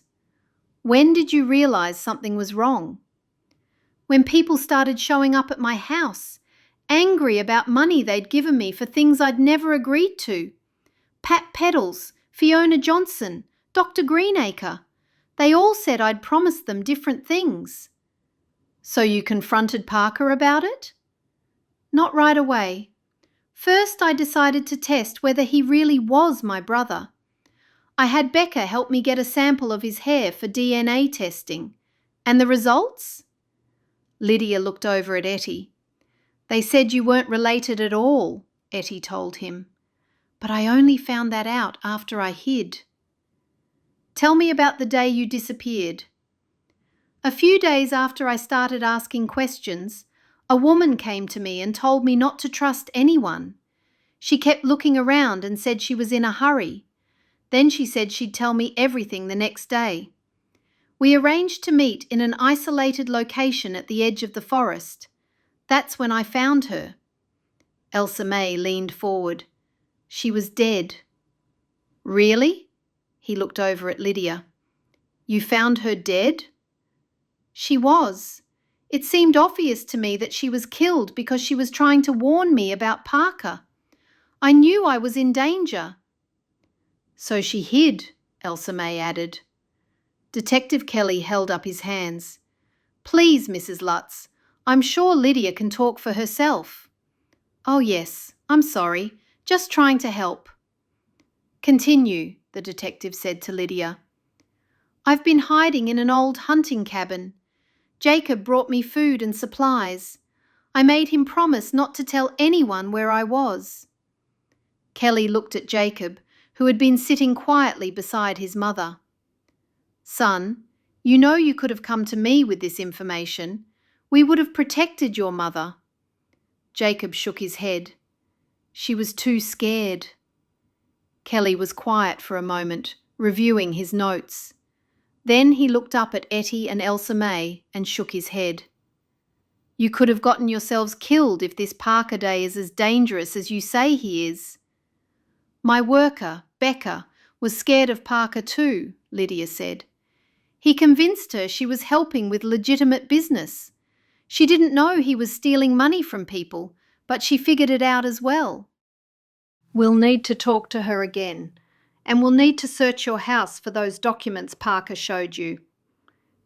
When did you realise something was wrong? When people started showing up at my house, angry about money they'd given me for things I'd never agreed to. Pat Peddles, Fiona Johnson, Dr. Greenacre. They all said I'd promised them different things. So you confronted Parker about it? Not right away. First, I decided to test whether he really was my brother. I had Becca help me get a sample of his hair for DNA testing. And the results? Lydia looked over at Ettie. They said you weren't related at all, Ettie told him. But I only found that out after I hid. Tell me about the day you disappeared. A few days after I started asking questions, a woman came to me and told me not to trust anyone. She kept looking around and said she was in a hurry. Then she said she'd tell me everything the next day. We arranged to meet in an isolated location at the edge of the forest. That's when I found her. Elsa-May leaned forward. She was dead. Really? He looked over at Lydia. You found her dead? She was. It seemed obvious to me that she was killed because she was trying to warn me about Parker. I knew I was in danger. So she hid, Elsa-May added. Detective Kelly held up his hands. Please, Mrs. Lutz, I'm sure Lydia can talk for herself. Oh yes, I'm sorry, just trying to help. Continue, the detective said to Lydia. I've been hiding in an old hunting cabin. Jacob brought me food and supplies. I made him promise not to tell anyone where I was. Kelly looked at Jacob, who had been sitting quietly beside his mother. Son, you know you could have come to me with this information. We would have protected your mother. Jacob shook his head. She was too scared. Kelly was quiet for a moment, reviewing his notes. Then he looked up at Ettie and Elsa-May and shook his head. You could have gotten yourselves killed if this Parker Day is as dangerous as you say he is. My worker, Becca, was scared of Parker too, Lydia said. He convinced her she was helping with legitimate business. She didn't know he was stealing money from people, but she figured it out as well. We'll need to talk to her again, and we'll need to search your house for those documents Parker showed you.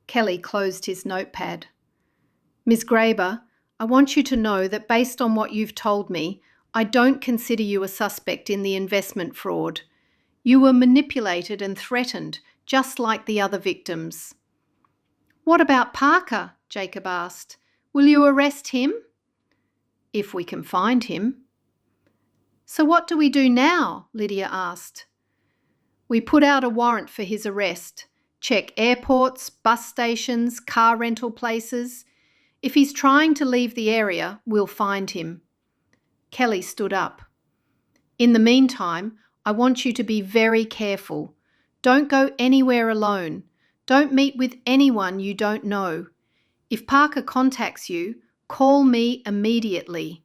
Kelly closed his notepad. Miss Graber, I want you to know that based on what you've told me, I don't consider you a suspect in the investment fraud. You were manipulated and threatened, just like the other victims. What about Parker? Jacob asked. Will you arrest him? If we can find him. So what do we do now? Lydia asked. We put out a warrant for his arrest. Check airports, bus stations, car rental places. If he's trying to leave the area, we'll find him. Kelly stood up. In the meantime, I want you to be very careful. Don't go anywhere alone. Don't meet with anyone you don't know. If Parker contacts you, call me immediately.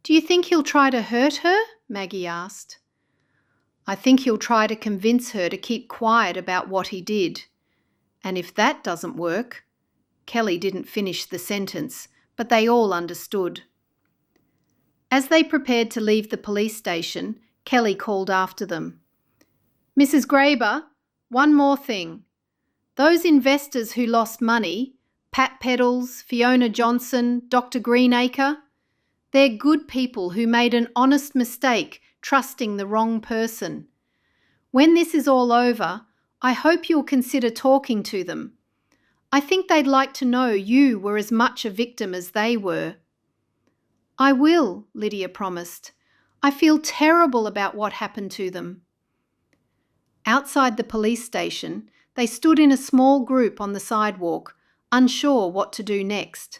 Do you think he'll try to hurt her? Maggie asked. I think he'll try to convince her to keep quiet about what he did. And if that doesn't work... Kelly didn't finish the sentence, but they all understood. As they prepared to leave the police station, Kelly called after them. Mrs. Graber, one more thing. Those investors who lost money, Pat Peddles, Fiona Johnson, Dr. Greenacre, they're good people who made an honest mistake trusting the wrong person. When this is all over, I hope you'll consider talking to them. I think they'd like to know you were as much a victim as they were. I will, Lydia promised. I feel terrible about what happened to them. Outside the police station, they stood in a small group on the sidewalk, unsure what to do next.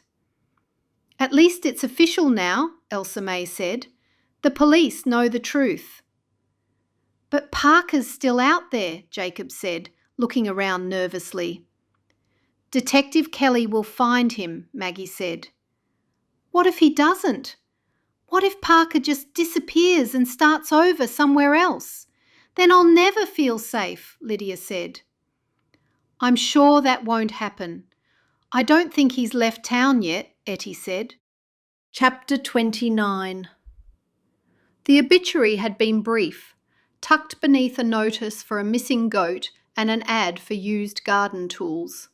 At least it's official now, Elsa-May said. The police know the truth. But Parker's still out there, Jacob said, looking around nervously. Detective Kelly will find him, Maggie said. What if he doesn't? What if Parker just disappears and starts over somewhere else? Then I'll never feel safe, Lydia said. I'm sure that won't happen. I don't think he's left town yet, Ettie said. Chapter 29. The obituary had been brief, tucked beneath a notice for a missing goat and an ad for used garden tools.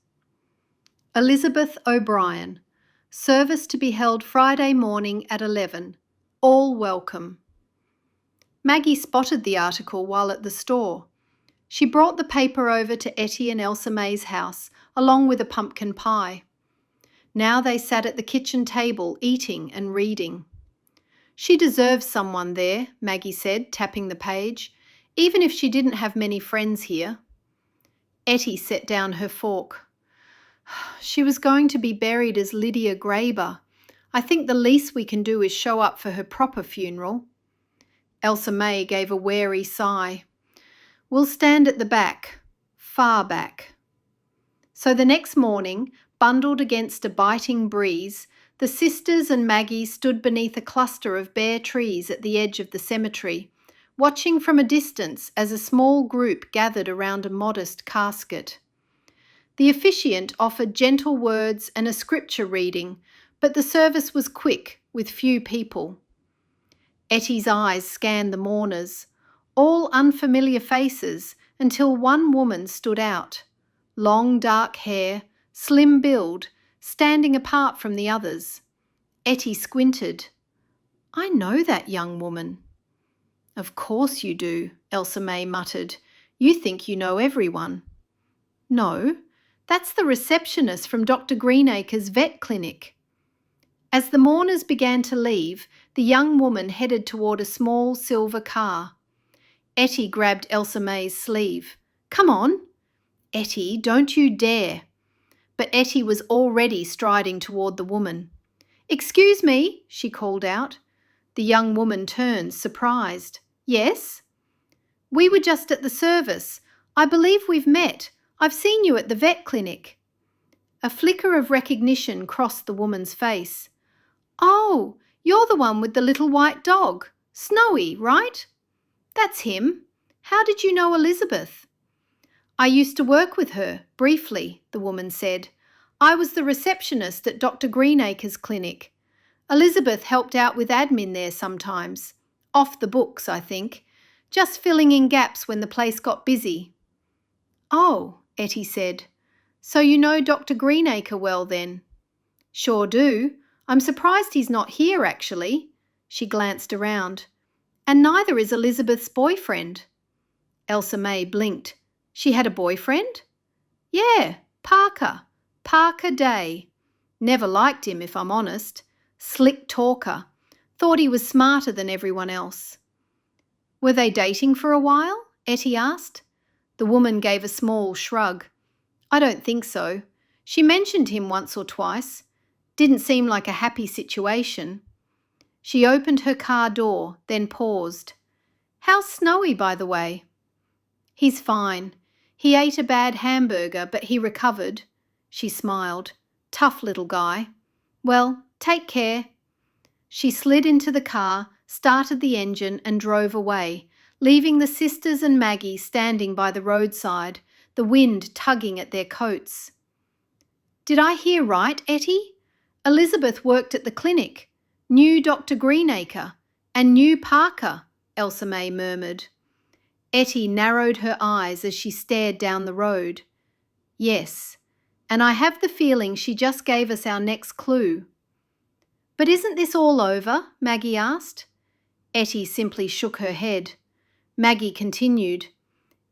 Elizabeth O'Brien. Service to be held Friday morning at 11. All welcome. Maggie spotted the article while at the store. She brought the paper over to Ettie and Elsa-May's house, along with a pumpkin pie. Now they sat at the kitchen table, eating and reading. She deserves someone there, Maggie said, tapping the page, even if she didn't have many friends here. Ettie set down her fork. She was going to be buried as Lydia Graber. I think the least we can do is show up for her proper funeral. Elsa-May gave a wary sigh. We'll stand at the back, far back. So the next morning, bundled against a biting breeze, the sisters and Maggie stood beneath a cluster of bare trees at the edge of the cemetery, watching from a distance as a small group gathered around a modest casket. The officiant offered gentle words and a scripture reading, but the service was quick, with few people. Ettie's eyes scanned the mourners, all unfamiliar faces, until one woman stood out. Long dark hair, slim build, standing apart from the others. Ettie squinted. I know that young woman. Of course you do, Elsa-May muttered. You think you know everyone. No, that's the receptionist from Dr. Greenacre's vet clinic. As the mourners began to leave, the young woman headed toward a small silver car. Ettie grabbed Elsa-May's sleeve. Come on. Ettie, don't you dare. But Ettie was already striding toward the woman. Excuse me, she called out. The young woman turned, surprised. Yes? We were just at the service. I believe we've met. I've seen you at the vet clinic. A flicker of recognition crossed the woman's face. Oh, you're the one with the little white dog. Snowy, right? That's him. How did you know Elizabeth? I used to work with her, briefly, the woman said. I was the receptionist at Dr. Greenacre's clinic. Elizabeth helped out with admin there sometimes. Off the books, I think. Just filling in gaps when the place got busy. Oh, Ettie said. So you know Dr. Greenacre well then? Sure do. I'm surprised he's not here, actually. She glanced around. And neither is Elizabeth's boyfriend. Elsa-May blinked. She had a boyfriend? Yeah, Parker Day. Never liked him, if I'm honest. Slick talker. Thought he was smarter than everyone else. Were they dating for a while? Ettie asked. The woman gave a small shrug. I don't think so. She mentioned him once or twice. Didn't seem like a happy situation. She opened her car door, then paused. How's Snowy, by the way? He's fine. He ate a bad hamburger, but he recovered. She smiled. Tough little guy. Well, take care. She slid into the car, started the engine and drove away, leaving the sisters and Maggie standing by the roadside, the wind tugging at their coats. Did I hear right, Ettie? Elizabeth worked at the clinic, knew Dr. Greenacre, and knew Parker, Elsa-May murmured. Ettie narrowed her eyes as she stared down the road. Yes, and I have the feeling she just gave us our next clue. But isn't this all over? Maggie asked. Ettie simply shook her head. Maggie continued.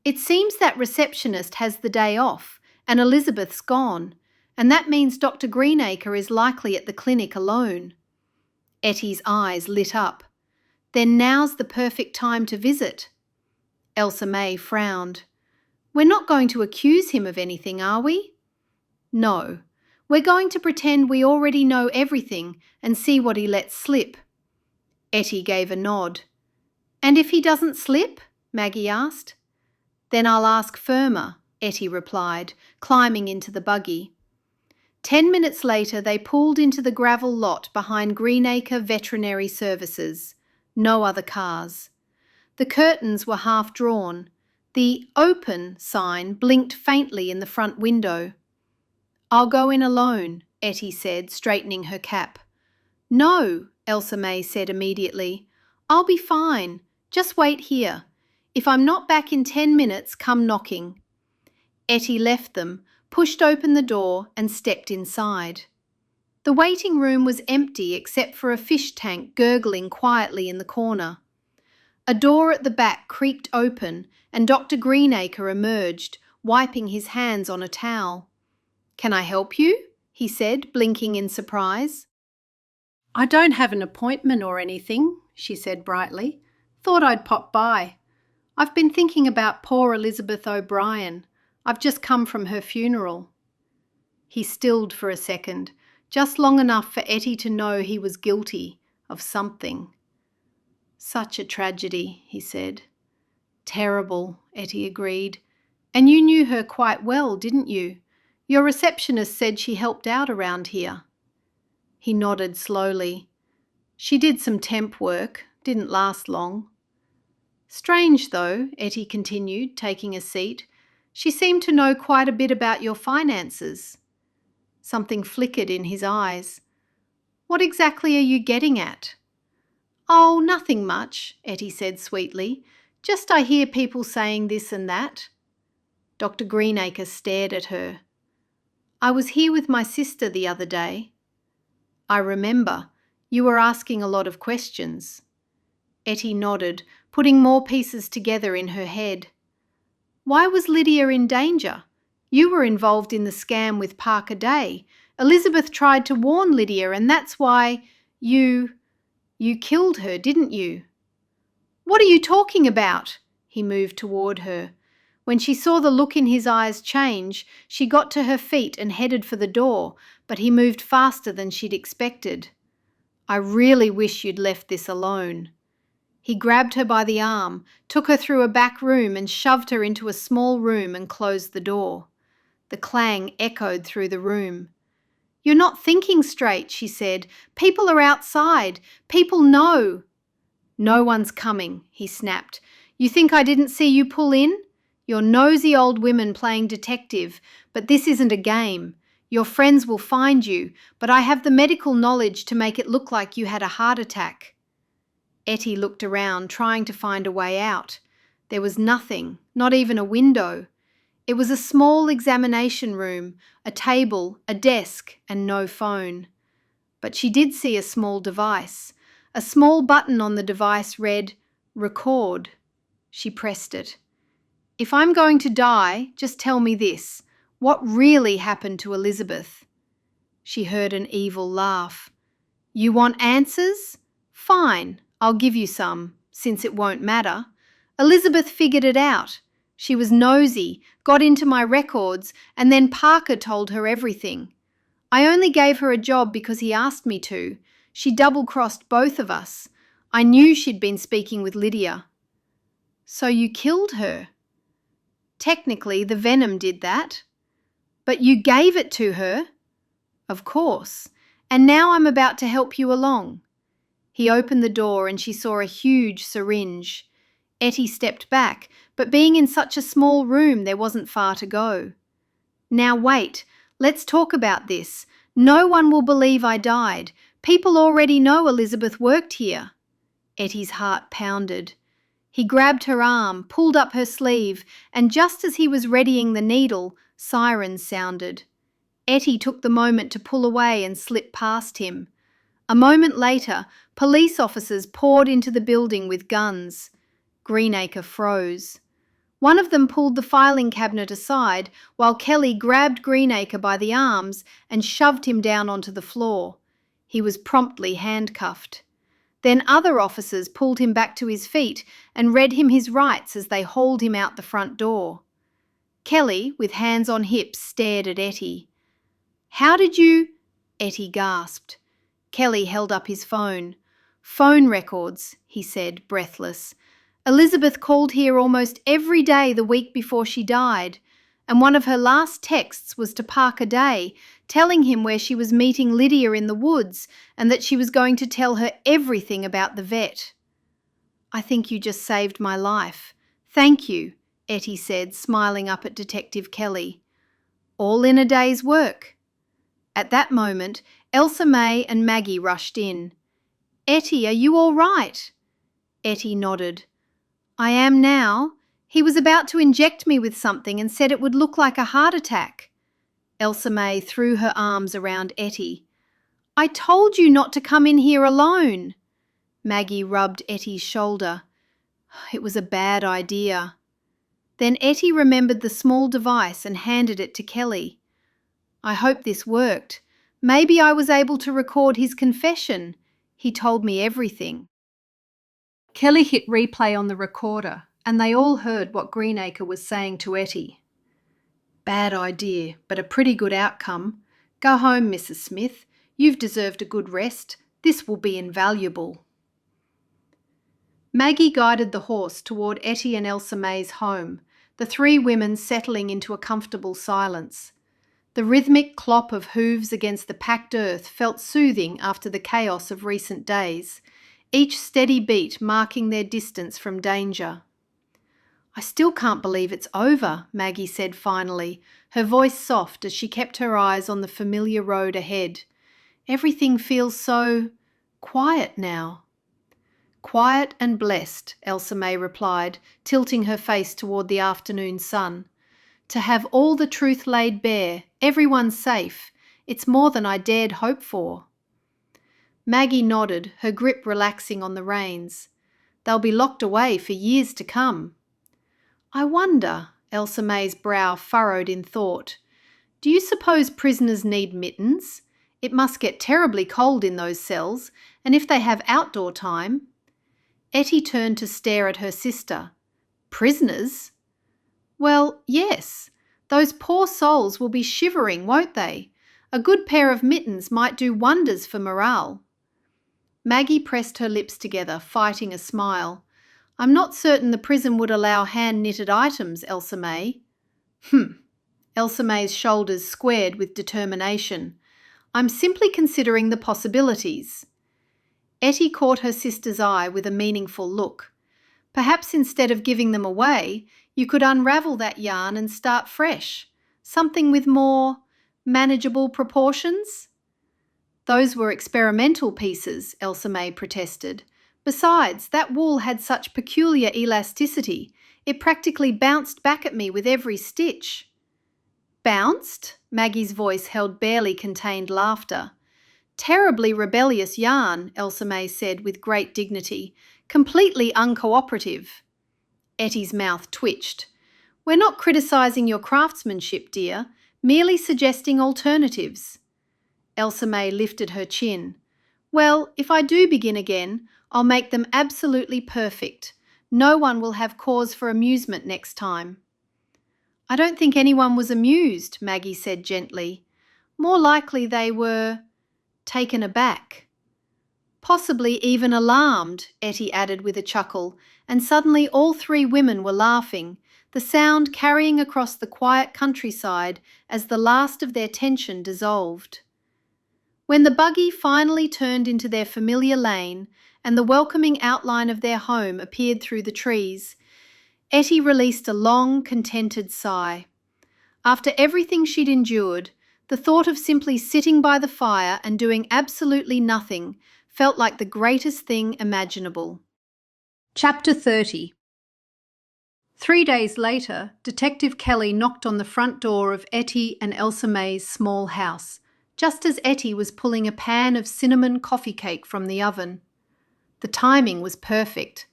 It seems that receptionist has the day off and Elizabeth's gone, and that means Dr. Greenacre is likely at the clinic alone. Ettie's eyes lit up. Then now's the perfect time to visit. Elsa-May frowned. We're not going to accuse him of anything, are we? No. We're going to pretend we already know everything and see what he lets slip. Ettie gave a nod. And if he doesn't slip? Maggie asked. Then I'll ask firmer, Ettie replied, climbing into the buggy. 10 minutes later they pulled into the gravel lot behind Greenacre Veterinary Services. No other cars. The curtains were half drawn. The "open" sign blinked faintly in the front window. "I'll go in alone," Ettie said, straightening her cap. "No," Elsa-May said immediately. "I'll be fine. Just wait here. If I'm not back in 10 minutes, come knocking." Ettie left them, pushed open the door and stepped inside. The waiting room was empty except for a fish tank gurgling quietly in the corner. A door at the back creaked open and Dr. Greenacre emerged, wiping his hands on a towel. "Can I help you?" he said, blinking in surprise. "I don't have an appointment or anything," she said brightly. "Thought I'd pop by. I've been thinking about poor Elizabeth O'Brien. I've just come from her funeral." He stilled for a second, just long enough for Ettie to know he was guilty of something. "Such a tragedy," he said. "Terrible," Ettie agreed. "And you knew her quite well, didn't you? Your receptionist said she helped out around here." He nodded slowly. "She did some temp work, didn't last long." "Strange though," Ettie continued, taking a seat. "She seemed to know quite a bit about your finances." Something flickered in his eyes. "What exactly are you getting at?" "Oh, nothing much," Ettie said sweetly. "Just I hear people saying this and that." Dr. Greenacre stared at her. "I was here with my sister the other day." "I remember. You were asking a lot of questions." Ettie nodded, putting more pieces together in her head. "Why was Lydia in danger? You were involved in the scam with Parker Day. Elizabeth tried to warn Lydia and that's why you killed her, didn't you?" "What are you talking about?" He moved toward her. When she saw the look in his eyes change, she got to her feet and headed for the door, but he moved faster than she'd expected. "I really wish you'd left this alone." He grabbed her by the arm, took her through a back room and shoved her into a small room and closed the door. The clang echoed through the room. "You're not thinking straight," she said. "People are outside. People know." "No one's coming," he snapped. "You think I didn't see you pull in? You're nosy old women playing detective, but this isn't a game. Your friends will find you, but I have the medical knowledge to make it look like you had a heart attack." Ettie looked around, trying to find a way out. There was nothing, not even a window. It was a small examination room, a table, a desk, and no phone. But she did see a small device. A small button on the device read, "Record." She pressed it. "If I'm going to die, just tell me this. What really happened to Elizabeth?" She heard an evil laugh. "You want answers? Fine, I'll give you some, since it won't matter. Elizabeth figured it out. She was nosy, got into my records, and then Parker told her everything. I only gave her a job because he asked me to. She double-crossed both of us. I knew she'd been speaking with Lydia." "So you killed her?" "Technically, the venom did that." "But you gave it to her?" "Of course. And now I'm about to help you along." He opened the door and she saw a huge syringe. Ettie stepped back, but being in such a small room, there wasn't far to go. "Now wait, let's talk about this. No one will believe I died. People already know Elizabeth worked here." Ettie's heart pounded. He grabbed her arm, pulled up her sleeve, and just as he was readying the needle, sirens sounded. Ettie took the moment to pull away and slip past him. A moment later, police officers poured into the building with guns. Greenacre froze. One of them pulled the filing cabinet aside while Kelly grabbed Greenacre by the arms and shoved him down onto the floor. He was promptly handcuffed. Then other officers pulled him back to his feet and read him his rights as they hauled him out the front door. Kelly, with hands on hips, stared at Ettie. "How did you—" Ettie gasped. Kelly held up his phone. "Phone records," he said, breathless. "Elizabeth called here almost every day the week before she died, and one of her last texts was to Parker Day, telling him where she was meeting Lydia in the woods and that she was going to tell her everything about the vet." "I think you just saved my life. Thank you," Ettie said, smiling up at Detective Kelly. "All in a day's work." At that moment, Elsa-May and Maggie rushed in. "Ettie, are you all right?" Ettie nodded. "I am now. He was about to inject me with something and said it would look like a heart attack." Elsa-May threw her arms around Ettie. "I told you not to come in here alone." Maggie rubbed Ettie's shoulder. "It was a bad idea." Then Ettie remembered the small device and handed it to Kelly. "I hope this worked. Maybe I was able to record his confession. He told me everything." Kelly hit replay on the recorder, and they all heard what Greenacre was saying to Ettie. "Bad idea, but a pretty good outcome. Go home, Mrs. Smith. You've deserved a good rest. This will be invaluable." Maggie guided the horse toward Ettie and Elsa-May's home, the three women settling into a comfortable silence. The rhythmic clop of hooves against the packed earth felt soothing after the chaos of recent days, each steady beat marking their distance from danger. "I still can't believe it's over," Maggie said finally, her voice soft as she kept her eyes on the familiar road ahead. "Everything feels so quiet now." "Quiet and blessed," Elsa-May replied, tilting her face toward the afternoon sun. "To have all the truth laid bare, everyone safe, it's more than I dared hope for." Maggie nodded, her grip relaxing on the reins. "They'll be locked away for years to come." "I wonder," Elsa-May's brow furrowed in thought, "do you suppose prisoners need mittens? It must get terribly cold in those cells, and if they have outdoor time—" Ettie turned to stare at her sister. "Prisoners?" "Well, yes. Those poor souls will be shivering, won't they? A good pair of mittens might do wonders for morale." Maggie pressed her lips together, fighting a smile. "I'm not certain the prison would allow hand-knitted items, Elsa-May." Elsa-May's shoulders squared with determination. "I'm simply considering the possibilities." Ettie caught her sister's eye with a meaningful look. "Perhaps instead of giving them away, you could unravel that yarn and start fresh. Something with more manageable proportions?" "Those were experimental pieces," Elsa-May protested. "Besides, that wool had such peculiar elasticity. It practically bounced back at me with every stitch." "Bounced?" Maggie's voice held barely contained laughter. "Terribly rebellious yarn," Elsa-May said with great dignity. "Completely uncooperative." Ettie's mouth twitched. "We're not criticising your craftsmanship, dear, merely suggesting alternatives." Elsa-May lifted her chin. "Well, if I do begin again, I'll make them absolutely perfect. No one will have cause for amusement next time." "I don't think anyone was amused," Maggie said gently. "More likely they were taken aback." "Possibly even alarmed," Ettie added with a chuckle, and suddenly all three women were laughing, the sound carrying across the quiet countryside as the last of their tension dissolved. When the buggy finally turned into their familiar lane and the welcoming outline of their home appeared through the trees, Ettie released a long, contented sigh. After everything she'd endured, the thought of simply sitting by the fire and doing absolutely nothing felt like the greatest thing imaginable. Chapter 30. 3 days later, Detective Kelly knocked on the front door of Ettie and Elsa-May's small house, just as Ettie was pulling a pan of cinnamon coffee cake from the oven. The timing was perfect.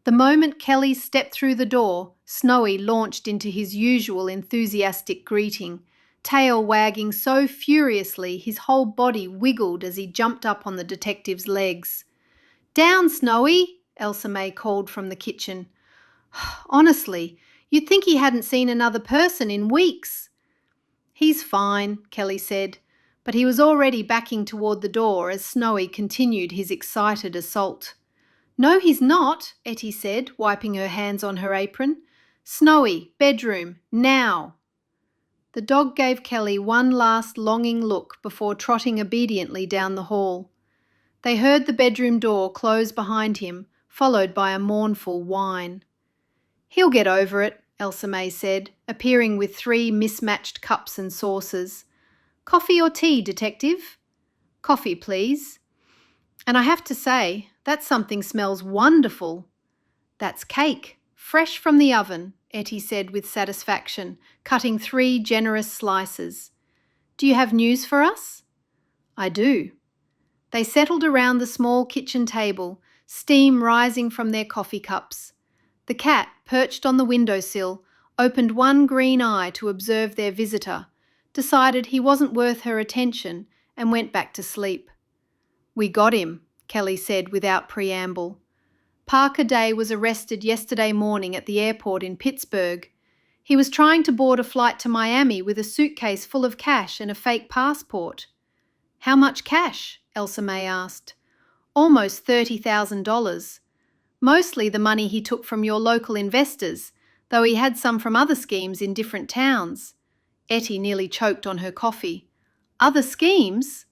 The moment Kelly stepped through the door, Snowy launched into his usual enthusiastic greeting, tail wagging so furiously his whole body wiggled as he jumped up on the detective's legs. "Down, Snowy!" Elsa-May called from the kitchen. "Honestly, you'd think he hadn't seen another person in weeks." "He's fine," Kelly said, but he was already backing toward the door as Snowy continued his excited assault. "No, he's not," Ettie said, wiping her hands on her apron. "Snowy, bedroom, now." The dog gave Kelly one last longing look before trotting obediently down the hall. They heard the bedroom door close behind him, followed by a mournful whine. "He'll get over it," Elsa-May said, appearing with 3 mismatched cups and saucers. "Coffee or tea, detective?" "Coffee, please." "And I have to say, that something smells wonderful." "That's cake, fresh from the oven," Ettie said with satisfaction, cutting 3 generous slices. "Do you have news for us?" "I do." They settled around the small kitchen table, steam rising from their coffee cups. The cat, perched on the windowsill, opened one green eye to observe their visitor, decided he wasn't worth her attention, and went back to sleep. "We got him," Kelly said without preamble. "Parker Day was arrested yesterday morning at the airport in Pittsburgh. He was trying to board a flight to Miami with a suitcase full of cash and a fake passport." "How much cash?" Elsa-May asked. "Almost $30,000. Mostly the money he took from your local investors, though he had some from other schemes in different towns." Ettie nearly choked on her coffee. "Other schemes?"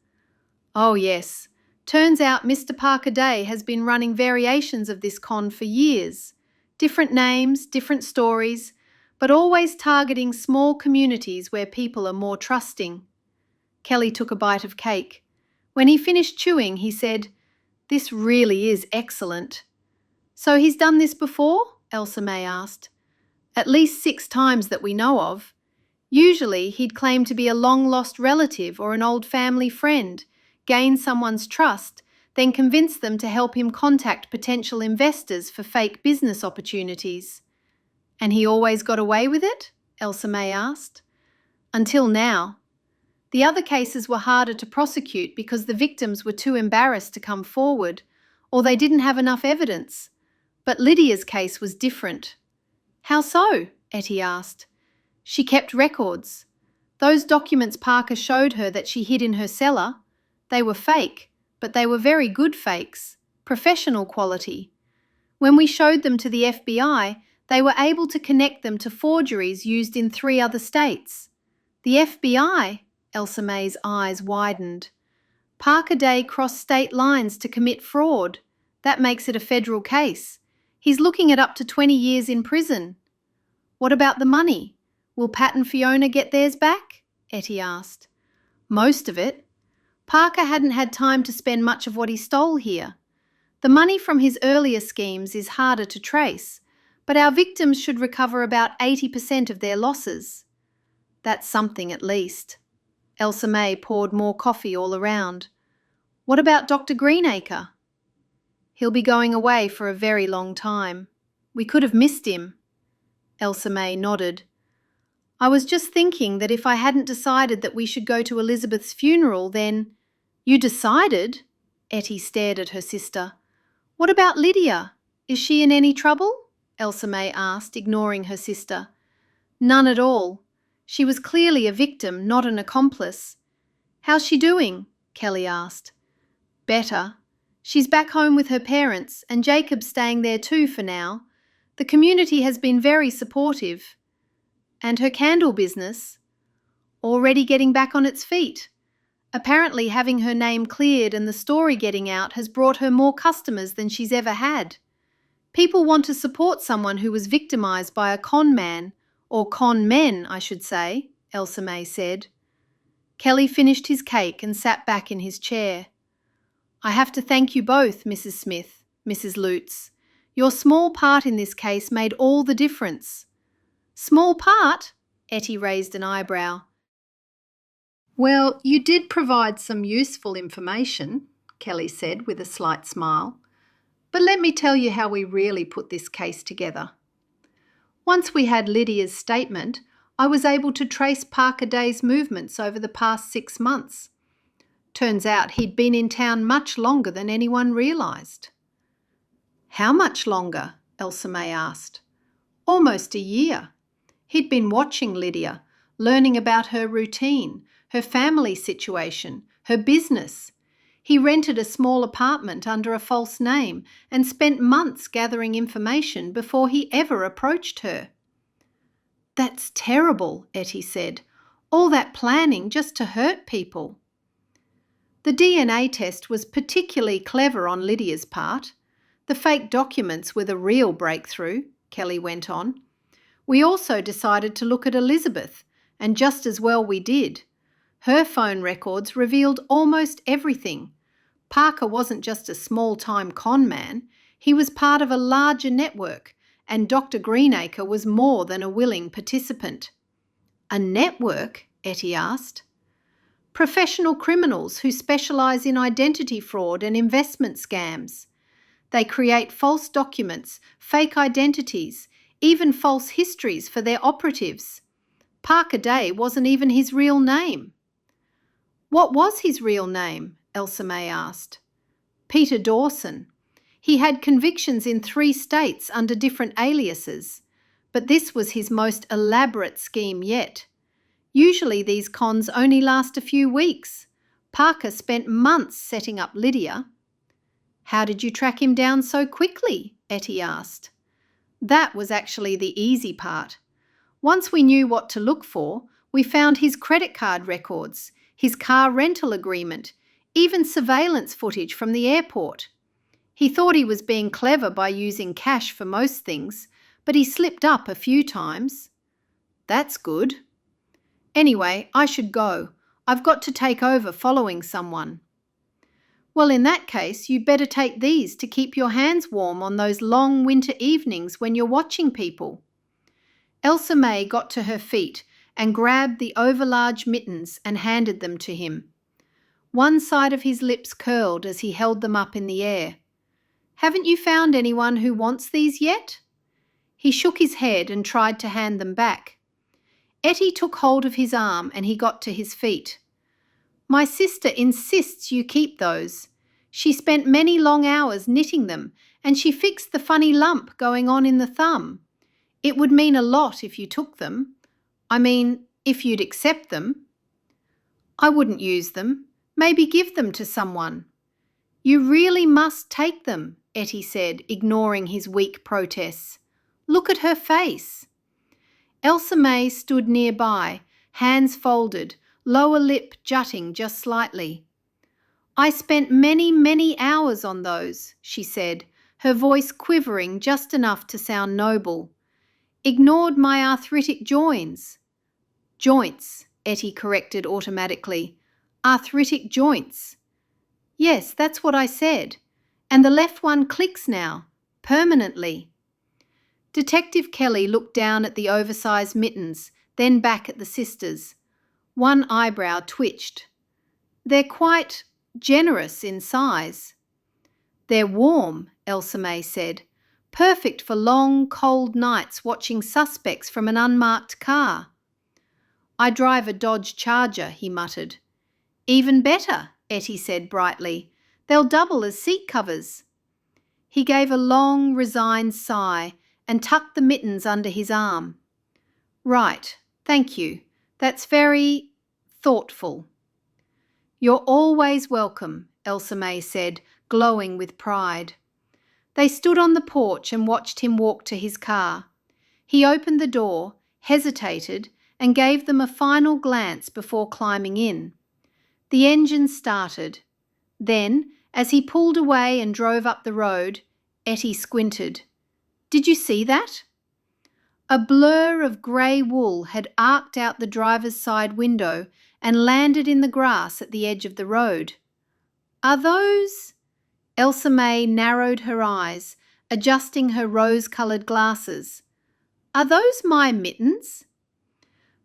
"Oh yes. Turns out Mr. Parker Day has been running variations of this con for years. Different names, different stories, but always targeting small communities where people are more trusting." Kelly took a bite of cake. When he finished chewing, he said, "This really is excellent." "So he's done this before?" Elsa-May asked. "At least 6 times that we know of. Usually he'd claim to be a long-lost relative or an old family friend, gain someone's trust, then convince them to help him contact potential investors for fake business opportunities." "And he always got away with it?" Elsa-May asked. "Until now. The other cases were harder to prosecute because the victims were too embarrassed to come forward, or they didn't have enough evidence. But Lydia's case was different." "How so?" Ettie asked. "She kept records. Those documents Parker showed her that she hid in her cellar, they were fake, but they were very good fakes, professional quality. When we showed them to the FBI, they were able to connect them to forgeries used in 3 other states." "The FBI?" Elsa-May's eyes widened. "Parker Day crossed state lines to commit fraud. That makes it a federal case. He's looking at up to 20 years in prison." "What about the money? Will Pat and Fiona get theirs back?" Ettie asked. "Most of it. Parker hadn't had time to spend much of what he stole here. The money from his earlier schemes is harder to trace, but our victims should recover about 80% of their losses." "That's something at least." Elsa-May poured more coffee all around. "What about Dr. Greenacre?" "He'll be going away for a very long time. We could have missed him." Elsa-May nodded. "I was just thinking that if I hadn't decided that we should go to Elizabeth's funeral, then—" "You decided?" Ettie stared at her sister. "What about Lydia? Is she in any trouble?" Elsa-May asked, ignoring her sister. "None at all. She was clearly a victim, not an accomplice." "How's she doing?" Kelly asked. "Better. She's back home with her parents, and Jacob's staying there too for now. The community has been very supportive." "And her candle business?" "Already getting back on its feet. Apparently having her name cleared and the story getting out has brought her more customers than she's ever had. People want to support someone who was victimised by a con man, or con men, I should say," Elsa-May said. Kelly finished his cake and sat back in his chair. "I have to thank you both, Mrs. Smith, Mrs. Lutz. Your small part in this case made all the difference." "Small part?" Ettie raised an eyebrow. "Well, you did provide some useful information," Kelly said with a slight smile. "But let me tell you how we really put this case together. Once we had Lydia's statement, I was able to trace Parker Day's movements over the past 6 months. Turns out he'd been in town much longer than anyone realised." "How much longer?" Elsa-May asked. "Almost a year. He'd been watching Lydia, learning about her routine, her family situation, her business. He rented a small apartment under a false name and spent months gathering information before he ever approached her." "That's terrible," Ettie said. "All that planning just to hurt people." "The DNA test was particularly clever on Lydia's part. The fake documents were the real breakthrough," Kelly went on. We also decided to look at Elizabeth, and just as well we did. Her phone records revealed almost everything. Parker wasn't just a small-time con man. He was part of a larger network, and Dr. Greenacre was more than a willing participant. A network? Ettie asked. Professional criminals who specialise in identity fraud and investment scams. They create false documents, fake identities, even false histories for their operatives. Parker Day wasn't even his real name. What was his real name? Elsa-May asked. Peter Dawson. He had convictions in 3 states under different aliases, but this was his most elaborate scheme yet. Usually these cons only last a few weeks. Parker spent months setting up Lydia. How did you track him down so quickly? Ettie asked. That was actually the easy part. Once we knew what to look for, we found his credit card records, his car rental agreement, even surveillance footage from the airport. He thought he was being clever by using cash for most things, but he slipped up a few times. That's good. Anyway, I should go. I've got to take over following someone. Well, in that case, you'd better take these to keep your hands warm on those long winter evenings when you're watching people. Elsa-May got to her feet and grabbed the overlarge mittens and handed them to him. One side of his lips curled as he held them up in the air. Haven't you found anyone who wants these yet? He shook his head and tried to hand them back. Ettie took hold of his arm and he got to his feet. My sister insists you keep those. She spent many long hours knitting them, and she fixed the funny lump going on in the thumb. It would mean a lot if you took them. I mean, if you'd accept them. I wouldn't use them. Maybe give them to someone. You really must take them, Ettie said, ignoring his weak protests. Look at her face. Elsa-May stood nearby, hands folded, lower lip jutting just slightly. I spent many, many hours on those, she said, her voice quivering just enough to sound noble. Ignored my arthritic joints. Joints, Ettie corrected automatically. Arthritic joints. Yes, that's what I said. And the left one clicks now, permanently. Detective Kelly looked down at the oversized mittens, then back at the sisters. One eyebrow twitched. They're quite generous in size. They're warm, Elsa-May said. Perfect for long, cold nights watching suspects from an unmarked car. I drive a Dodge Charger, he muttered. Even better, Ettie said brightly. They'll double as seat covers. He gave a long, resigned sigh and tucked the mittens under his arm. Right, thank you. That's very thoughtful. You're always welcome, Elsa-May said, glowing with pride. They stood on the porch and watched him walk to his car. He opened the door, hesitated, and gave them a final glance before climbing in. The engine started. Then, as he pulled away and drove up the road, Ettie squinted. Did you see that? A blur of grey wool had arced out the driver's side window and landed in the grass at the edge of the road. Are those? Elsa-May narrowed her eyes, adjusting her rose-coloured glasses. Are those my mittens?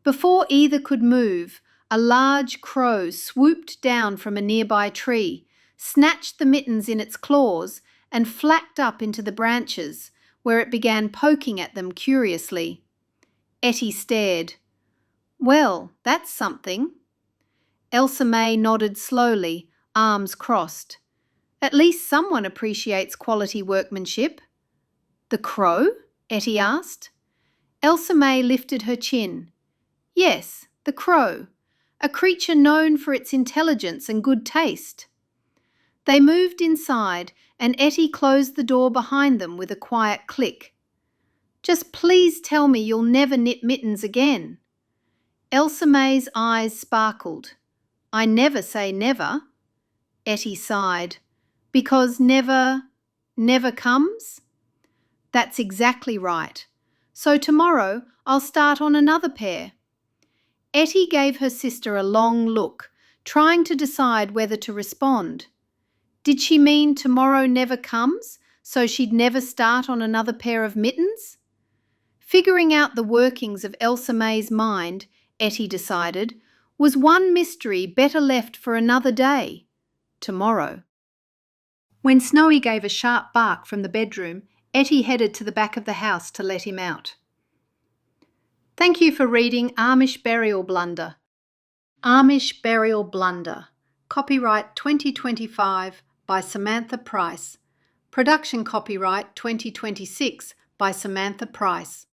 Before either could move, a large crow swooped down from a nearby tree, snatched the mittens in its claws, and flacked up into the branches, where it began poking at them curiously. Ettie stared. Well, that's something. Elsa-May nodded slowly, arms crossed. At least someone appreciates quality workmanship. The crow? Ettie asked. Elsa-May lifted her chin. Yes, the crow, a creature known for its intelligence and good taste. They moved inside, and Ettie closed the door behind them with a quiet click. Just please tell me you'll never knit mittens again. Elsa-May's eyes sparkled. I never say never. Ettie sighed. Because never comes? That's exactly right. so tomorrow I'll start on another pair." Ettie gave her sister a long look, trying to decide whether to respond. Did she mean tomorrow never comes, so she'd never start on another pair of mittens? Figuring out the workings of Elsa-May's mind, Ettie decided, was one mystery better left for another day, tomorrow. When Snowy gave a sharp bark from the bedroom, Ettie headed to the back of the house to let him out. Thank you for reading Amish Burial Blunder. Amish Burial Blunder. Copyright 2025 by Samantha Price. Production copyright 2026 by Samantha Price.